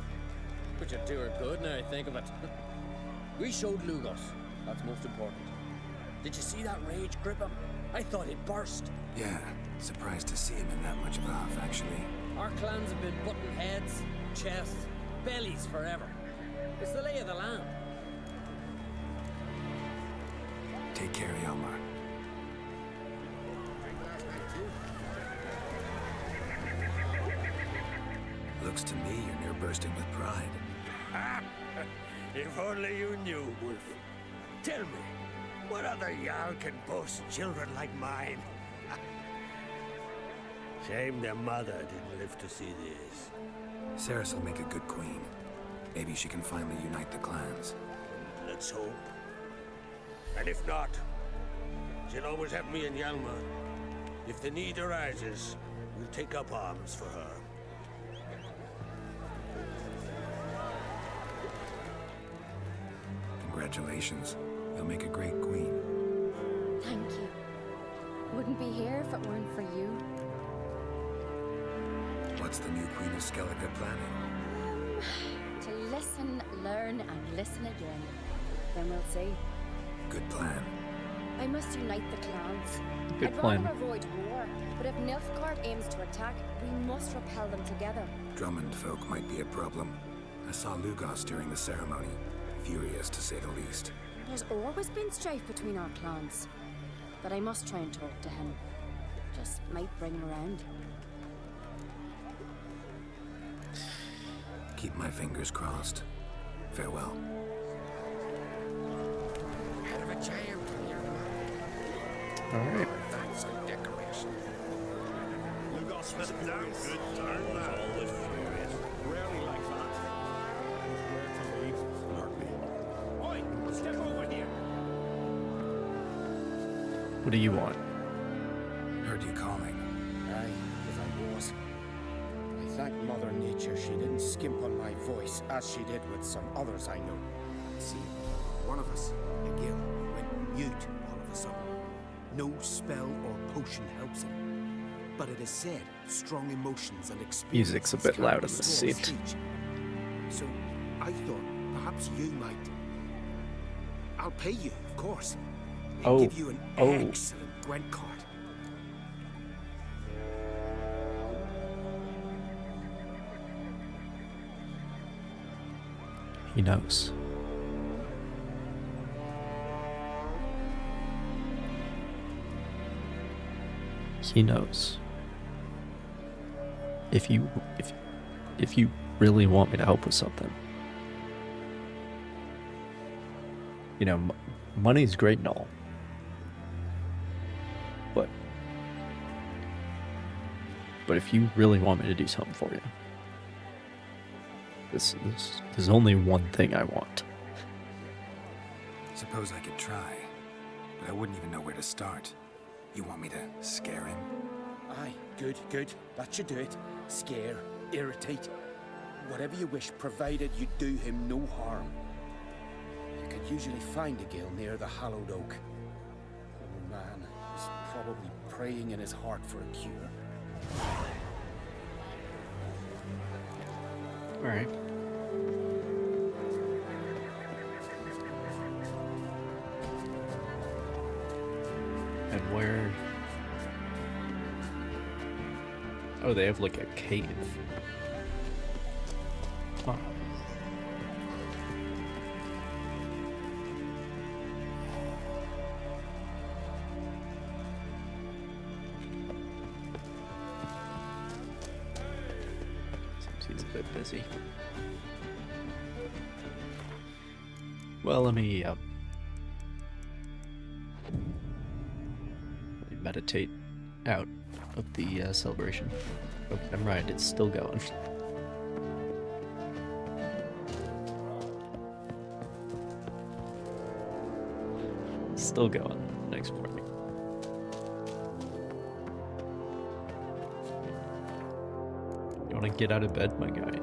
Which would do her good now I think of it. We showed Lugos. That's most important. Did you see that rage grip him? I thought he'd burst. Yeah, surprised to see him in that much of a huff, actually. Our clans have been butting heads, chests, bellies forever. It's the lay of the land. Take care, Hjalmar. Looks to me you're near bursting with pride. If only you knew, Wolf. Tell me, what other Jarl can boast children like mine? Shame their mother didn't live to see this. Ceres will make a good queen. Maybe she can finally unite the clans. Let's hope. And if not, she'll always have me and Hjalmar. If the need arises, we'll take up arms for her. Congratulations. You'll make a great queen. Thank you. Wouldn't be here if it weren't for you. What's the new Queen of Skellige planning? To listen, learn, and listen again. Then we'll see. Good plan. I must unite the clans. Good I'd plan. rather avoid war, but if Nilfgaard aims to attack, we must repel them together. Drummond folk might be a problem. I saw Lugos during the ceremony. Furious, to say the least. There's always been strife between our clans. But I must try and talk to him. Just might bring him around. Keep my fingers crossed. Farewell. Head of a giant here. Alright. That's a decoration. Lugos has been down good turn now. Always furious. Rarely like that. Where to leave? Oi, step over here. What do you want? Heard you calling. Aye, as I was. I thank Mother Nature she didn't skimp on my voice, as she did with some others I know. See, one of us, Egil, went mute all of a sudden. No spell or potion helps him. But it is said, strong emotions and experiences Music's a bit can loud in restore this seat. speech. So, I thought perhaps you might. I'll pay you, of course. And Oh, give you an oh. excellent Gwent card. He knows. He knows. If you really want me to help with something, you know, money's great and all, but if you really want me to do something for you, there's only one thing I want. Suppose I could try, but I wouldn't even know where to start. You want me to scare him? Aye, good, good. That should do it. Scare, irritate. Whatever you wish, provided you do him no harm. You could usually find a gill near the hallowed oak. Poor man is probably praying in his heart for a cure. All right. And where? Oh, they have like a cave. Huh. Seems a bit busy. Well, let me meditate out of the celebration. Oh, I'm right, it's still going. Still going next morning. You want to get out of bed, my guy?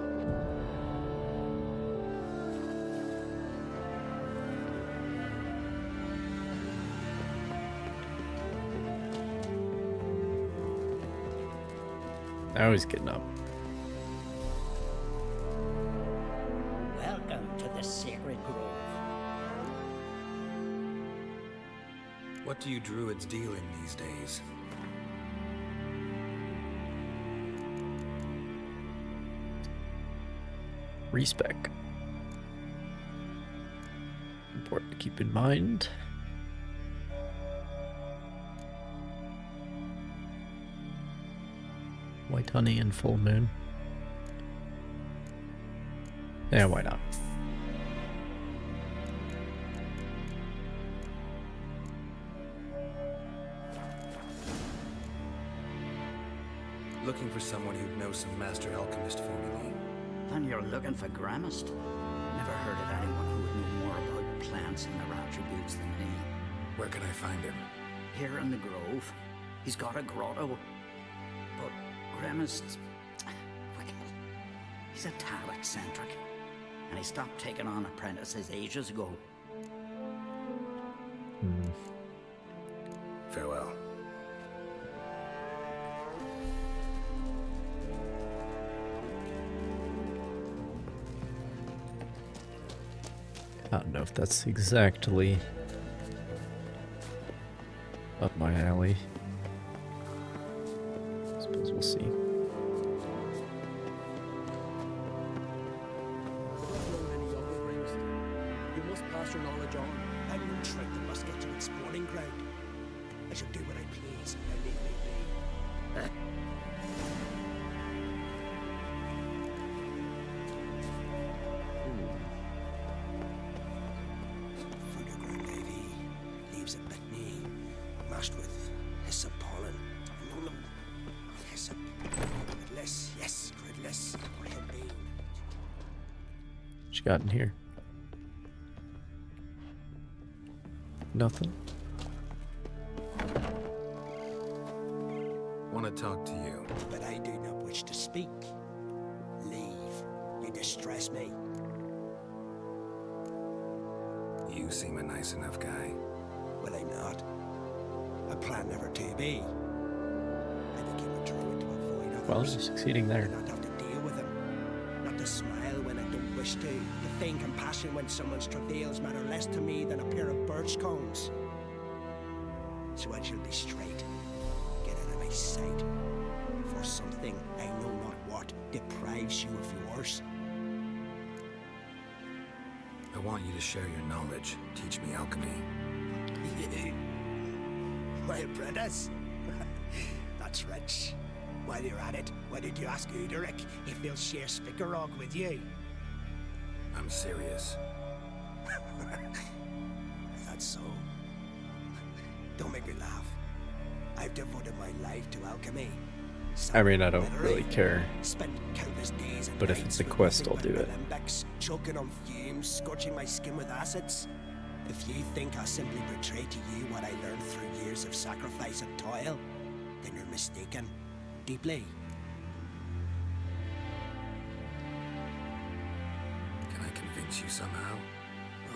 Now he's getting up. Welcome to the Sacred Grove. What do you druids deal in these days? Respec. Important to keep in mind. White honey and full moon. Yeah, why not? Looking for someone who'd know some master alchemist formulae. And you're looking for Gramist? Never heard of anyone who would know more about plants and their attributes than me. Where can I find him? Here in the Grove. He's got a grotto. But Gramist, well, he's a tad eccentric. And he stopped taking on apprentices ages ago. Farewell. I don't know if that's exactly up my alley. Suppose we'll see. You must pass your knowledge on. I'm no trick that must get to exploring ground. I shall do what I please, and leave me be. Leaves a bitney, mashed with hyssop pollen. No, not hyssop. Gridless, yes, gridless. Or henbane. What you got in here? Nothing. Want to talk to you. But I do not wish to speak. Leave. You distress me. You seem a nice enough guy. Well, I'm not. I plan never to be. I became a druid to avoid others. Well, you're succeeding there. Not have to deal with them. Not to smile when I don't wish to feign compassion when someone's travails matter less to me than a pair of birch cones. So I shall be straight. Get out of my sight. For something, I know not what, deprives you of yours. I want you to share your knowledge. Teach me alchemy. My apprentice? That's rich. While you're at it, why did you ask Uderic if he'll share Spickerog with you? I'm serious. that so? Don't make me laugh. I've devoted my life to alchemy. I mean, I don't really care. Spent countless days and But if nights it's a with quest, nothing I'll but do it. alembics, choking on fumes, scorching my skin with acids. If you think I simply portray to you what I learned through years of sacrifice and toil, then you're mistaken. Deeply. Can I convince you somehow?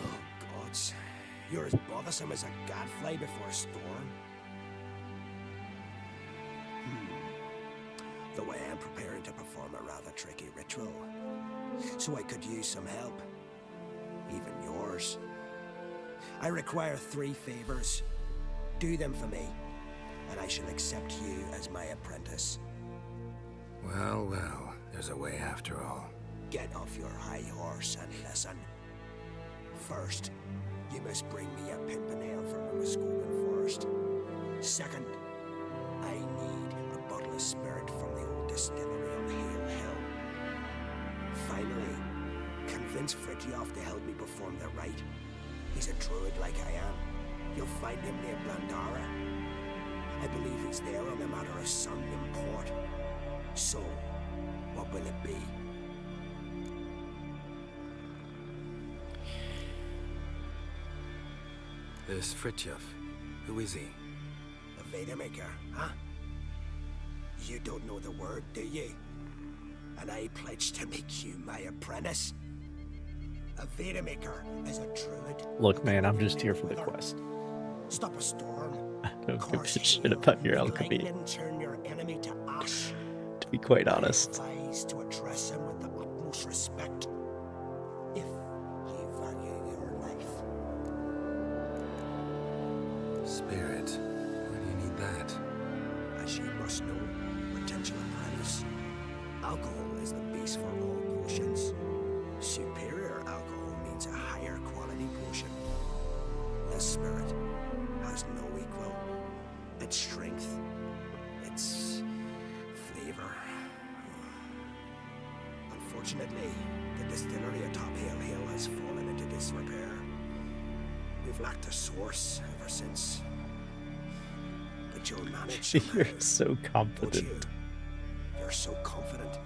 Oh, gods. You're as bothersome as a gadfly before a storm. Though I am preparing to perform a rather tricky ritual. So I could use some help. Even yours. I require 3 favors. Do them for me, and I shall accept you as my apprentice. Well, well, there's a way after all. Get off your high horse and listen. First, you must bring me a pimpernel from the Muscovan forest. Second, I need a bottle of spirit from the old distillery on Hale Hill. Finally, convince Fridtjof to help me perform the rite. He's a druid like I am. You'll find him near Blandara. I believe he's there on the matter of some import. So, what will it be? This Fridtjof, who is he? A Vedamaker, huh? You don't know the word, do you? And I pledge to make you my apprentice. A Vedamaker is a druid. Look, man, I'm just here for the quest. Stop a storm. I don't give a shit about your alchemy. Lightning turn your enemy to ash. To be quite honest. Advise to address him with the utmost respect. If you value your life. Spirit. Why do you need that? As you must know, potential apprentice. Alcohol is the base for all potions. Superior alcohol means a higher quality potion. This spirit has no equal. Its strength, its flavor. Unfortunately, the distillery atop Hale Hill has fallen into disrepair. We've lacked a source ever since. But you'll manage. You're so confident. You're so confident.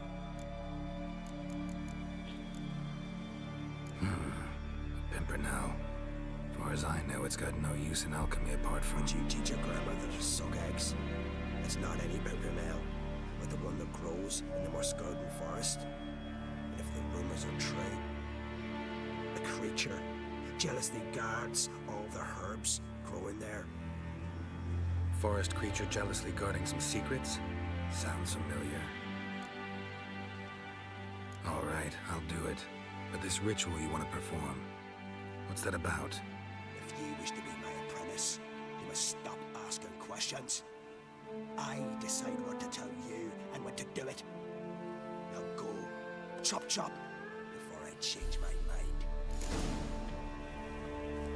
Pimpernel. Far as I know, it's got no use in alchemy apart from... Would you teach your grandmother to suck eggs? It's not any pimpernel, but the one that grows in the Muscovan forest. And if the rumors are true, the creature jealously guards all the herbs growing there. Forest creature jealously guarding some secrets? Sounds familiar. All right, I'll do it. But this ritual you want to perform, what's that about? If you wish to be my apprentice, you must stop asking questions. I decide what to tell you and when to do it. Now go, chop chop, before I change my mind.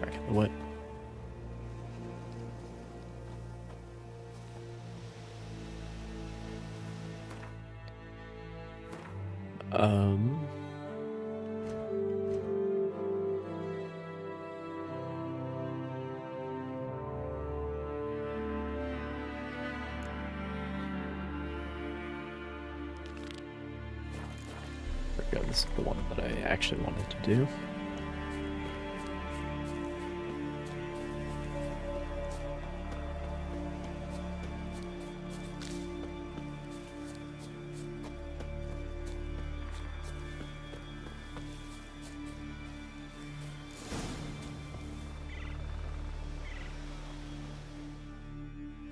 Alright, what? There we go, this is the one that I actually wanted to do.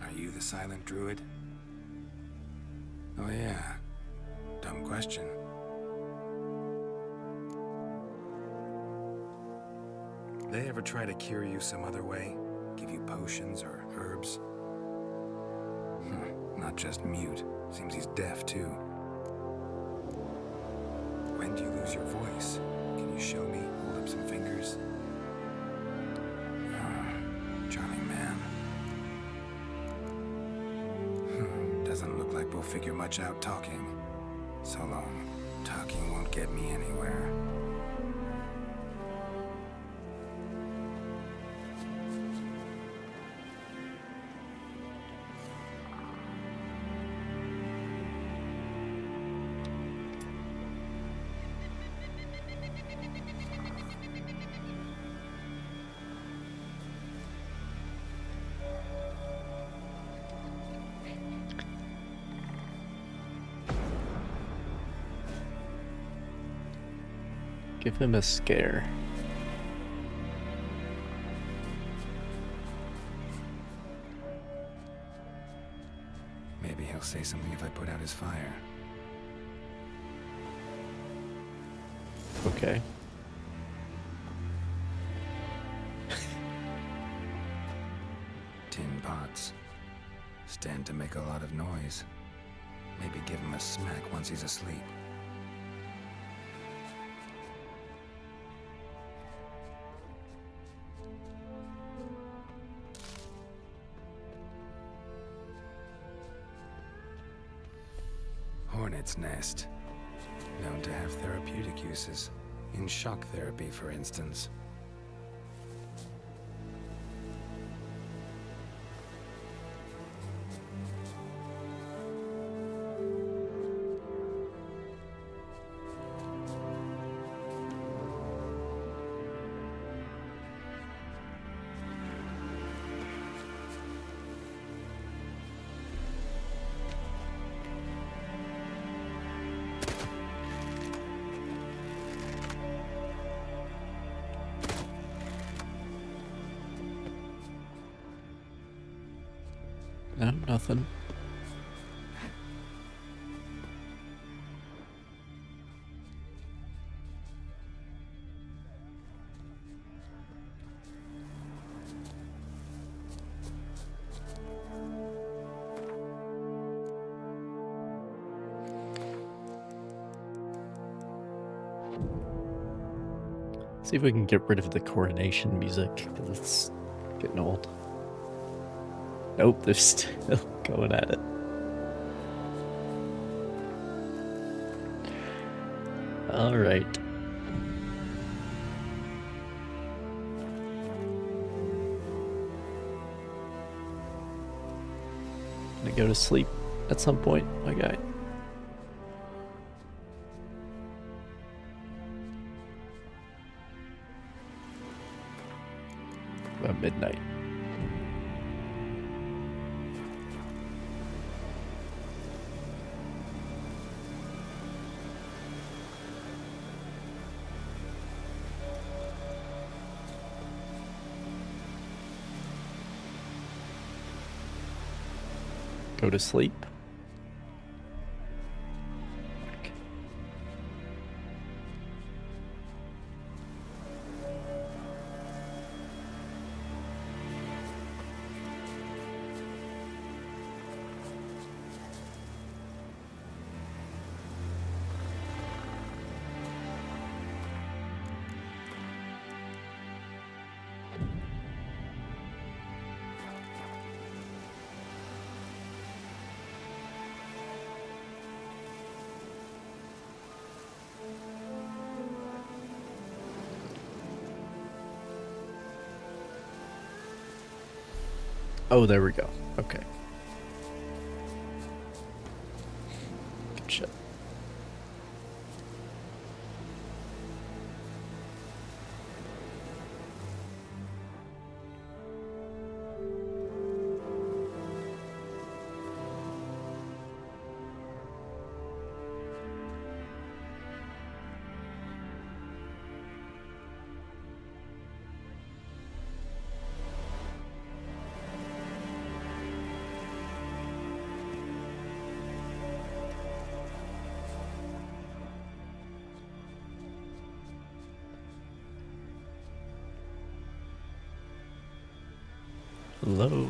Are you the silent druid? Oh yeah. Dumb question. They ever try to cure you some other way? Give you potions or herbs? Not just mute. Seems he's deaf too. When do you lose your voice? Can you show me? Hold up some fingers? Charming man. Doesn't look like we'll figure much out talking. So long. Talking won't get me anywhere. Give him a scare. Maybe he'll say something if I put out his fire. Okay. Tin pots. Stand to make a lot of noise. Maybe give him a smack once he's asleep. Hornet's nest. Known to have therapeutic uses. In shock therapy, for instance. No, nothing. See if we can get rid of the coronation music, because it's getting old. Nope, they're still going at it. Alright. Gonna go to sleep at some point, my guy. About midnight. Go to sleep. Oh, there we go. Okay. Good shit. Hello.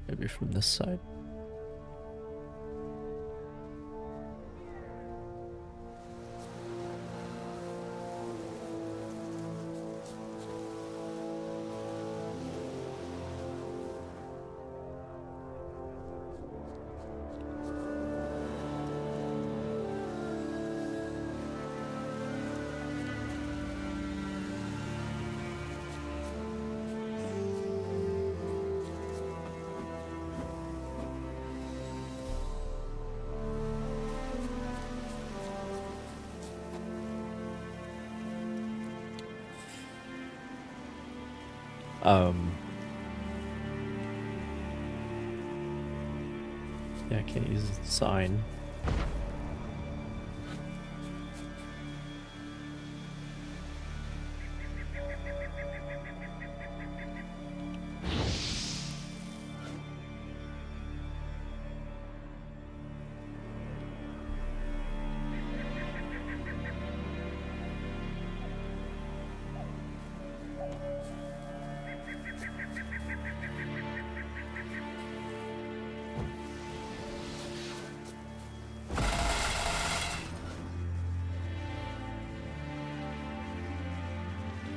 Maybe from this side. Yeah, I can't use the sign.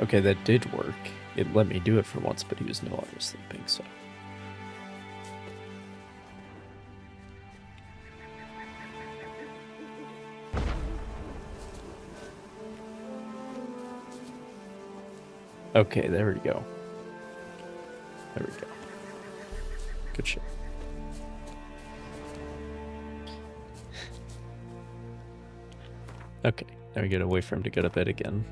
Okay, that did work. It let me do it for once, but he was no longer sleeping, so... Okay, there we go. There we go. Good shit. Okay, now we gotta wait for him to go to bed again.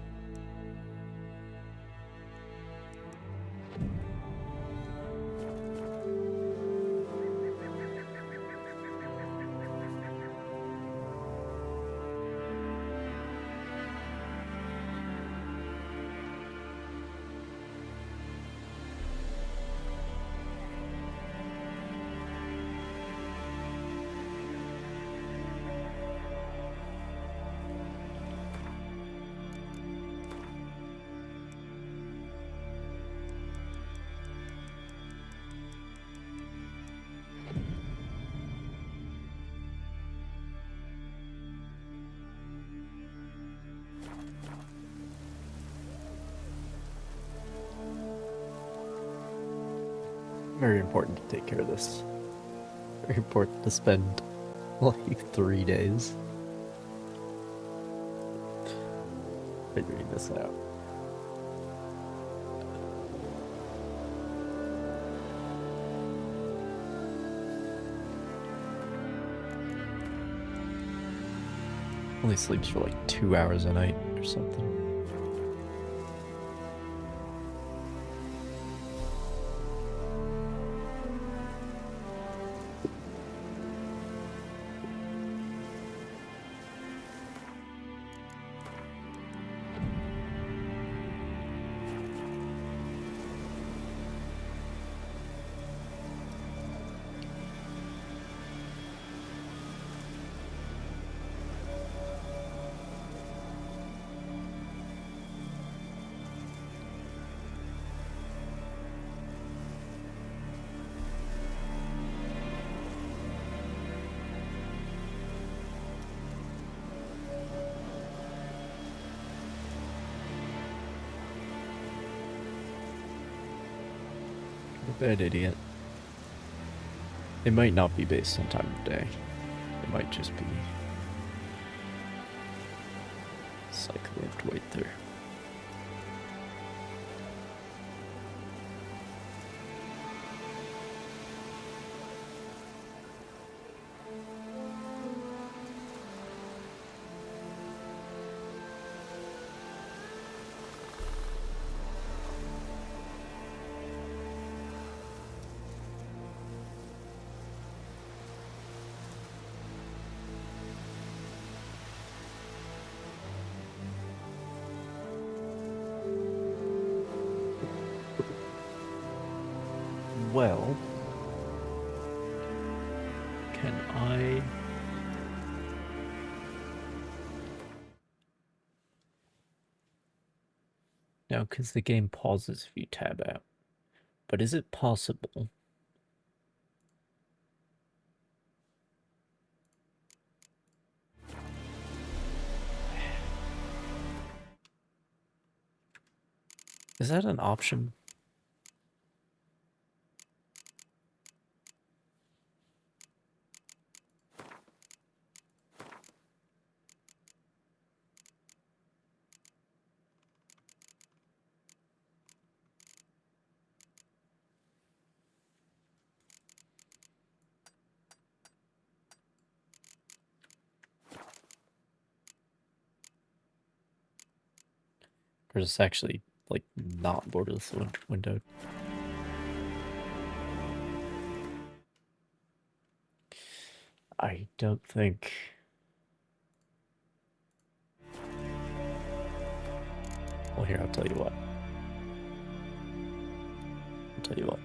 Very important to take care of this. Very important to spend like 3 days figuring this out. Only sleeps for like 2 hours a night or something. Bad idiot. It might not be based on time of day. It might just be a cycle we have to wait through. Well, can I... No, because the game pauses if you tab out. But is it possible? Is that an option? Or is this actually, like, not borderless windowed? don't think... Well, here, I'll tell you what. I'll tell you what.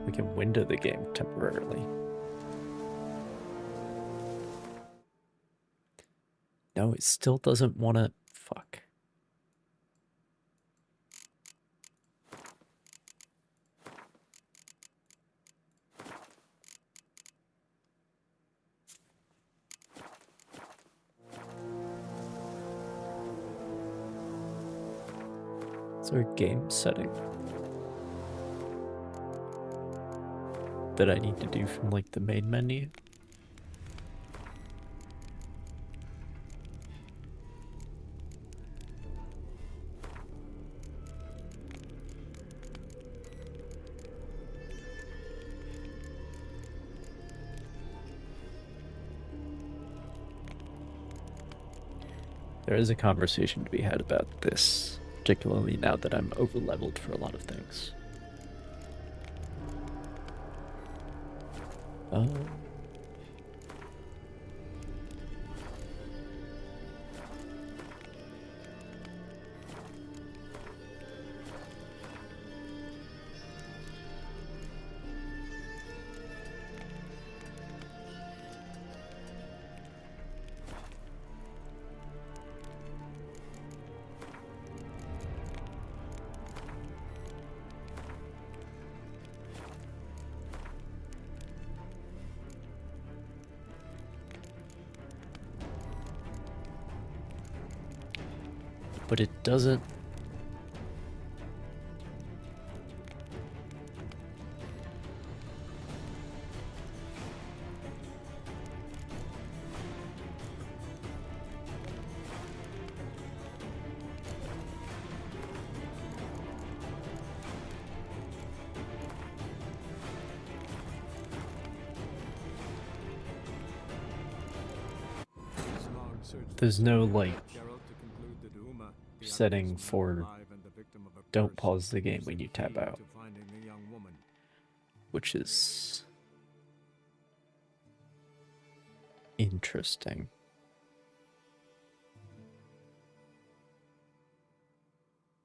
We can window the game temporarily. No, it still doesn't want to... Fuck. Is there a game setting that I need to do from like the main menu? There is a conversation to be had about this, particularly now that I'm over-leveled for a lot of things. But it doesn't... There's no, like, setting for don't pause the game when you tap out, which is interesting.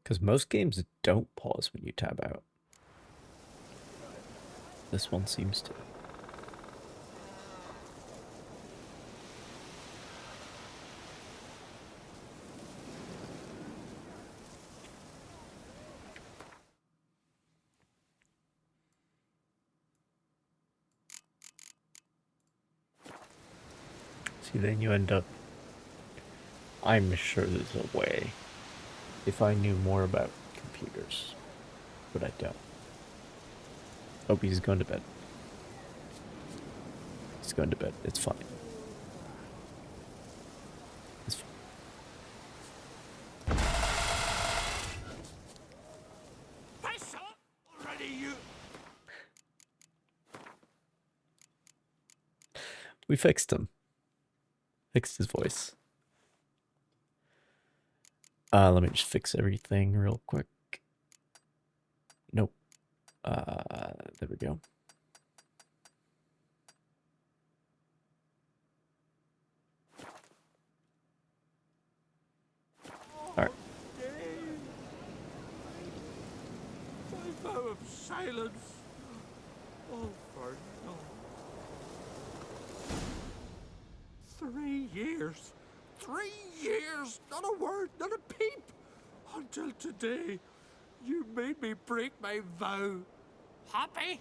Because most games don't pause when you tab out. This one seems to. See, then you end up... I'm sure there's a way. If I knew more about computers. But I don't. Oh, he's going to bed. He's going to bed. It's fine. It's fine. Piss off already, you! We fixed him. Fixed his voice. Let me just fix everything real quick. Nope. There we go. All right. My vow of silence. Oh, for no. 3 years. 3 years. Not a word, not a peep. Until today, you made me break my vow. Happy?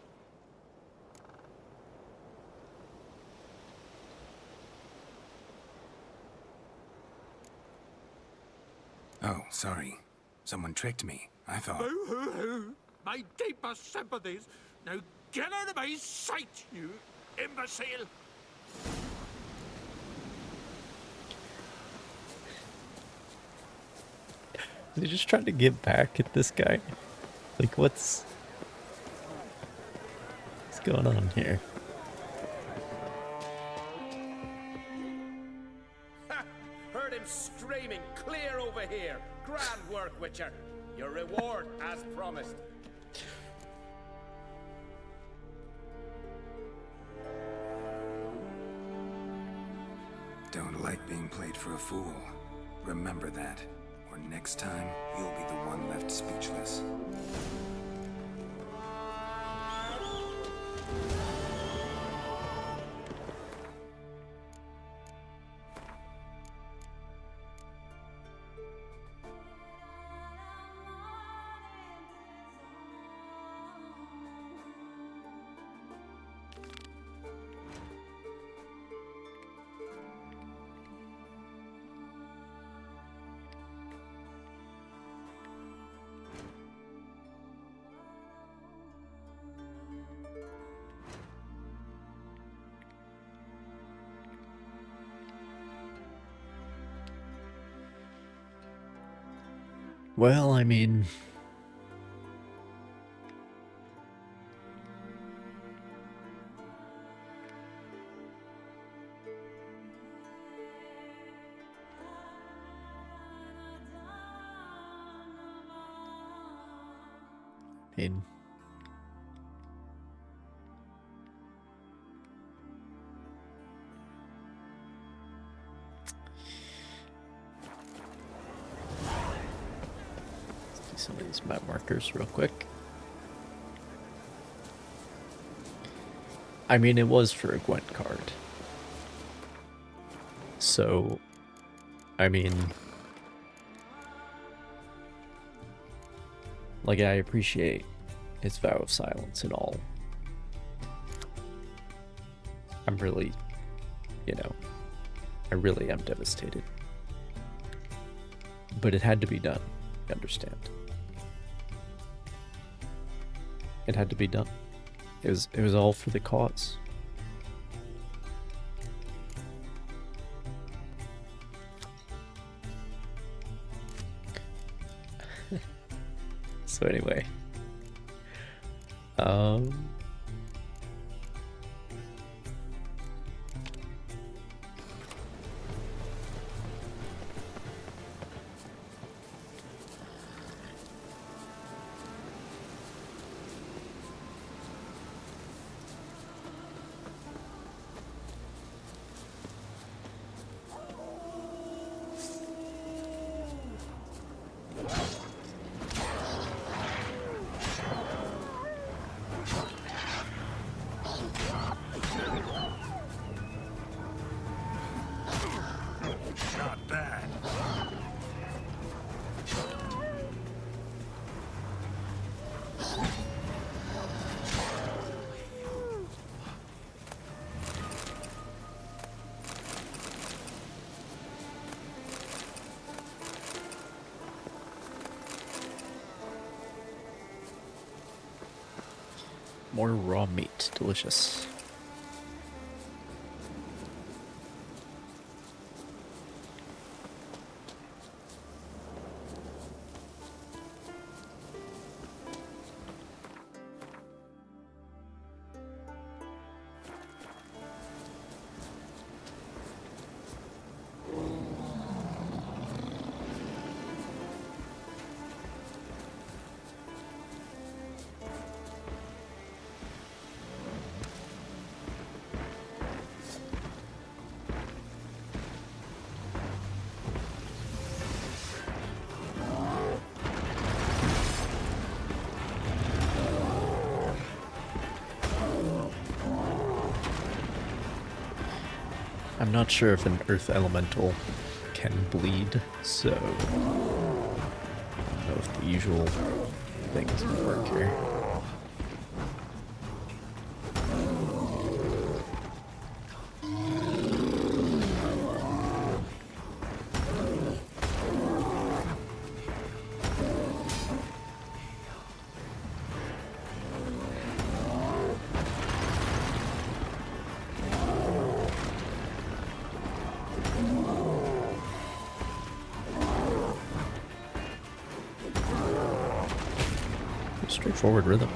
Oh, sorry. Someone tricked me. I thought... Boo-hoo-hoo. My deepest sympathies. Now get out of my sight, you imbecile. Is he just trying to get back at this guy? Like, what's going on here? Excellent work, Witcher. Your reward as promised. Don't like being played for a fool. Remember that, or next time, you'll be the one left speechless. Well, I mean... some of these map markers real quick. I mean, it was for a Gwent card. So, I mean... Like, I appreciate his vow of silence and all. I'm really, you know, I really am devastated. But it had to be done, you understand? It had to be done. It was all for the cause. So anyway, Not bad. more raw meat, delicious. I'm not sure if an earth elemental can bleed, so I don't know if the usual things will work here. Straightforward rhythm.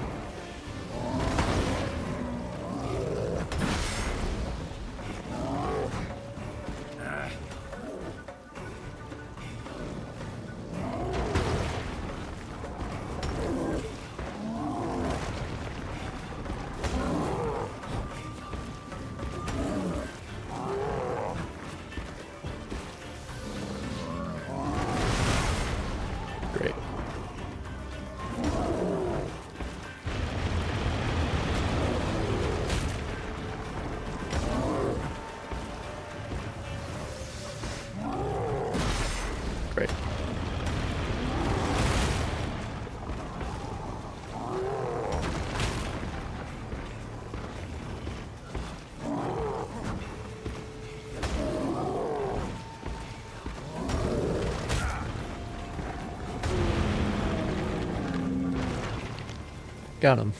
Got him.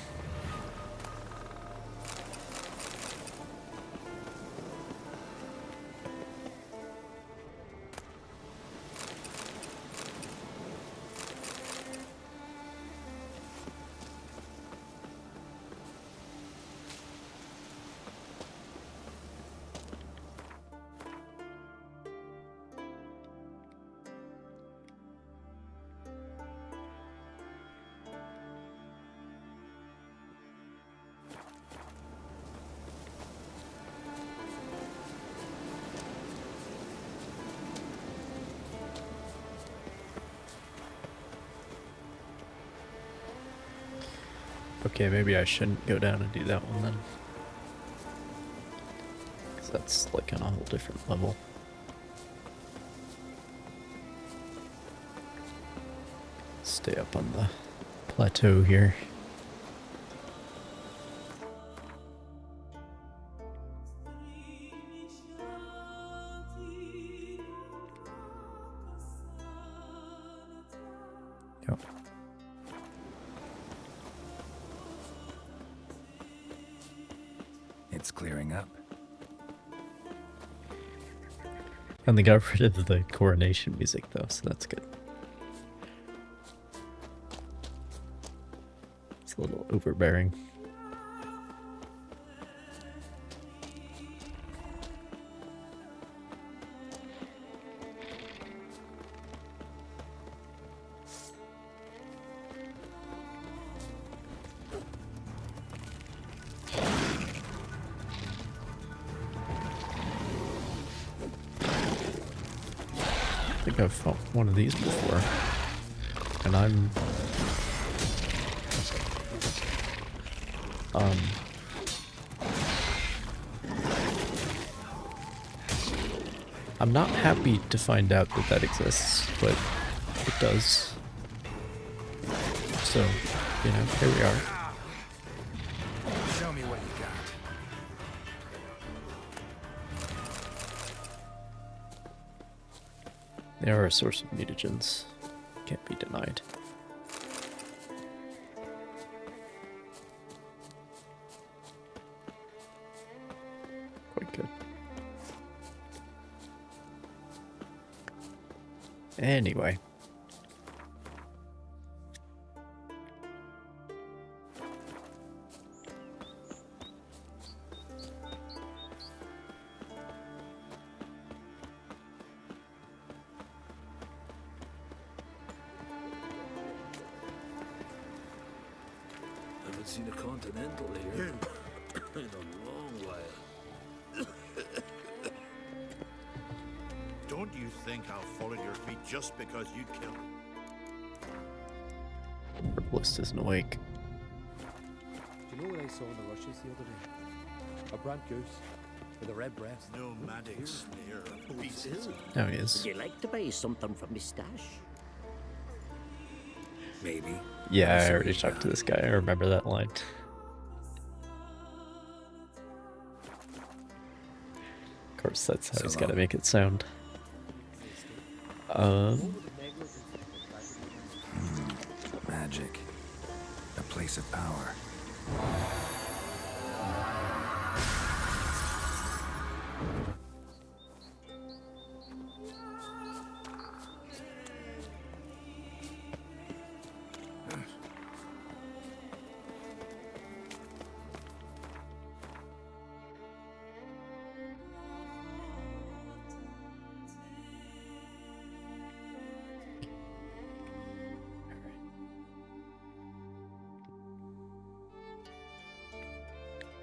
Okay, maybe I shouldn't go down and do that one then. Because that's like on a whole different level. Stay up on the plateau here. Yep. It's clearing up. And they got rid of the coronation music though, so that's good. It's a little overbearing. I think I've fought one of these before, and I'm not happy to find out that that exists, but it does. So, you know, here we are. Show me what you got. They are a source of mutagens. Can't be denied. Quite good. Anyway. Haven't seen a continental here in a long while. Don't you think I'll fall at your feet just because you killed him? Herbalist isn't awake. Do you know what I saw in the rushes the other day? A brant goose with a red breast. Nomadic snare of beasts. Now he is. Would you like to buy something from me stash? Maybe. Yeah, I already talked to this guy. I remember that line. Of course, that's how he's got to make it sound. Magic. A place of power.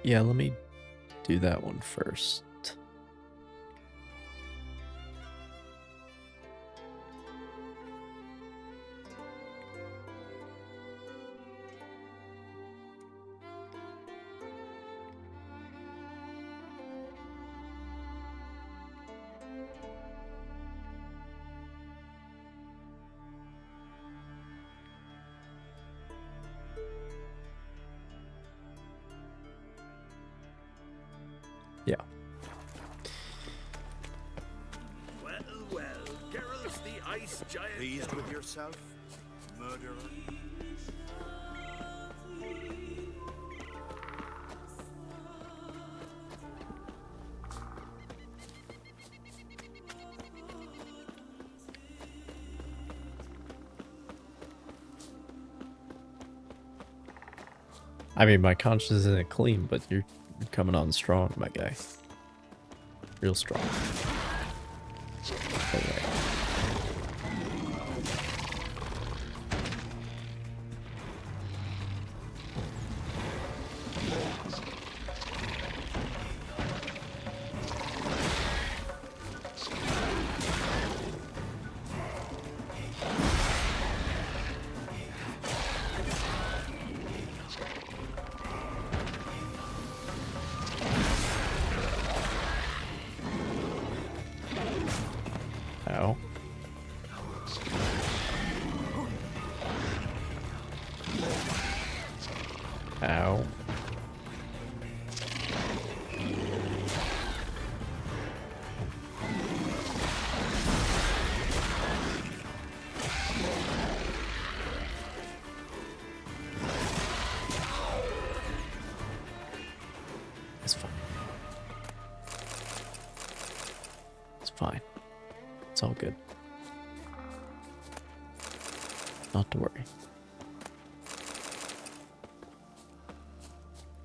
Yeah, let me do that one first. Yeah. Well, well, Geralt's the ice giant. Pleased with yourself, murderer? I mean, my conscience isn't clean, but you're coming on strong, my guy. Real strong. Anyway. Ow. Ow. It's fine. It's fine. It's all good. Not to worry.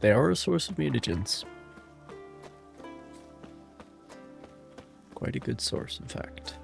They are a source of mutagens. Quite a good source, in fact.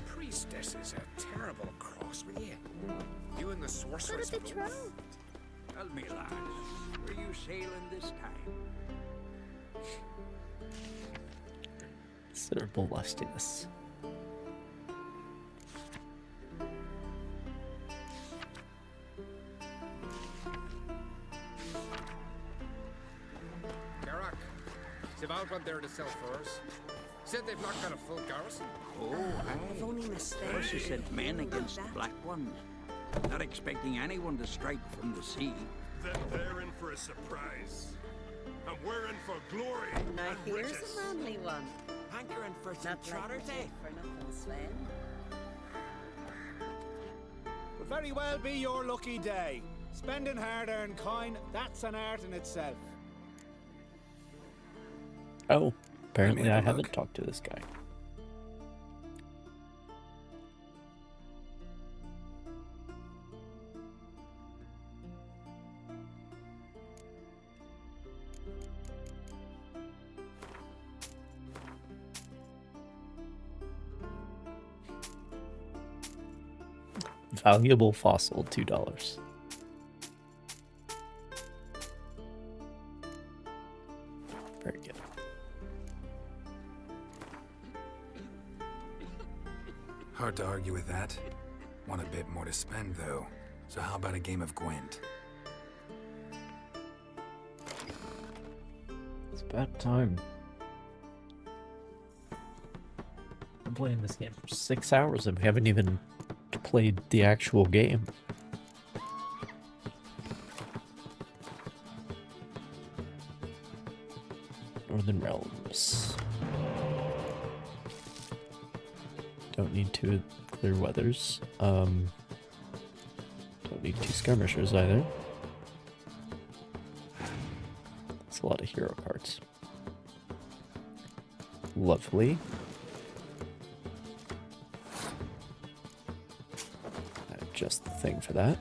Priestess is a terrible cross with you. You and the sorceress. What a betrothed. Tell me, lads, were you sailing this time? Considerable lustiness. Garak, they've outwent there to sell furs. Said they've not got a full garrison. Oh, aye. I've only missed First you sent men against the Black Ones, not expecting anyone to strike from the sea. Then they're in for a surprise. And we're in for glory Now and here's riches. a manly one. Hankering for some Not trotter like day. for nothing, Sven. Could very well be your lucky day. Spending hard-earned coin, that's an art in itself. Oh, apparently I haven't talked to this guy. Valuable fossil, $2. Very good. Hard to argue with that. Want a bit more to spend, though. So how about a game of Gwent? It's about time. I'm playing this game for 6 hours and we haven't even played the actual game. Northern Realms. Don't need two clear weathers. Don't need two skirmishers either. That's a lot of hero cards. Lovely. Just the thing for that.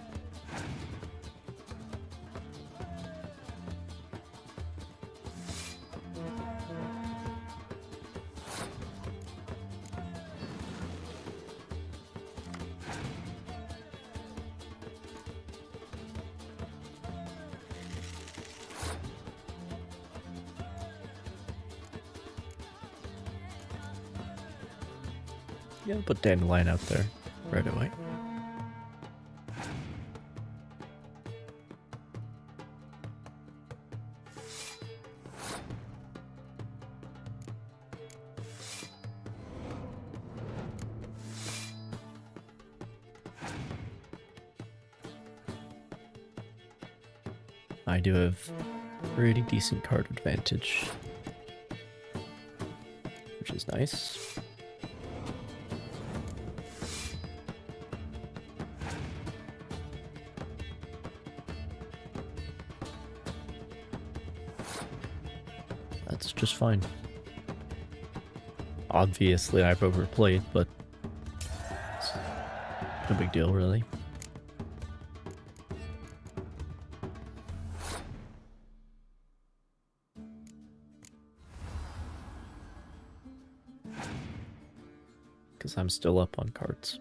Yeah, I'll put Dandelion out there right away. I do have pretty decent card advantage, which is nice. That's just fine. Obviously, I've overplayed, but it's no big deal, really. Because I'm still up on cards.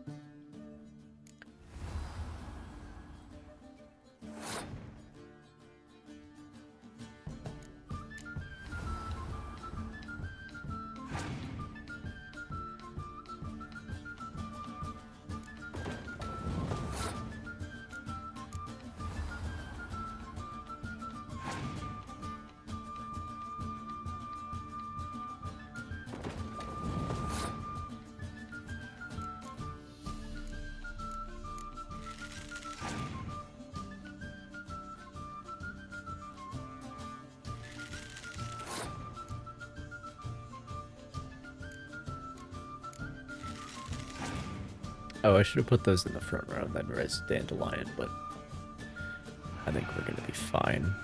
Oh, I should have put those in the front row and then res Dandelion, but I think we're gonna be fine.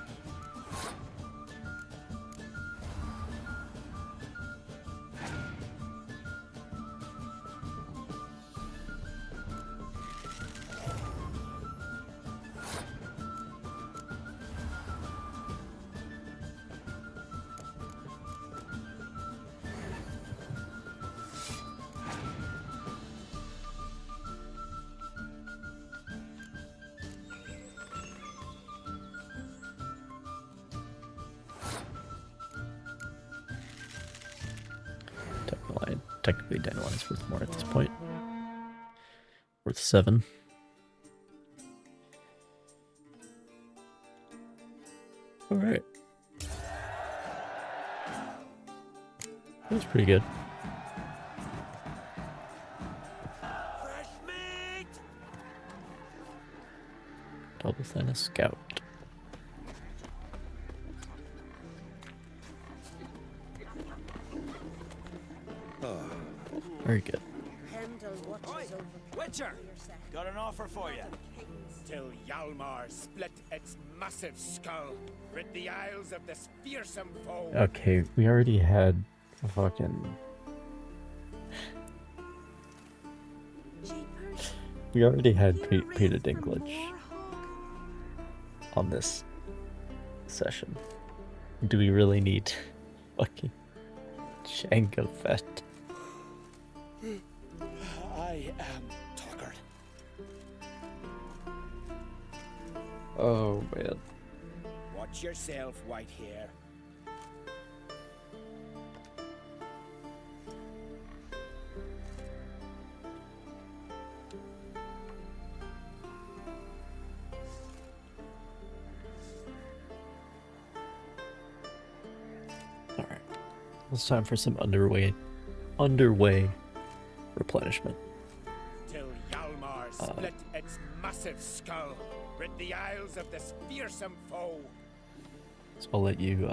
Technically, Dandelion's worth more at this point. Worth 7. Alright. That was pretty good. Double than a scout. Very good. Witcher, got an offer for you. Till Hjalmar split its massive skull, rid the isles of this fearsome foe. Okay, we already had a fucking... We already had Peter Dinklage on this session. Do we really need fucking Jango Fett? I am Tuckered. Oh man. Watch yourself, white hair. Alright. It's time for some underway replenishment. Till Hjalmar split its massive skull, rid the isles of this fearsome foe. So I'll let you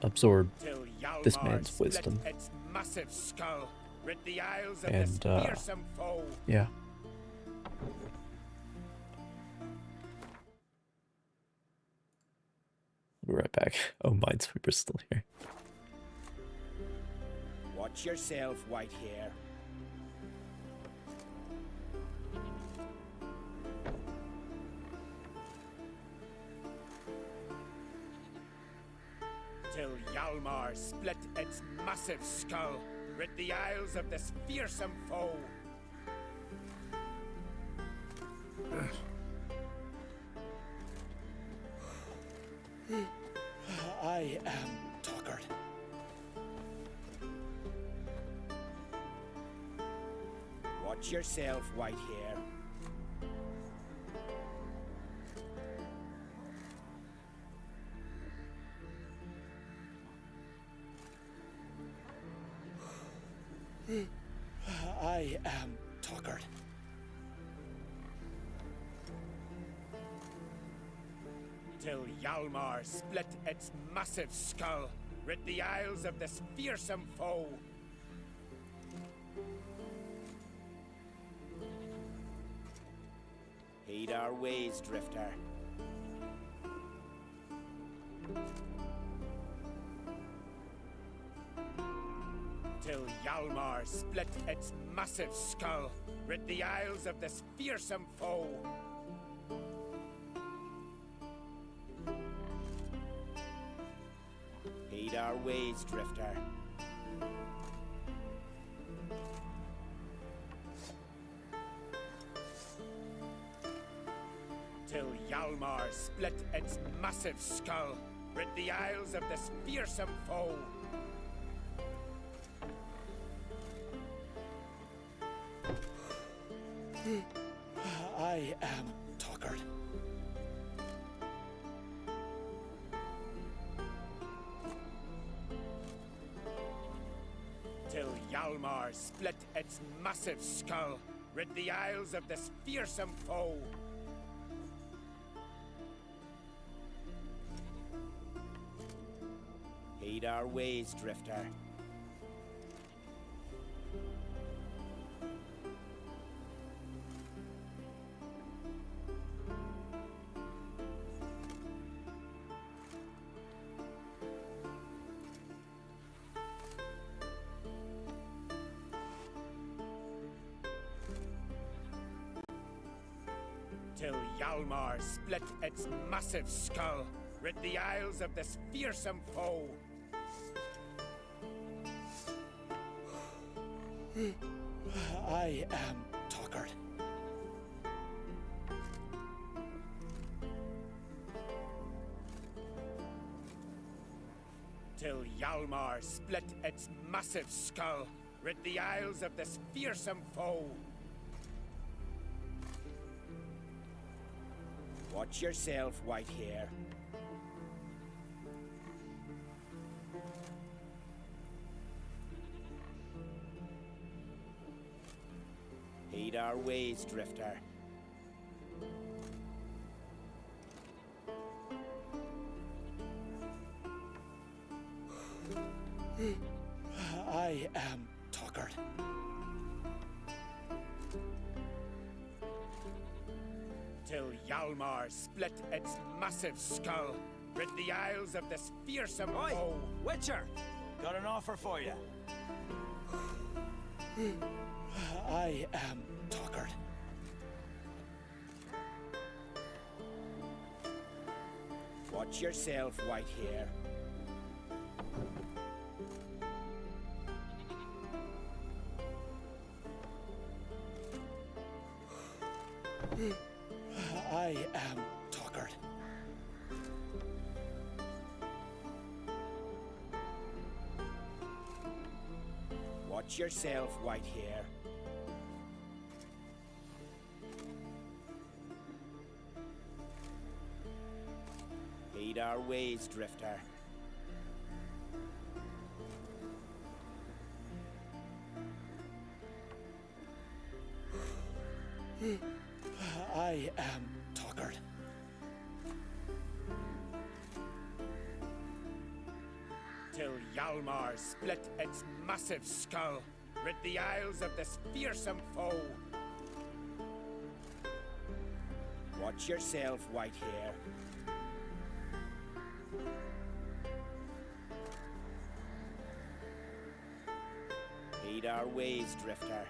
absorb Till this Hjalmar man's split wisdom. its massive skull, rid the isles of And this fearsome foe. yeah. We'll be right back. Oh, Minesweeper's still here. Watch yourself, white hair. Till Hjalmar split its massive skull, rid the isles of this fearsome foe. I am Tuckered. Watch yourself, white hair. I am tuckered. Till Hjalmar split its massive skull, rid the isles of this fearsome foe. Heed our ways, Drifter. Till Hjalmar split its massive skull, rid the isles of this fearsome foe. Heed our ways, Drifter. Till Hjalmar split its massive skull, rid the isles of this fearsome foe. I am tuckered. Till Hjalmar split its massive skull, rid the isles of this fearsome foe. Heed our ways, Drifter. Till Hjalmar split its massive skull, rid the isles of this fearsome foe. I am tuckered. Till Hjalmar split its massive skull, rid the isles of this fearsome foe. Watch yourself, white hair. Heed our ways, Drifter. I am tuckered. Till Hjalmar split its massive skull, rid the isles of this fearsome foe. Witcher! Got an offer for you. I am tuckered. Watch yourself, white hair. I am tuckered. Watch yourself, white hair. Heed our ways, Drifter. I am tuckered. Till Hjalmar split its massive skull, rid the isles of this fearsome foe. Watch yourself, white hair. Heed our ways, Drifter.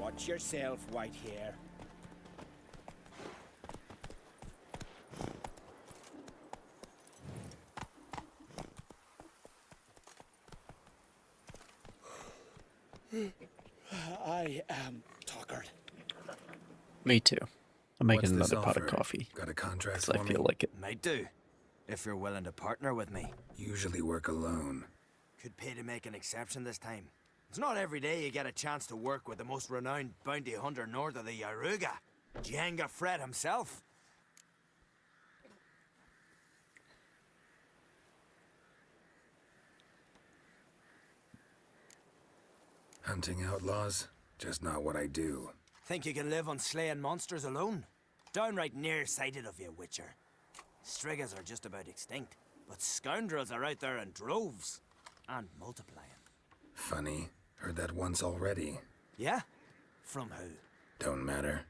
Watch yourself, white hair. I am tuckered. Me too. I'm making What's this another pot of offer? coffee. Got a contract 'cause for I feel me? like it. Might do, if you're willing to partner with me. Usually work alone. Could pay to make an exception this time. It's not every day you get a chance to work with the most renowned bounty hunter north of the Yaruga, Jenga Fred himself. Hunting outlaws? Just not what I do. Think you can live on slaying monsters alone? Downright nearsighted of you, Witcher. Striggers are just about extinct, but scoundrels are out there in droves. And multiplying. Funny. Heard that once already. Yeah? From who? Don't matter.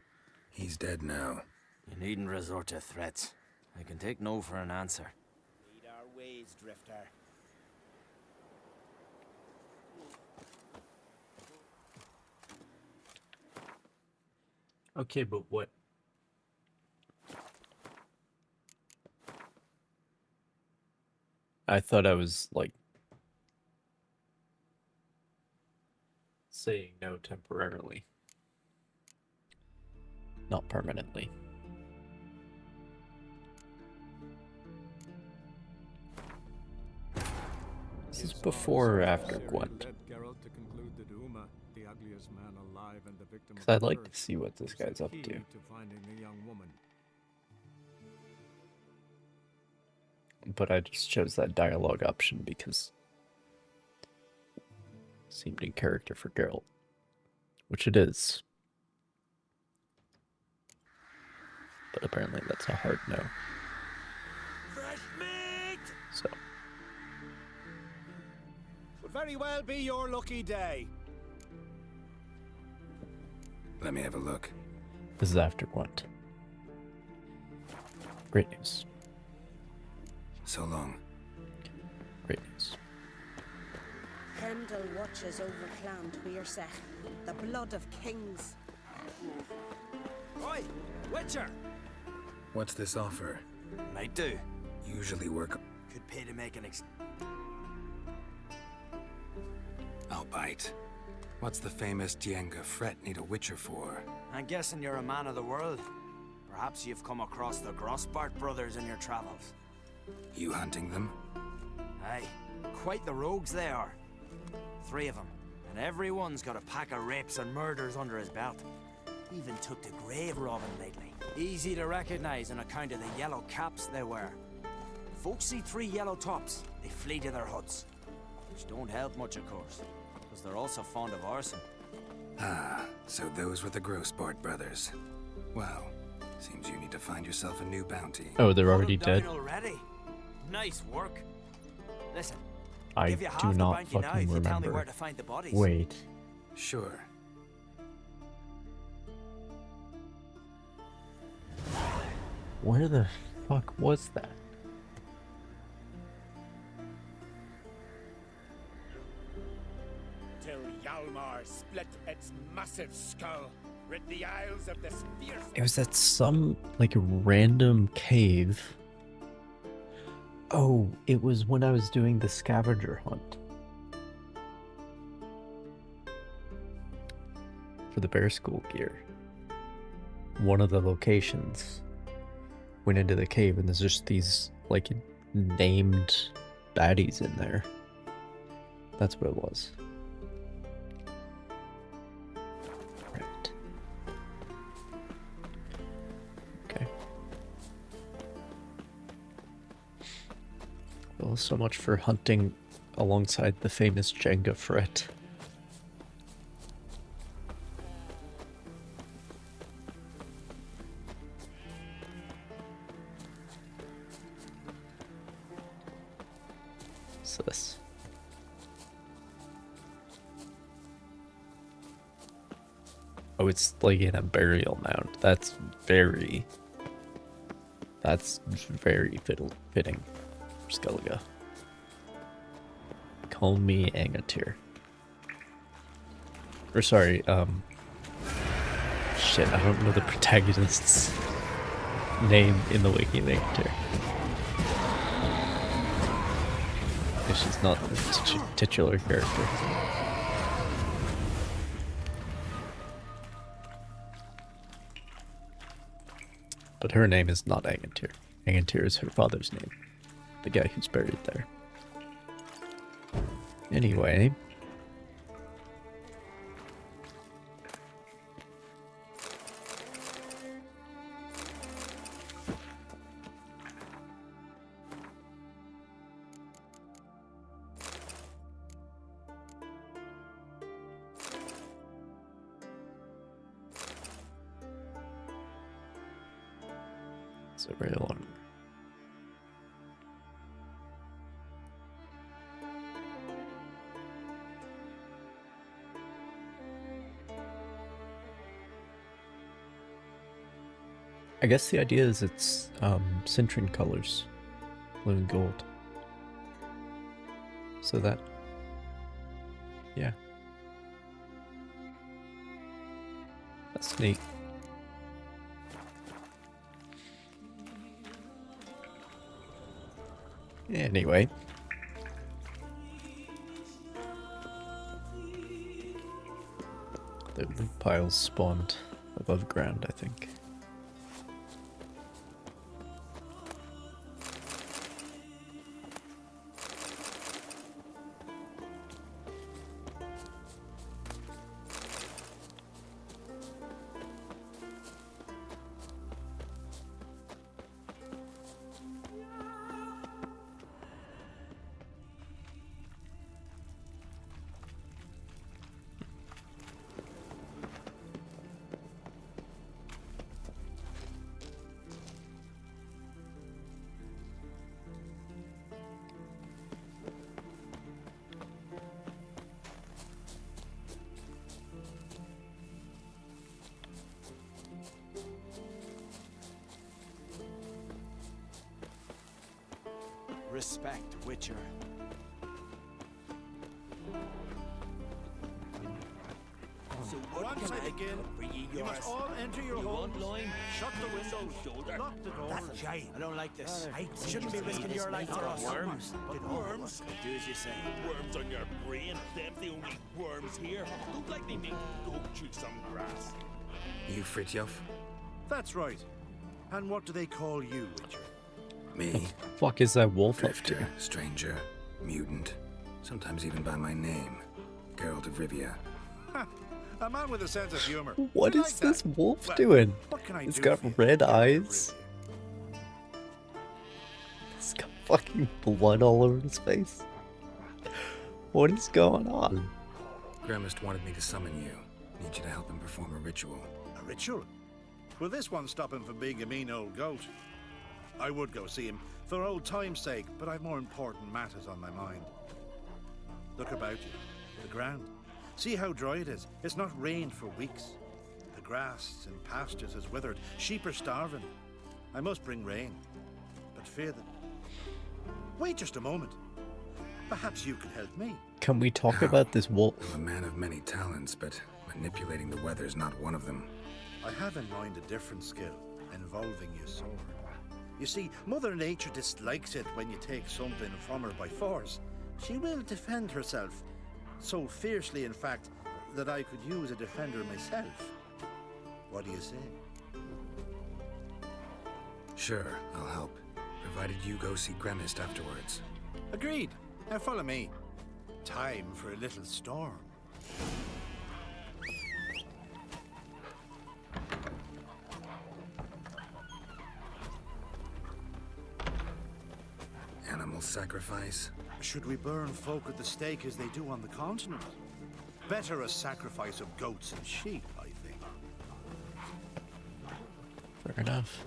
He's dead now. You needn't resort to threats. I can take no for an answer. Lead our ways, Drifter. Okay, but what? I thought I was like saying no temporarily, not permanently. This is before or after Gwent? Because I'd like to see what this guy's up to. But I just chose that dialogue option because it seemed in character for Geralt, which it is. But apparently that's a hard no. Fresh meat! So. Would very well be your lucky day. Let me have a look. This is after Gwent. Great news. So long. Great news. Heimdall watches over Clan Tweersech, the blood of kings. Oi, Witcher! What's this offer? Might do. Usually work. Could pay to make an I'll bite. What's the famous Jenga Fret need a witcher for? I'm guessing you're a man of the world. Perhaps you've come across the Grossbart brothers in your travels. You hunting them? Aye, quite the rogues they are. 3 of them, and every one's got a pack of rapes and murders under his belt. Even took to grave robbing lately. Easy to recognize on account of the yellow caps they wear. Folks see 3 yellow tops, they flee to their huts. Which don't help much, of course, because they're also fond of arson. Ah, so those were the Grossbart brothers. Well, seems you need to find yourself a new bounty. Oh, they're already dead? Already? Nice work. Listen, I give you do half the not bounty now fucking if you tell me remember. where to find the bodies. Wait. Sure. Where the fuck was that? Till Hjalmar split its massive skull, rid the Isles of this fierce... It was at some, like, random cave. Oh, it was when I was doing the scavenger hunt. For the bear school gear. One of the locations went into the cave and there's just these, like, named baddies in there. That's what it was. Right. Okay. Well, so much for hunting alongside the famous Jenga Fret. What's this? Oh, it's like in a burial mound. That's very fitting for Skellige. Call me Angatyr. Or sorry, shit, I don't know the protagonist's name in the wiki of Angatyr. She's not the titular character. But her name is not Angantyr. Angantyr is her father's name. The guy who's buried there. Anyway. It's a real one. I guess the idea is it's Cintran colors, blue and gold. So that, yeah. That's neat. Anyway. The loot piles spawned above ground, I think. Respect, Witcher. So what can I begin? You must all enter your homes. Shut the windows. Lock the doors. That giant. I don't like this. I shouldn't be risking your life for us. Worms. Worms. Do as you say. Worms on your brain. Them's the only worms here. Don't like me, mate. Go chew some grass. You Fritjof? That's right. And what do they call you, Witcher? Me? Fuck is that wolf Drifter, up to? stranger, mutant, sometimes even by my name, Geralt of Rivia. A man with a sense of humor. What We is like this that. wolf Well, doing? what can I It's do got for you, red Geralt of eyes. It's got fucking blood all over his face. What is going on? Gremist wanted me to summon you. Need you to help him perform a ritual. A ritual? Will this one stop him from being a mean old goat? I would go see him for old time's sake, but I've more important matters on my mind. Look about you. The ground. See how dry it is. It's not rained for weeks. The grass in pastures has withered. Sheep are starving. I must bring rain, but fear that... Wait just a moment. Perhaps you can help me. Can we talk about this wolf? I'm a man of many talents, but manipulating the weather's not one of them. I have in mind a different skill involving your sword. You see, Mother Nature dislikes it when you take something from her by force. She will defend herself. So fiercely, in fact, that I could use a defender myself. What do you say? Sure, I'll help, provided you go see Gremist afterwards. Agreed. Now follow me. Time for a little storm. Animal sacrifice? Should we burn folk at the stake as they do on the continent? Better a sacrifice of goats and sheep, I think. Fair enough.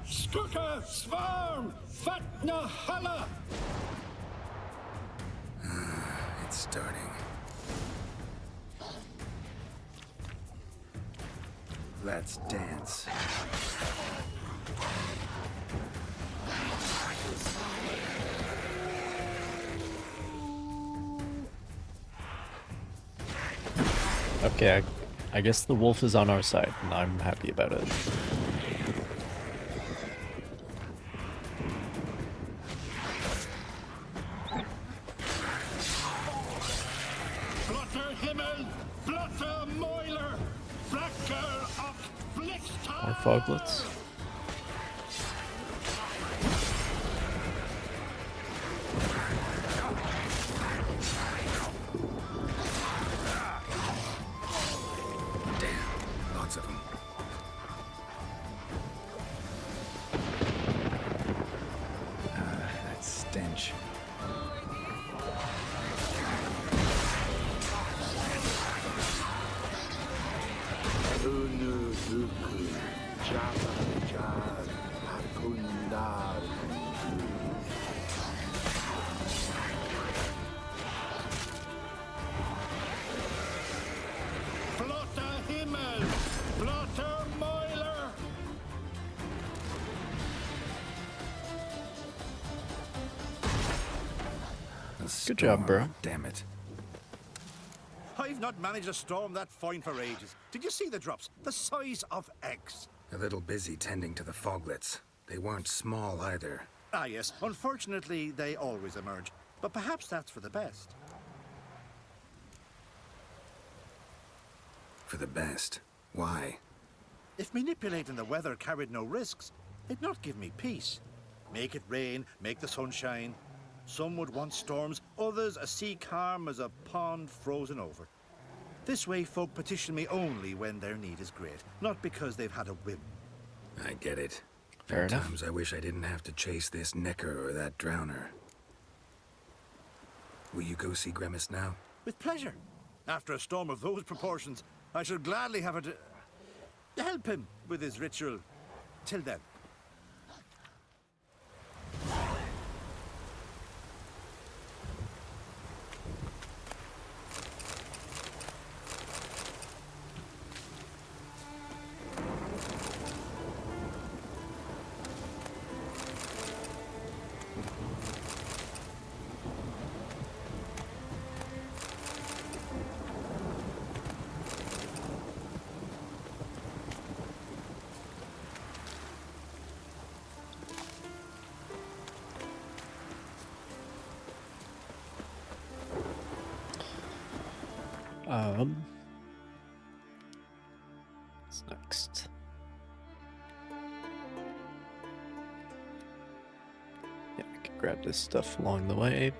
Skuka, Svarm, Fatna, Hala! It's starting. Let's dance. Okay, I guess the wolf is on our side, and I'm happy about it. More foglets. Damn, lots of them. That stench. Blotter Himmel! Blotter Mäuler! Good job, bro. Damn it. I've not managed a storm that fine for ages. Did you see the drops? The size of eggs. A little busy tending to the foglets. They weren't small either. Ah, yes. Unfortunately, they always emerge. But perhaps that's for the best. For the best. Why? If manipulating the weather carried no risks, it'd not give me peace. Make it rain, make the sun shine. Some would want storms, others a sea calm as a pond frozen over. This way folk petition me only when their need is great, not because they've had a whim. I get it. Fair enough. Sometimes I wish I didn't have to chase this necker or that drowner. Will you go see Grimace now? With pleasure. After a storm of those proportions, I shall gladly have her to help him with his ritual. Till then. What's next? Yeah, I can grab this stuff along the way.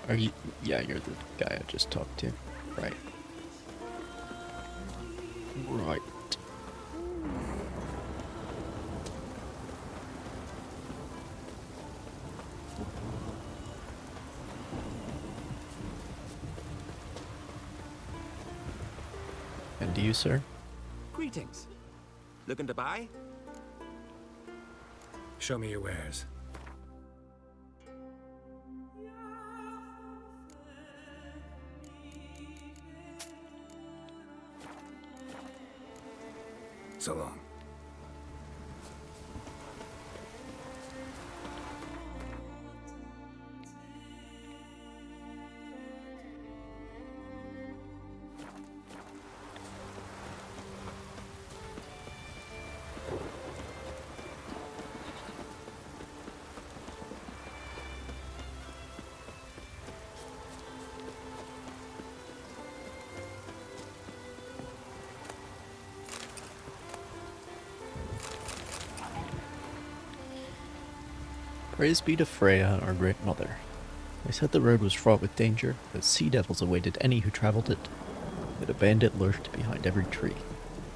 Are you? Yeah, you're the guy I just talked to. Right. Right. And do you, sir? Greetings. Looking to buy? Show me your wares. So long. Praise be to Freya, our great mother. They said the road was fraught with danger, that sea devils awaited any who traveled it, that a bandit lurked behind every tree.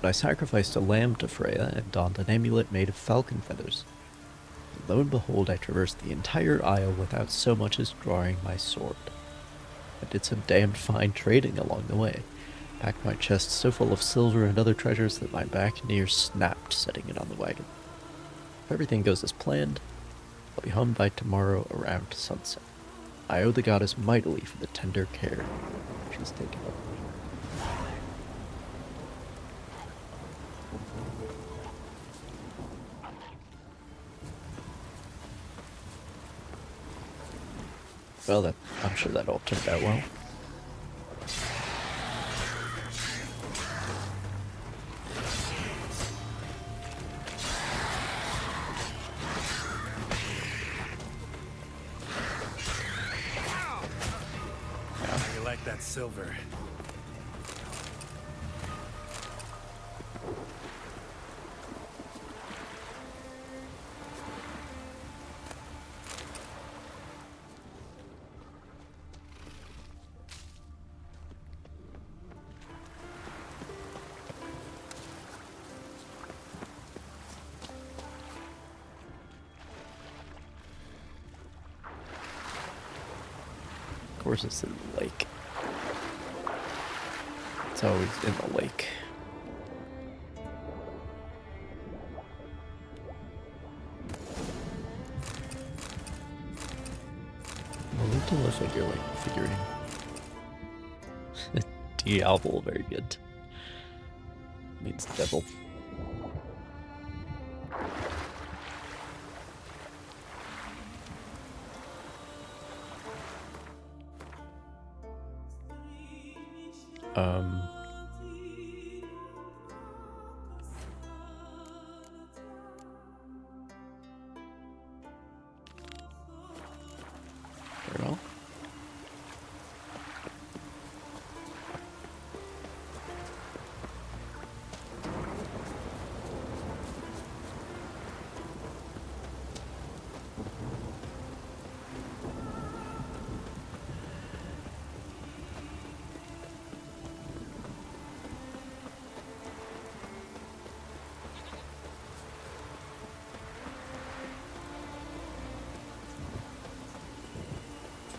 But I sacrificed a lamb to Freya and donned an amulet made of falcon feathers. And lo and behold, I traversed the entire isle without so much as drawing my sword. I did some damned fine trading along the way, packed my chest so full of silver and other treasures that my back near snapped setting it on the wagon. If everything goes as planned, I'll be home by tomorrow around sunset. I owe the goddess mightily for the tender care she's taken of me. Well, I'm sure that all turned out well. How you like that silver? Of course it's in the lake. It's always in the lake. What to look like you're like figuring. Diablo, very good. Means devil. Very well.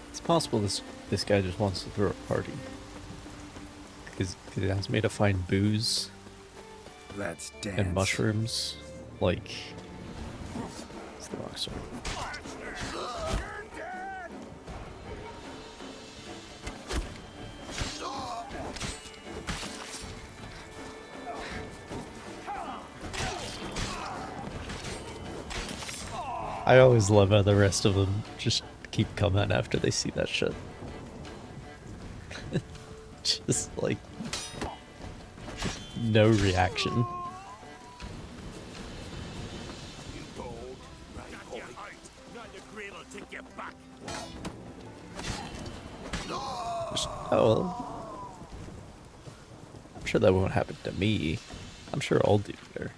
It's possible this guy just wants to throw a party. Because it has me to find booze Let's and dance. mushrooms. Like, it's the wrong sort. I always love how the rest of them just keep coming after they see that shit. Just like no reaction. Just, oh well. I'm sure that won't happen to me. I'm sure I'll do better.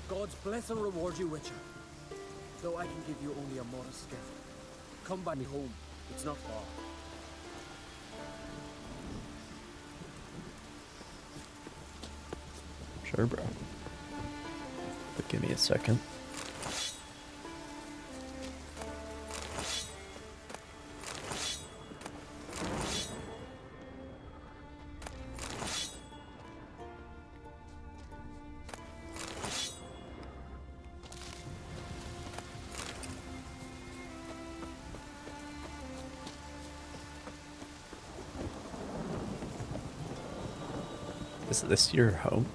God's bless and reward you, Witcher. Though I can give you only a modest gift. Come by me home. It's not far. Sure, bro. But give me a second. Is this your home?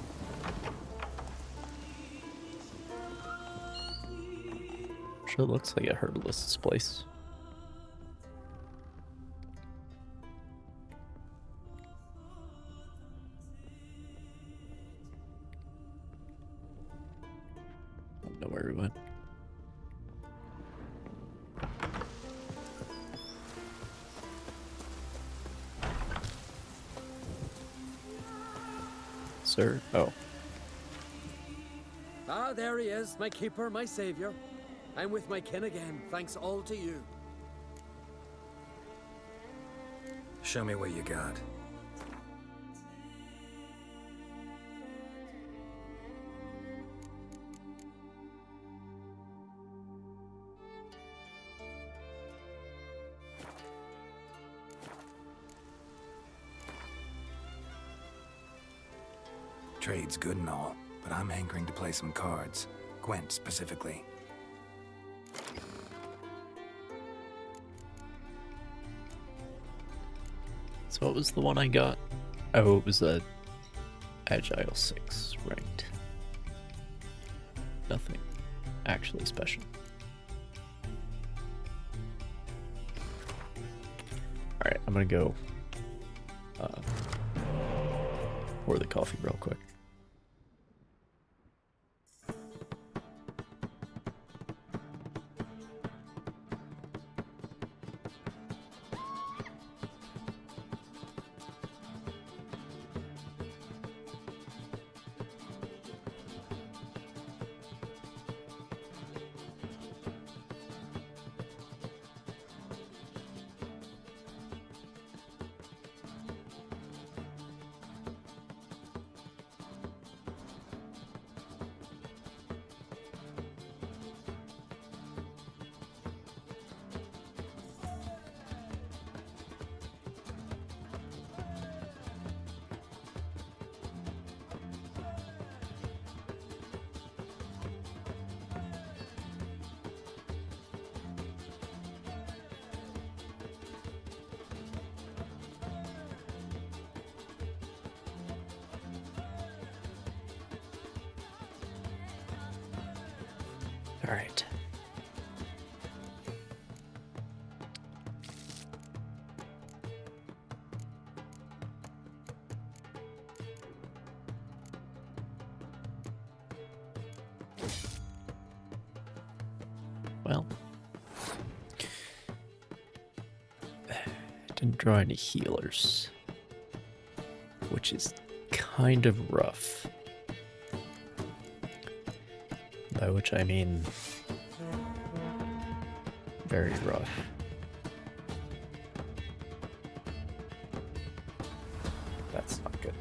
Sure looks like a herbalist's place. I don't know where we went. Sir? Oh. Ah, there he is, my keeper, my savior. I'm with my kin again, thanks all to you. Show me what you got. Trade's good and all, but I'm hankering to play some cards. Gwent, specifically. So what was the one I got? Oh, it was a Agile 6, right. Nothing actually special. Alright, I'm gonna go pour the coffee real quick. All right. Well, I didn't draw any healers, which is kind of rough. By which I mean very rough. That's not good.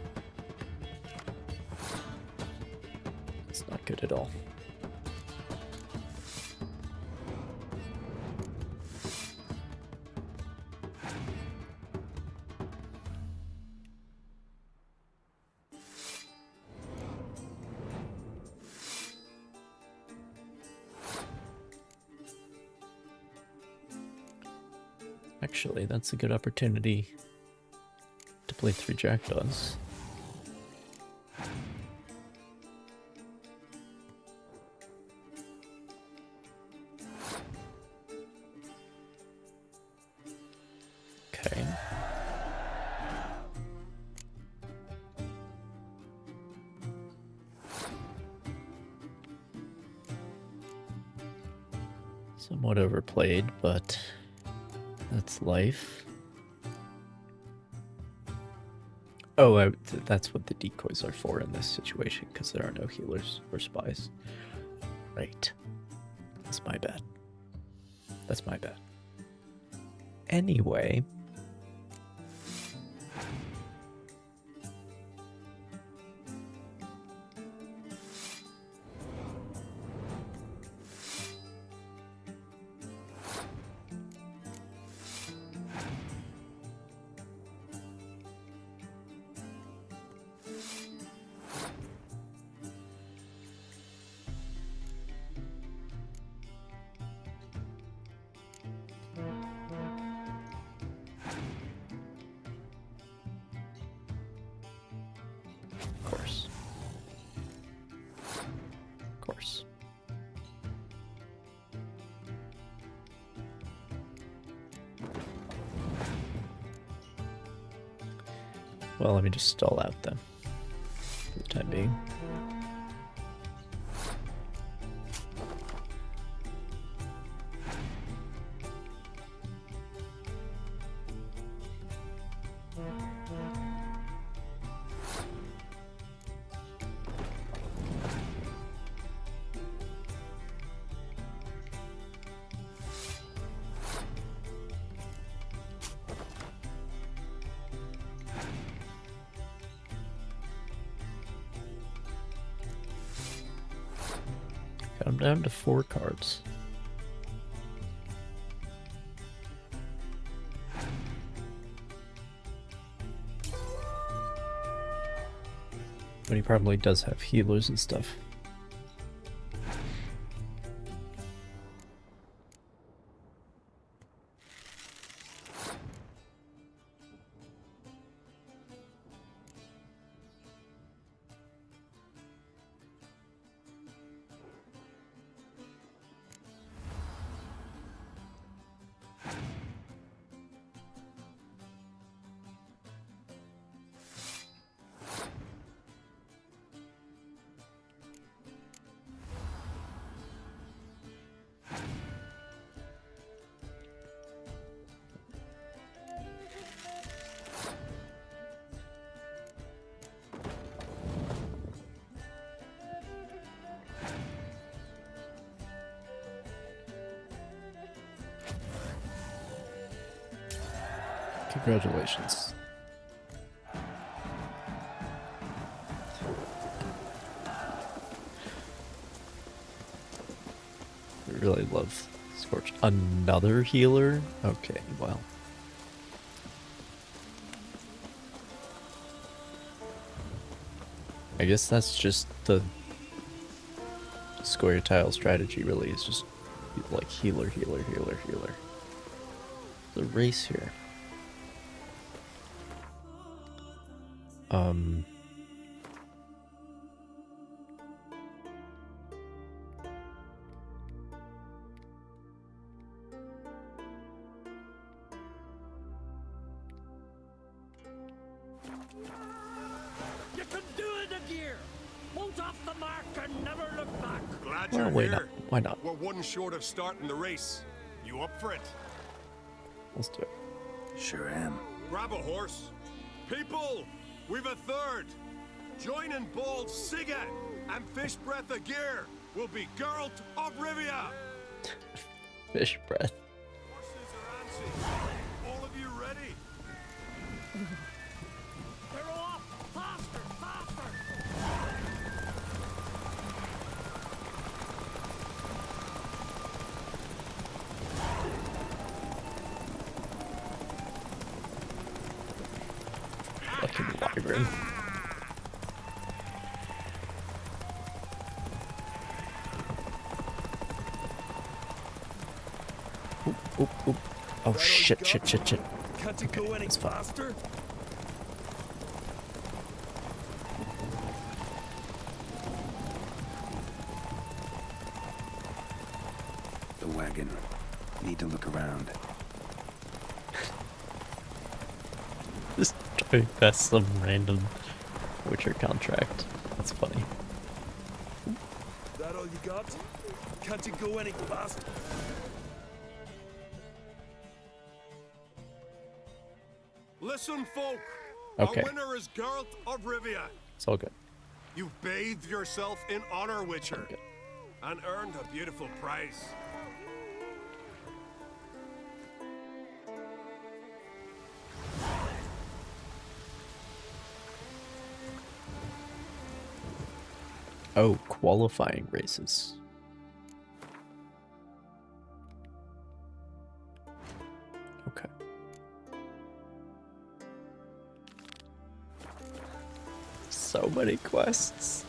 It's not good at all. Actually, that's a good opportunity to play 3 jackdaws. Okay. Somewhat overplayed, but that's life. Oh, that's what the decoys are for in this situation, because there are no healers or spies. Right. That's my bad. That's my bad. Anyway. Well, let me just stall out then, for the time being. I'm down to 4 cards. But he probably does have healers and stuff. Congratulations. I really love Scorch. Another healer? Okay, well. I guess that's just the score your tile strategy, really, is just like healer, healer, healer, healer. The race here. You can do it, Agir! Hold off the mark and never look back! Glad Well, you're why here. not? Why not? We're one short of starting the race. You up for it? Let's do it. Sure am. Grab a horse. People, we've a third. Joining Bald Siga and Fish Breath Agir will be Geralt of Rivia. Fish breath. Horses are antsy. All of you ready? They're off! Faster! Faster! Fucking wyvern. Oop, oop, oop. Oh shit, shit, shit, shit. Can't you go any faster? The wagon. Need to look around. Just driving past some random Witcher contract. That's funny. That all you got? Can't you go any faster? Listen, folk. Okay. Our winner is Geralt of Rivia. It's all good. You've bathed yourself in honor, Witcher, and earned a beautiful prize. Oh, qualifying races. Okay. So many quests.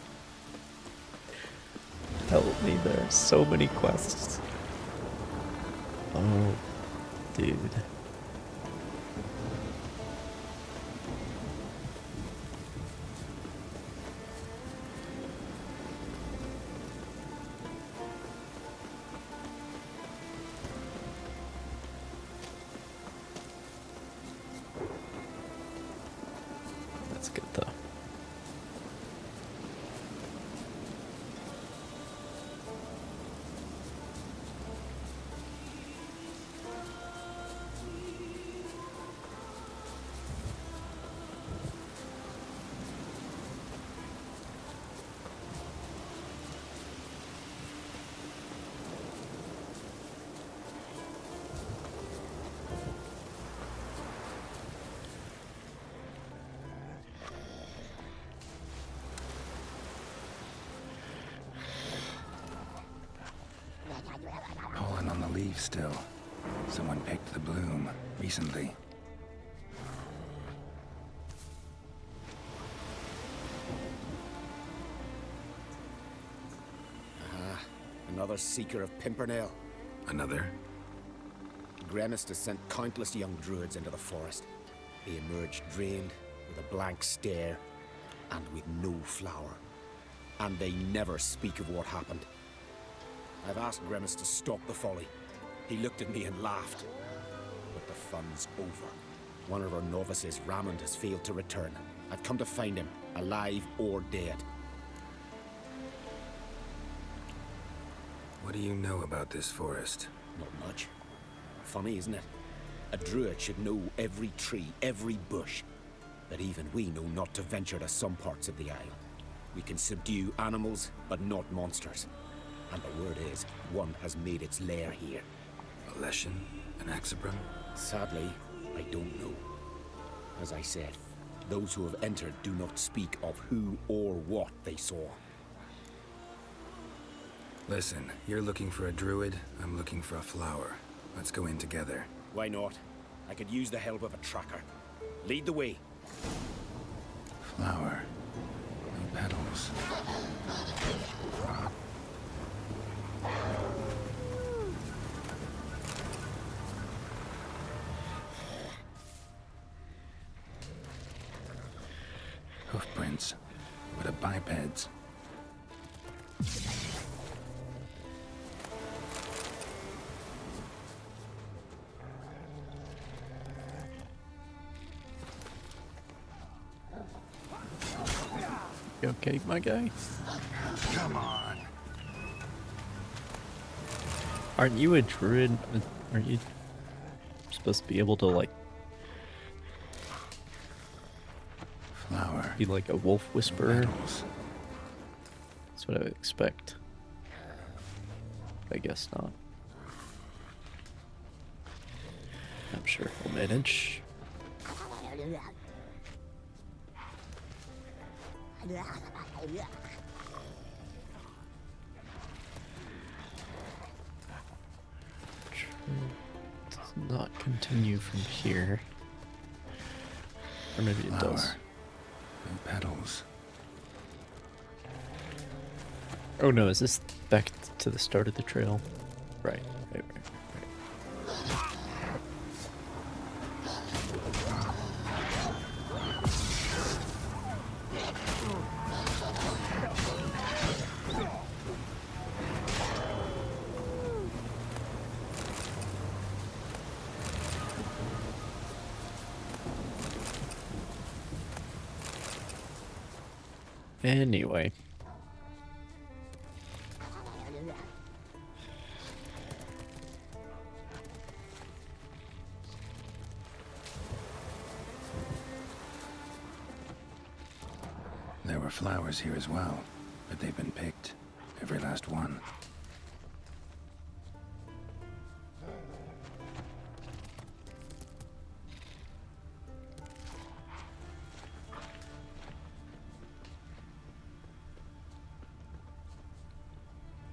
Help me, there are so many quests. Oh, dude. That's good though. Pulling on the leaves still. Someone picked the bloom recently. Another seeker of Pimpernel. Another? Gremist has sent countless young druids into the forest. They emerge drained, with a blank stare, and with no flower. And they never speak of what happened. I've asked Gremist to stop the folly. He looked at me and laughed. But the fun's over. One of our novices, Ramond, has failed to return. I've come to find him, alive or dead. What do you know about this forest? Not much. Funny, isn't it? A druid should know every tree, every bush. But even we know not to venture to some parts of the isle. We can subdue animals, but not monsters. And the word is, one has made its lair here. A Leshen? An Axabron? Sadly, I don't know. As I said, those who have entered do not speak of who or what they saw. Listen, you're looking for a druid, I'm looking for a flower. Let's go in together. Why not? I could use the help of a tracker. Lead the way. Flower. No petals. Hoofprints, but a biped's. You okay, my guy? Come on. Aren't you a druid? Aren't you supposed to be able to, like, flower? Be like a wolf whisperer? That's what I would expect. I guess not. I'm sure he'll manage. Does not continue from here. Or maybe it does. No petals. Oh no, is this back to the start of the trail? Right. Anyway. There were flowers here as well, but they've been picked. Every last one.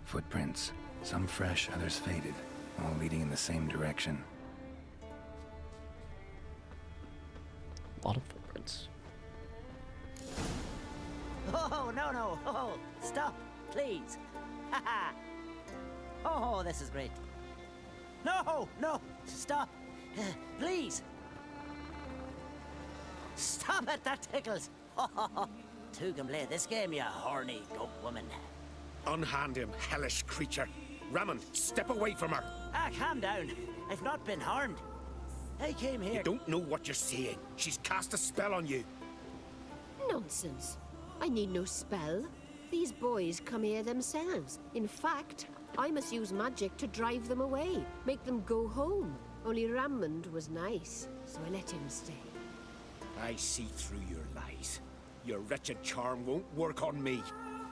Footprints. Some fresh, others faded. All leading in the same direction. A lot of footprints. Oh, no. Oh, stop, please. Haha. Oh, this is great. No, stop. Please. Stop it, that tickles. Two can play this game, you horny goat woman. Unhand him, hellish creature. Rammon, step away from her. Calm down. I've not been harmed. I came here... You don't know what you're saying. She's cast a spell on you. Nonsense. I need no spell. These boys come here themselves. In fact, I must use magic to drive them away, make them go home. Only Rammond was nice, so I let him stay. I see through your lies. Your wretched charm won't work on me.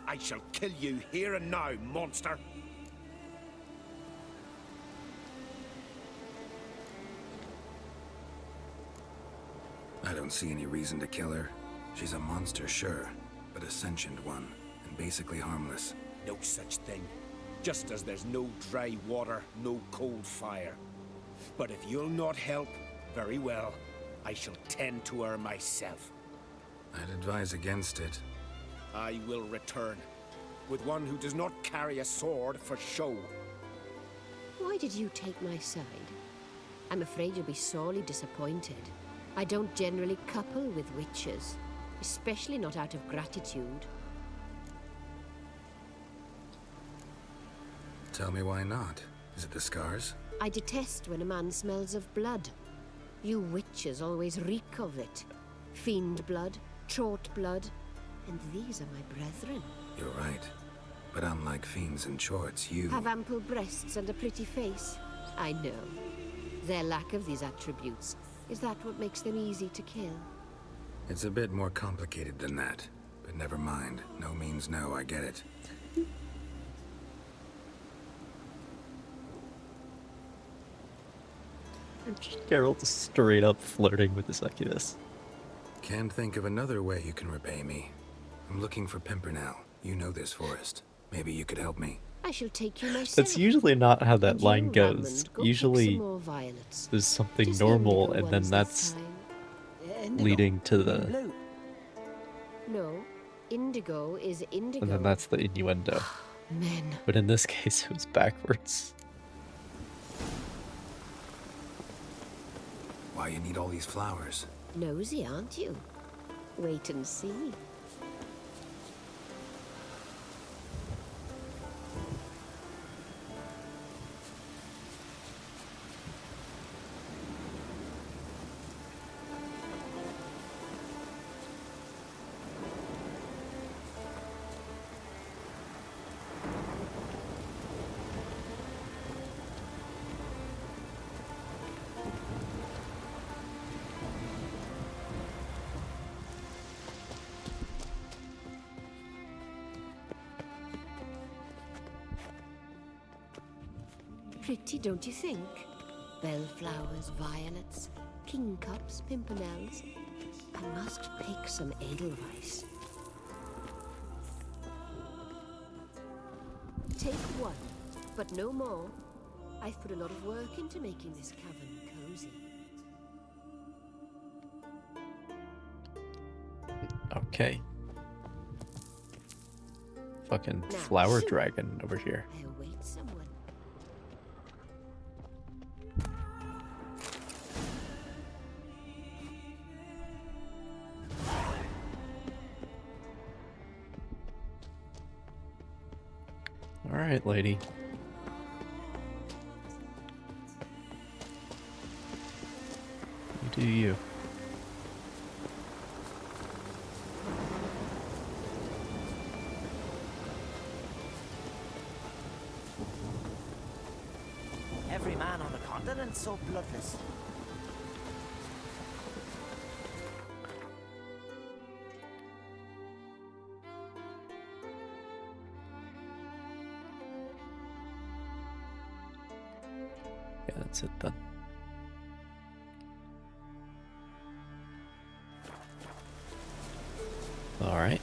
I shall kill you here and now, monster. I don't see any reason to kill her. She's a monster, sure, but a sentient one, and basically harmless. No such thing. Just as there's no dry water, no cold fire. But if you'll not help, very well. I shall tend to her myself. I'd advise against it. I will return, with one who does not carry a sword for show. Why did you take my side? I'm afraid you'll be sorely disappointed. I don't generally couple with witches, especially not out of gratitude. Tell me why not. Is it the scars? I detest when a man smells of blood. You witches always reek of it. Fiend blood, trot blood, and these are my brethren. You're right. But unlike fiends and chorts, you... Have ample breasts and a pretty face. I know. Their lack of these attributes, is that what makes them easy to kill? It's a bit more complicated than that. But never mind. No means no, I get it. Geralt straight up flirting with the succubus. Can't think of another way you can repay me. I'm looking for Pimpernel. You know this forest. Maybe you could help me. I shall take you myself. That's usually not how that And line you, goes. Redmond, go pick Usually some more violets. there's something Just the normal indigo and then ones that's this time. leading to You mean the... blue? No, indigo is indigo. And then that's the innuendo. Men. But in this case it was backwards. Why you need all these flowers? Nosy, aren't you? Wait and see. Pretty, don't you think? Bellflowers, violets, kingcups, pimpernels. I must pick some edelweiss. Take one, but no more. I've put a lot of work into making this cavern cozy. Okay. Fucking Now, flower shoot. dragon over here. I await someone. Alright, lady. You do you. Every man on the continent so bloodless. Yeah, that's it then. Alright.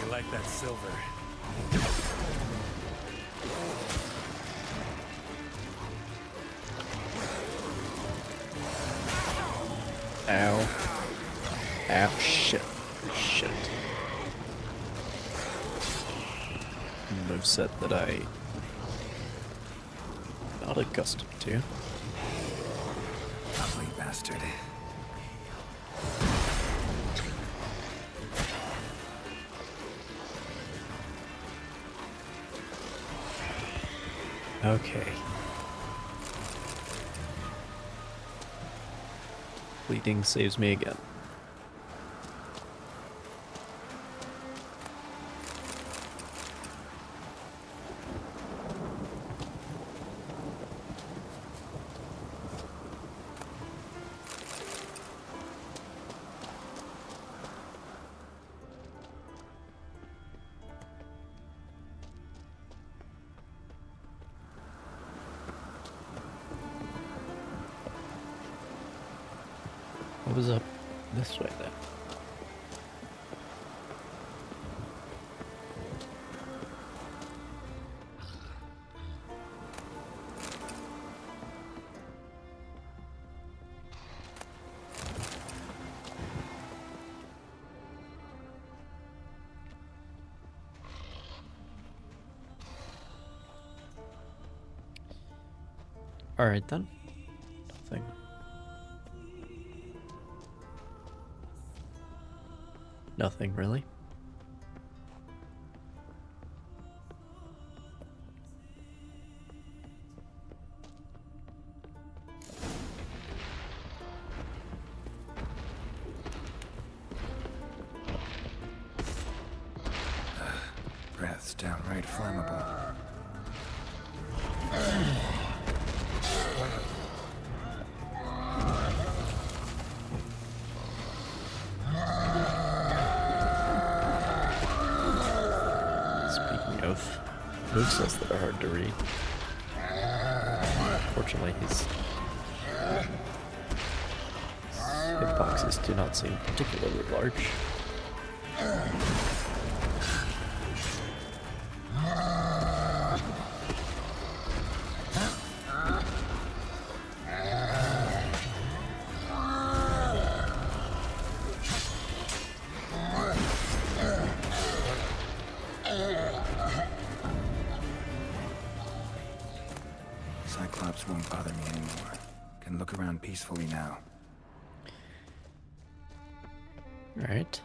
You like that silver? Ow. Ow, shit. Shit. Moveset that I'm not accustomed to. Lovely bastard. Okay. Bleeding saves me again. What was up this way then? Alright then. Nothing. Nothing really. Breath's downright flammable. Speaking of movesets that are hard to read, fortunately his hitboxes do not seem particularly large. Cyclops won't bother me anymore. Can look around peacefully now. Alright.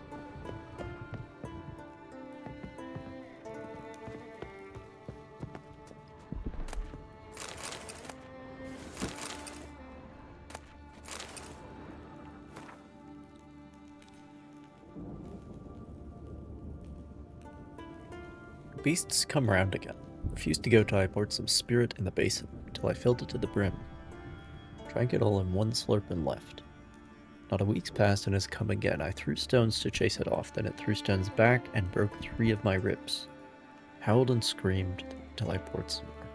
Beasts come round again. Refused to go till I poured some spirit in the basin, till I filled it to the brim. Drank it all in one slurp and left. Not a week's passed and has come again. I threw stones to chase it off, then it threw stones back and broke 3 of my ribs. Howled and screamed till I poured some more.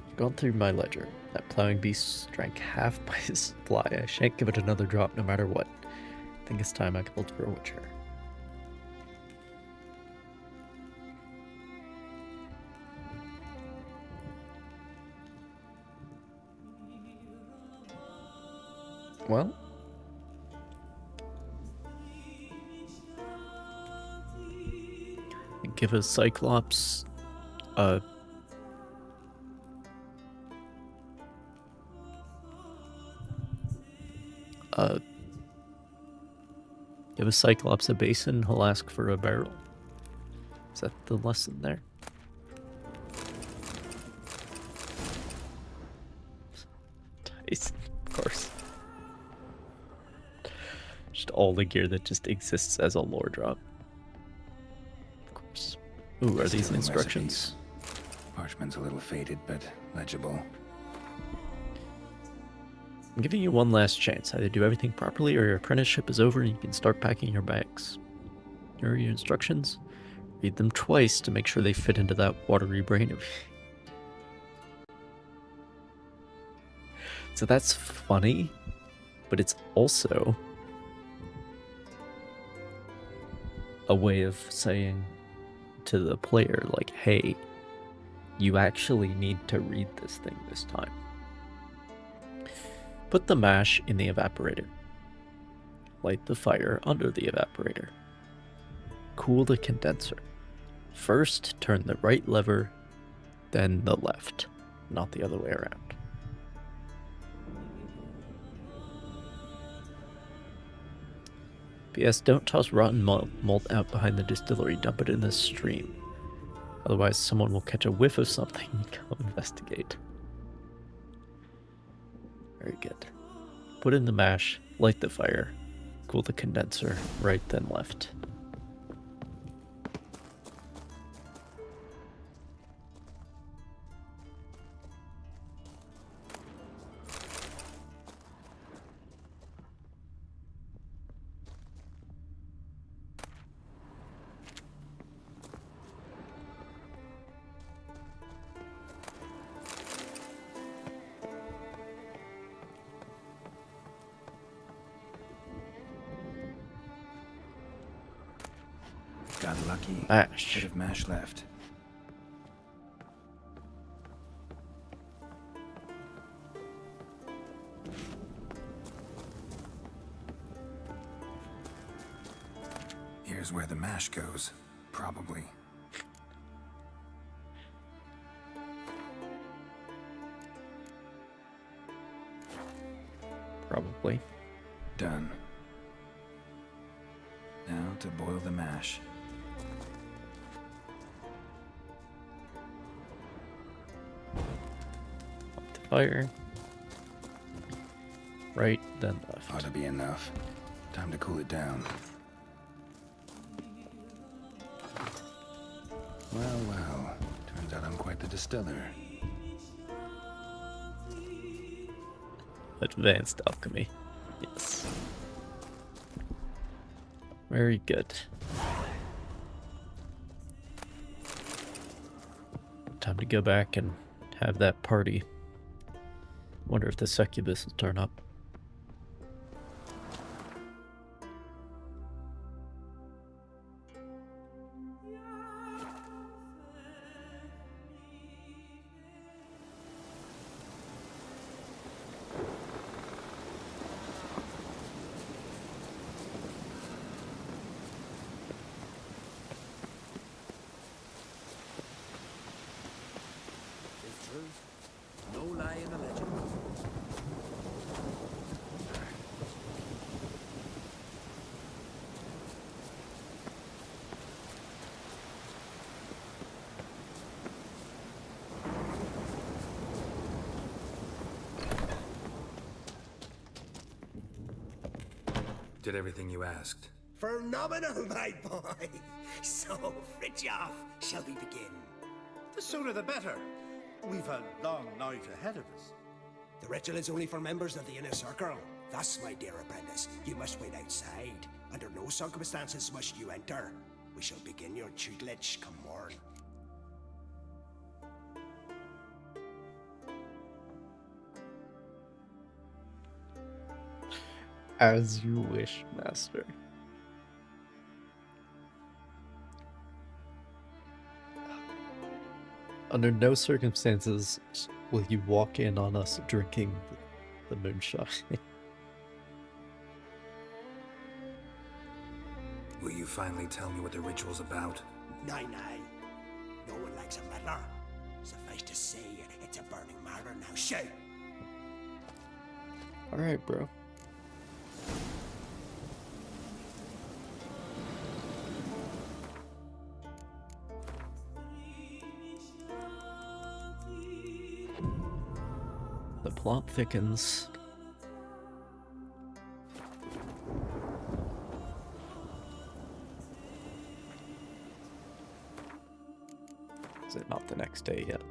I've gone through my ledger. That plowing beast drank half my supply. I shan't give it another drop no matter what. I think it's time I called for a witcher. Well, give a Cyclops give a Cyclops a basin, he'll ask for a barrel. Is that the lesson there? Tyson, of course. Just all the gear that just exists as a lore drop. Of course. Ooh, are these instructions? Parchment's a little faded, but legible. I'm giving you one last chance. Either do everything properly or your apprenticeship is over and you can start packing your bags. Here are your instructions. Read them twice to make sure they fit into that watery brain of... So that's funny, but it's also a way of saying to the player, like, hey, you actually need to read this thing this time. Put the mash in the evaporator. Light the fire under the evaporator. Cool the condenser. First, turn the right lever, then the left, not the other way around. P.S. Don't toss rotten malt out behind the distillery. Dump it in the stream. Otherwise, someone will catch a whiff of something and come investigate. Very good. Put in the mash, light the fire, cool the condenser, right then left. Got lucky. Mash. Bit of mash left. Here's where the mash goes. Probably. Probably. Done. Now to boil the mash. Up the fire. Right, then left. Ought to be enough. Time to cool it down. Well, well. Turns out I'm quite the distiller. Advanced alchemy. Yes. Very good. Time to go back and have that party. Wonder if the succubus will turn up. It's true. No lie in the legend. Did everything you asked. Phenomenal, my boy. So, Fridtjof, shall we begin? The sooner the better. We've a long night ahead of us. The ritual is only for members of the inner circle. Thus, my dear apprentice, you must wait outside. Under no circumstances must you enter. We shall begin your tutelage come morn. As you wish, master. Under no circumstances will you walk in on us drinking the moonshine. Will you finally tell me what the ritual's about? Nay, nay. No one likes a meddler. Suffice to say, it's a burning matter now. Shout! Alright, bro. The plot thickens. Is it not the next day yet?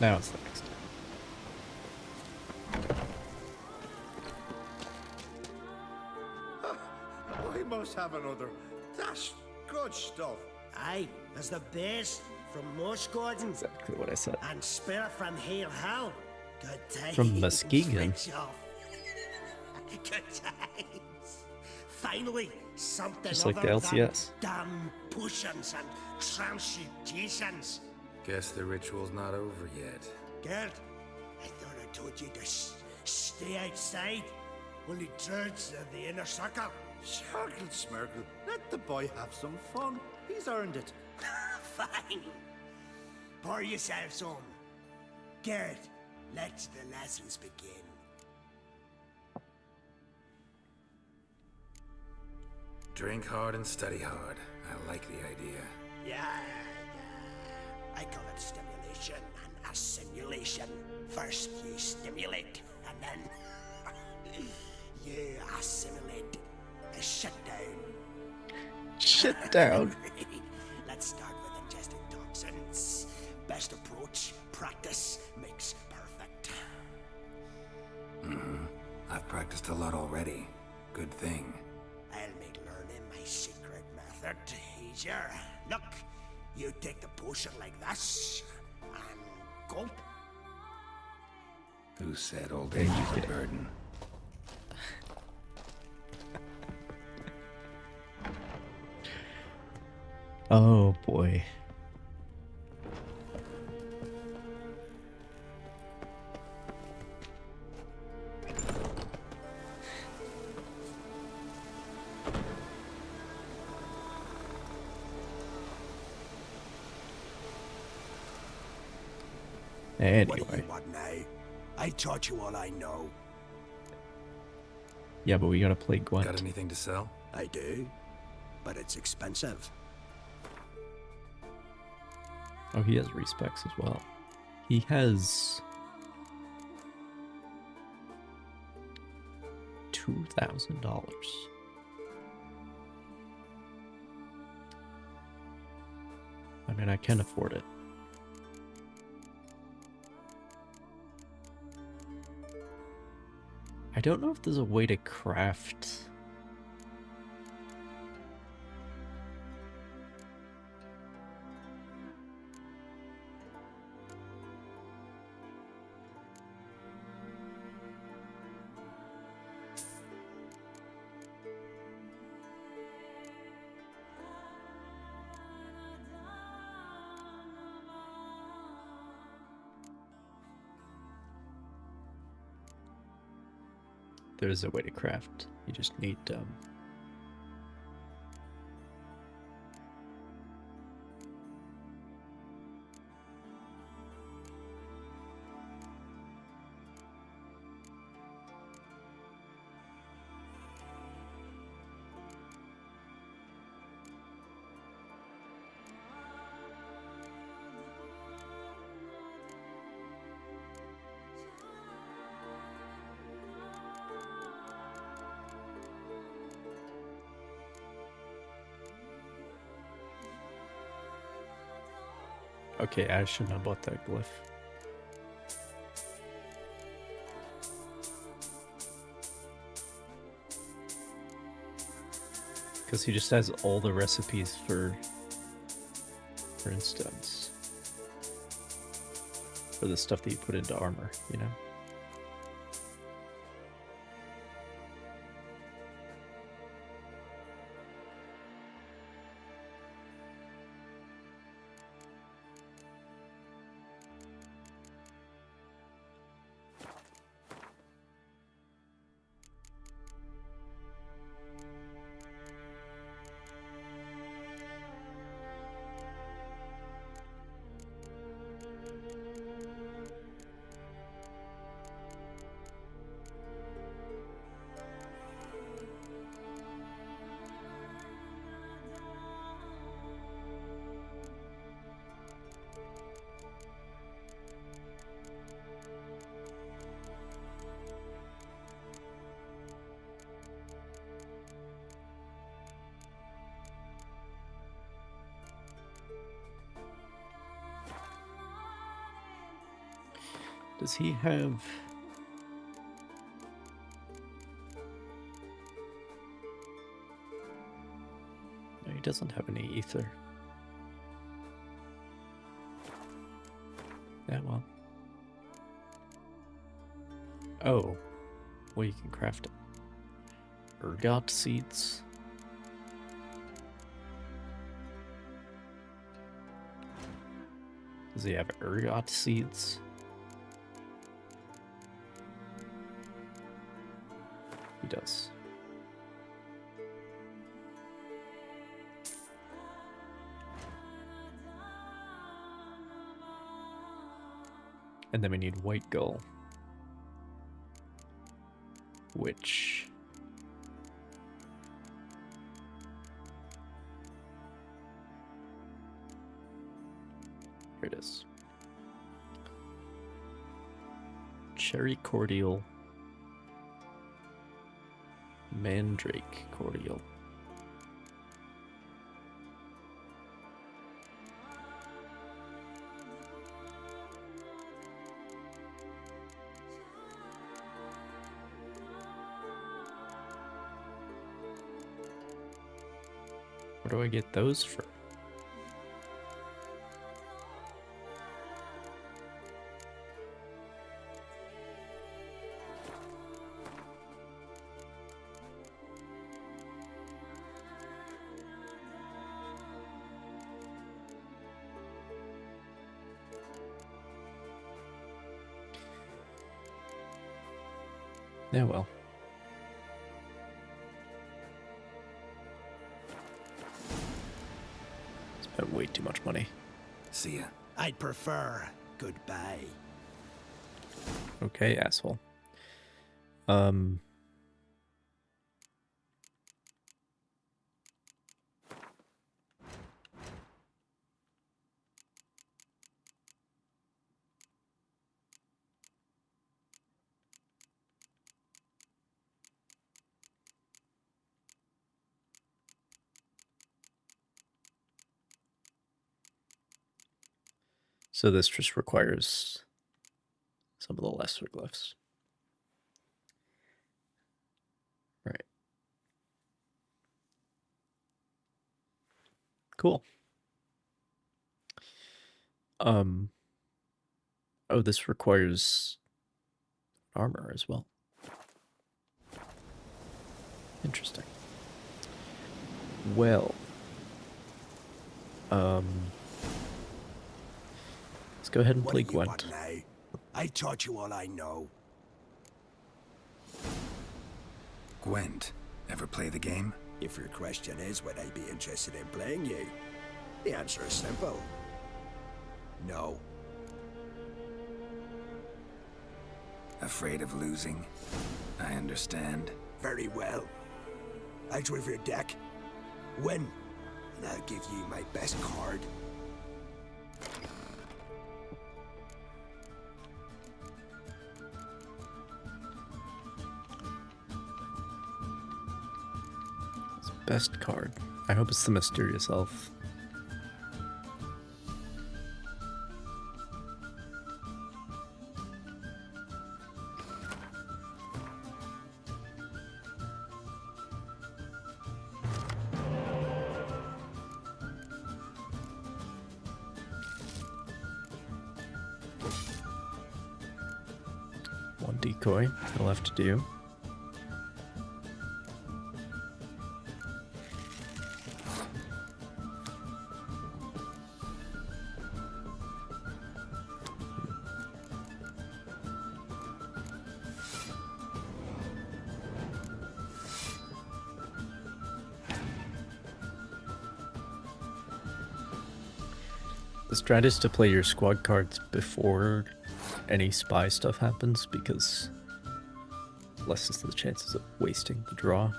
Now it's the next day. I must have another. That's good stuff. Aye, that's the best from Mosh Gordon. Exactly what I said. And Spirit from Hale Hell. Good times. From Muskegon. Fridtjof. Good times. Finally, something Just like other the LCS. than damn potions and transmutations. Guess the ritual's not over yet. Gert, I thought I told you to stay outside. Only thirds of the inner circle. Sharkle Smirkle, let the boy have some fun. He's earned it. Fine. Pour yourselves on. Gert, let the lessons begin. Drink hard and study hard. I like the idea. Yeah. I call it stimulation and assimilation. First you stimulate, and then you assimilate. Shut down. Shut down. Let's start with ingesting toxins. Best approach, practice makes perfect. I've practiced a lot already. Good thing. I'll make learning my secret method easier. Look, you take the potion like this, and gulp. Who said old age is a burden? Oh boy. Anyway. What do you want now? I taught you all I know. Yeah, but we gotta play Gwent. Got anything to sell? I do, but it's expensive. Oh, he has respecs as well. He has $2,000. I mean, I can afford it. I don't know if there's a way to craft. There is a way to craft. You just need Okay, I shouldn't have bought that glyph. Because he just has all the recipes for instance, for the stuff that you put into armor, you know? Does he have... No, he doesn't have any ether. Yeah, well. Oh. Well, you can craft it. Ergot seeds. Does he have ergot seeds? He does. And then we need white gull, which here it is. Cherry cordial, mandrake cordial. Where do I get those from? Yeah, well. Spent way too much money. See ya. I'd prefer goodbye. Okay, asshole. So this just requires some of the lesser glyphs. Right. Cool. Oh, this requires armor as well. Interesting. Well, let's go ahead and play Gwent. What now? I taught you all I know. Gwent. Ever play the game? If your question is would I be interested in playing you, the answer is simple. No. Afraid of losing? I understand. Very well. Out with your deck. Win, and I'll give you my best card. Best card. I hope it's the Mysterious Elf. One decoy, he'll have to do. The strat is to play your squad cards before any spy stuff happens, because lessens the chances of wasting the draw.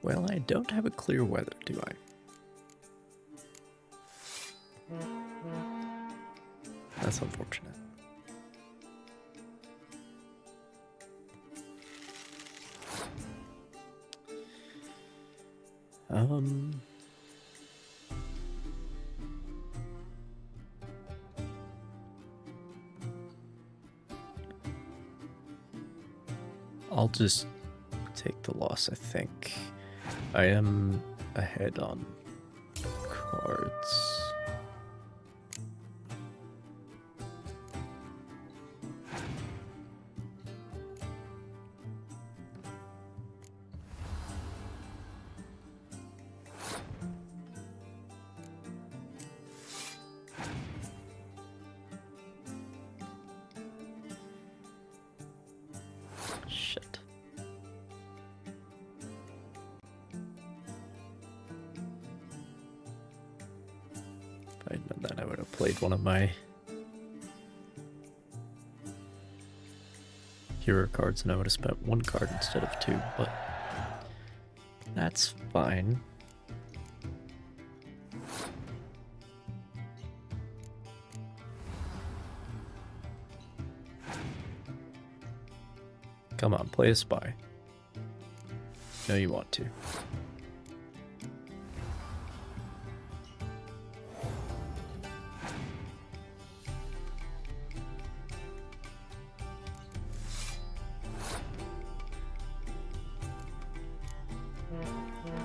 Well, I don't have a clear weather, do I? That's unfortunate. I'll just take the loss, I think. I am ahead on cards. Shit. If I'd known that, I would have played one of my hero cards and I would have spent one card instead of two, but that's fine. Come on, play a spy. No, you want to.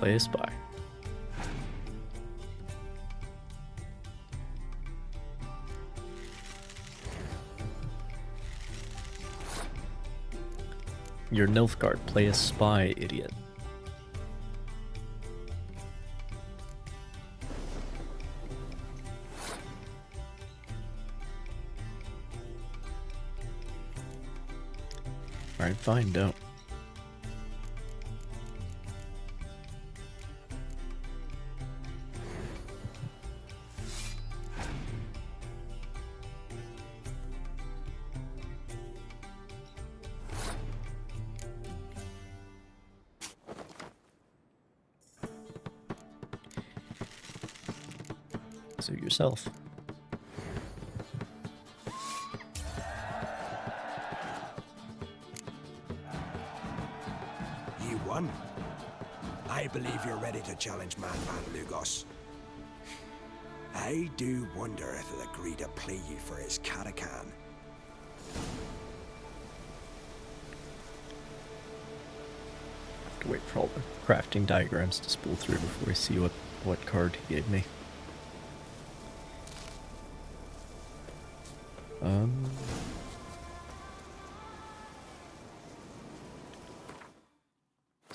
Play a spy. Your Nilfgaard, play a spy, idiot. Alright, fine, don't. So yourself. You won. I believe you're ready to challenge Madman Lugos. I do wonder if he'll agree to play you for his Katakan. Have to wait for all the crafting diagrams to spool through before I see what card he gave me.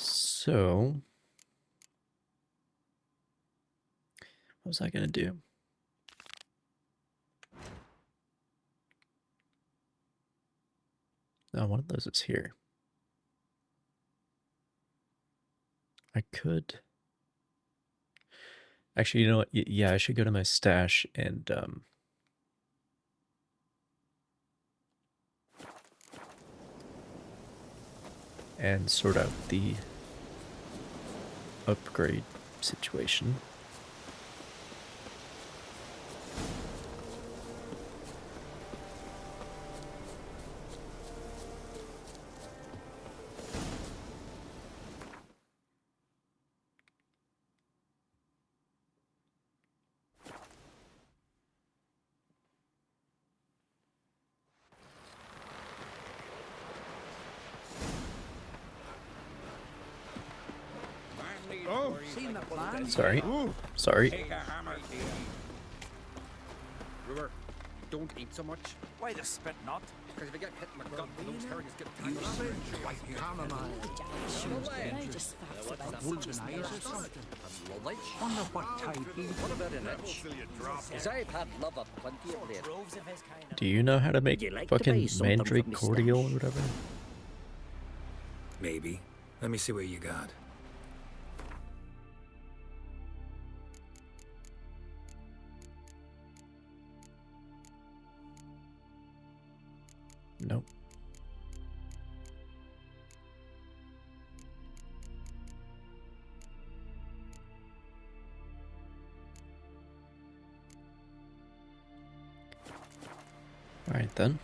So, what was I gonna do? No, one of those is here. I could. Actually, you know what? Yeah, I should go to my stash and sort out the upgrade situation. Oh, seen the plan? Sorry. Sorry. Take a hammer, dear. Brewer, don't eat so much. Why the spit not? Because if you get hit in the gut, those herrings get tangled. You said white chamomile. Wolves and eyes or something. Wonder what type he... What about an itch? His iPad love up plenty of late. Do you know how to make like to buy fucking something mandrake from me cordial or stash? whatever? Maybe. Let me see what you got. Nope. Alright then.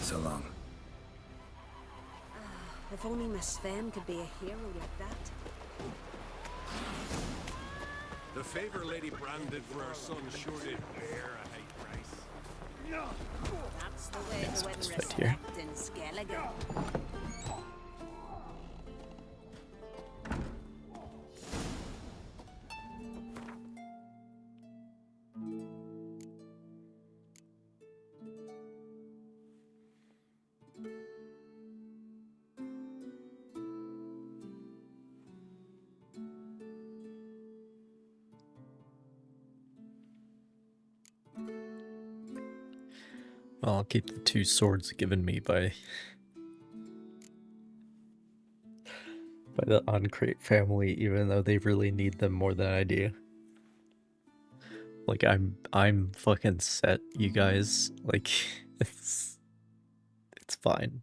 So long. If only Miss Femme could be a hero like that. The favor Lady Brand did for our son sure did bear a high price. That's the way to win this fit here. respect in Skellige. Well, I'll keep the two swords given me by by the Uncrate family, even though they really need them more than I do. Like I'm fucking set, you guys. Like it's fine.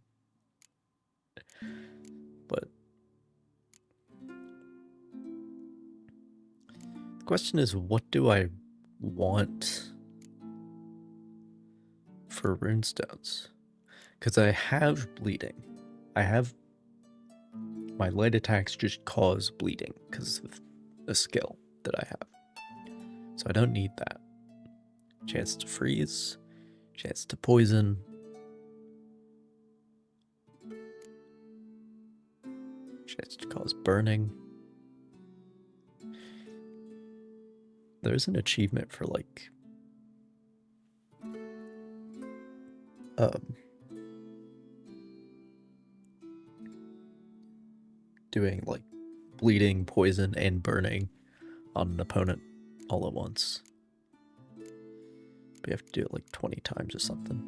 But the question is, what do I want for runestones? Because I have bleeding. I have my light attacks just cause bleeding because of the skill that I have. So I don't need that. Chance to freeze, chance to poison, chance to cause burning. There's an achievement for like doing like bleeding, poison, and burning on an opponent all at once. But you have to do it like 20 times or something.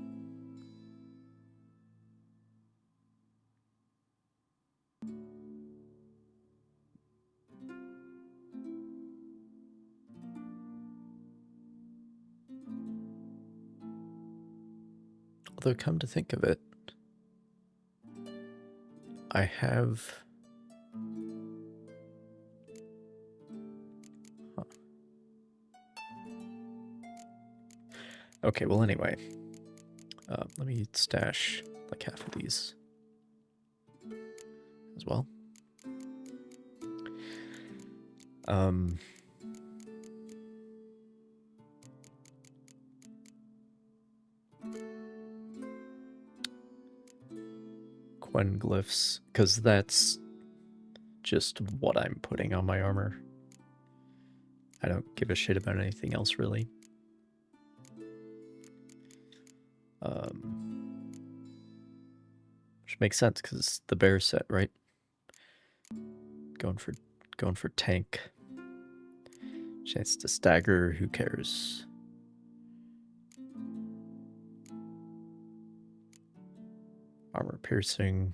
Although, come to think of it, I have... Huh. Okay, well anyway, let me stash like half of these as well. Quen glyphs, because that's just what I'm putting on my armor. I don't give a shit about anything else, really. Which makes sense, because it's the bear set, right? Going for tank. Chance to stagger, who cares? Armor piercing.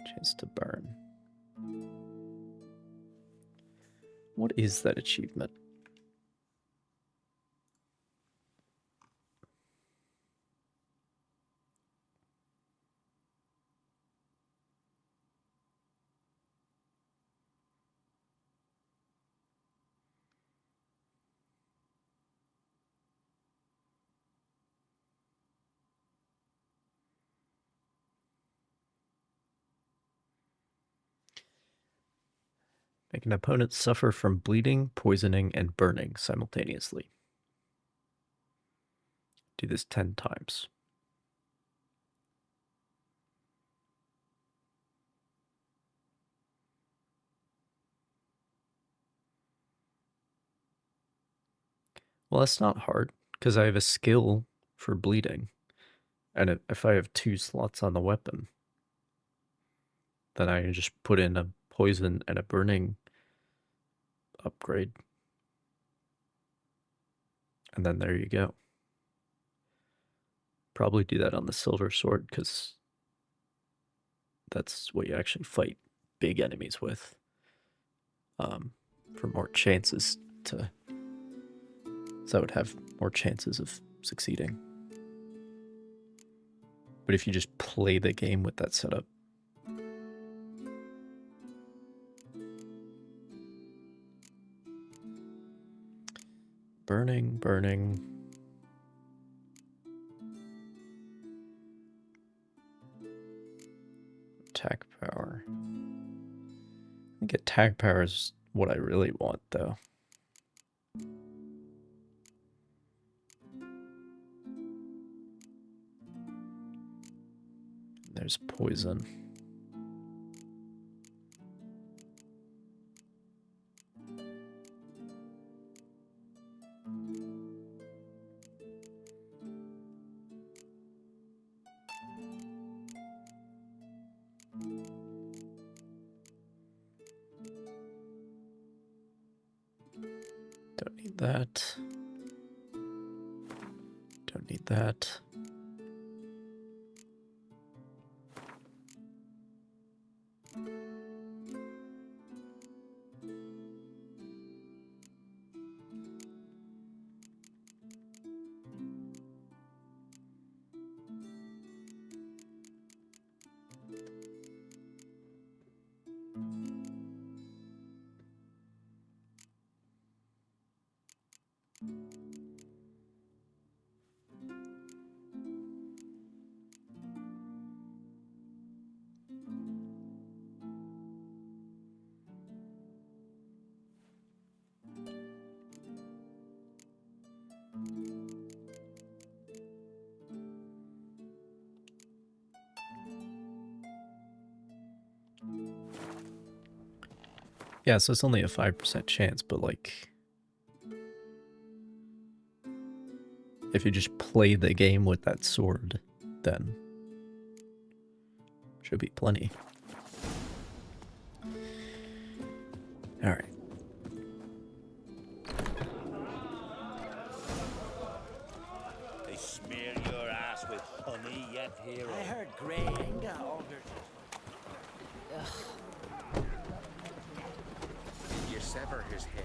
Chance to burn. What is that achievement? Make an opponent suffer from bleeding, poisoning, and burning simultaneously. Do this 10 times. Well, that's not hard, because I have a skill for bleeding. And if I have 2 slots on the weapon, then I can just put in a poison and a burning upgrade. And then there you go. Probably do that on the silver sword, because that's what you actually fight big enemies with. For more chances to... So I would have more chances of succeeding. But if you just play the game with that setup, burning. Attack power. I think attack power is what I really want, though. There's poison. Don't need that. Don't need that. Yeah, so it's only a 5% chance, but like, if you just play the game with that sword, then should be plenty. Alright. They smear your ass with honey yet, hero. I heard Grey Inga ordered. You sever his head.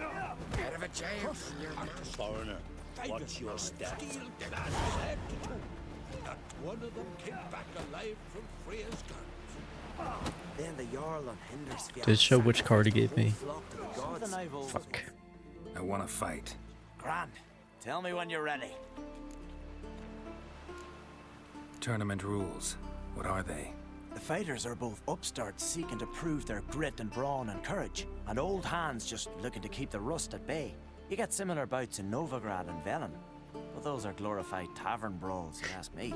Out of a jail. Foreigner, what's your step? Not one of them came back alive from Freya's guns. Then the Jarl on Hindersfjord. Did it show which card he gave me? Fuck. I want to fight. Grand. Tell me when you're ready. Tournament rules. What are they? The fighters are both upstarts seeking to prove their grit and brawn and courage, and old hands just looking to keep the rust at bay. You get similar bouts in Novigrad and Velen, but those are glorified tavern brawls, you ask me.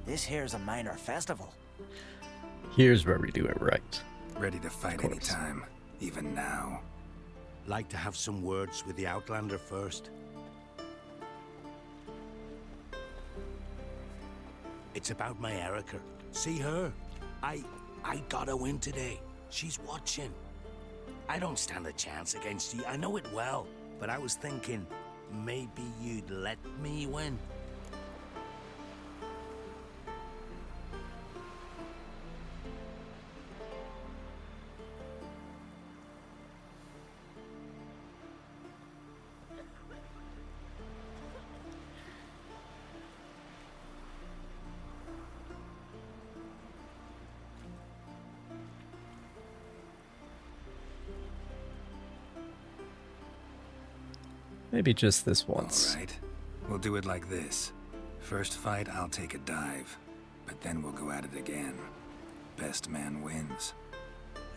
This here's a minor festival. Here's where we do it right. Ready to fight anytime, even now. Like to have some words with the Outlander first? It's about my Erica. See her? I got a win today. She's watching. I don't stand a chance against you. I know it well. But I was thinking, maybe you'd let me win. Maybe just this once. All right. We'll do it like this. First fight, I'll take a dive. But then we'll go at it again. Best man wins.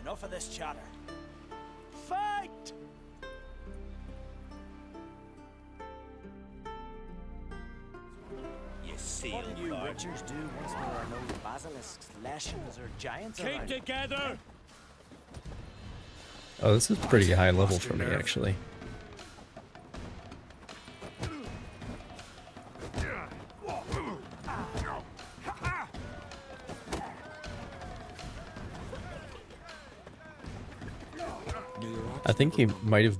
Enough of this chatter. Fight! You see, What do you witchers do once there are no basilisks, leshens, or giants Keep around? together! Oh, this is pretty high level for me, actually. I think he might have...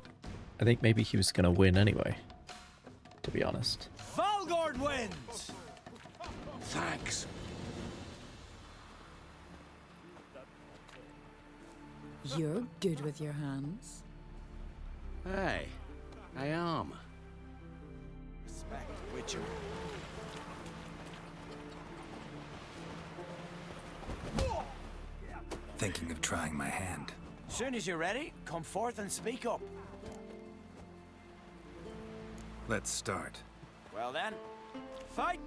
I think maybe he was going to win anyway, to be honest. Valgord wins! Thanks. You're good with your hands. Hey, I am. Respect, witcher. Thinking of trying my hand. Soon as you're ready, come forth and speak up. Let's start. Well then, fight!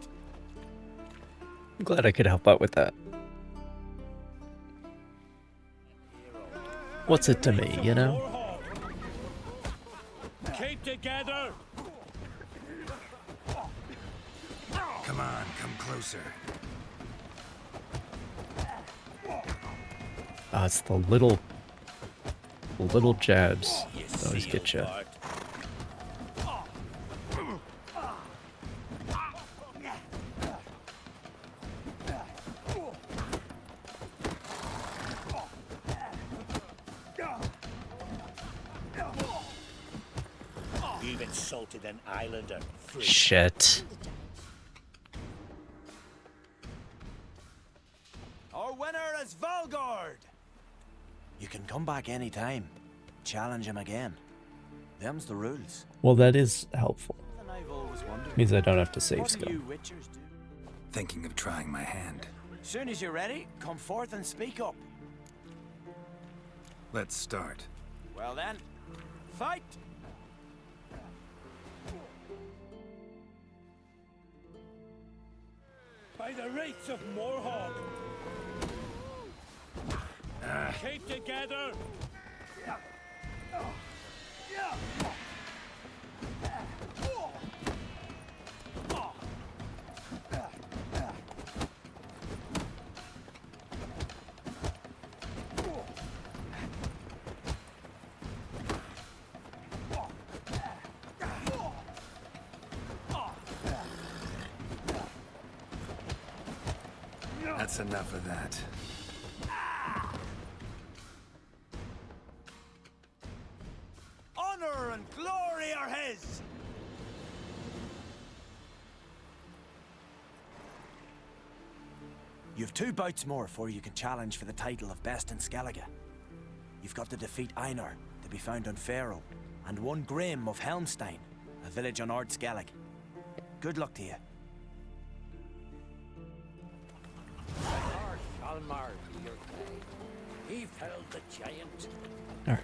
I'm glad I could help out with that. What's it to me, you know? Keep together! Come on, come closer. Ah, it's the little jabs that always get you. You've been insulted an islander. Freak. Shit. Our winner is Valgard! You can come back anytime. Challenge him again. Them's the rules. Well, that is helpful. And I've always wondered, Means I don't have to save what do scum. you witchers do? Thinking of trying my hand. Soon as you're ready, come forth and speak up. Let's start. Well then, fight! By the rates of Morhawk! Keep together! That's enough of that. Honor and glory are his! You've 2 bouts more before you can challenge for the title of Best in Skellige. You've got to defeat Einar, to be found on Faroe, and 1 Grim of Helmstein, a village on Ard Skellig. Good luck to you. Hjalmar be your guide. He felled the giant. Alright.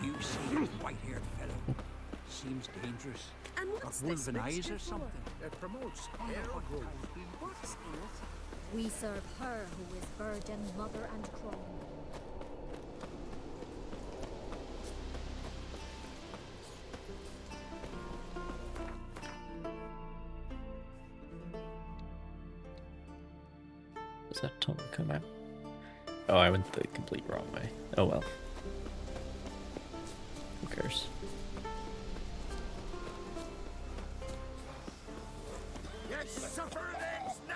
You see this white-haired fellow? Seems dangerous. And what's Got this wolven eyes mixture or for? something. It promotes hair growth. What's in it? We serve her who is virgin, mother, and crone. Does that tongue come out? Oh, I went the complete wrong way. Oh well. Who cares? Yes, suffer things now!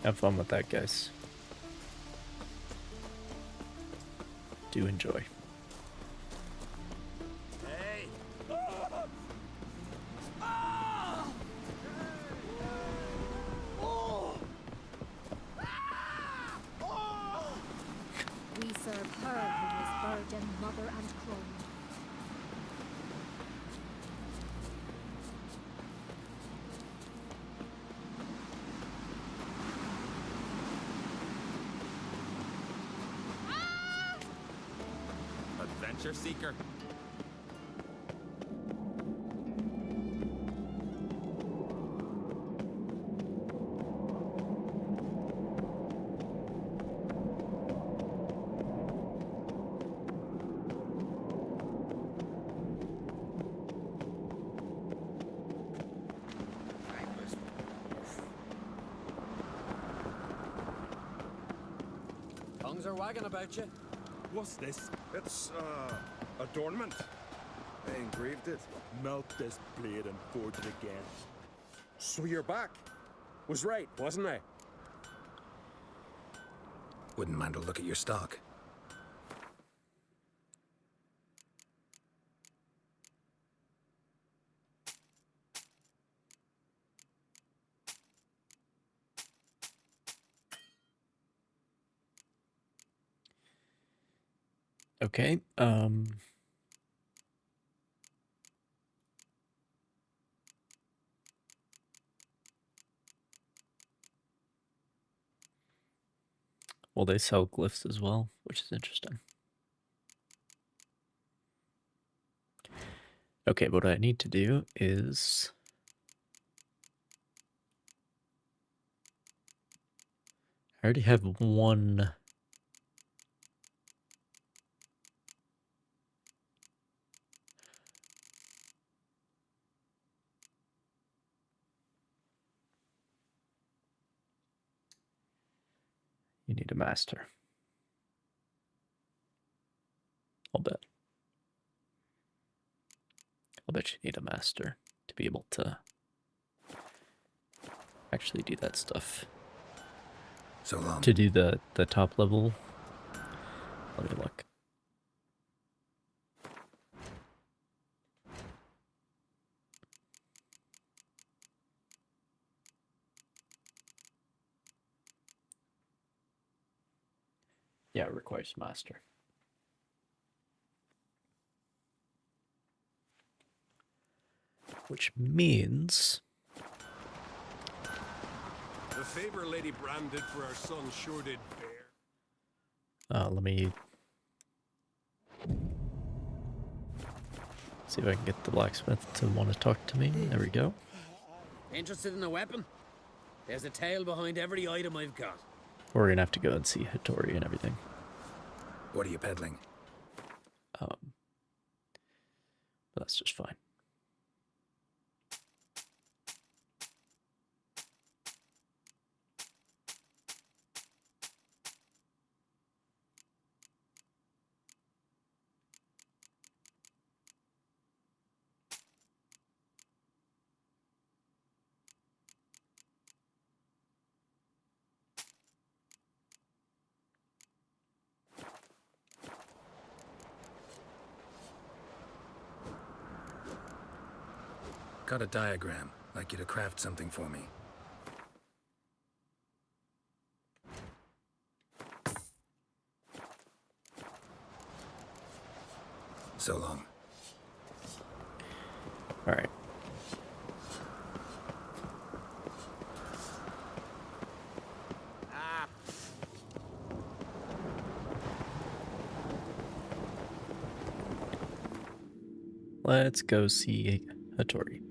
Have fun with that, guys. Do enjoy. Hey! We serve her who is virgin, mother, and crone. Adventure seeker. Tongues are wagging about you. What's this? It's, adornment. I engraved it. Melt this blade and forge it again. So you're back. Was right, wasn't I? Wouldn't mind a look at your stock. Okay, well, they sell glyphs as well, which is interesting. Okay, what I need to do is I already have one. You need a master. I'll bet. I'll bet you need a master to be able to actually do that stuff. So long. To do the top level. Let me look. Yeah, it requires master. Which means The favor Lady Bran did for our son sure did bear. let me see if I can get the blacksmith to want to talk to me. There we go. Interested in a weapon? There's a tale behind every item I've got. We're gonna have to go and see Hattori and everything. What are you peddling? But that's just fine. Got a diagram. Like you to craft something for me. So long. All right. Let's go see Hattori.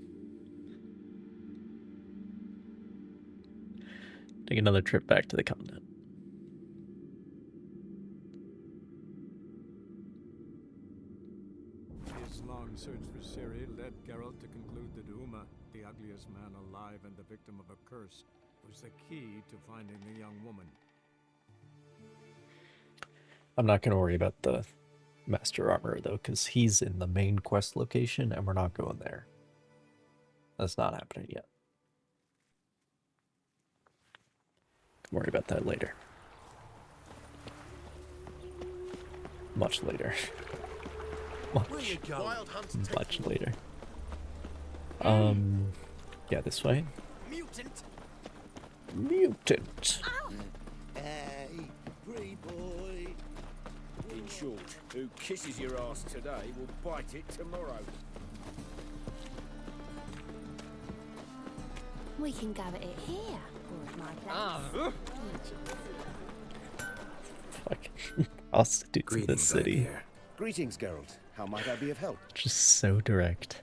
Take another trip back to the continent. His long search for Ciri led Geralt to conclude that Uma, the ugliest man alive and the victim of a curse, was the key to finding the young woman. I'm not going to worry about the Master Armorer, though, because he's in the main quest location, and we're not going there. That's not happening yet. Can worry about that later. Much later. Much later. Yeah, this way. Mutant. Mutant. Hey, pretty boy. In short, who kisses your ass today will bite it tomorrow. We can go at it here, or at my place. Fuck. Prostitutes in this city. Greetings, Geralt. How might I be of help? Just so direct.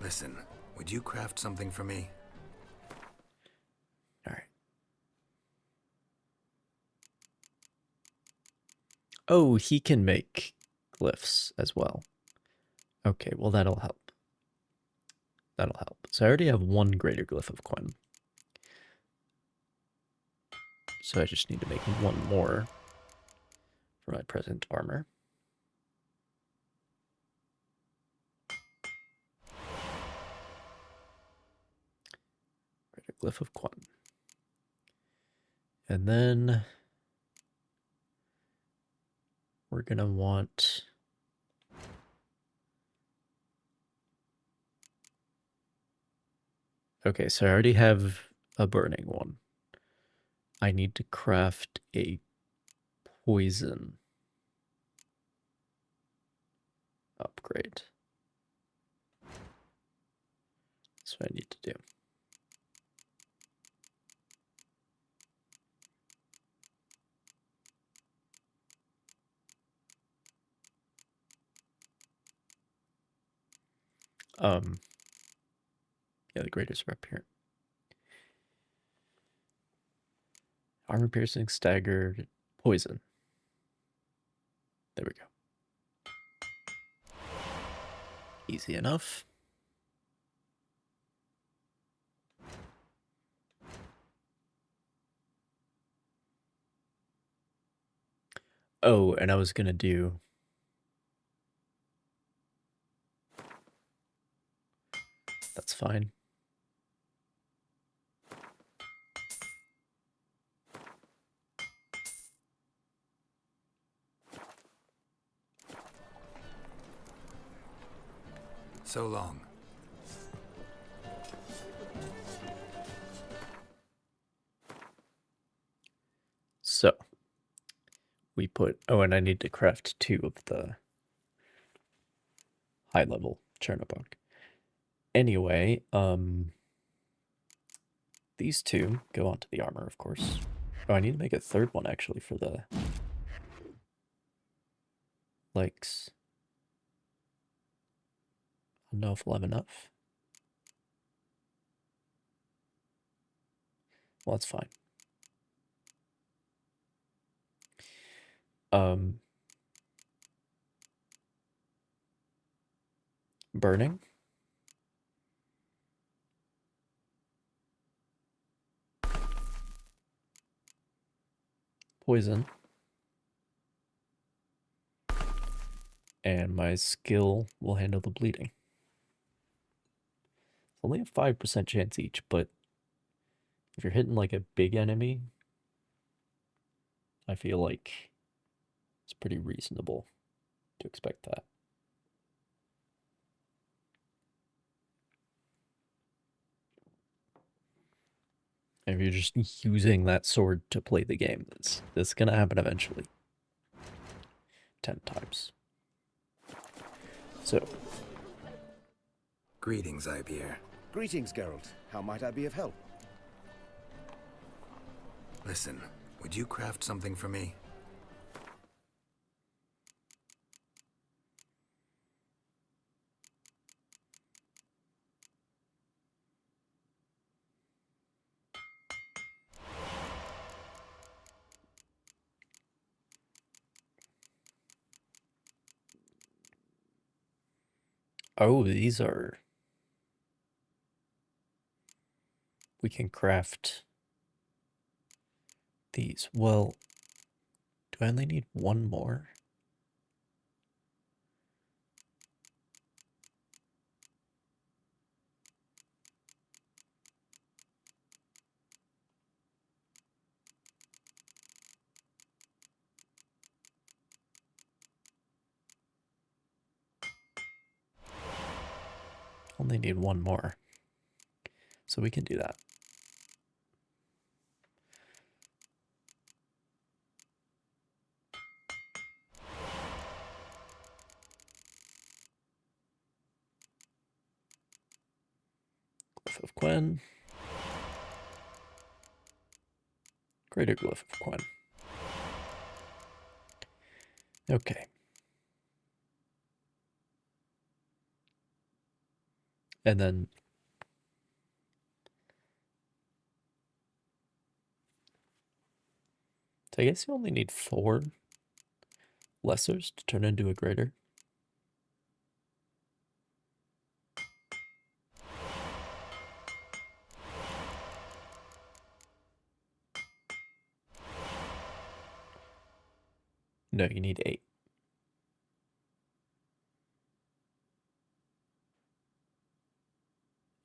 Listen, would you craft something for me? Alright. Oh, he can make glyphs as well. Okay, well that'll help. That'll help. So I already have one greater glyph of Quinn. So I just need to make one more for my present armor. Greater glyph of Quinn. And then we're gonna want okay, so I already have a burning one. I need to craft a poison upgrade. That's what I need to do. Yeah, the graders are up here. Armor piercing, staggered, poison. There we go. Easy enough. Oh, and I was gonna do... That's fine. So long. So, we put... Oh, and I need to craft 2 of the high-level Chernobog. Anyway, these 2 go onto the armor, of course. Oh, I need to make a 3rd one, actually, for the legs. I don't know if we'll have enough. Well, that's fine. Burning. Poison. And my skill will handle the bleeding. It's only a 5% chance each, but if you're hitting like a big enemy, I feel like it's pretty reasonable to expect that. If you're just using that sword to play the game, that's gonna happen eventually. 10 times. So. Greetings, Ipier. Greetings, Geralt. How might I be of help? Listen, would you craft something for me? Oh, these are... We can craft these. Well, do I only need 1 more? Only need 1 more. So we can do that. Glyph of Quen. Greater Glyph of Quen. Okay. And then... So I guess you only need 4 lessers to turn into a greater. No, you need 8.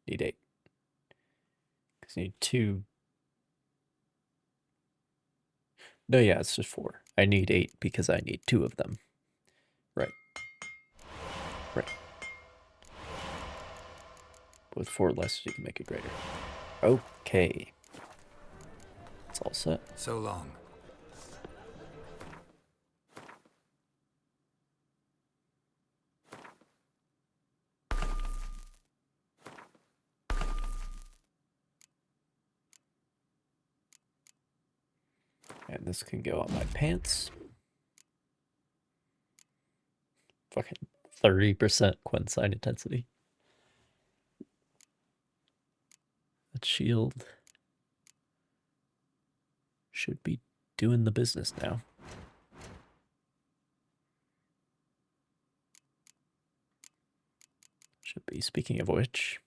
Need 8. Because you need 2. No, yeah, it's just 4. I need 8 because I need 2 of them. Right. Right. With 4 less, you can make it greater. Okay. It's all set. So long. And this can go on my pants. Fucking 30% Quen sign intensity. That shield should be doing the business now. Should be. Speaking of which,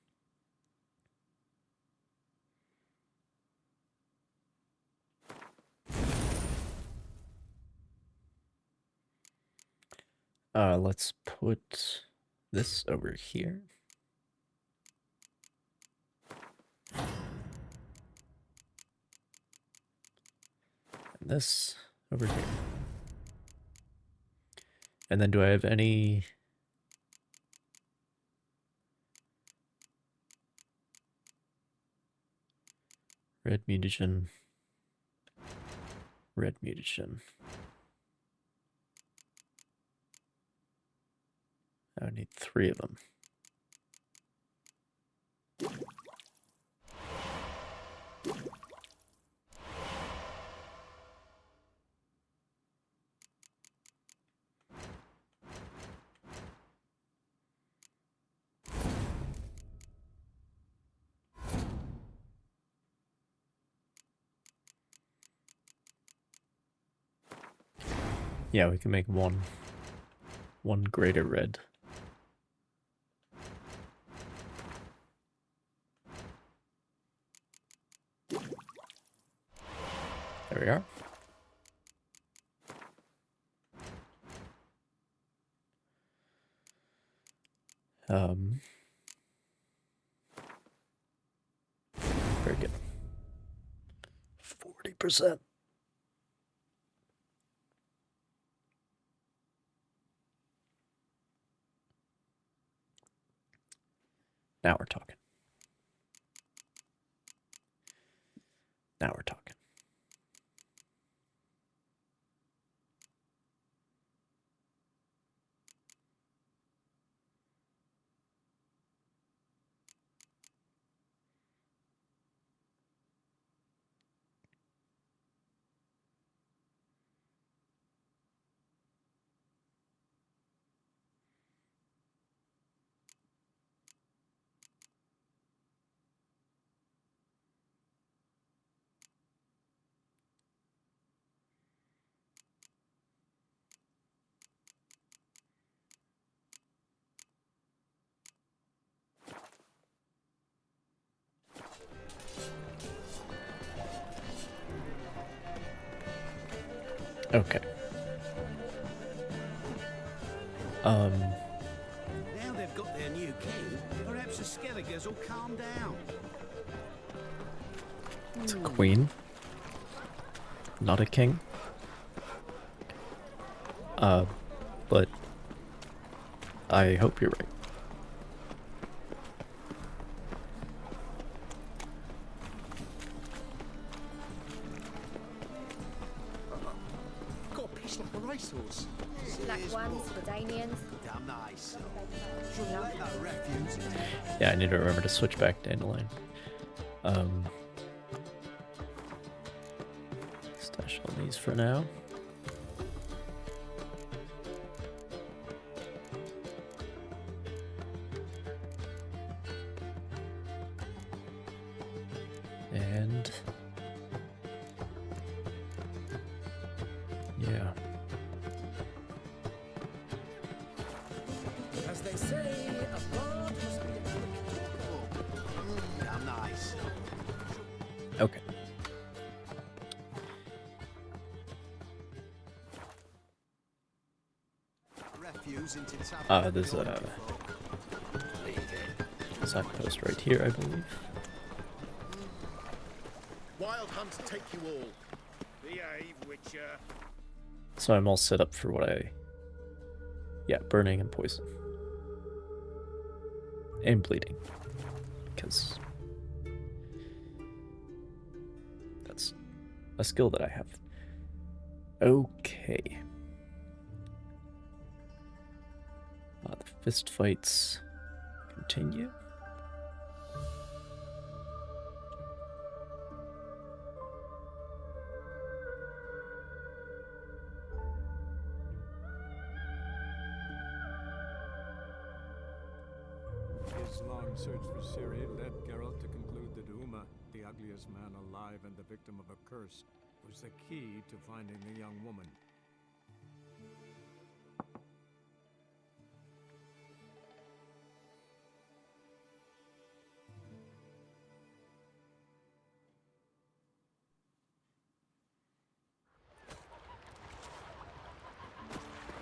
Let's put this over here. And this over here. And then do I have any... Red mutagen. Red mutagen. I need 3 of them. Yeah, we can make one greater red. There we are. Very good. 40%. Now we're talking. Now we're talking. Okay. Now they've got their new king, perhaps the Skelligers will calm down. It's a queen, not a king. But I hope you're right. Got a piece like a racehorse. Black ones, Redanians. Damn nice. Should let that refuse. Yeah, I need to remember to switch back dandelion. Stash all these for now. And yeah. As they say, a bard must be Damn nice. Okay. Refuse into tap. There's a signpost right here, I believe. Wild hunts take you all. Behave, Witcher. So I'm all set up for what I... Yeah, burning and poison. And bleeding. Because... that's a skill that I have. Okay. The fist fights continue. His long search for Ciri led Geralt to conclude that Uma, the ugliest man alive and the victim of a curse, was the key to finding the young woman.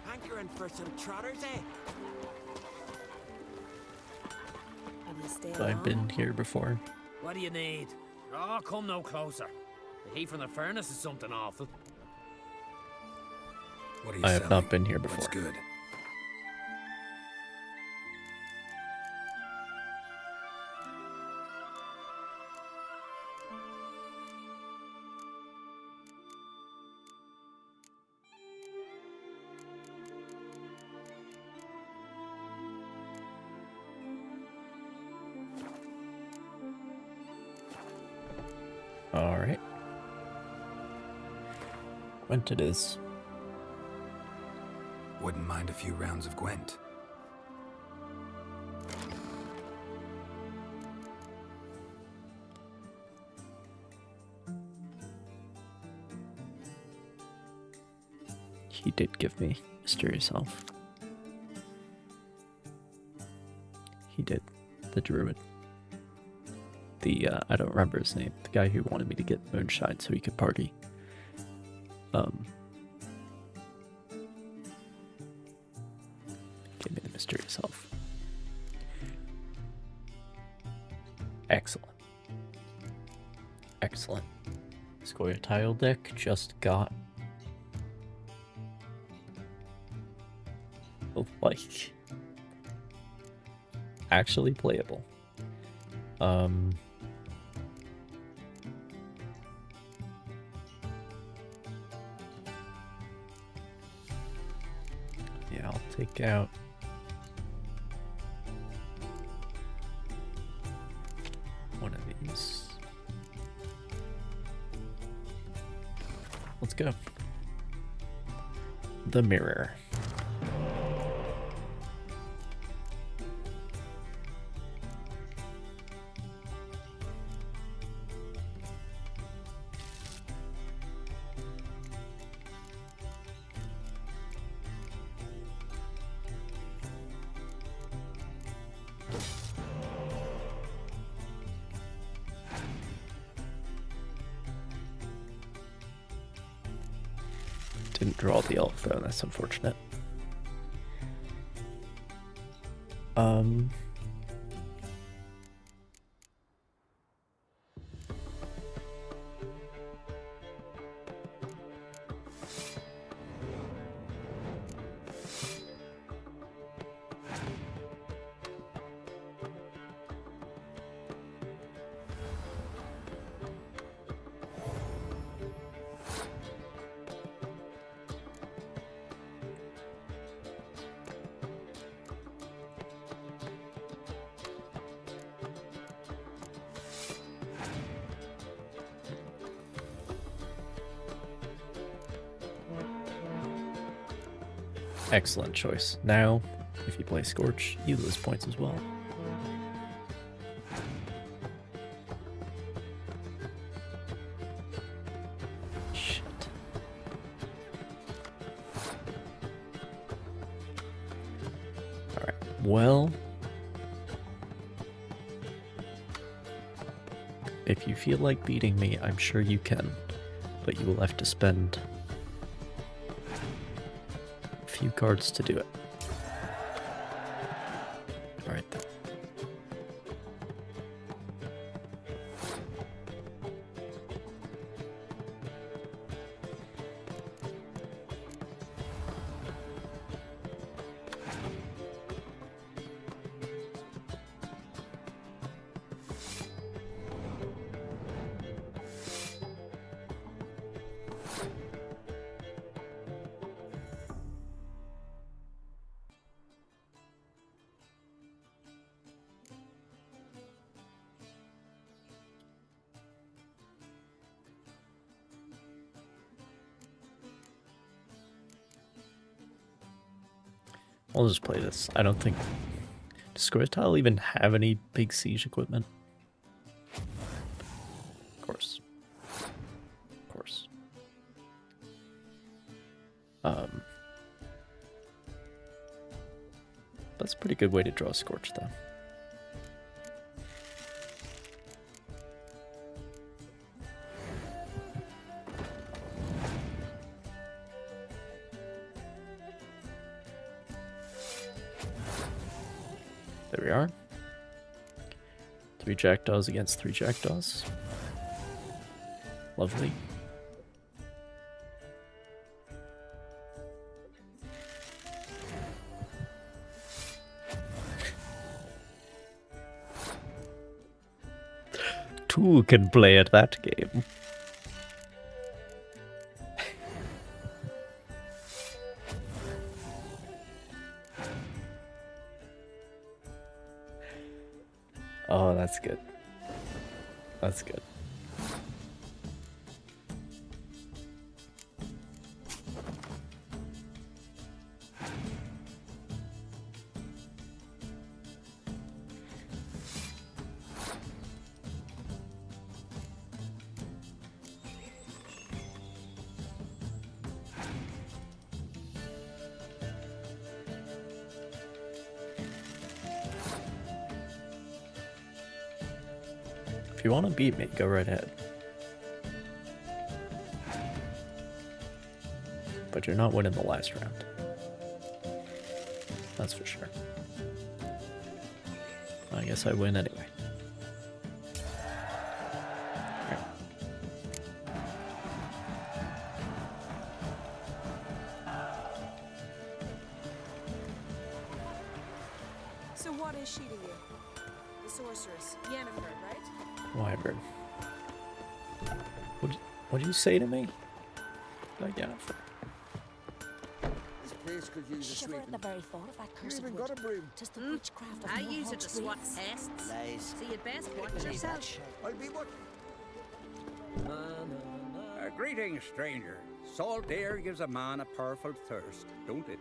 Hankering for some trotters, eh? Will you stay Have I long? been here before? What do you need? Oh, come no closer. The heat from the furnace is something awful. What are you I have selling? not been here before. What's good? Alright. Gwent it is. Wouldn't mind a few rounds of Gwent. He did give me Mysterious Elf. He did. The druid. The, I don't remember his name. The guy who wanted me to get moonshine so he could party. Give me the Mysterious Elf. Excellent. Excellent. Square tile deck just got like actually playable. Yeah, I'll take out one of these. Let's go. The mirror. Didn't draw the elf though, that's unfortunate. Excellent choice. Now, if you play Scorch, you lose points as well. Shit. Alright, well... if you feel like beating me, I'm sure you can, but you will have to spend few cards to do it. All right. I'll just play this. I don't think... Does Square Tile even have any big siege equipment? Of course. Of course. That's a pretty good way to draw Scorch, though. we are. 3 jackdaws against 3 jackdaws. Lovely. Two can play at that game. Oh, that's good. That's good. If you want to beat me, go right ahead. But you're not winning the last round. That's for sure. I guess I win anyway. Alright. So what is she to you? The sorceress, Yennefer, right? Wyvern. What'd you say to me? Like Yennefer. This place could use a Shiver sweeping. at the very thought of that You cursed even wood. got a broom. Tis the witchcraft of I more use it to haunted swat wraiths. pests. Lies. So you'd best watch Believe that yourself. shit. I'll be what? Greetings, stranger. Salt air gives a man a powerful thirst, don't it?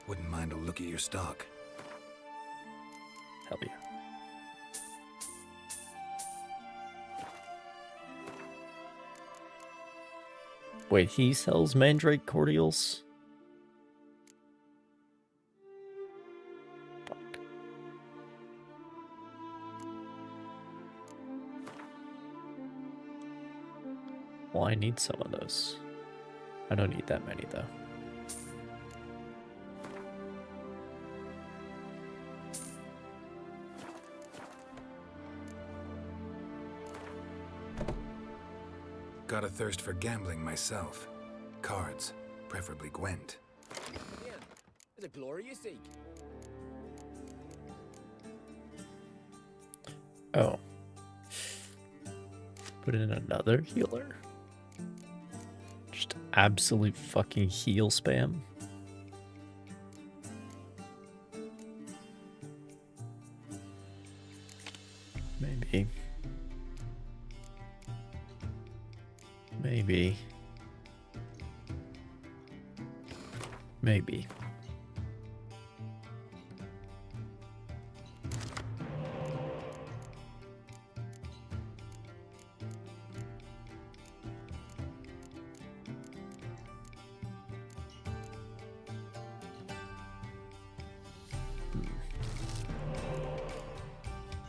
Wouldn't mind a look at your stock. Hell yeah. Wait, he sells mandrake cordials? Fuck. Well, I need some of those. I don't need that many, though. Got a thirst for gambling myself. Cards, preferably Gwent. Yeah, it's a glory you seek. Oh. Put in another healer? Just absolute fucking heal spam. Maybe. Maybe. Maybe.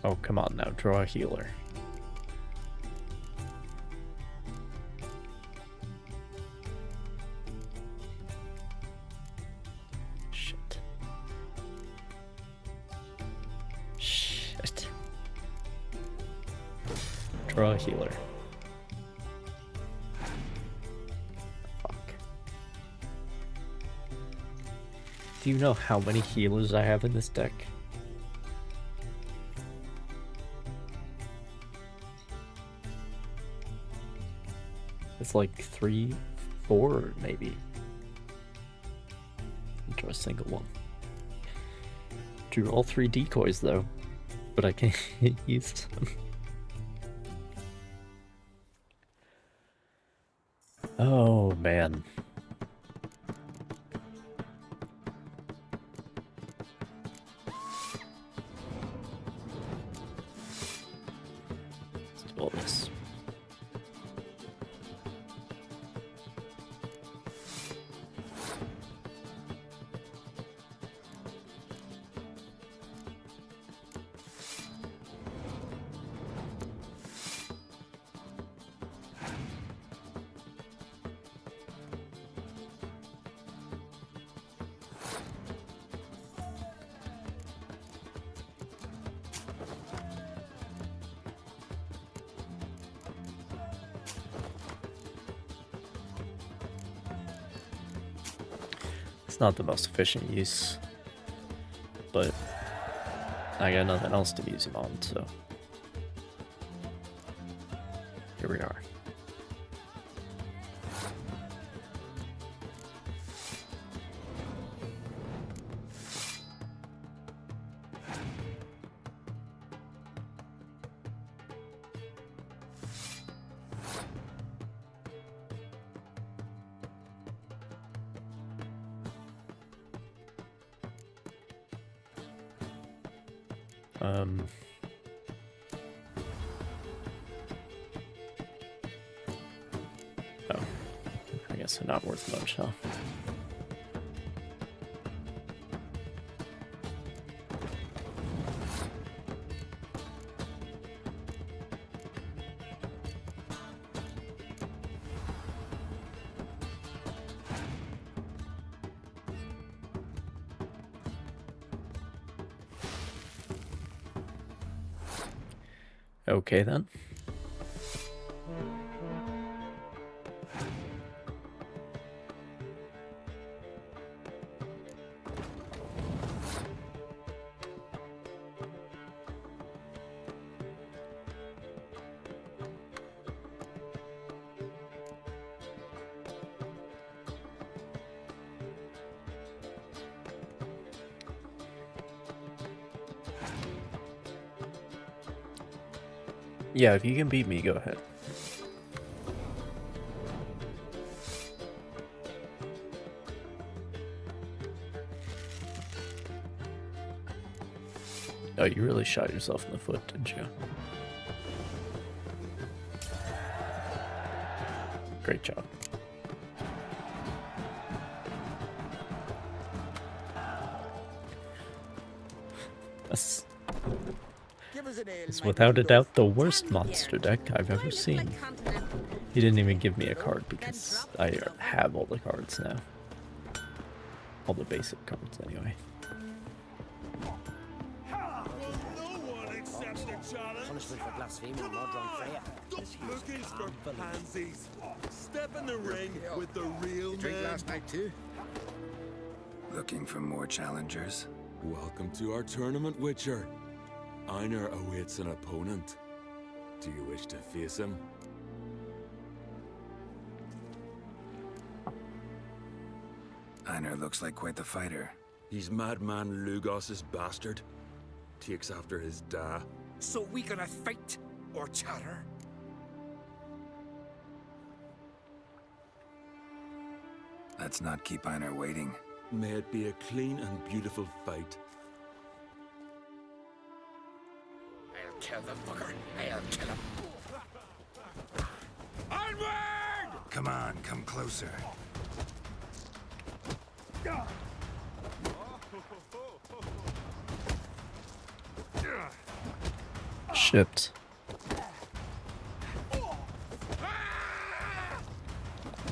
Oh, come on now, draw a healer. Shit. Shit. Draw a healer. Fuck. Do you know how many healers I have in this deck? It's like 3, 4, maybe. Draw a single one. Drew all 3 decoys though, but I can't use them. Oh man. Let's do all this. It's not the most efficient use, but I got nothing else to use him on, so here we are. Oh, I guess they're not worth much, huh? Okay then. Yeah, if you can beat me, go ahead. Oh, you really shot yourself in the foot, didn't you? Great job. That's without a doubt the worst monster deck I've ever seen. He didn't even give me a card because I have all the cards now. All the basic cards, anyway. Punishment for blasphemy or murder on Freya. Looking for pansies. Step in the ring with the real Drink men. last night too? Looking for more challengers? Welcome to our tournament, Witcher. Einar awaits an opponent. Do you wish to face him? Einar looks like quite the fighter. He's madman Lugos's bastard. Takes after his da. So we gonna fight or chatter? Let's not keep Einar waiting. May it be a clean and beautiful fight. I'll kill the bugger. I'll kill him. Onward! Come on, come closer. Shit.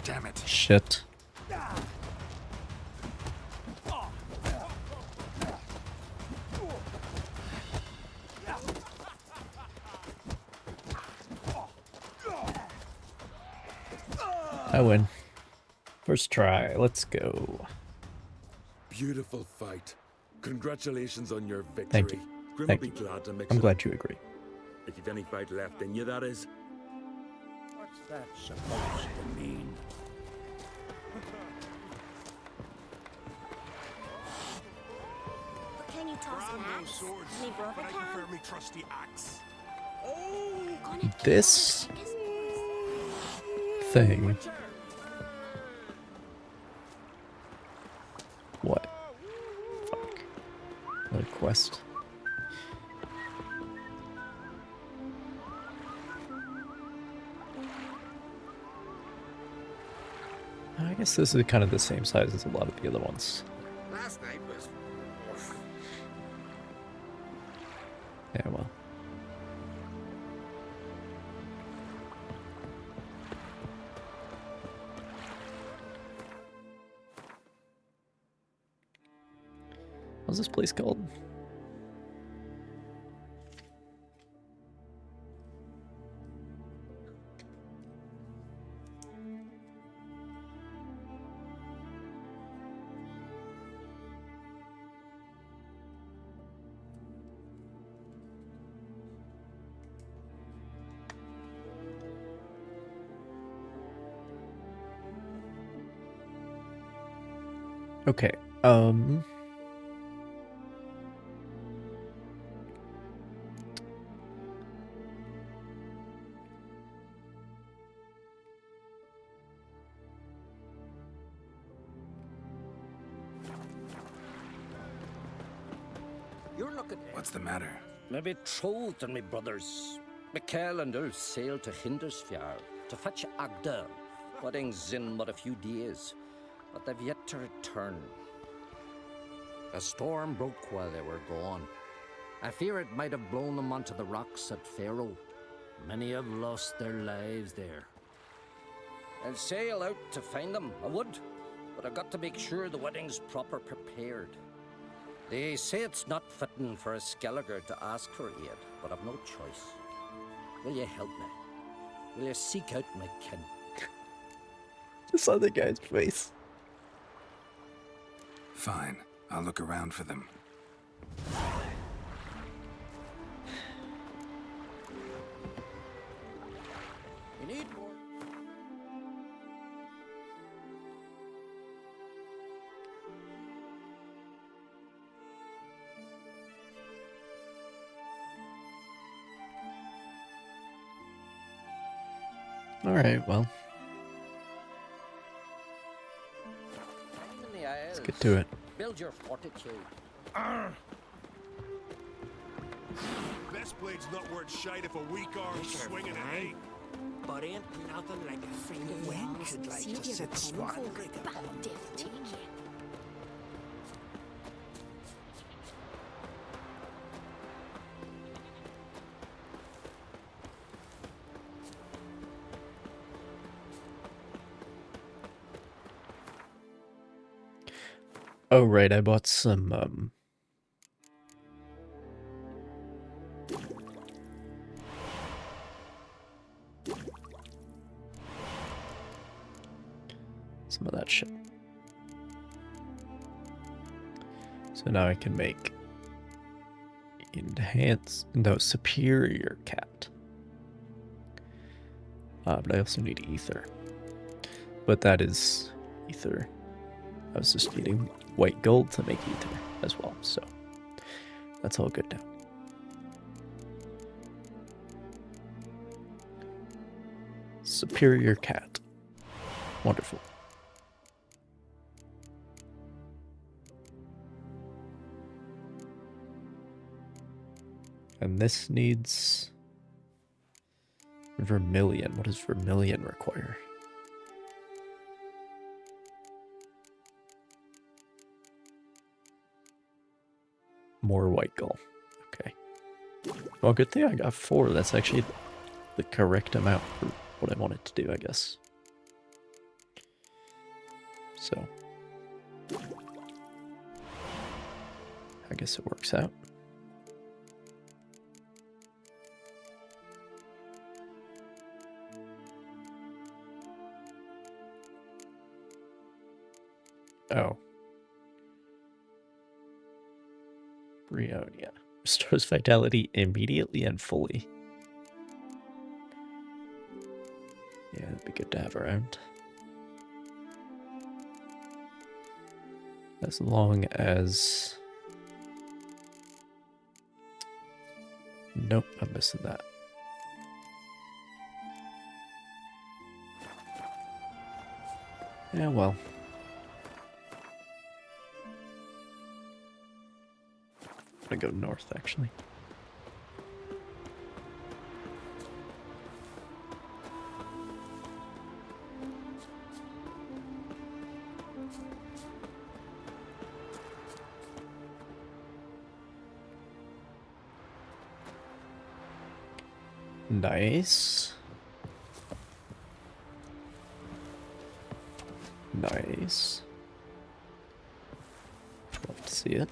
Damn it. Shit. I win. First try, let's go. Beautiful fight. Congratulations on your victory. Thank you. Grim Thank will be you. glad to mix I'm it glad up. you agree. If you've any fight left in you, that is. What's that supposed to mean? But can you toss an axe? swords, Me brother but I can? prefer me trusty axe. This thing. What? Fuck. Another quest. I guess this is kind of the same size as a lot of the other ones. Last night was. Yeah, well. What's this place called? Okay. You're looking. What's the matter? My betrothed and my brothers, Mikhail and Ulf, sailed to Hindersfjord to fetch Agda. Wedding's in but a few days, but they've yet to return. A storm broke while they were gone. I fear it might have blown them onto the rocks at Faroe. Many have lost their lives there. I'll sail out to find them, I would, but I've got to make sure the wedding's proper prepared. They say it's not fitting for a Skelliger to ask for aid, but I've no choice. Will you help me? Will you seek out my kin? This other guy's face. Fine. I'll look around for them. You need more. Alright, well. Let's get to it. Build your fortitude. Best blade's not worth shite if a weak arm's swinging an eight. But ain't nothing like a friend of when should like to sit swan rigger. Oh, right, I bought some, some of that shit. So now I can make superior cat. But I also need ether. But that is ether. I was just needing white gold to make ether as well, so that's all good now. Superior cat. Wonderful. And this needs vermilion. What does vermilion require? More white gold. Okay. Well, good thing I got 4. That's actually the correct amount for what I wanted to do, I guess. So. I guess it works out. Oh. Brionia. Restores vitality immediately and fully. Yeah, that'd be good to have around. As long as... Nope, I'm missing that. Yeah, well. I'm gonna go north, actually. Nice. Nice. Love to see it.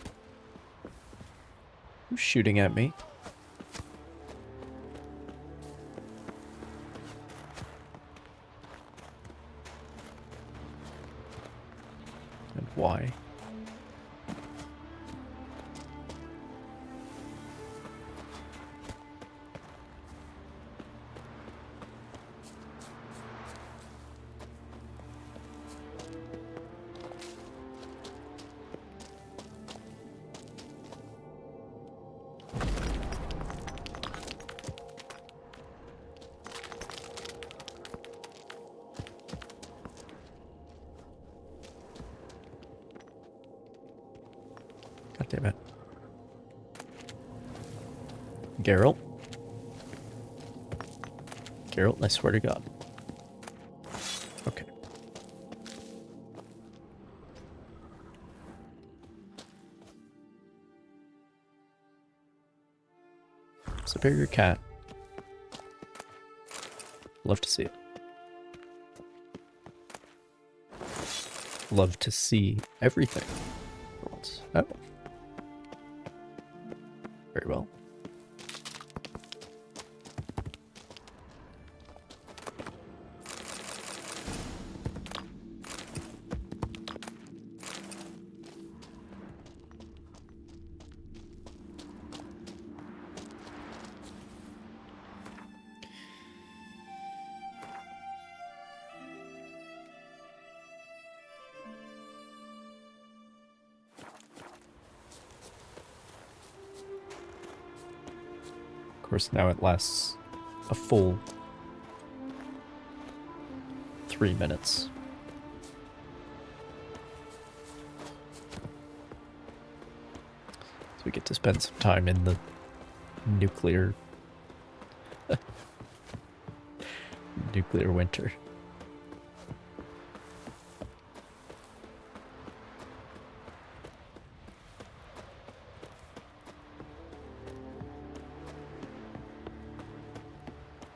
Who's shooting at me? And why? God damn it. Geralt? Geralt, I swear to God. Okay. Superior cat. Love to see it. Love to see everything. For once. Oh. Very well. Of course, now it lasts a full 3 minutes. So we get to spend some time in the nuclear nuclear winter.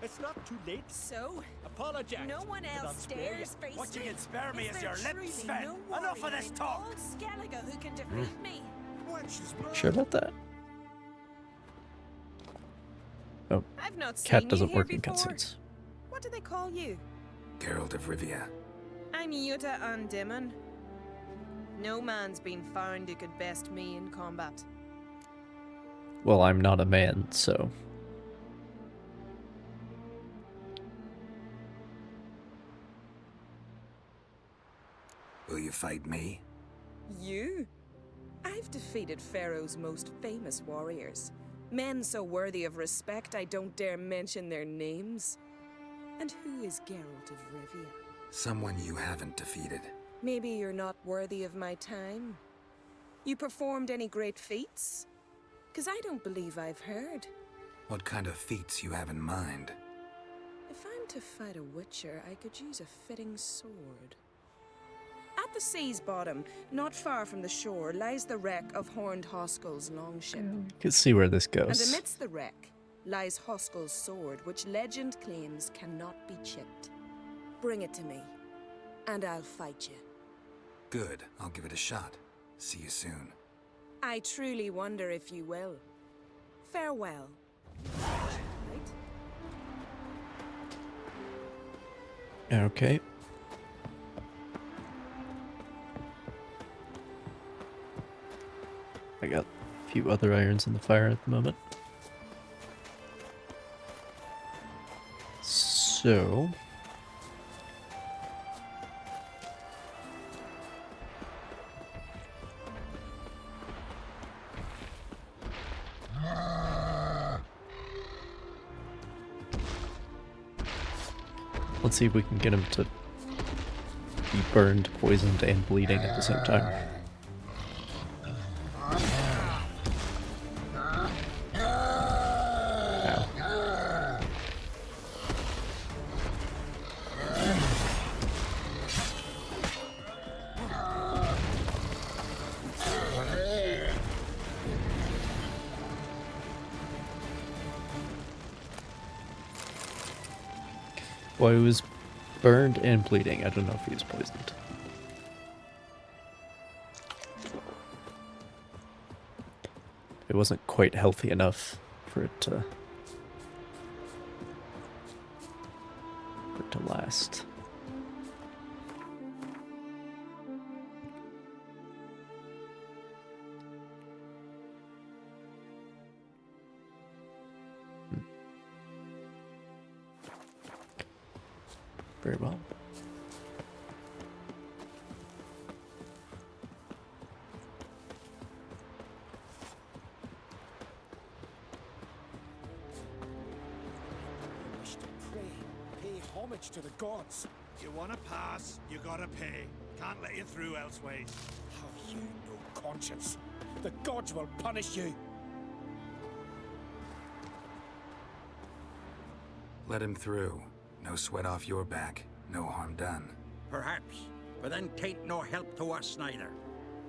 It's not too late. So? Apologize. No one but I'll else spare dares you. face What you me? can spare me is your truly lips, Sven. no Enough of warrior this in talk. all Skellige who can defeat me? Sure about that? Oh, I've not cat seen doesn't you here work in before. cutscenes. What do they call you? Geralt of Rivia. I'm Yuta Undimmen. No man's been found who could best me in combat. Well, I'm not a man, so... Will you fight me? You? I've defeated Pharaoh's most famous warriors. Men so worthy of respect I don't dare mention their names. And who is Geralt of Rivia? Someone you haven't defeated. Maybe you're not worthy of my time. You performed any great feats? 'Cause I don't believe I've heard. What kind of feats you have in mind? If I'm to fight a witcher, I could use a fitting sword. At the sea's bottom, not far from the shore, lies the wreck of Horned Hoskel's longship. You can see where this And goes. amidst the wreck lies Hoskel's sword, which legend claims cannot be chipped. Bring it to me, and I'll fight you. Good. I'll give it a shot. See you soon. I truly wonder if you will. Farewell. Right? Okay. I got a few other irons in the fire at the moment. So... let's see if we can get him to be burned, poisoned, and bleeding at the same time. Well, he was burned and bleeding. I don't know if he was poisoned. It wasn't quite healthy enough for it to last. Very well. I wish to pray, pay homage to the gods. You want to pass, you gotta pay. Can't let you through elsewise. Have you no conscience? The gods will punish you. Let him through. No sweat off your back. No harm done. Perhaps, but then tain't no help to us neither.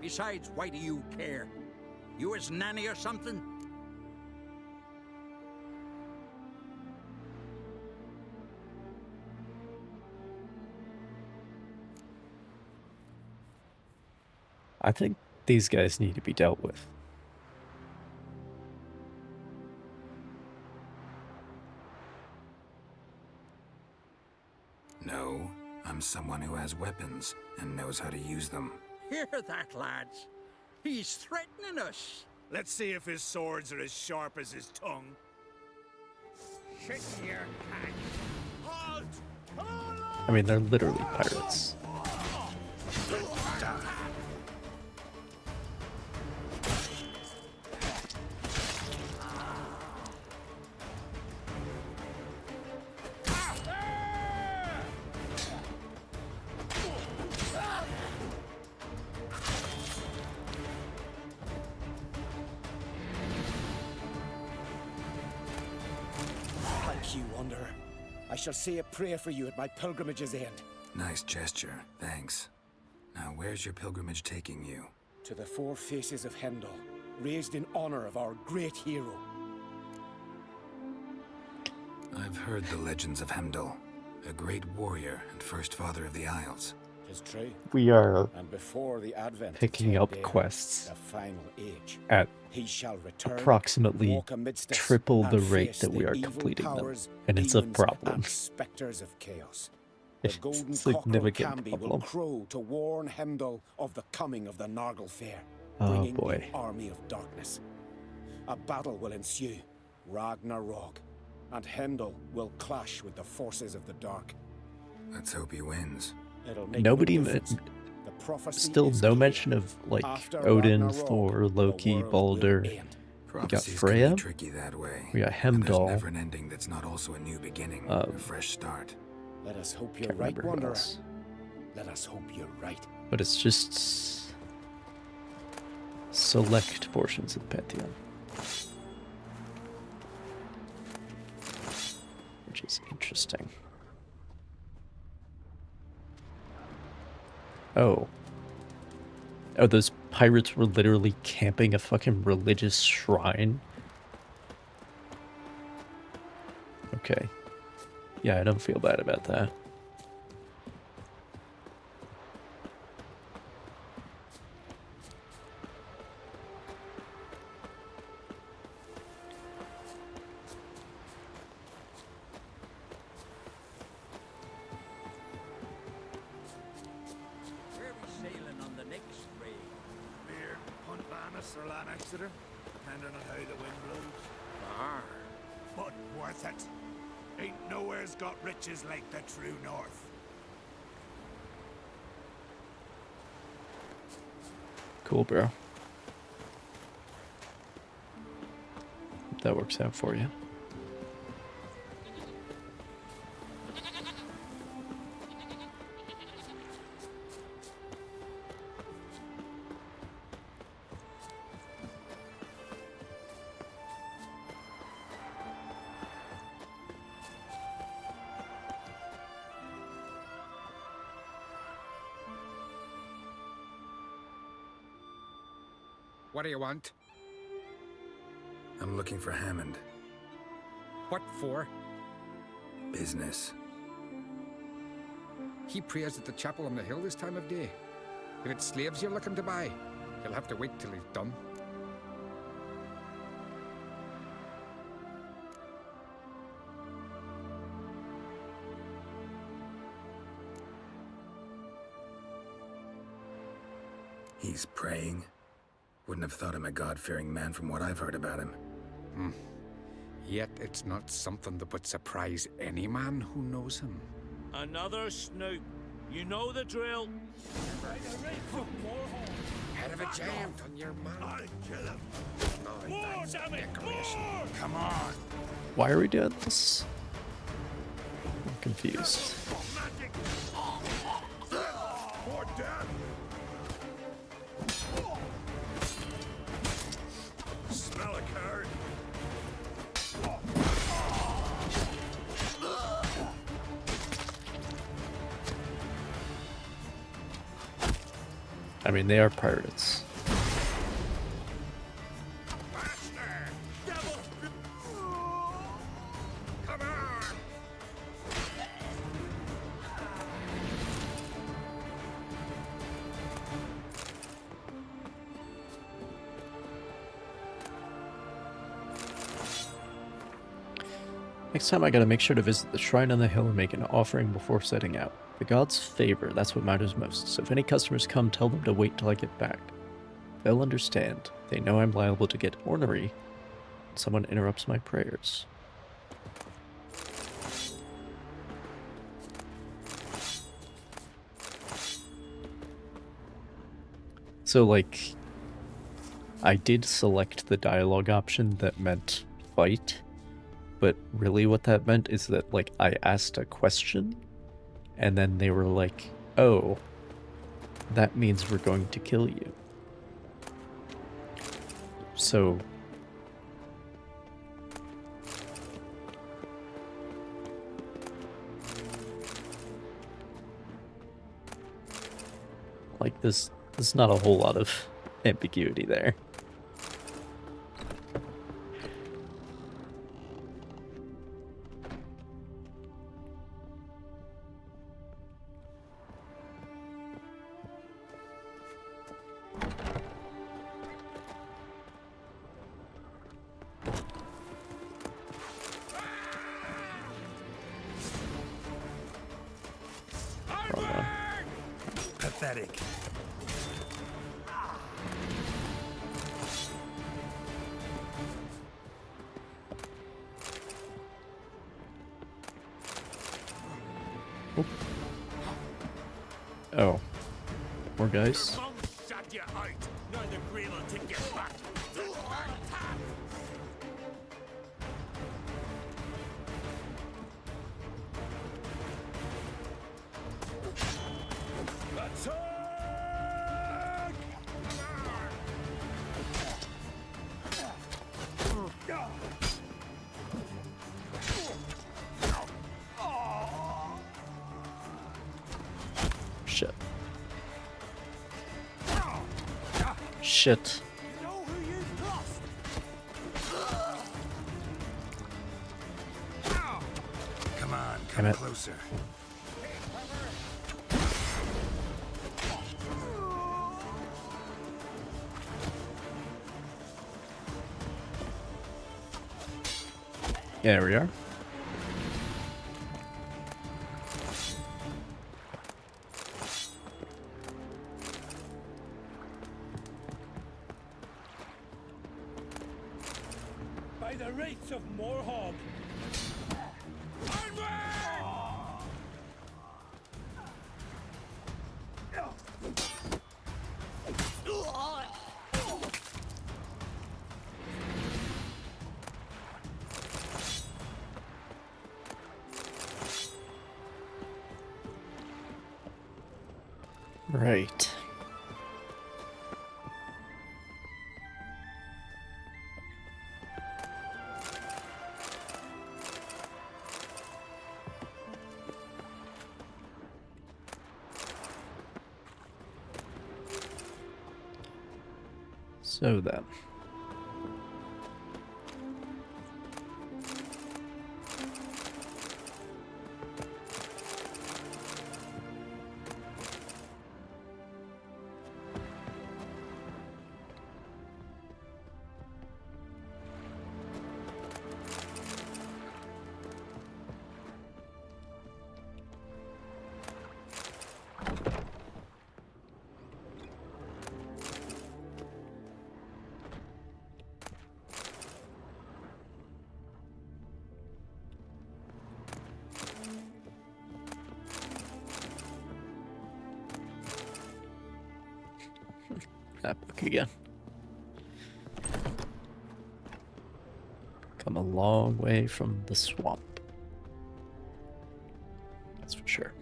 Besides, why do you care? You his nanny or something? I think these guys need to be dealt with. No, I'm someone who has weapons and knows how to use them. Hear that, lads? He's threatening us. Let's see if his swords are as sharp as his tongue. Sit your cat. Halt! I mean, they're literally pirates. Like you, Wanderer. I shall say a prayer for you at my pilgrimage's end. Nice gesture, thanks. Now, where's your pilgrimage taking you? To the four faces of Hendel, raised in honor of our great hero. I've heard the legends of Hemdall, a great warrior and first father of the Isles. 'Tis true. We are And before the advent of picking up Tendale, quests the final age, at he shall return, approximately walk amidst us, triple the and rate face that we the are evil completing them, powers, and it's a demons, problem. and specters of chaos. The It's golden a cockerel significant Camby will problem. crow to warn Hemdall of the coming of the Nargle Fair, Oh, bringing boy. the army of darkness. A battle will ensue, Ragnarok, and Hemdall will clash with the forces of the dark. Let's hope he wins. It'll make Nobody, no difference. The prophecy still is no clear. mention of like After Odin, Ragnarok, Thor, Loki, the world Balder. will end. We got Prophecies Freya. can be tricky that way. We got And there's Hemdall. never an ending that's not also a new beginning, a fresh start. Let us hope you're Can't right, remember who Wanderer. else. Let us hope you're right. But it's just select portions of the Pantheon, which is interesting. Oh, those pirates were literally camping a fucking religious shrine. Okay, yeah, I don't feel bad about that. Where are we sailing on the next raid? Beard, Punt Lannis or Lan Exeter, depending on how the wind blows. Ah, But worth it. Ain't nowhere's got riches like the true north. Cool, bro. Hope that works out for you. What do you want? I'm looking for Hammond. What for? Business. He prays at the chapel on the hill this time of day. If it's slaves you're looking to buy, you'll have to wait till he's done. He's praying. Wouldn't have thought him a God-fearing man from what I've heard about him. Yet it's not something that would surprise any man who knows him. Another snoop. You know the drill. Head of a giant on your man. I'll kill him. Oh, More, that's damn it, decoration. more! Come on. Why are we doing this? I'm confused. I mean, they are pirates. Next time I gotta make sure to visit the shrine on the hill and make an offering before setting out. The gods favor, that's what matters most, so if any customers come, tell them to wait till I get back. They'll understand. They know I'm liable to get ornery when someone interrupts my prayers. So, like, I did select the dialogue option that meant fight, but really what that meant is that, like, I asked a question, and then they were like, oh, that means we're going to kill you. So, like, there's not a whole lot of ambiguity there. Pathetic. Oh. More guys? Shit. Shit. Come on, Damn it. closer. There we are. By the rates of Morhog. Right. So then. That book again. Come a long way from the swamp. That's for sure.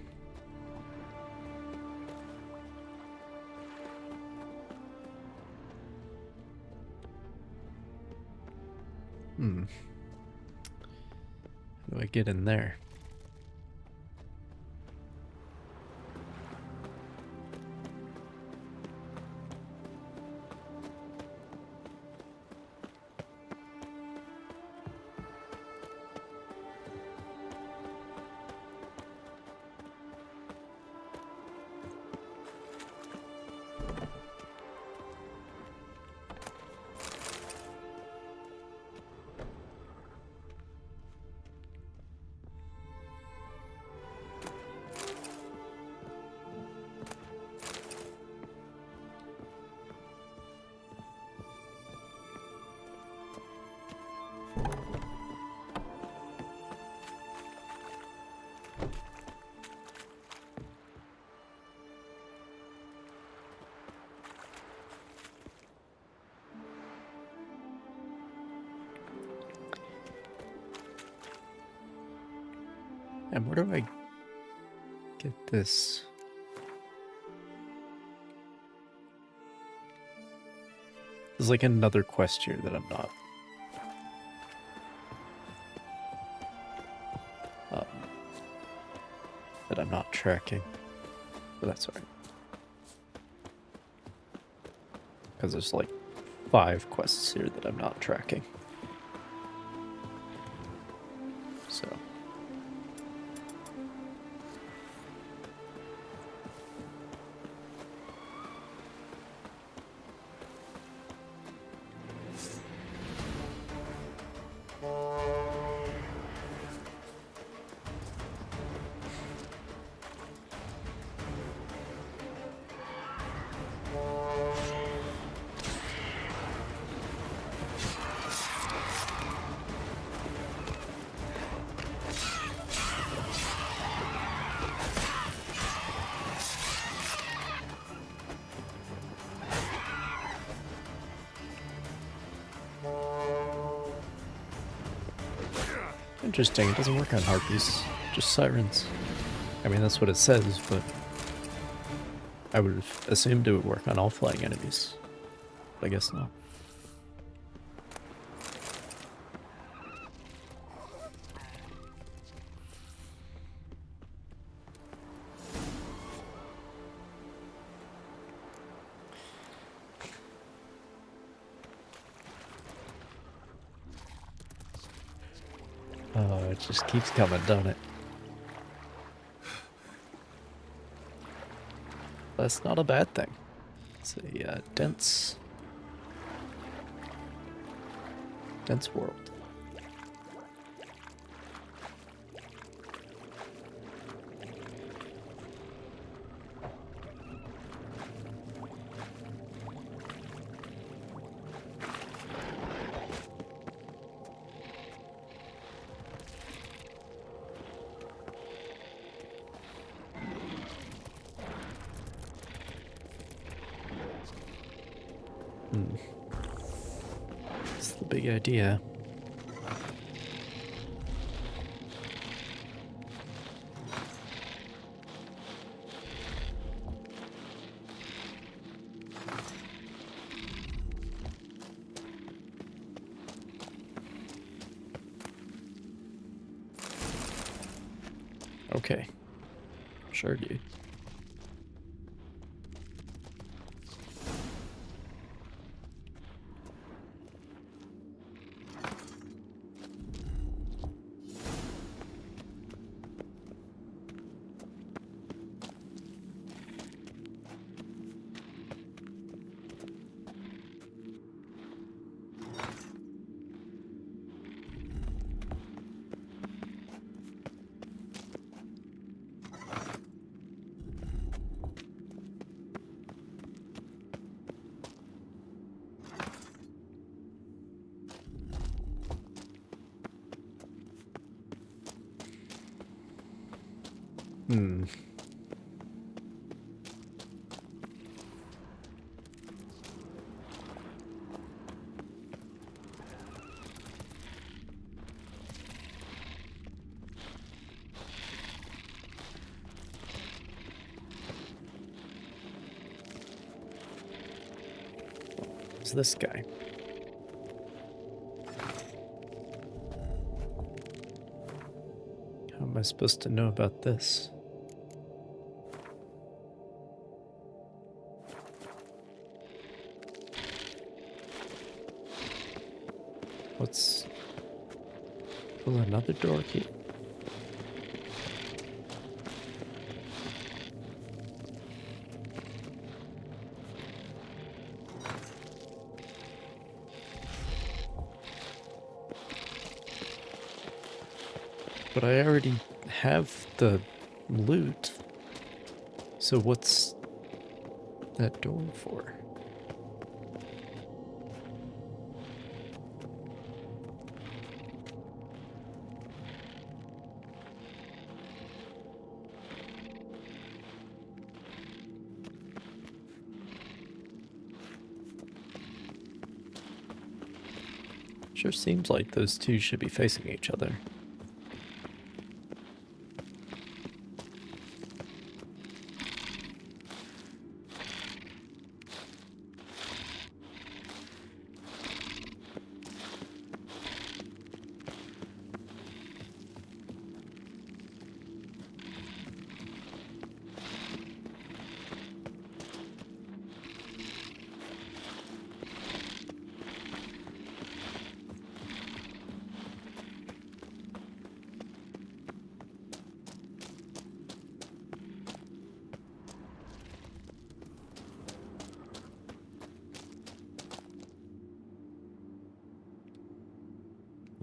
How do I get in there? And where do I get this? There's like another quest here that I'm not. That I'm not tracking. But that's alright. Because there's like 5 quests here that I'm not tracking. So. Interesting, it doesn't work on harpies, just sirens. I mean, that's what it says, but I would have assumed it would work on all flying enemies. But I guess not. Oh, it just keeps coming, don't it? That's not a bad thing. It's a dense world. That's the big idea. Okay. Sure, dude. It's this guy. How am I supposed to know about this? What's... Oh, another door key? But I already have the loot. So what's that door for? Sure seems like those two should be facing each other.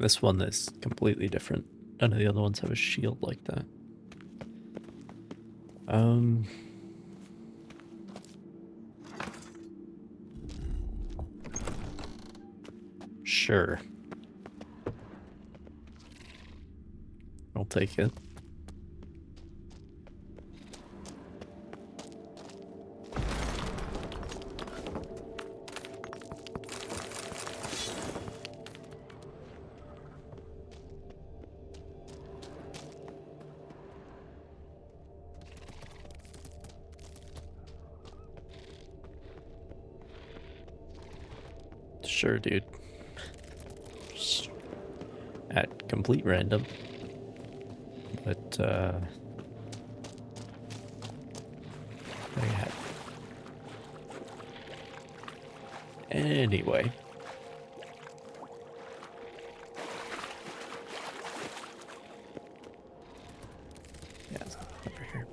This one is completely different. None of the other ones have a shield like that. Sure. I'll take it. Sure, dude. Just at complete random. But, there you have it. Anyway. Yeah, it's over here.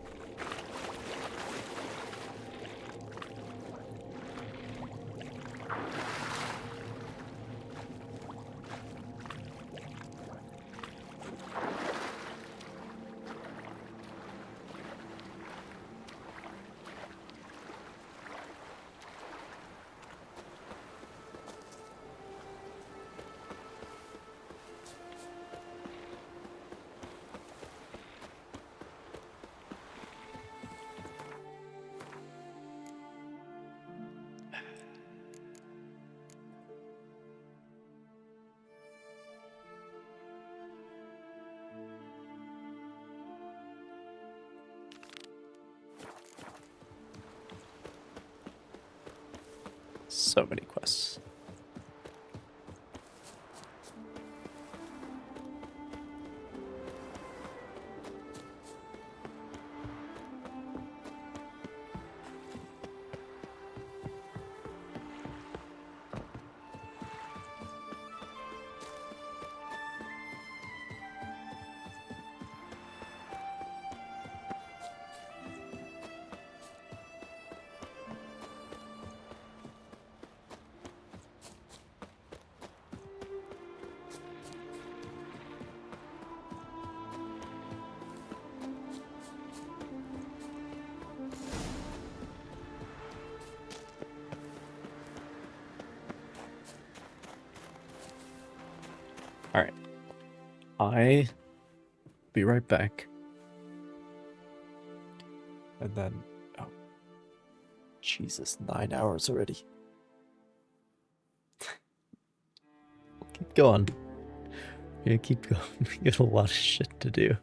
So many quests. Alright. I be right back. And then, oh, Jesus, 9 hours already. Keep going. Yeah, keep going. We got a lot of shit to do.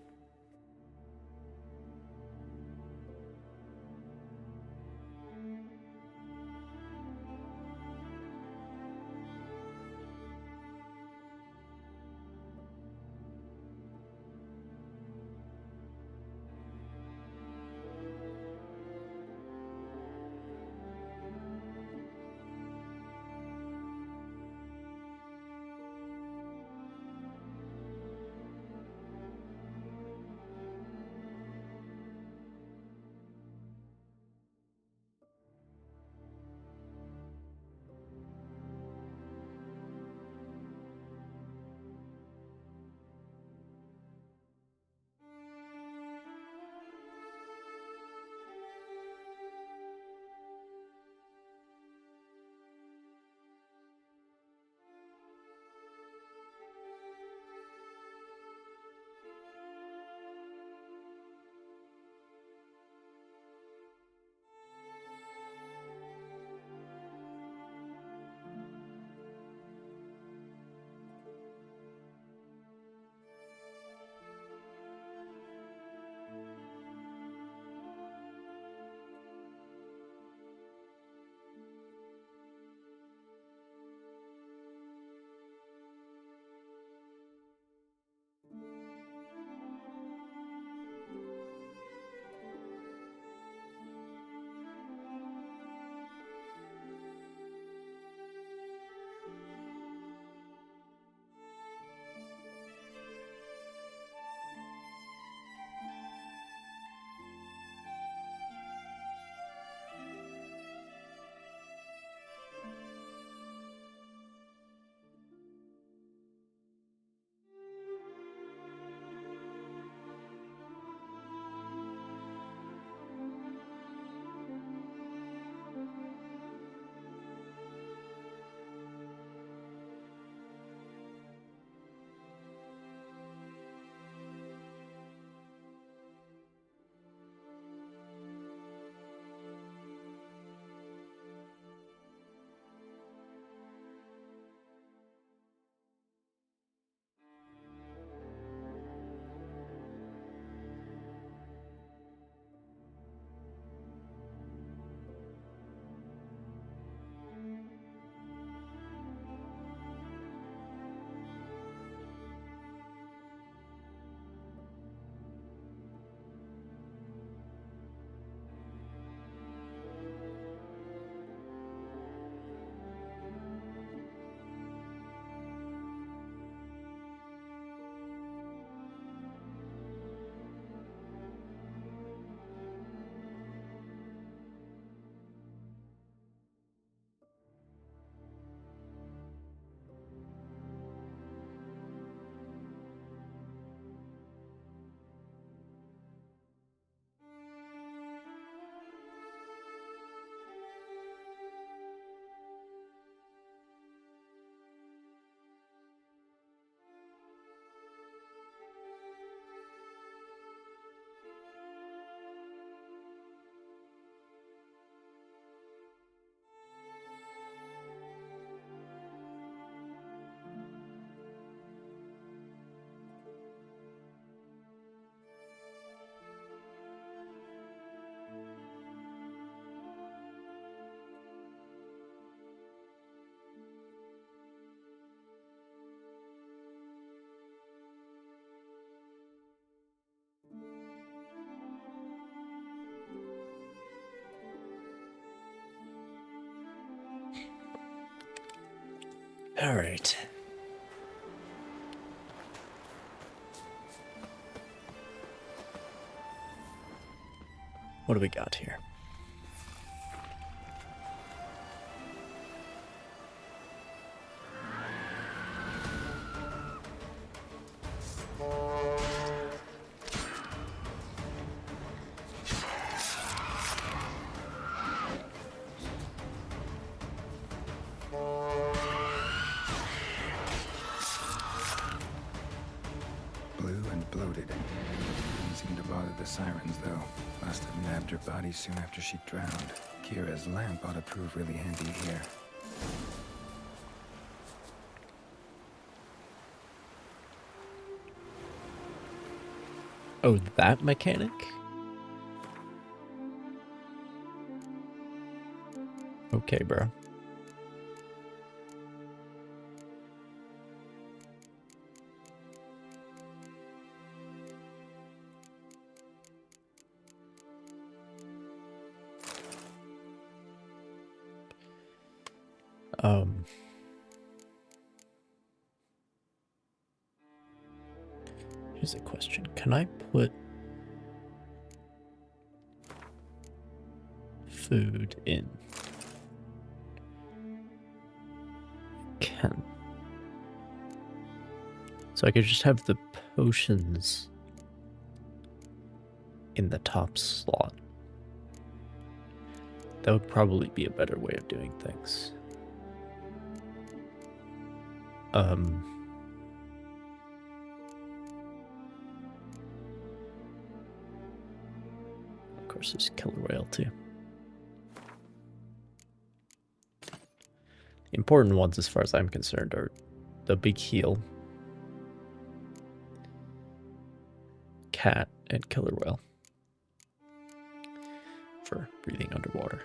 All right. What do we got here? Blue and bloated. Didn't seem to bother the sirens, though. Must have nabbed her body soon after she drowned. Kira's lamp ought to prove really handy here. Oh, that mechanic? Okay, bro. Here's a question. Can I put food in? Can. So I could just have the potions in the top slot. That would probably be a better way of doing things. Of course, there's killer whale too. The important ones, as far as I'm concerned, are the big heel, cat, and killer whale for breathing underwater.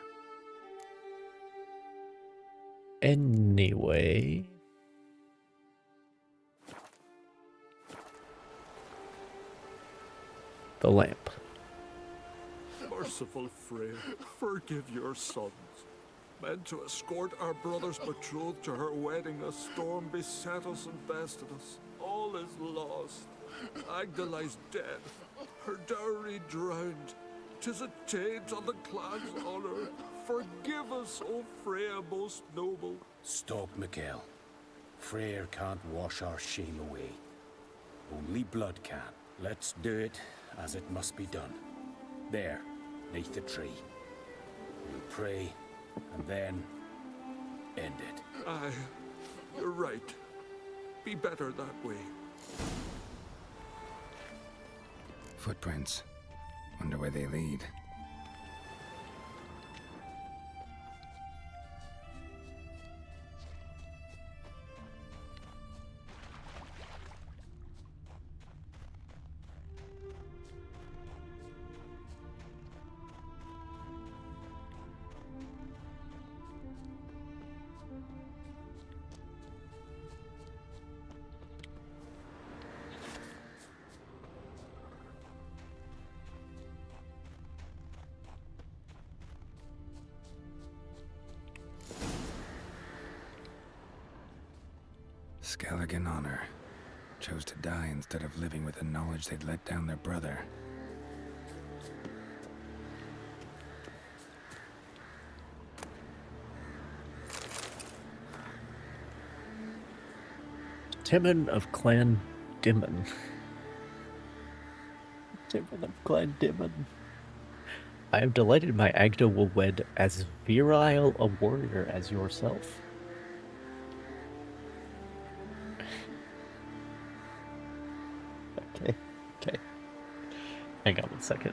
Anyway, the lamp. Merciful Freya, forgive your sons. Meant to escort our brother's betrothed to her wedding, a storm beset us and bested us. All is lost. Agda lies dead, her dowry drowned. 'Tis a taint on the clan's honor. Forgive us, O Freya most noble. Stop, Mikael. Freyr can't wash our shame away. Only blood can. Let's do it as it must be done. There, neath the tree. We'll pray, and then end it. Aye, you're right. Be better that way. Footprints. Wonder where they lead. Skelligan honor. Chose to die instead of living with the knowledge they'd let down their brother. Timon of Clan Dimon. Timon of Clan Dimon. I am delighted my Agda will wed as virile a warrior as yourself. Okay. Hang on one second.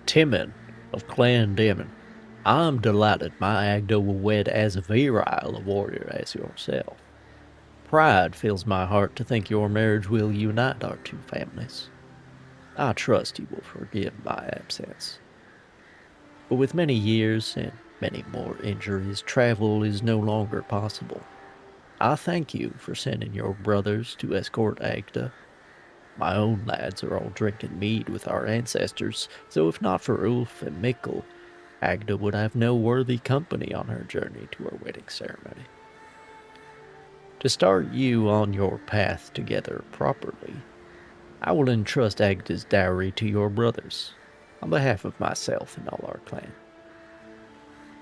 Timon of Clan Dimon. I'm delighted my Agda will wed as virile a warrior as yourself. Pride fills my heart to think your marriage will unite our two families. I trust you will forgive my absence. But with many years and many more injuries, travel is no longer possible. I thank you for sending your brothers to escort Agda. My own lads are all drinking mead with our ancestors, so if not for Ulf and Mikkel, Agda would have no worthy company on her journey to her wedding ceremony. To start you on your path together properly, I will entrust Agda's dowry to your brothers, on behalf of myself and all our clan.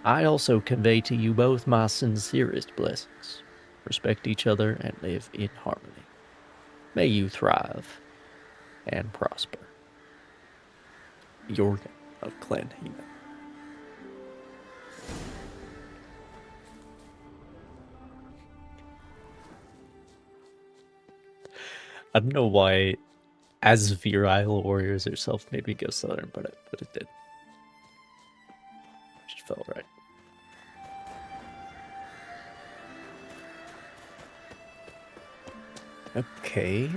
I also convey to you both my sincerest blessings. Respect each other and live in harmony. May you thrive and prosper. Jorgen of Clan Heman. I don't know why, as virile warriors herself, made me go southern, but it did. It just felt right. Okay.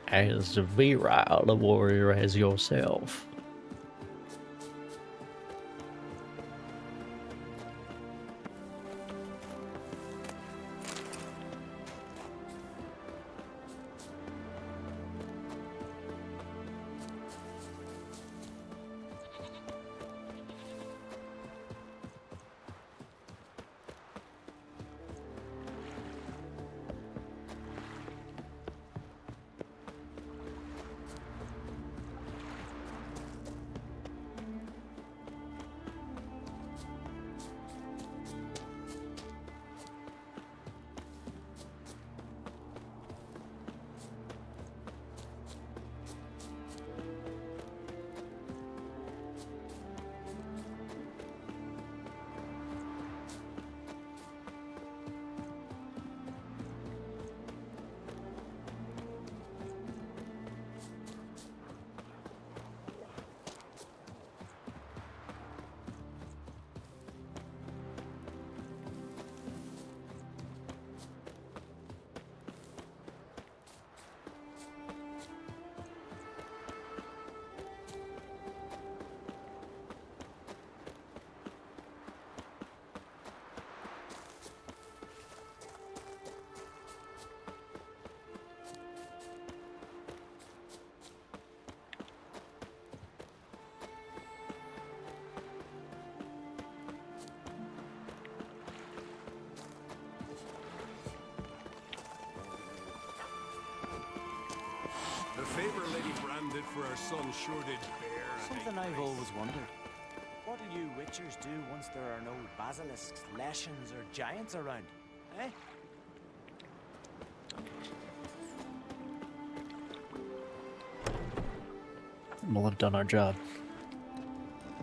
As virile a warrior as yourself. The favor Lady Bran did for her son sure did bear. Something I've always wondered. What'll you witchers do once there are no basilisks, leshens, or giants around? Eh? We'll have done our job.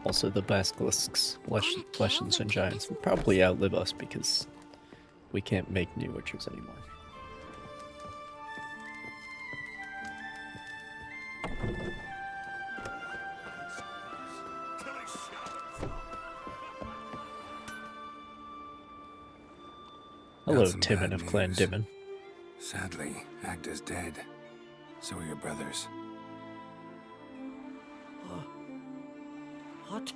Also, the basilisks, leshens, and giants will probably outlive us because we can't make new witchers anymore. Hello, Got some Timon bad of Clan news. Dimon. Sadly, Agda's dead. So are your brothers. What?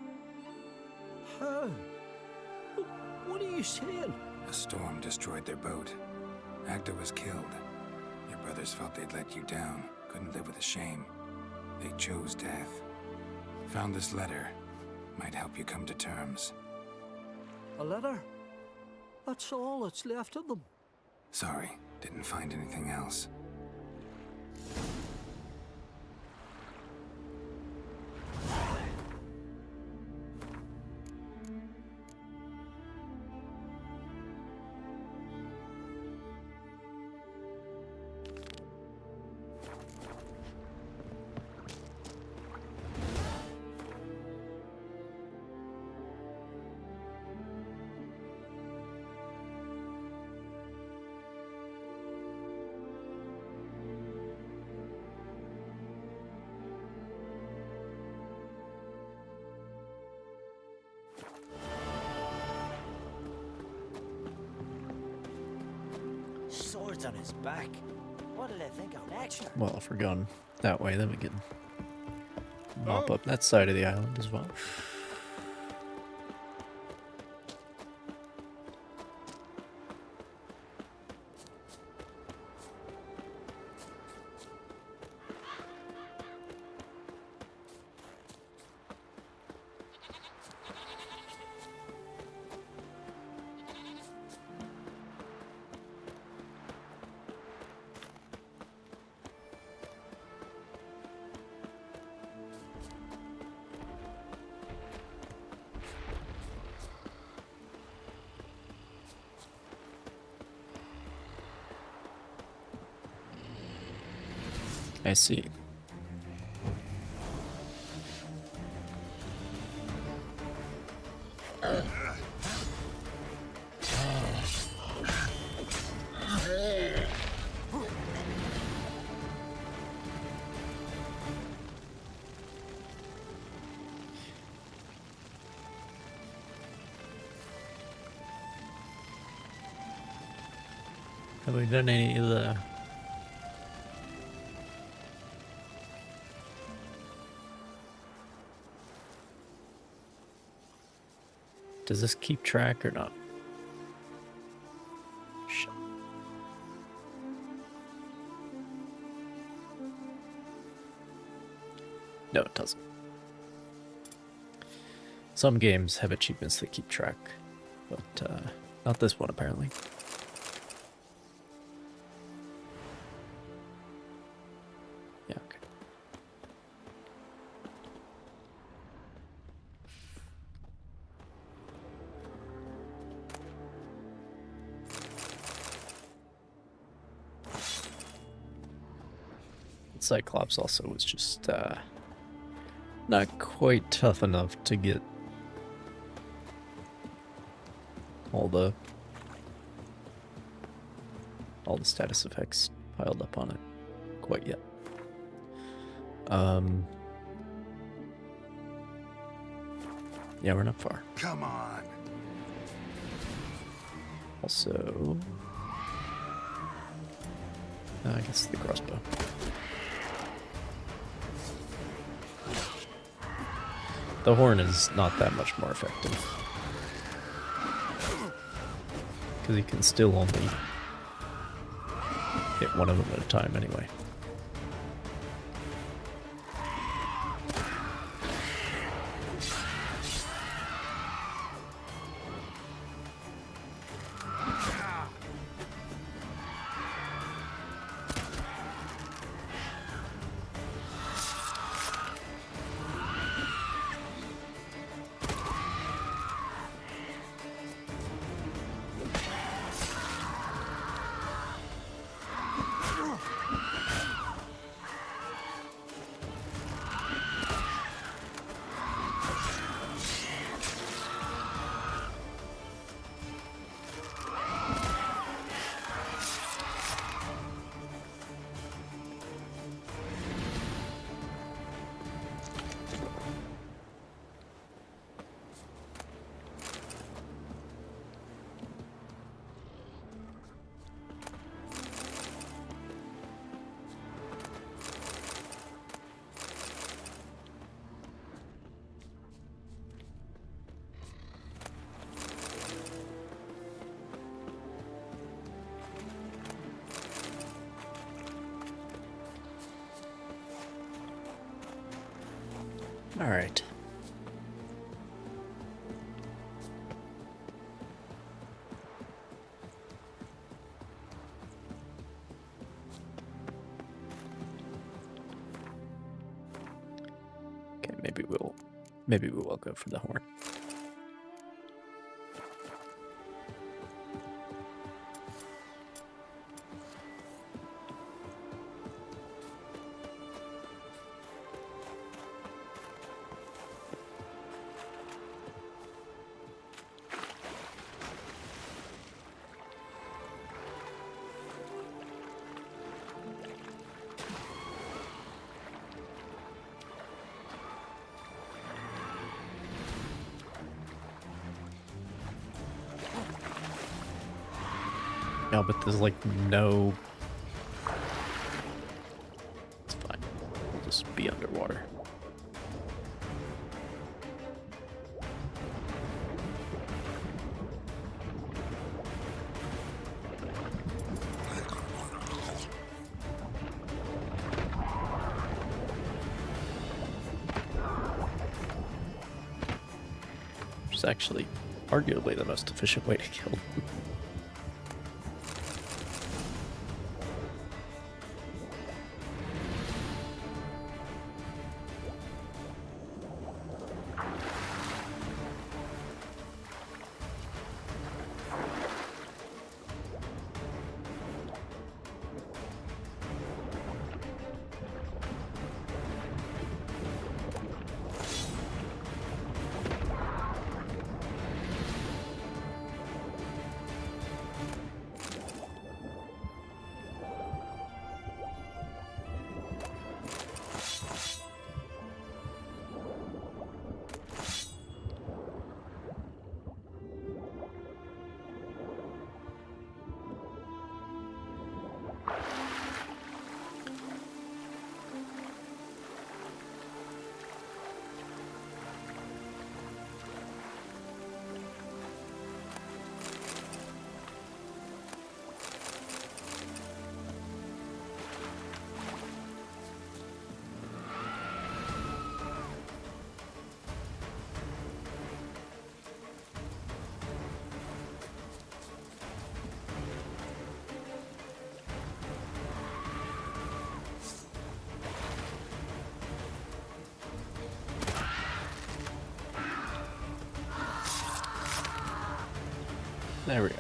How? What are you saying? A storm destroyed their boat. Agda was killed. Your brothers felt they'd let you down, couldn't live with the shame. They chose death. Found this letter. Might help you come to terms. A letter? That's all that's left of them. Sorry, didn't find anything else. Swords on his back. What did I think of lecture? Well, if we're going that way, then we can mop up that side of the island as well. I see. Have we done any of the... Does this keep track or not? Shit. No, it doesn't. Some games have achievements that keep track, but not this one apparently. Yeah, okay. Cyclops also was just not quite tough enough to get all the status effects piled up on it quite yet. Yeah, we're not far. Come on. Also, I guess the crossbow. The horn is not that much more effective, because you can still only hit one of them at a time anyway. All right. Okay, maybe we will go for the horn. No, but there's like no... It's fine. We'll just be underwater. Which is actually arguably the most efficient way to kill them. There we are.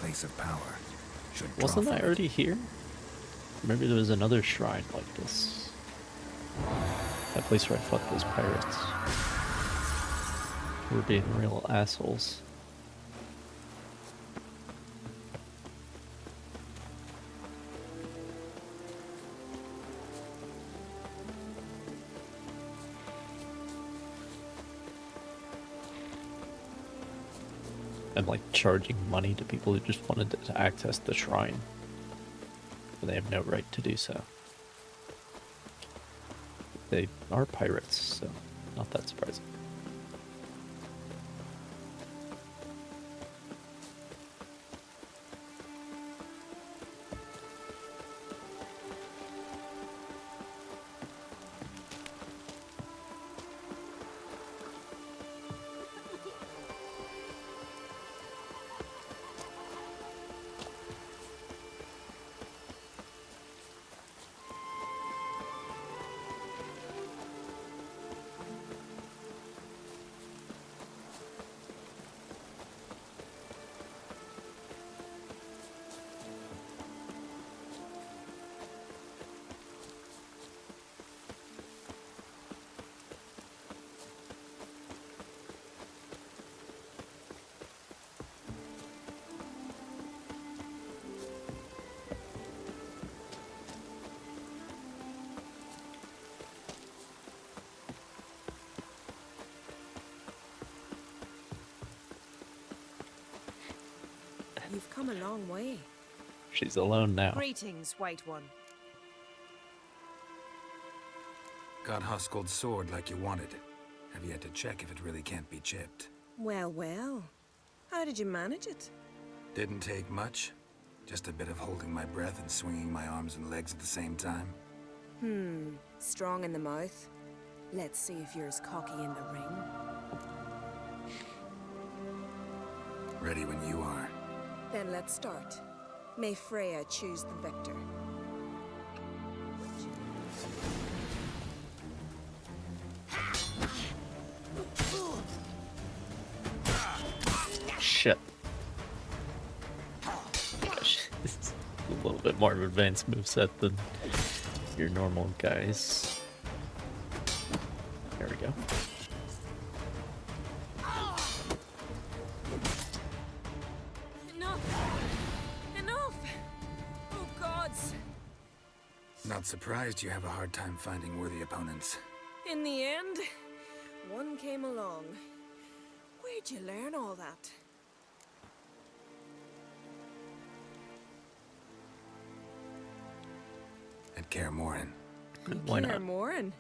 Place of power. Should Wasn't draw I from it. already here? Place of power. Should draw Wasn't from I it. already here? Maybe there was another shrine like this. That place where I fought those pirates. We're being real assholes. And like charging money to people who just wanted to access the shrine. But they have no right to do so. They are pirates, so not that surprising. You've come a long way. She's alone now. Greetings, White One. Got Huskuld's sword like you wanted. Have yet to check if it really can't be chipped. Well, well. How did you manage it? Didn't take much. Just a bit of holding my breath and swinging my arms and legs at the same time. Strong in the mouth. Let's see if you're as cocky in the ring. Ready when you are. Then let's start. May Freya choose the victor. Shit. Gosh, it's a little bit more of an advanced moveset than your normal guys. There we go. Enough! Oh, gods! Not surprised you have a hard time finding worthy opponents. In the end, one came along. Where'd you learn all that? At Kaer Morhen. Why not? Kaer Morhen?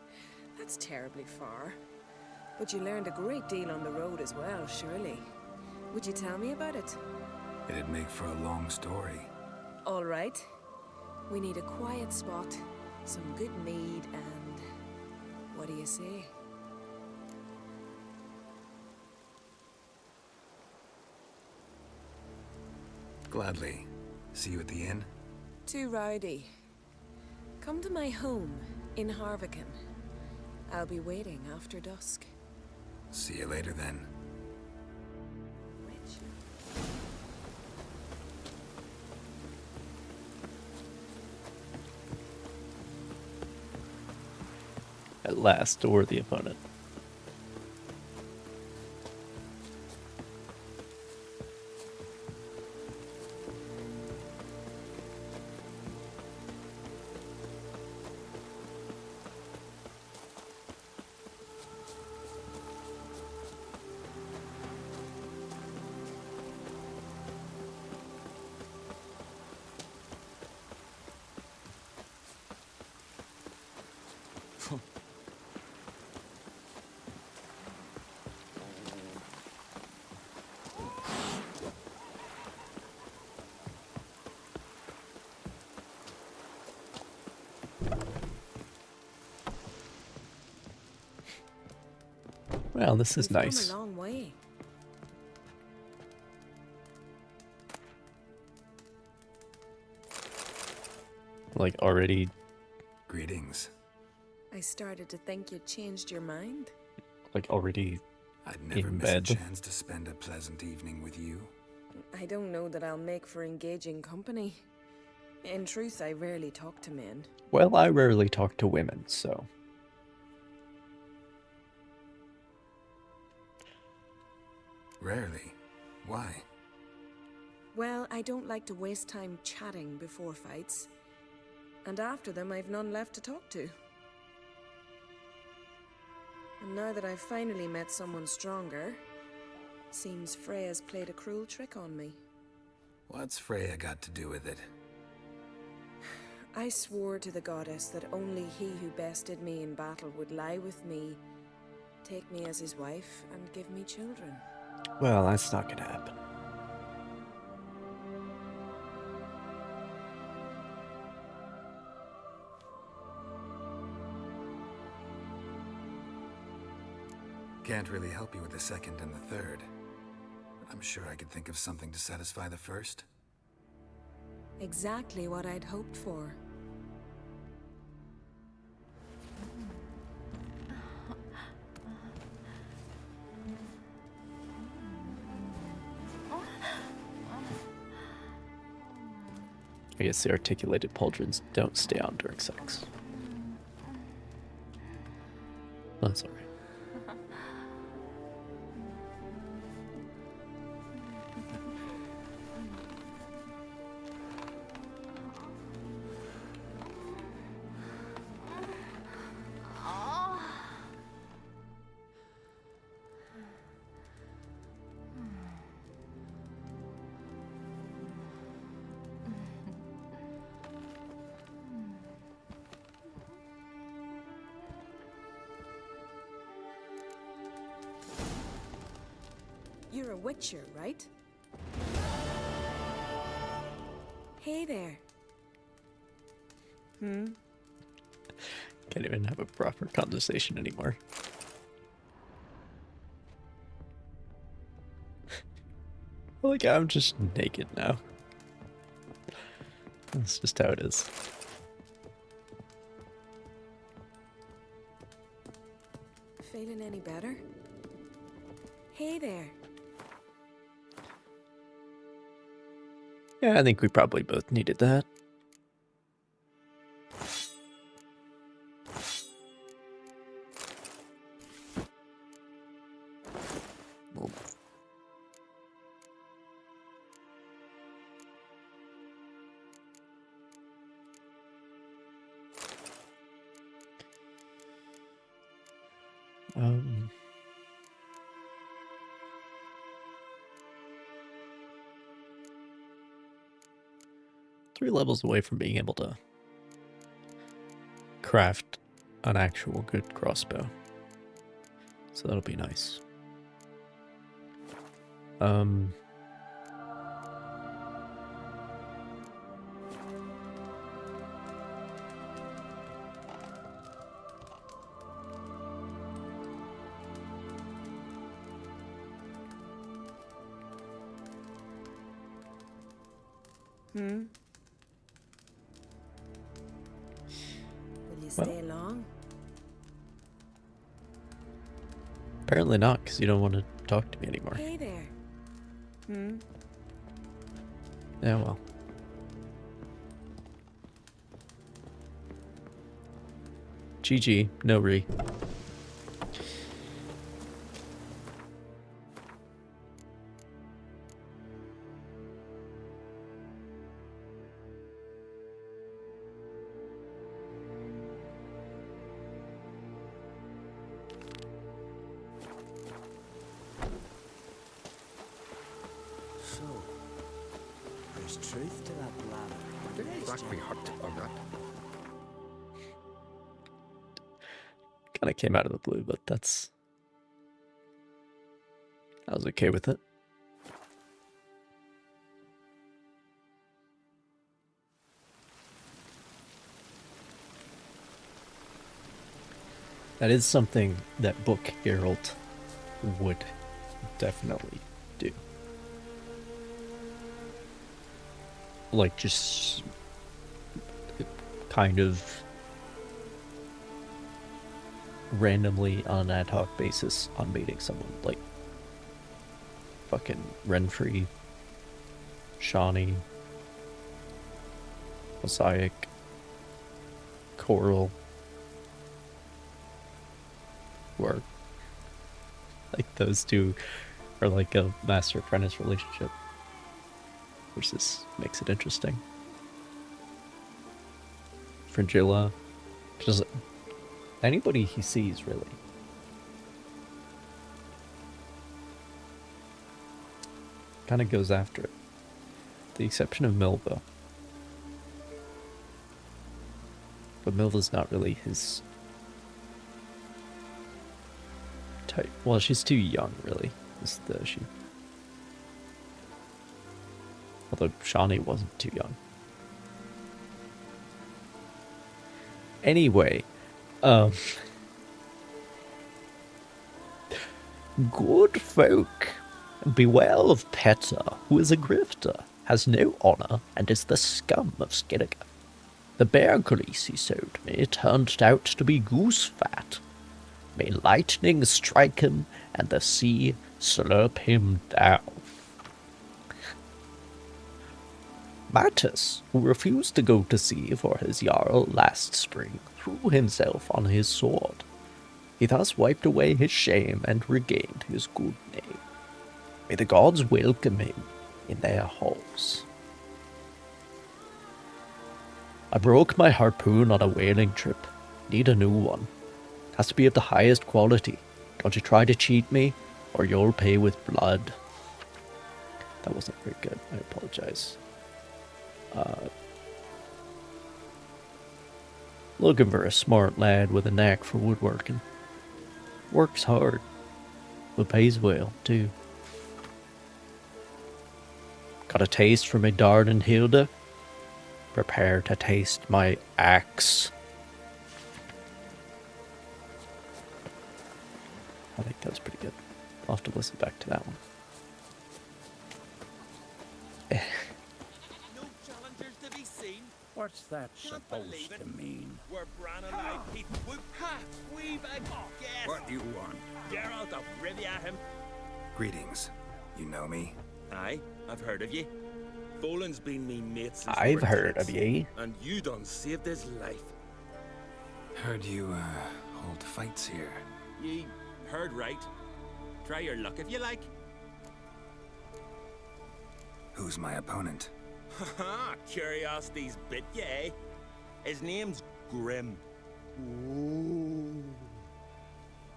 That's terribly far. But you learned a great deal on the road as well, surely. Would you tell me about it? It'd make for a long story. All right. We need a quiet spot, some good mead, and... what do you say? Gladly. See you at the inn? Too rowdy. Come to my home in Harviken. I'll be waiting after dusk. See you later then. At last, or the opponent. Well, this is We've nice. come a long way. Like already. Greetings. I started to think you'd changed your mind. Like already. I'd never in miss a bed. chance to spend a pleasant evening with you. I don't know that I'll make for engaging company. In truth, I rarely talk to men. Well, I rarely talk to women, so. Rarely. Why? Well, I don't like to waste time chatting before fights. And after them, I've none left to talk to. And now that I've finally met someone stronger, seems Freya's played a cruel trick on me. What's Freya got to do with it? I swore to the goddess that only he who bested me in battle would lie with me, take me as his wife, and give me children. Well, that's not gonna happen. Can't really help you with the second and the third. But I'm sure I could think of something to satisfy the first. Exactly what I'd hoped for. I guess the articulated pauldrons don't stay on during sex. That's alright. You're a witcher, right? Hey there. Can't even have a proper conversation anymore. Like, I'm just naked now. That's just how it is. Feeling any better? Hey there. Yeah, I think we probably both needed that. Um... 3 levels away from being able to craft an actual good crossbow. So that'll be nice. Will you stay long? Apparently not, because you don't want to talk to me anymore. Hey there. Yeah, well. GG, no re. So, there's truth to that blather. That we hurt or not? Kind of came out of the blue, but I was okay with it. That is something that book Geralt would definitely do. Like, just kind of randomly on an ad hoc basis on meeting someone, like fucking Renfrey, Shawnee, Mosaic, Coral, where like those two are like a master apprentice relationship, which makes it interesting. Fringilla, just anybody he sees, really. Kind of goes after it. The exception of Milva. But Milva's not really his type. Well, she's too young, really. Although Shawnee wasn't too young. Anyway, good folk, beware of Petter, who is a grifter, has no honour, and is the scum of Skinniger. The bear grease he sold me turned out to be goose fat. May lightning strike him, and the sea slurp him down. Mattis, who refused to go to sea for his Jarl last spring, threw himself on his sword. He thus wiped away his shame and regained his good name. May the gods welcome him in their halls. I broke my harpoon on a whaling trip. Need a new one. Has to be of the highest quality. Don't you try to cheat me, or you'll pay with blood. That wasn't very good. I apologize. Looking for a smart lad with a knack for woodworking. Works hard, but pays well, too. Got a taste for my darling Hilda? Prepare to taste my axe. I think that was pretty good. I'll have to listen back to that one. What's that supposed to mean? We're Bran and I, Pete. Ha! We've a guest! What do you want? Geralt of Rivia him. Greetings. You know me? Aye, I've heard of ye. Boland's been me mate since I've heard of ye. And you done saved his life. Heard you, hold fights here. Ye heard right. Try your luck if you like. Who's my opponent? Haha, curiosity's bit ye, eh? His name's Grim. Ooh.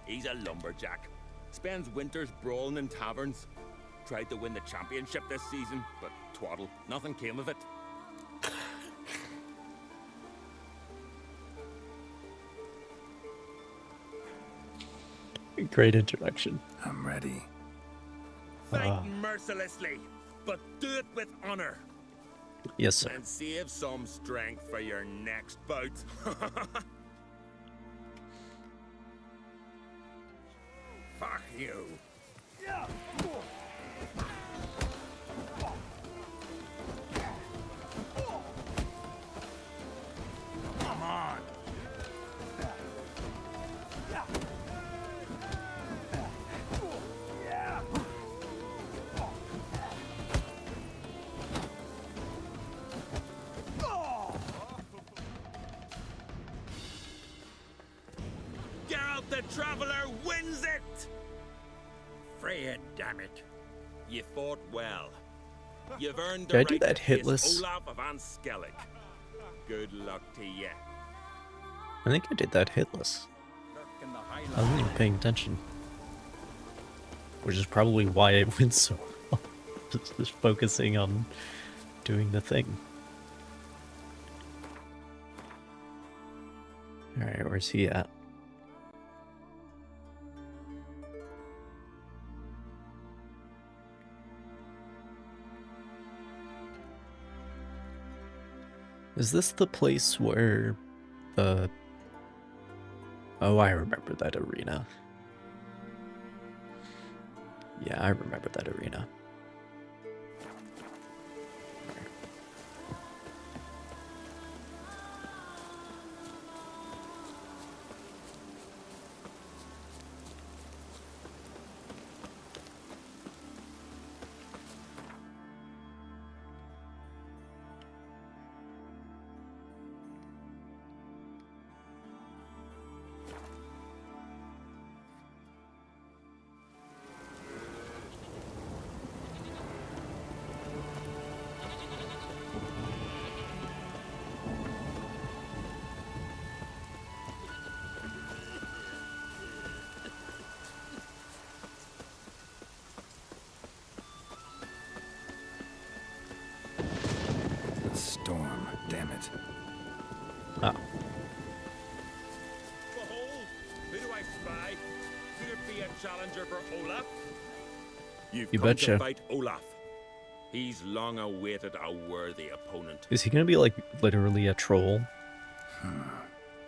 He's a lumberjack. Spends winters brawling in taverns. Tried to win the championship this season, but twaddle. Nothing came of it. Great introduction. I'm ready. Fight mercilessly, but do it with honor. Yes, sir. And save some strength for your next bout. Fuck you. Come on. Geralt the Traveler wins it! Freya, damn it. You fought well. You've earned Did the I do right that to face hitless? Olaf of Anskellig. Good luck to you. I think I did that hitless. I wasn't even paying attention. Which is probably why it went so well. Just focusing on doing the thing. Alright, where's he at? Is this the place where the... Oh, I remember that arena. Yeah, I remember that arena. Storm, damn it. Oh. Behold, who do I spy? Could it be a challenger for Olaf? You've You come betcha. to fight Olaf. He's long awaited a worthy opponent. Is he gonna be like literally a troll?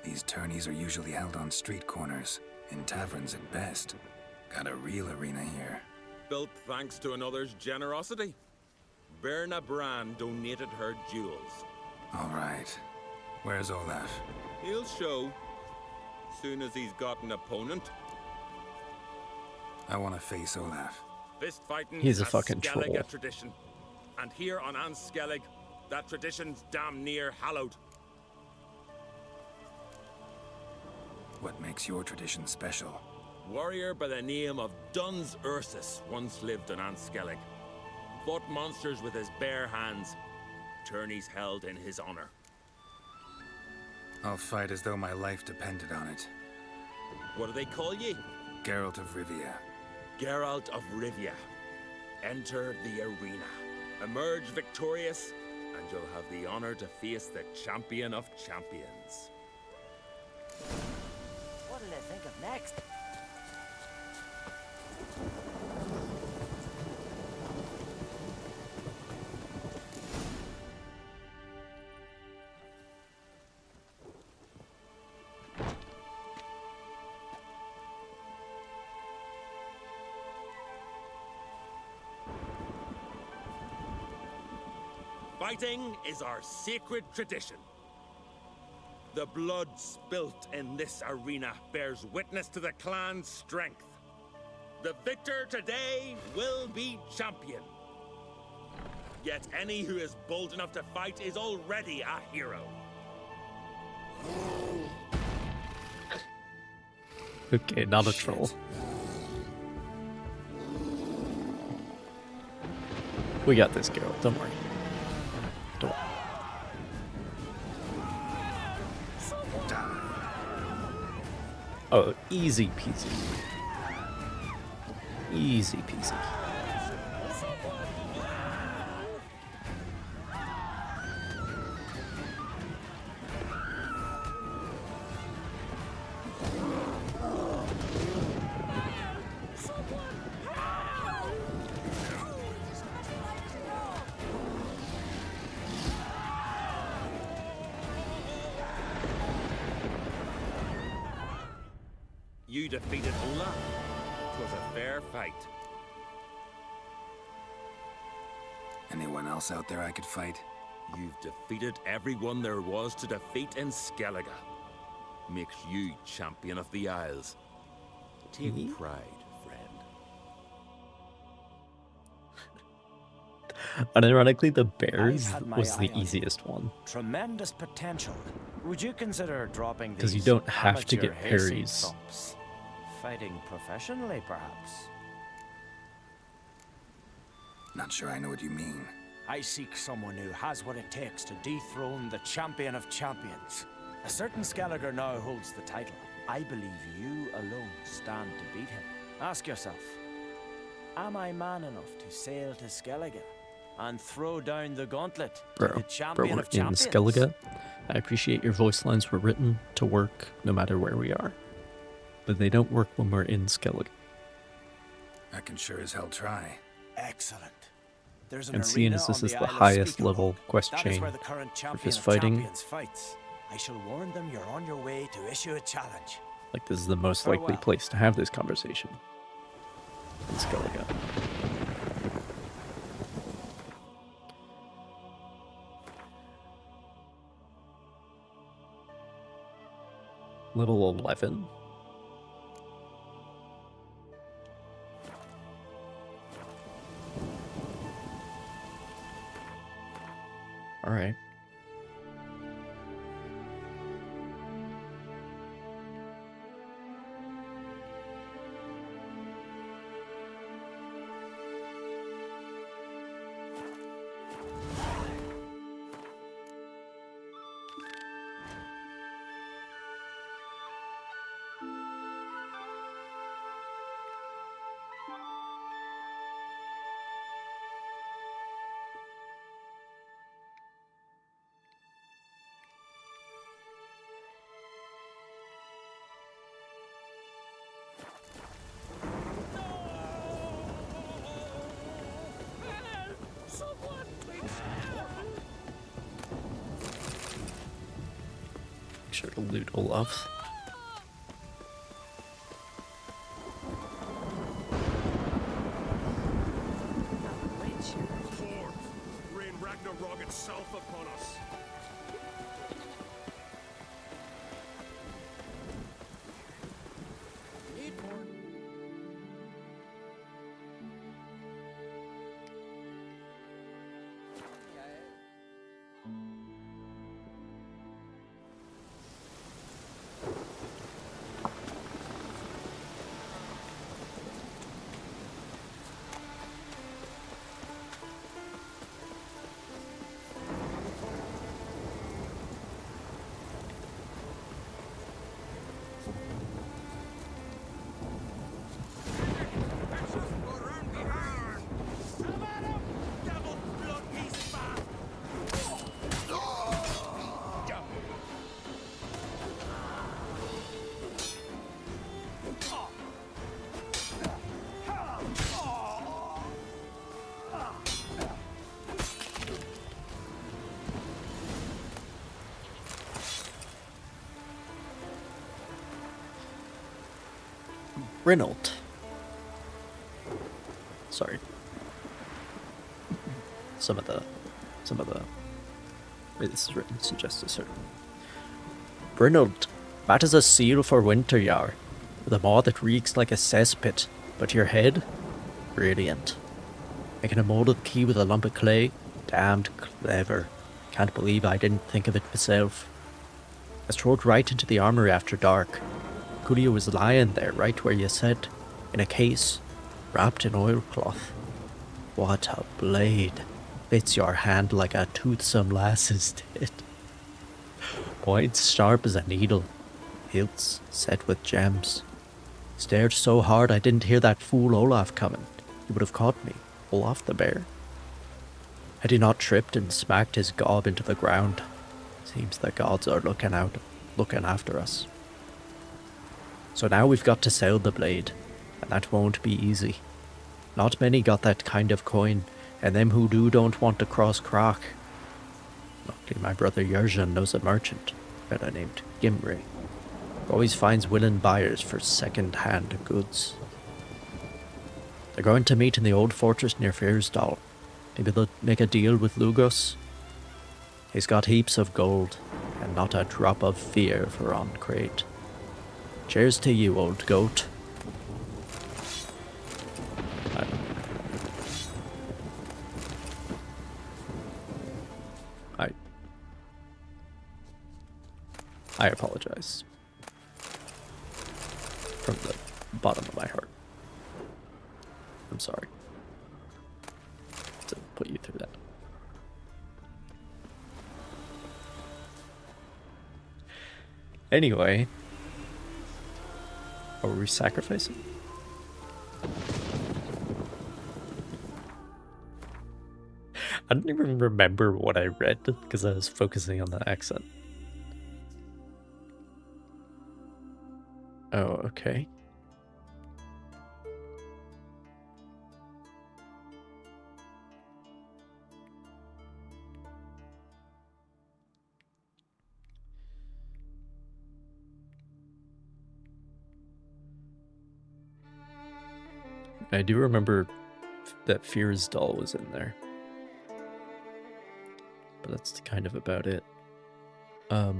These tourneys are usually held on street corners, in taverns at best. Got a real arena here. Built thanks to another's generosity. Berna Brand donated her jewels. All right. Where's Olaf? He'll show. Soon as he's got an opponent. I want to face Olaf. Fist fighting He's a fucking troll. tradition. And here on Anskellig, that tradition's damn near hallowed. What makes your tradition special? Warrior by the name of Duns Ursus once lived on Anskellig. Fought monsters with his bare hands. Tourneys held in his honor. I'll fight as though my life depended on it. What do they call ye? Geralt of Rivia. Geralt of Rivia. Enter the arena. Emerge victorious, and you'll have the honor to face the champion of champions. What did I think of next? Fighting is our sacred tradition. The blood spilt in this arena bears witness to the clan's strength. The victor today will be champion. Yet any who is bold enough to fight is already a hero. Okay, not a troll. We got this, Geralt. Don't worry. Don't worry. Oh, easy peasy. Easy peasy. You defeated Olaf. 'Twas a fair fight. Anyone else out there I could fight? You've defeated everyone there was to defeat in Skellige. Makes you champion of the Isles. Take pride, friend. Unironically, the bears I've had my was the eye on easiest one. Tremendous potential. Would you consider dropping these 'Cause you don't have to amateur get hayseed parries. thumps? Fighting professionally, perhaps? Not sure I know what you mean. I seek someone who has what it takes to dethrone the champion of champions. A certain Skelliger now holds the title. I believe you alone stand to beat him. Ask yourself, am I man enough to sail to Skellige and throw down the gauntlet to the Bro, champion we're of in champions? Skellige. I appreciate your voice lines were written to work no matter where we are. But they don't work when we're in Skellige. I can sure as hell try. Excellent. There's an And seeing arena as this on is the the Isle of highest Speakeroo. level quest That is chain where the current for champion fist of fighting, champions fights. I shall warn them you're on your way to issue a challenge. like this is the most likely Farewell. place to have this conversation. Let's go again. Level 11. All right. Someone, please. Make sure to loot Olaf. Rain Ragnarok itself upon us. Need more. Renault. Sorry. Some of the way this is written suggests a certain. Renault, that is a seal for Winterjar, with a maw that reeks like a cesspit, but your head, brilliant. Making a molded key with a lump of clay, damned clever. Can't believe I didn't think of it myself. I strode right into the armory after dark. Coolio was lying there, right where you said, in a case, wrapped in oilcloth. What a blade. Fits your hand like a toothsome lass's did. Points sharp as a needle. Hilts set with gems. Stared so hard I didn't hear that fool Olaf coming. He would have caught me. Olaf the bear. Had he not tripped and smacked his gob into the ground. Seems the gods are looking after us. So now we've got to sell the blade, and that won't be easy. Not many got that kind of coin, and them who do don't want to cross Croc. Luckily my brother Yerzhan knows a merchant, a fella named Gimri, who always finds willing buyers for second-hand goods. They're going to meet in the old fortress near Fyrsdal. Maybe they'll make a deal with Lugos. He's got heaps of gold, and not a drop of fear for on crate. Cheers to you, old goat. I apologize. From the bottom of my heart. I'm sorry to put you through that. Anyway, are we sacrificing? I don't even remember what I read because I was focusing on the accent. Oh, okay. I do remember that Fear's doll was in there. But that's kind of about it. I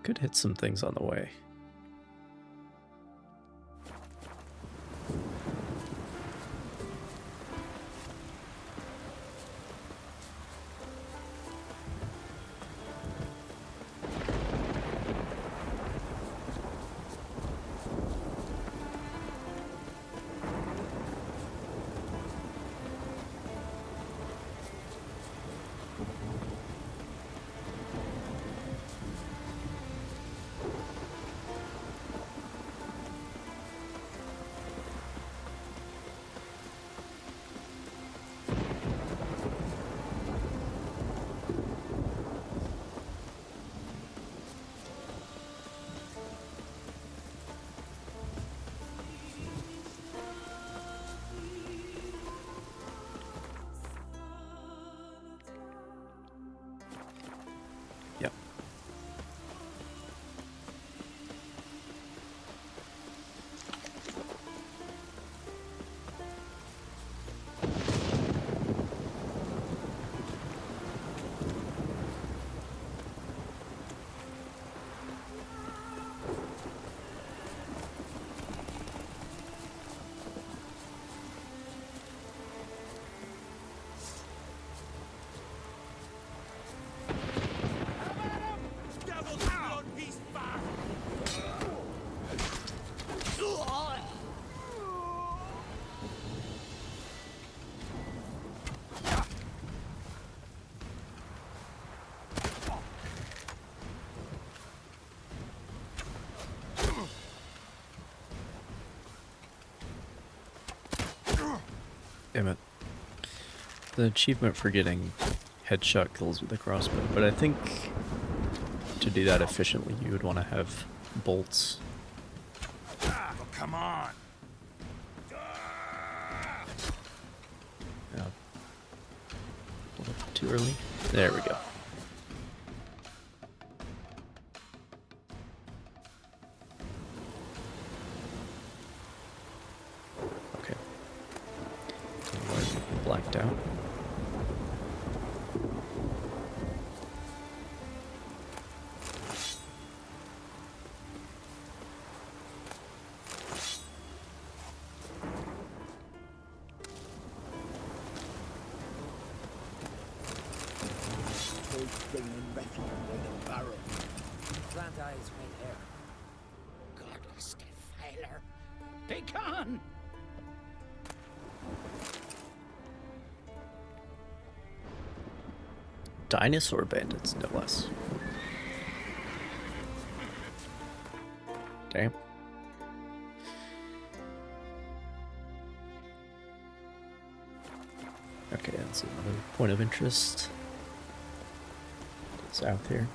could hit some things on the way. Yep. Damn it. The achievement for getting headshot kills with the crossbow, but I think to do that efficiently you would want to have bolts. Oh, come on. Yeah. A little too early. There we go. Okay. Blacked out. Plant eyes, white hair. Godless defiler. Begone! Dinosaur bandits, no less. Damn. Okay, that's another point of interest. South here.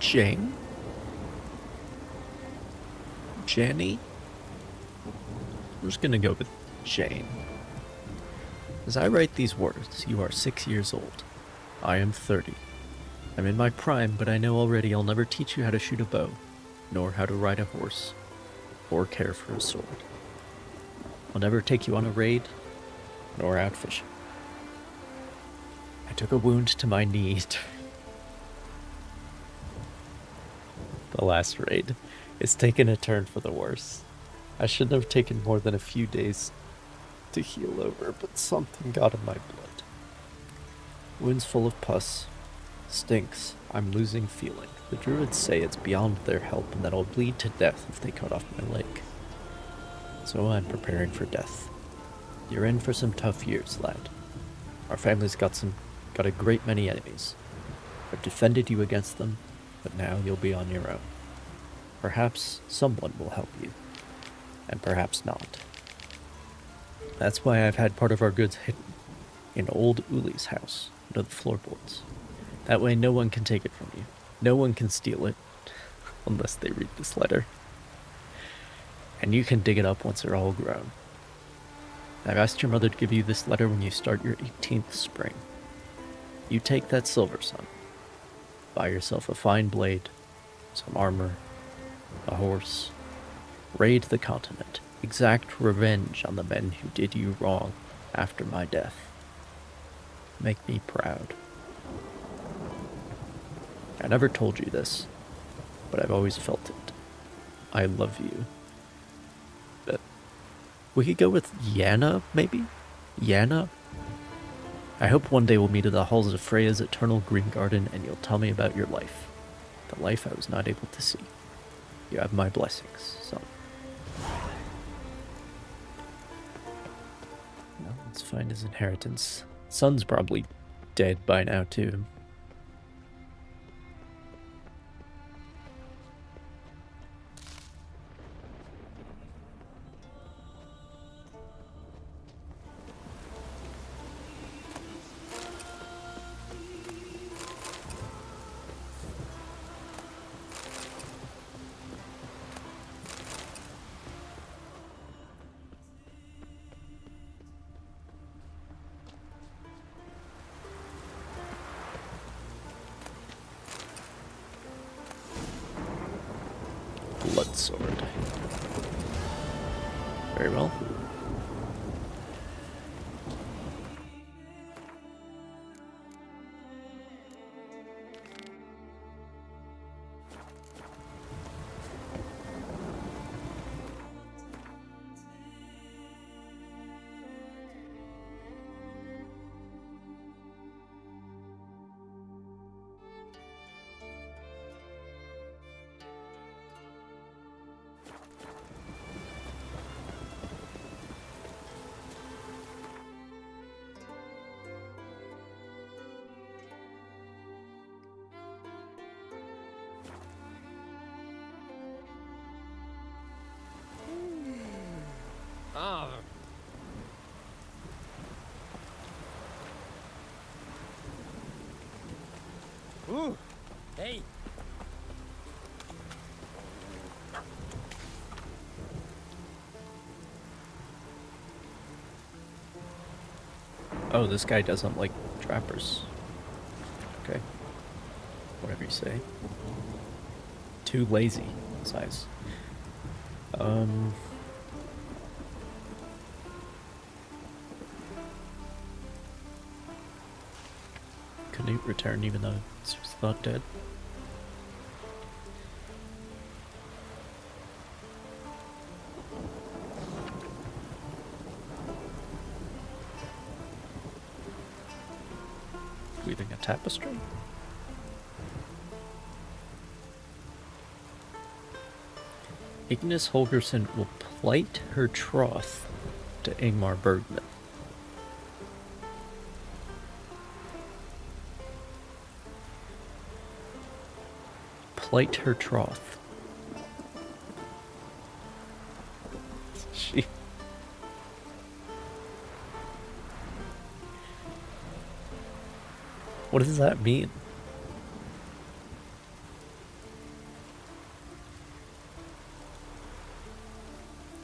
Jane? Jenny? I'm just gonna go with Jane. As I write these words, you are 6 years old. I am 30. I'm in my prime, but I know already I'll never teach you how to shoot a bow, nor how to ride a horse, or care for a sword. I'll never take you on a raid, nor out fishing. I took a wound to my knee. The last raid. It's taken a turn for the worse. I shouldn't have taken more than a few days to heal over, but something got in my blood. Wounds full of pus, stinks, I'm losing feeling. The druids say it's beyond their help and that I'll bleed to death if they cut off my leg. So I'm preparing for death. You're in for some tough years, lad. Our family's got a great many enemies. I've defended you against them, but now you'll be on your own. Perhaps someone will help you, and perhaps not. That's why I've had part of our goods hidden in old Uli's house, under the floorboards. That way no one can take it from you. No one can steal it, unless they read this letter. And you can dig it up once they're all grown. I've asked your mother to give you this letter when you start your 18th spring. You take that silver, son. Buy yourself a fine blade, some armor, a horse. Raid the continent. Exact revenge on the men who did you wrong after my death. Make me proud. I never told you this, but I've always felt it. I love you. But we could go with Yana, maybe? Yana? I hope one day we'll meet at the halls of Freya's eternal green garden and you'll tell me about your life. The life I was not able to see. You have my blessings, son. Well, let's find his inheritance. Son's probably dead by now, too. Blood sword. Very well. Ah. Ooh. Hey. Oh, this guy doesn't like trappers. Okay. Whatever you say. Too lazy, size. Couldn't return even though it's thought dead. Weaving a tapestry? Ignis Holgersson will plight her troth to Ingmar Bergman. Plight her troth. She... What does that mean?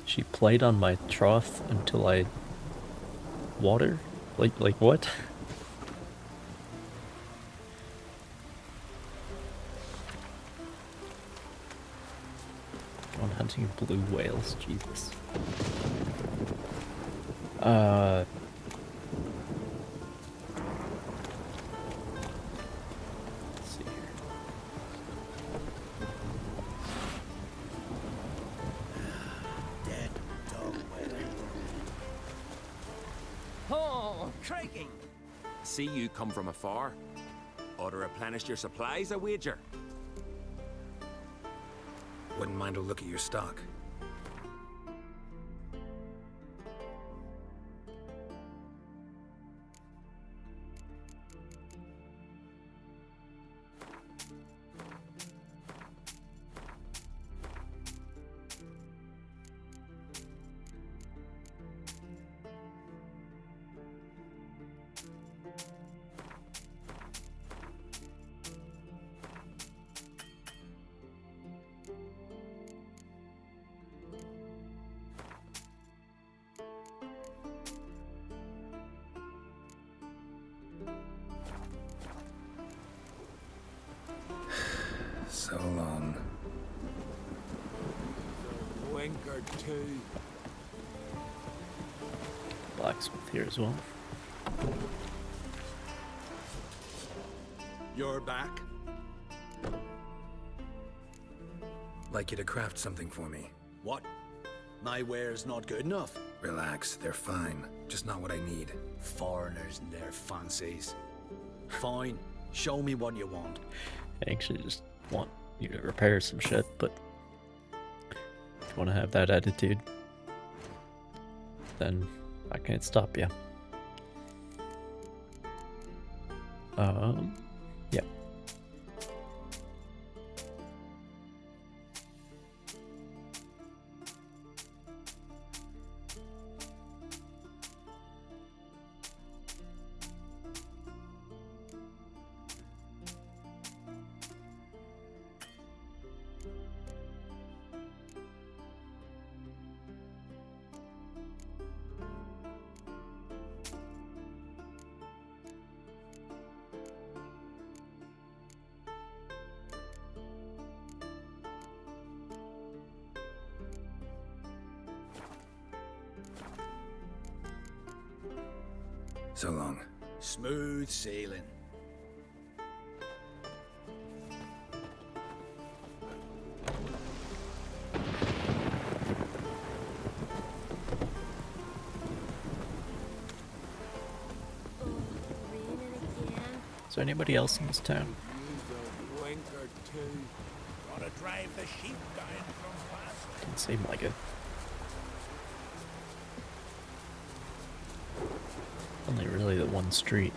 She played on my troth until I... Water? Like what? On hunting blue whales, Jesus. Let's see here. Dead dog weather. Oh, crikey! See you come from afar. Ought to replenish your supplies, I wager. Wouldn't mind a look at your stock. So long. Wink or two. Blacksmith here as well. You're back? Like you to craft something for me. What? My ware's not good enough? Relax, they're fine. Just not what I need. Foreigners and their fancies. Fine, show me what you want. I actually just want you to repair some shit, but if you want to have that attitude, then I can't stop you. Yeah. So long. Smooth sailing. Is there anybody else in this town? Wink or two. Gotta drive the sheep down from past. Doesn't seem like it. Only really the one street.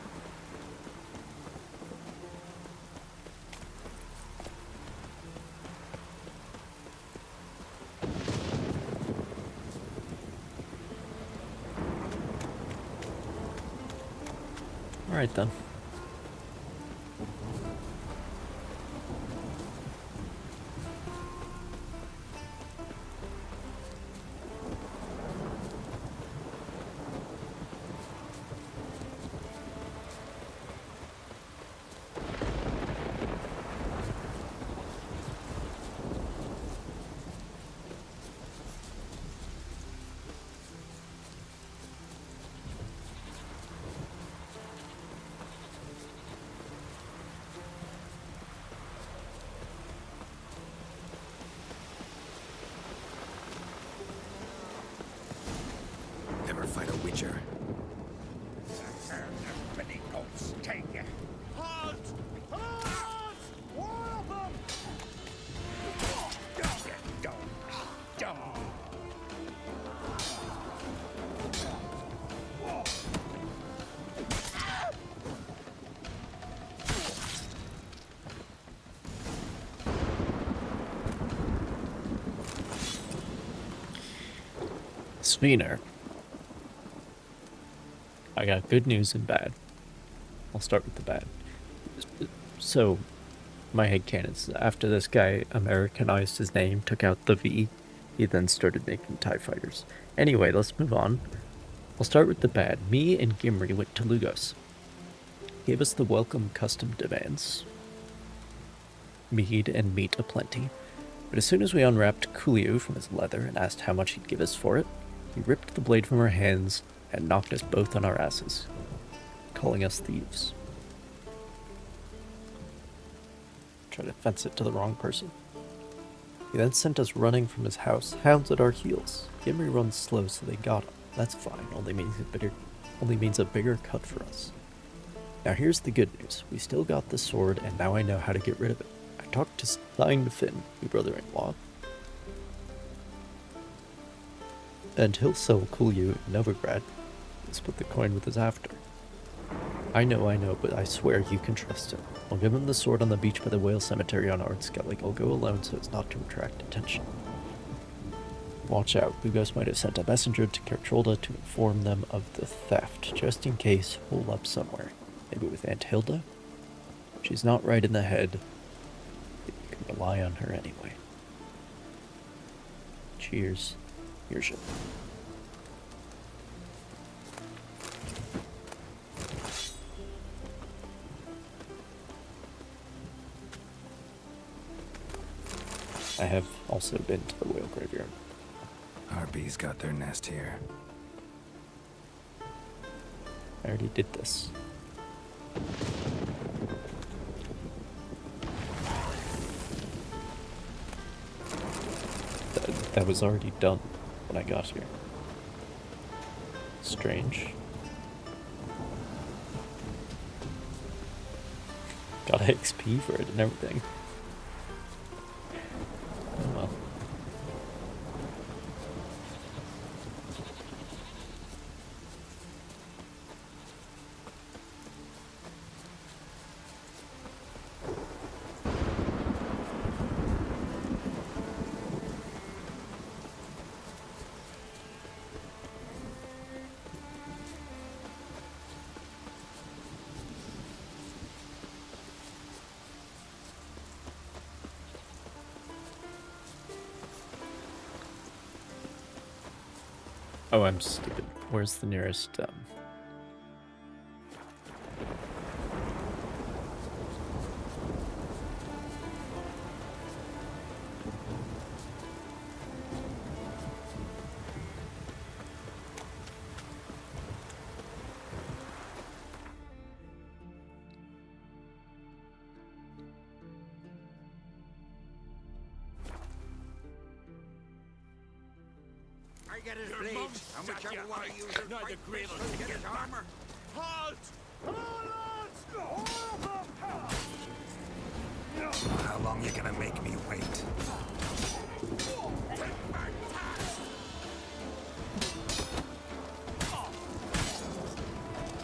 Alright then. Ever fight a witcher? Halt! Halt! War of them! Spooner. I got good news and bad. I'll start with the bad. So, my headcanons. After this guy Americanized his name, took out the V, he then started making TIE fighters. Anyway, let's move on. I'll start with the bad. Me and Gimri went to Lugos. Gave us the welcome custom demands. Mead and meat aplenty. But as soon as we unwrapped Coolio from his leather and asked how much he'd give us for it, he ripped the blade from our hands and knocked us both on our asses, calling us thieves. Try to fence it to the wrong person. He then sent us running from his house, hounds at our heels. Gimri runs slow, so they got him. That's fine, only means a bigger cut for us. Now here's the good news. We still got the sword, and now I know how to get rid of it. I talked to Steinfinn, your brother-in-law, and he'll sell Kulyu in Novigrad and split the coin with us after. I know, but I swear you can trust him. I'll give him the sword on the beach by the whale cemetery on Ardskellig. I'll go alone so as not to attract attention. Watch out, Lugos might have sent a messenger to Kertrolda to inform them of the theft, just in case, hole up somewhere. Maybe with Aunt Hilda? She's not right in the head. You can rely on her anyway. Cheers. Your ship. I have also been to the whale graveyard. Our bees got their nest here. I already did this. That was already done when I got here. Strange. Got XP for it and everything. Oh well. Oh, I'm stupid. Where's the nearest, I get his blades, and whichever one of you is Now the Grail will get take his you armor. Halt! Come on, lads! How long you gonna make me wait?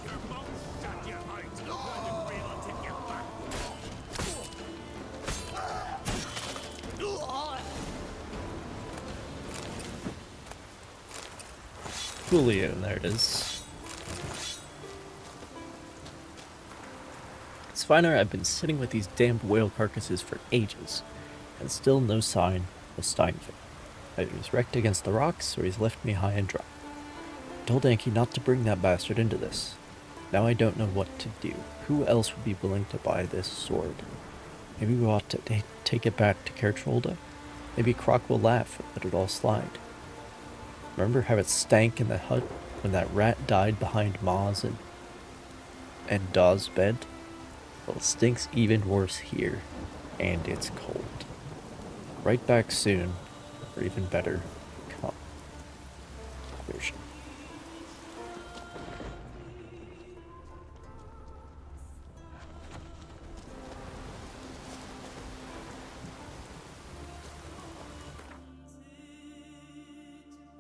Your mouth shut your eyes. Now the Grail will take you back. Julio, there it is. It's finer. I've been sitting with these damned whale carcasses for ages, and still no sign of Steinfinn. Either he's wrecked against the rocks, or he's left me high and dry. I told Anki not to bring that bastard into this. Now I don't know what to do. Who else would be willing to buy this sword? Maybe we ought to take it back to Kertrolda? Maybe Croc will laugh and let it all slide. Remember how it stank in the hut when that rat died behind Ma's and Daw's bed? Well, it stinks even worse here, and it's cold. Right back soon, or even better, come. Where's she?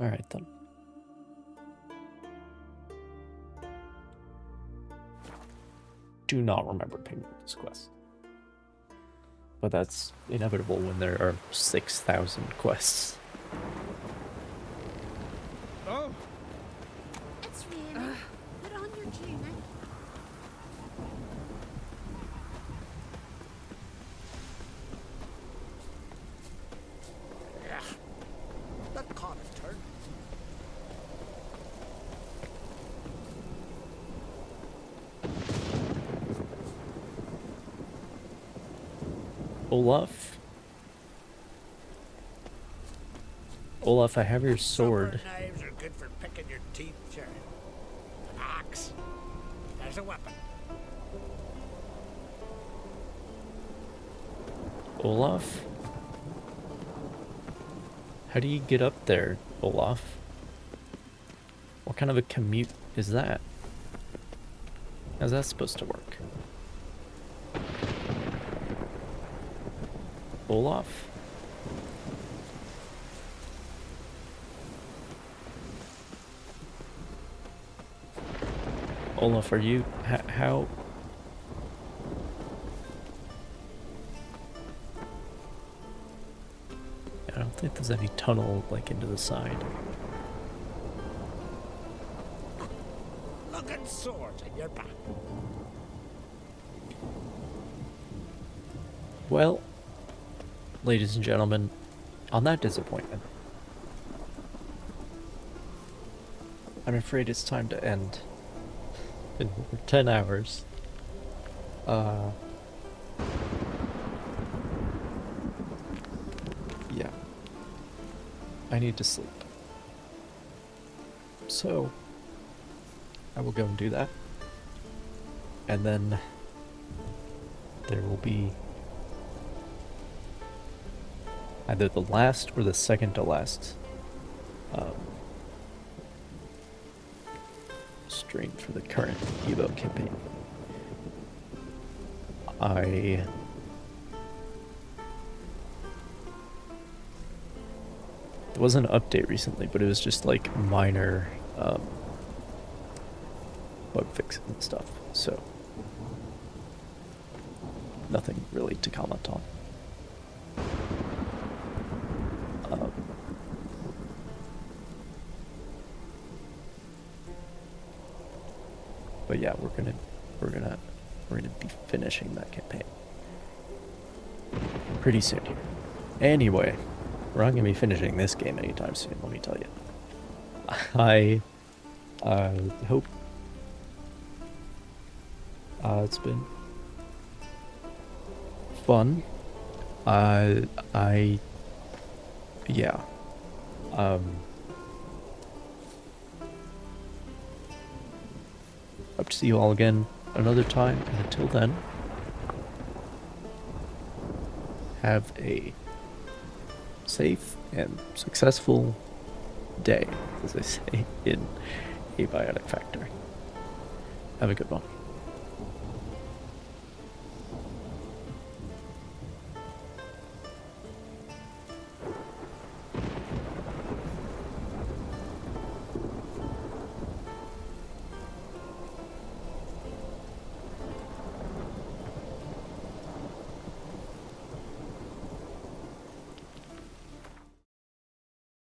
Alright then. Do not remember picking up this quest. But that's inevitable when there are 6,000 quests. Oh! It's raining. Put on your tunic. Yeah. That caught a turn. Olaf? Olaf, I have your sword. Knives are good for picking your teeth, sure. An axe. There's a weapon. Olaf? How do you get up there, Olaf? What kind of a commute is that? How's that supposed to work? Olaf? Olaf, are you... how... I don't think there's any tunnel, like, into the side. Look at swords in your back. Well, ladies and gentlemen, on that disappointment, I'm afraid it's time to end. In 10 hours. Yeah. I need to sleep. So, I will go and do that. And then there will be either the last or the second to last stream for the current Evo campaign. There was an update recently, but it was just like minor bug fixes and stuff, so nothing really to comment on. But yeah, we're gonna be finishing that campaign pretty soon here. Anyway, we're not gonna be finishing this game anytime soon, let me tell you. I hope it's been fun. Yeah. Hope to see you all again another time, and until then, have a safe and successful day, as they say in A Biotic Factory. Have a good one.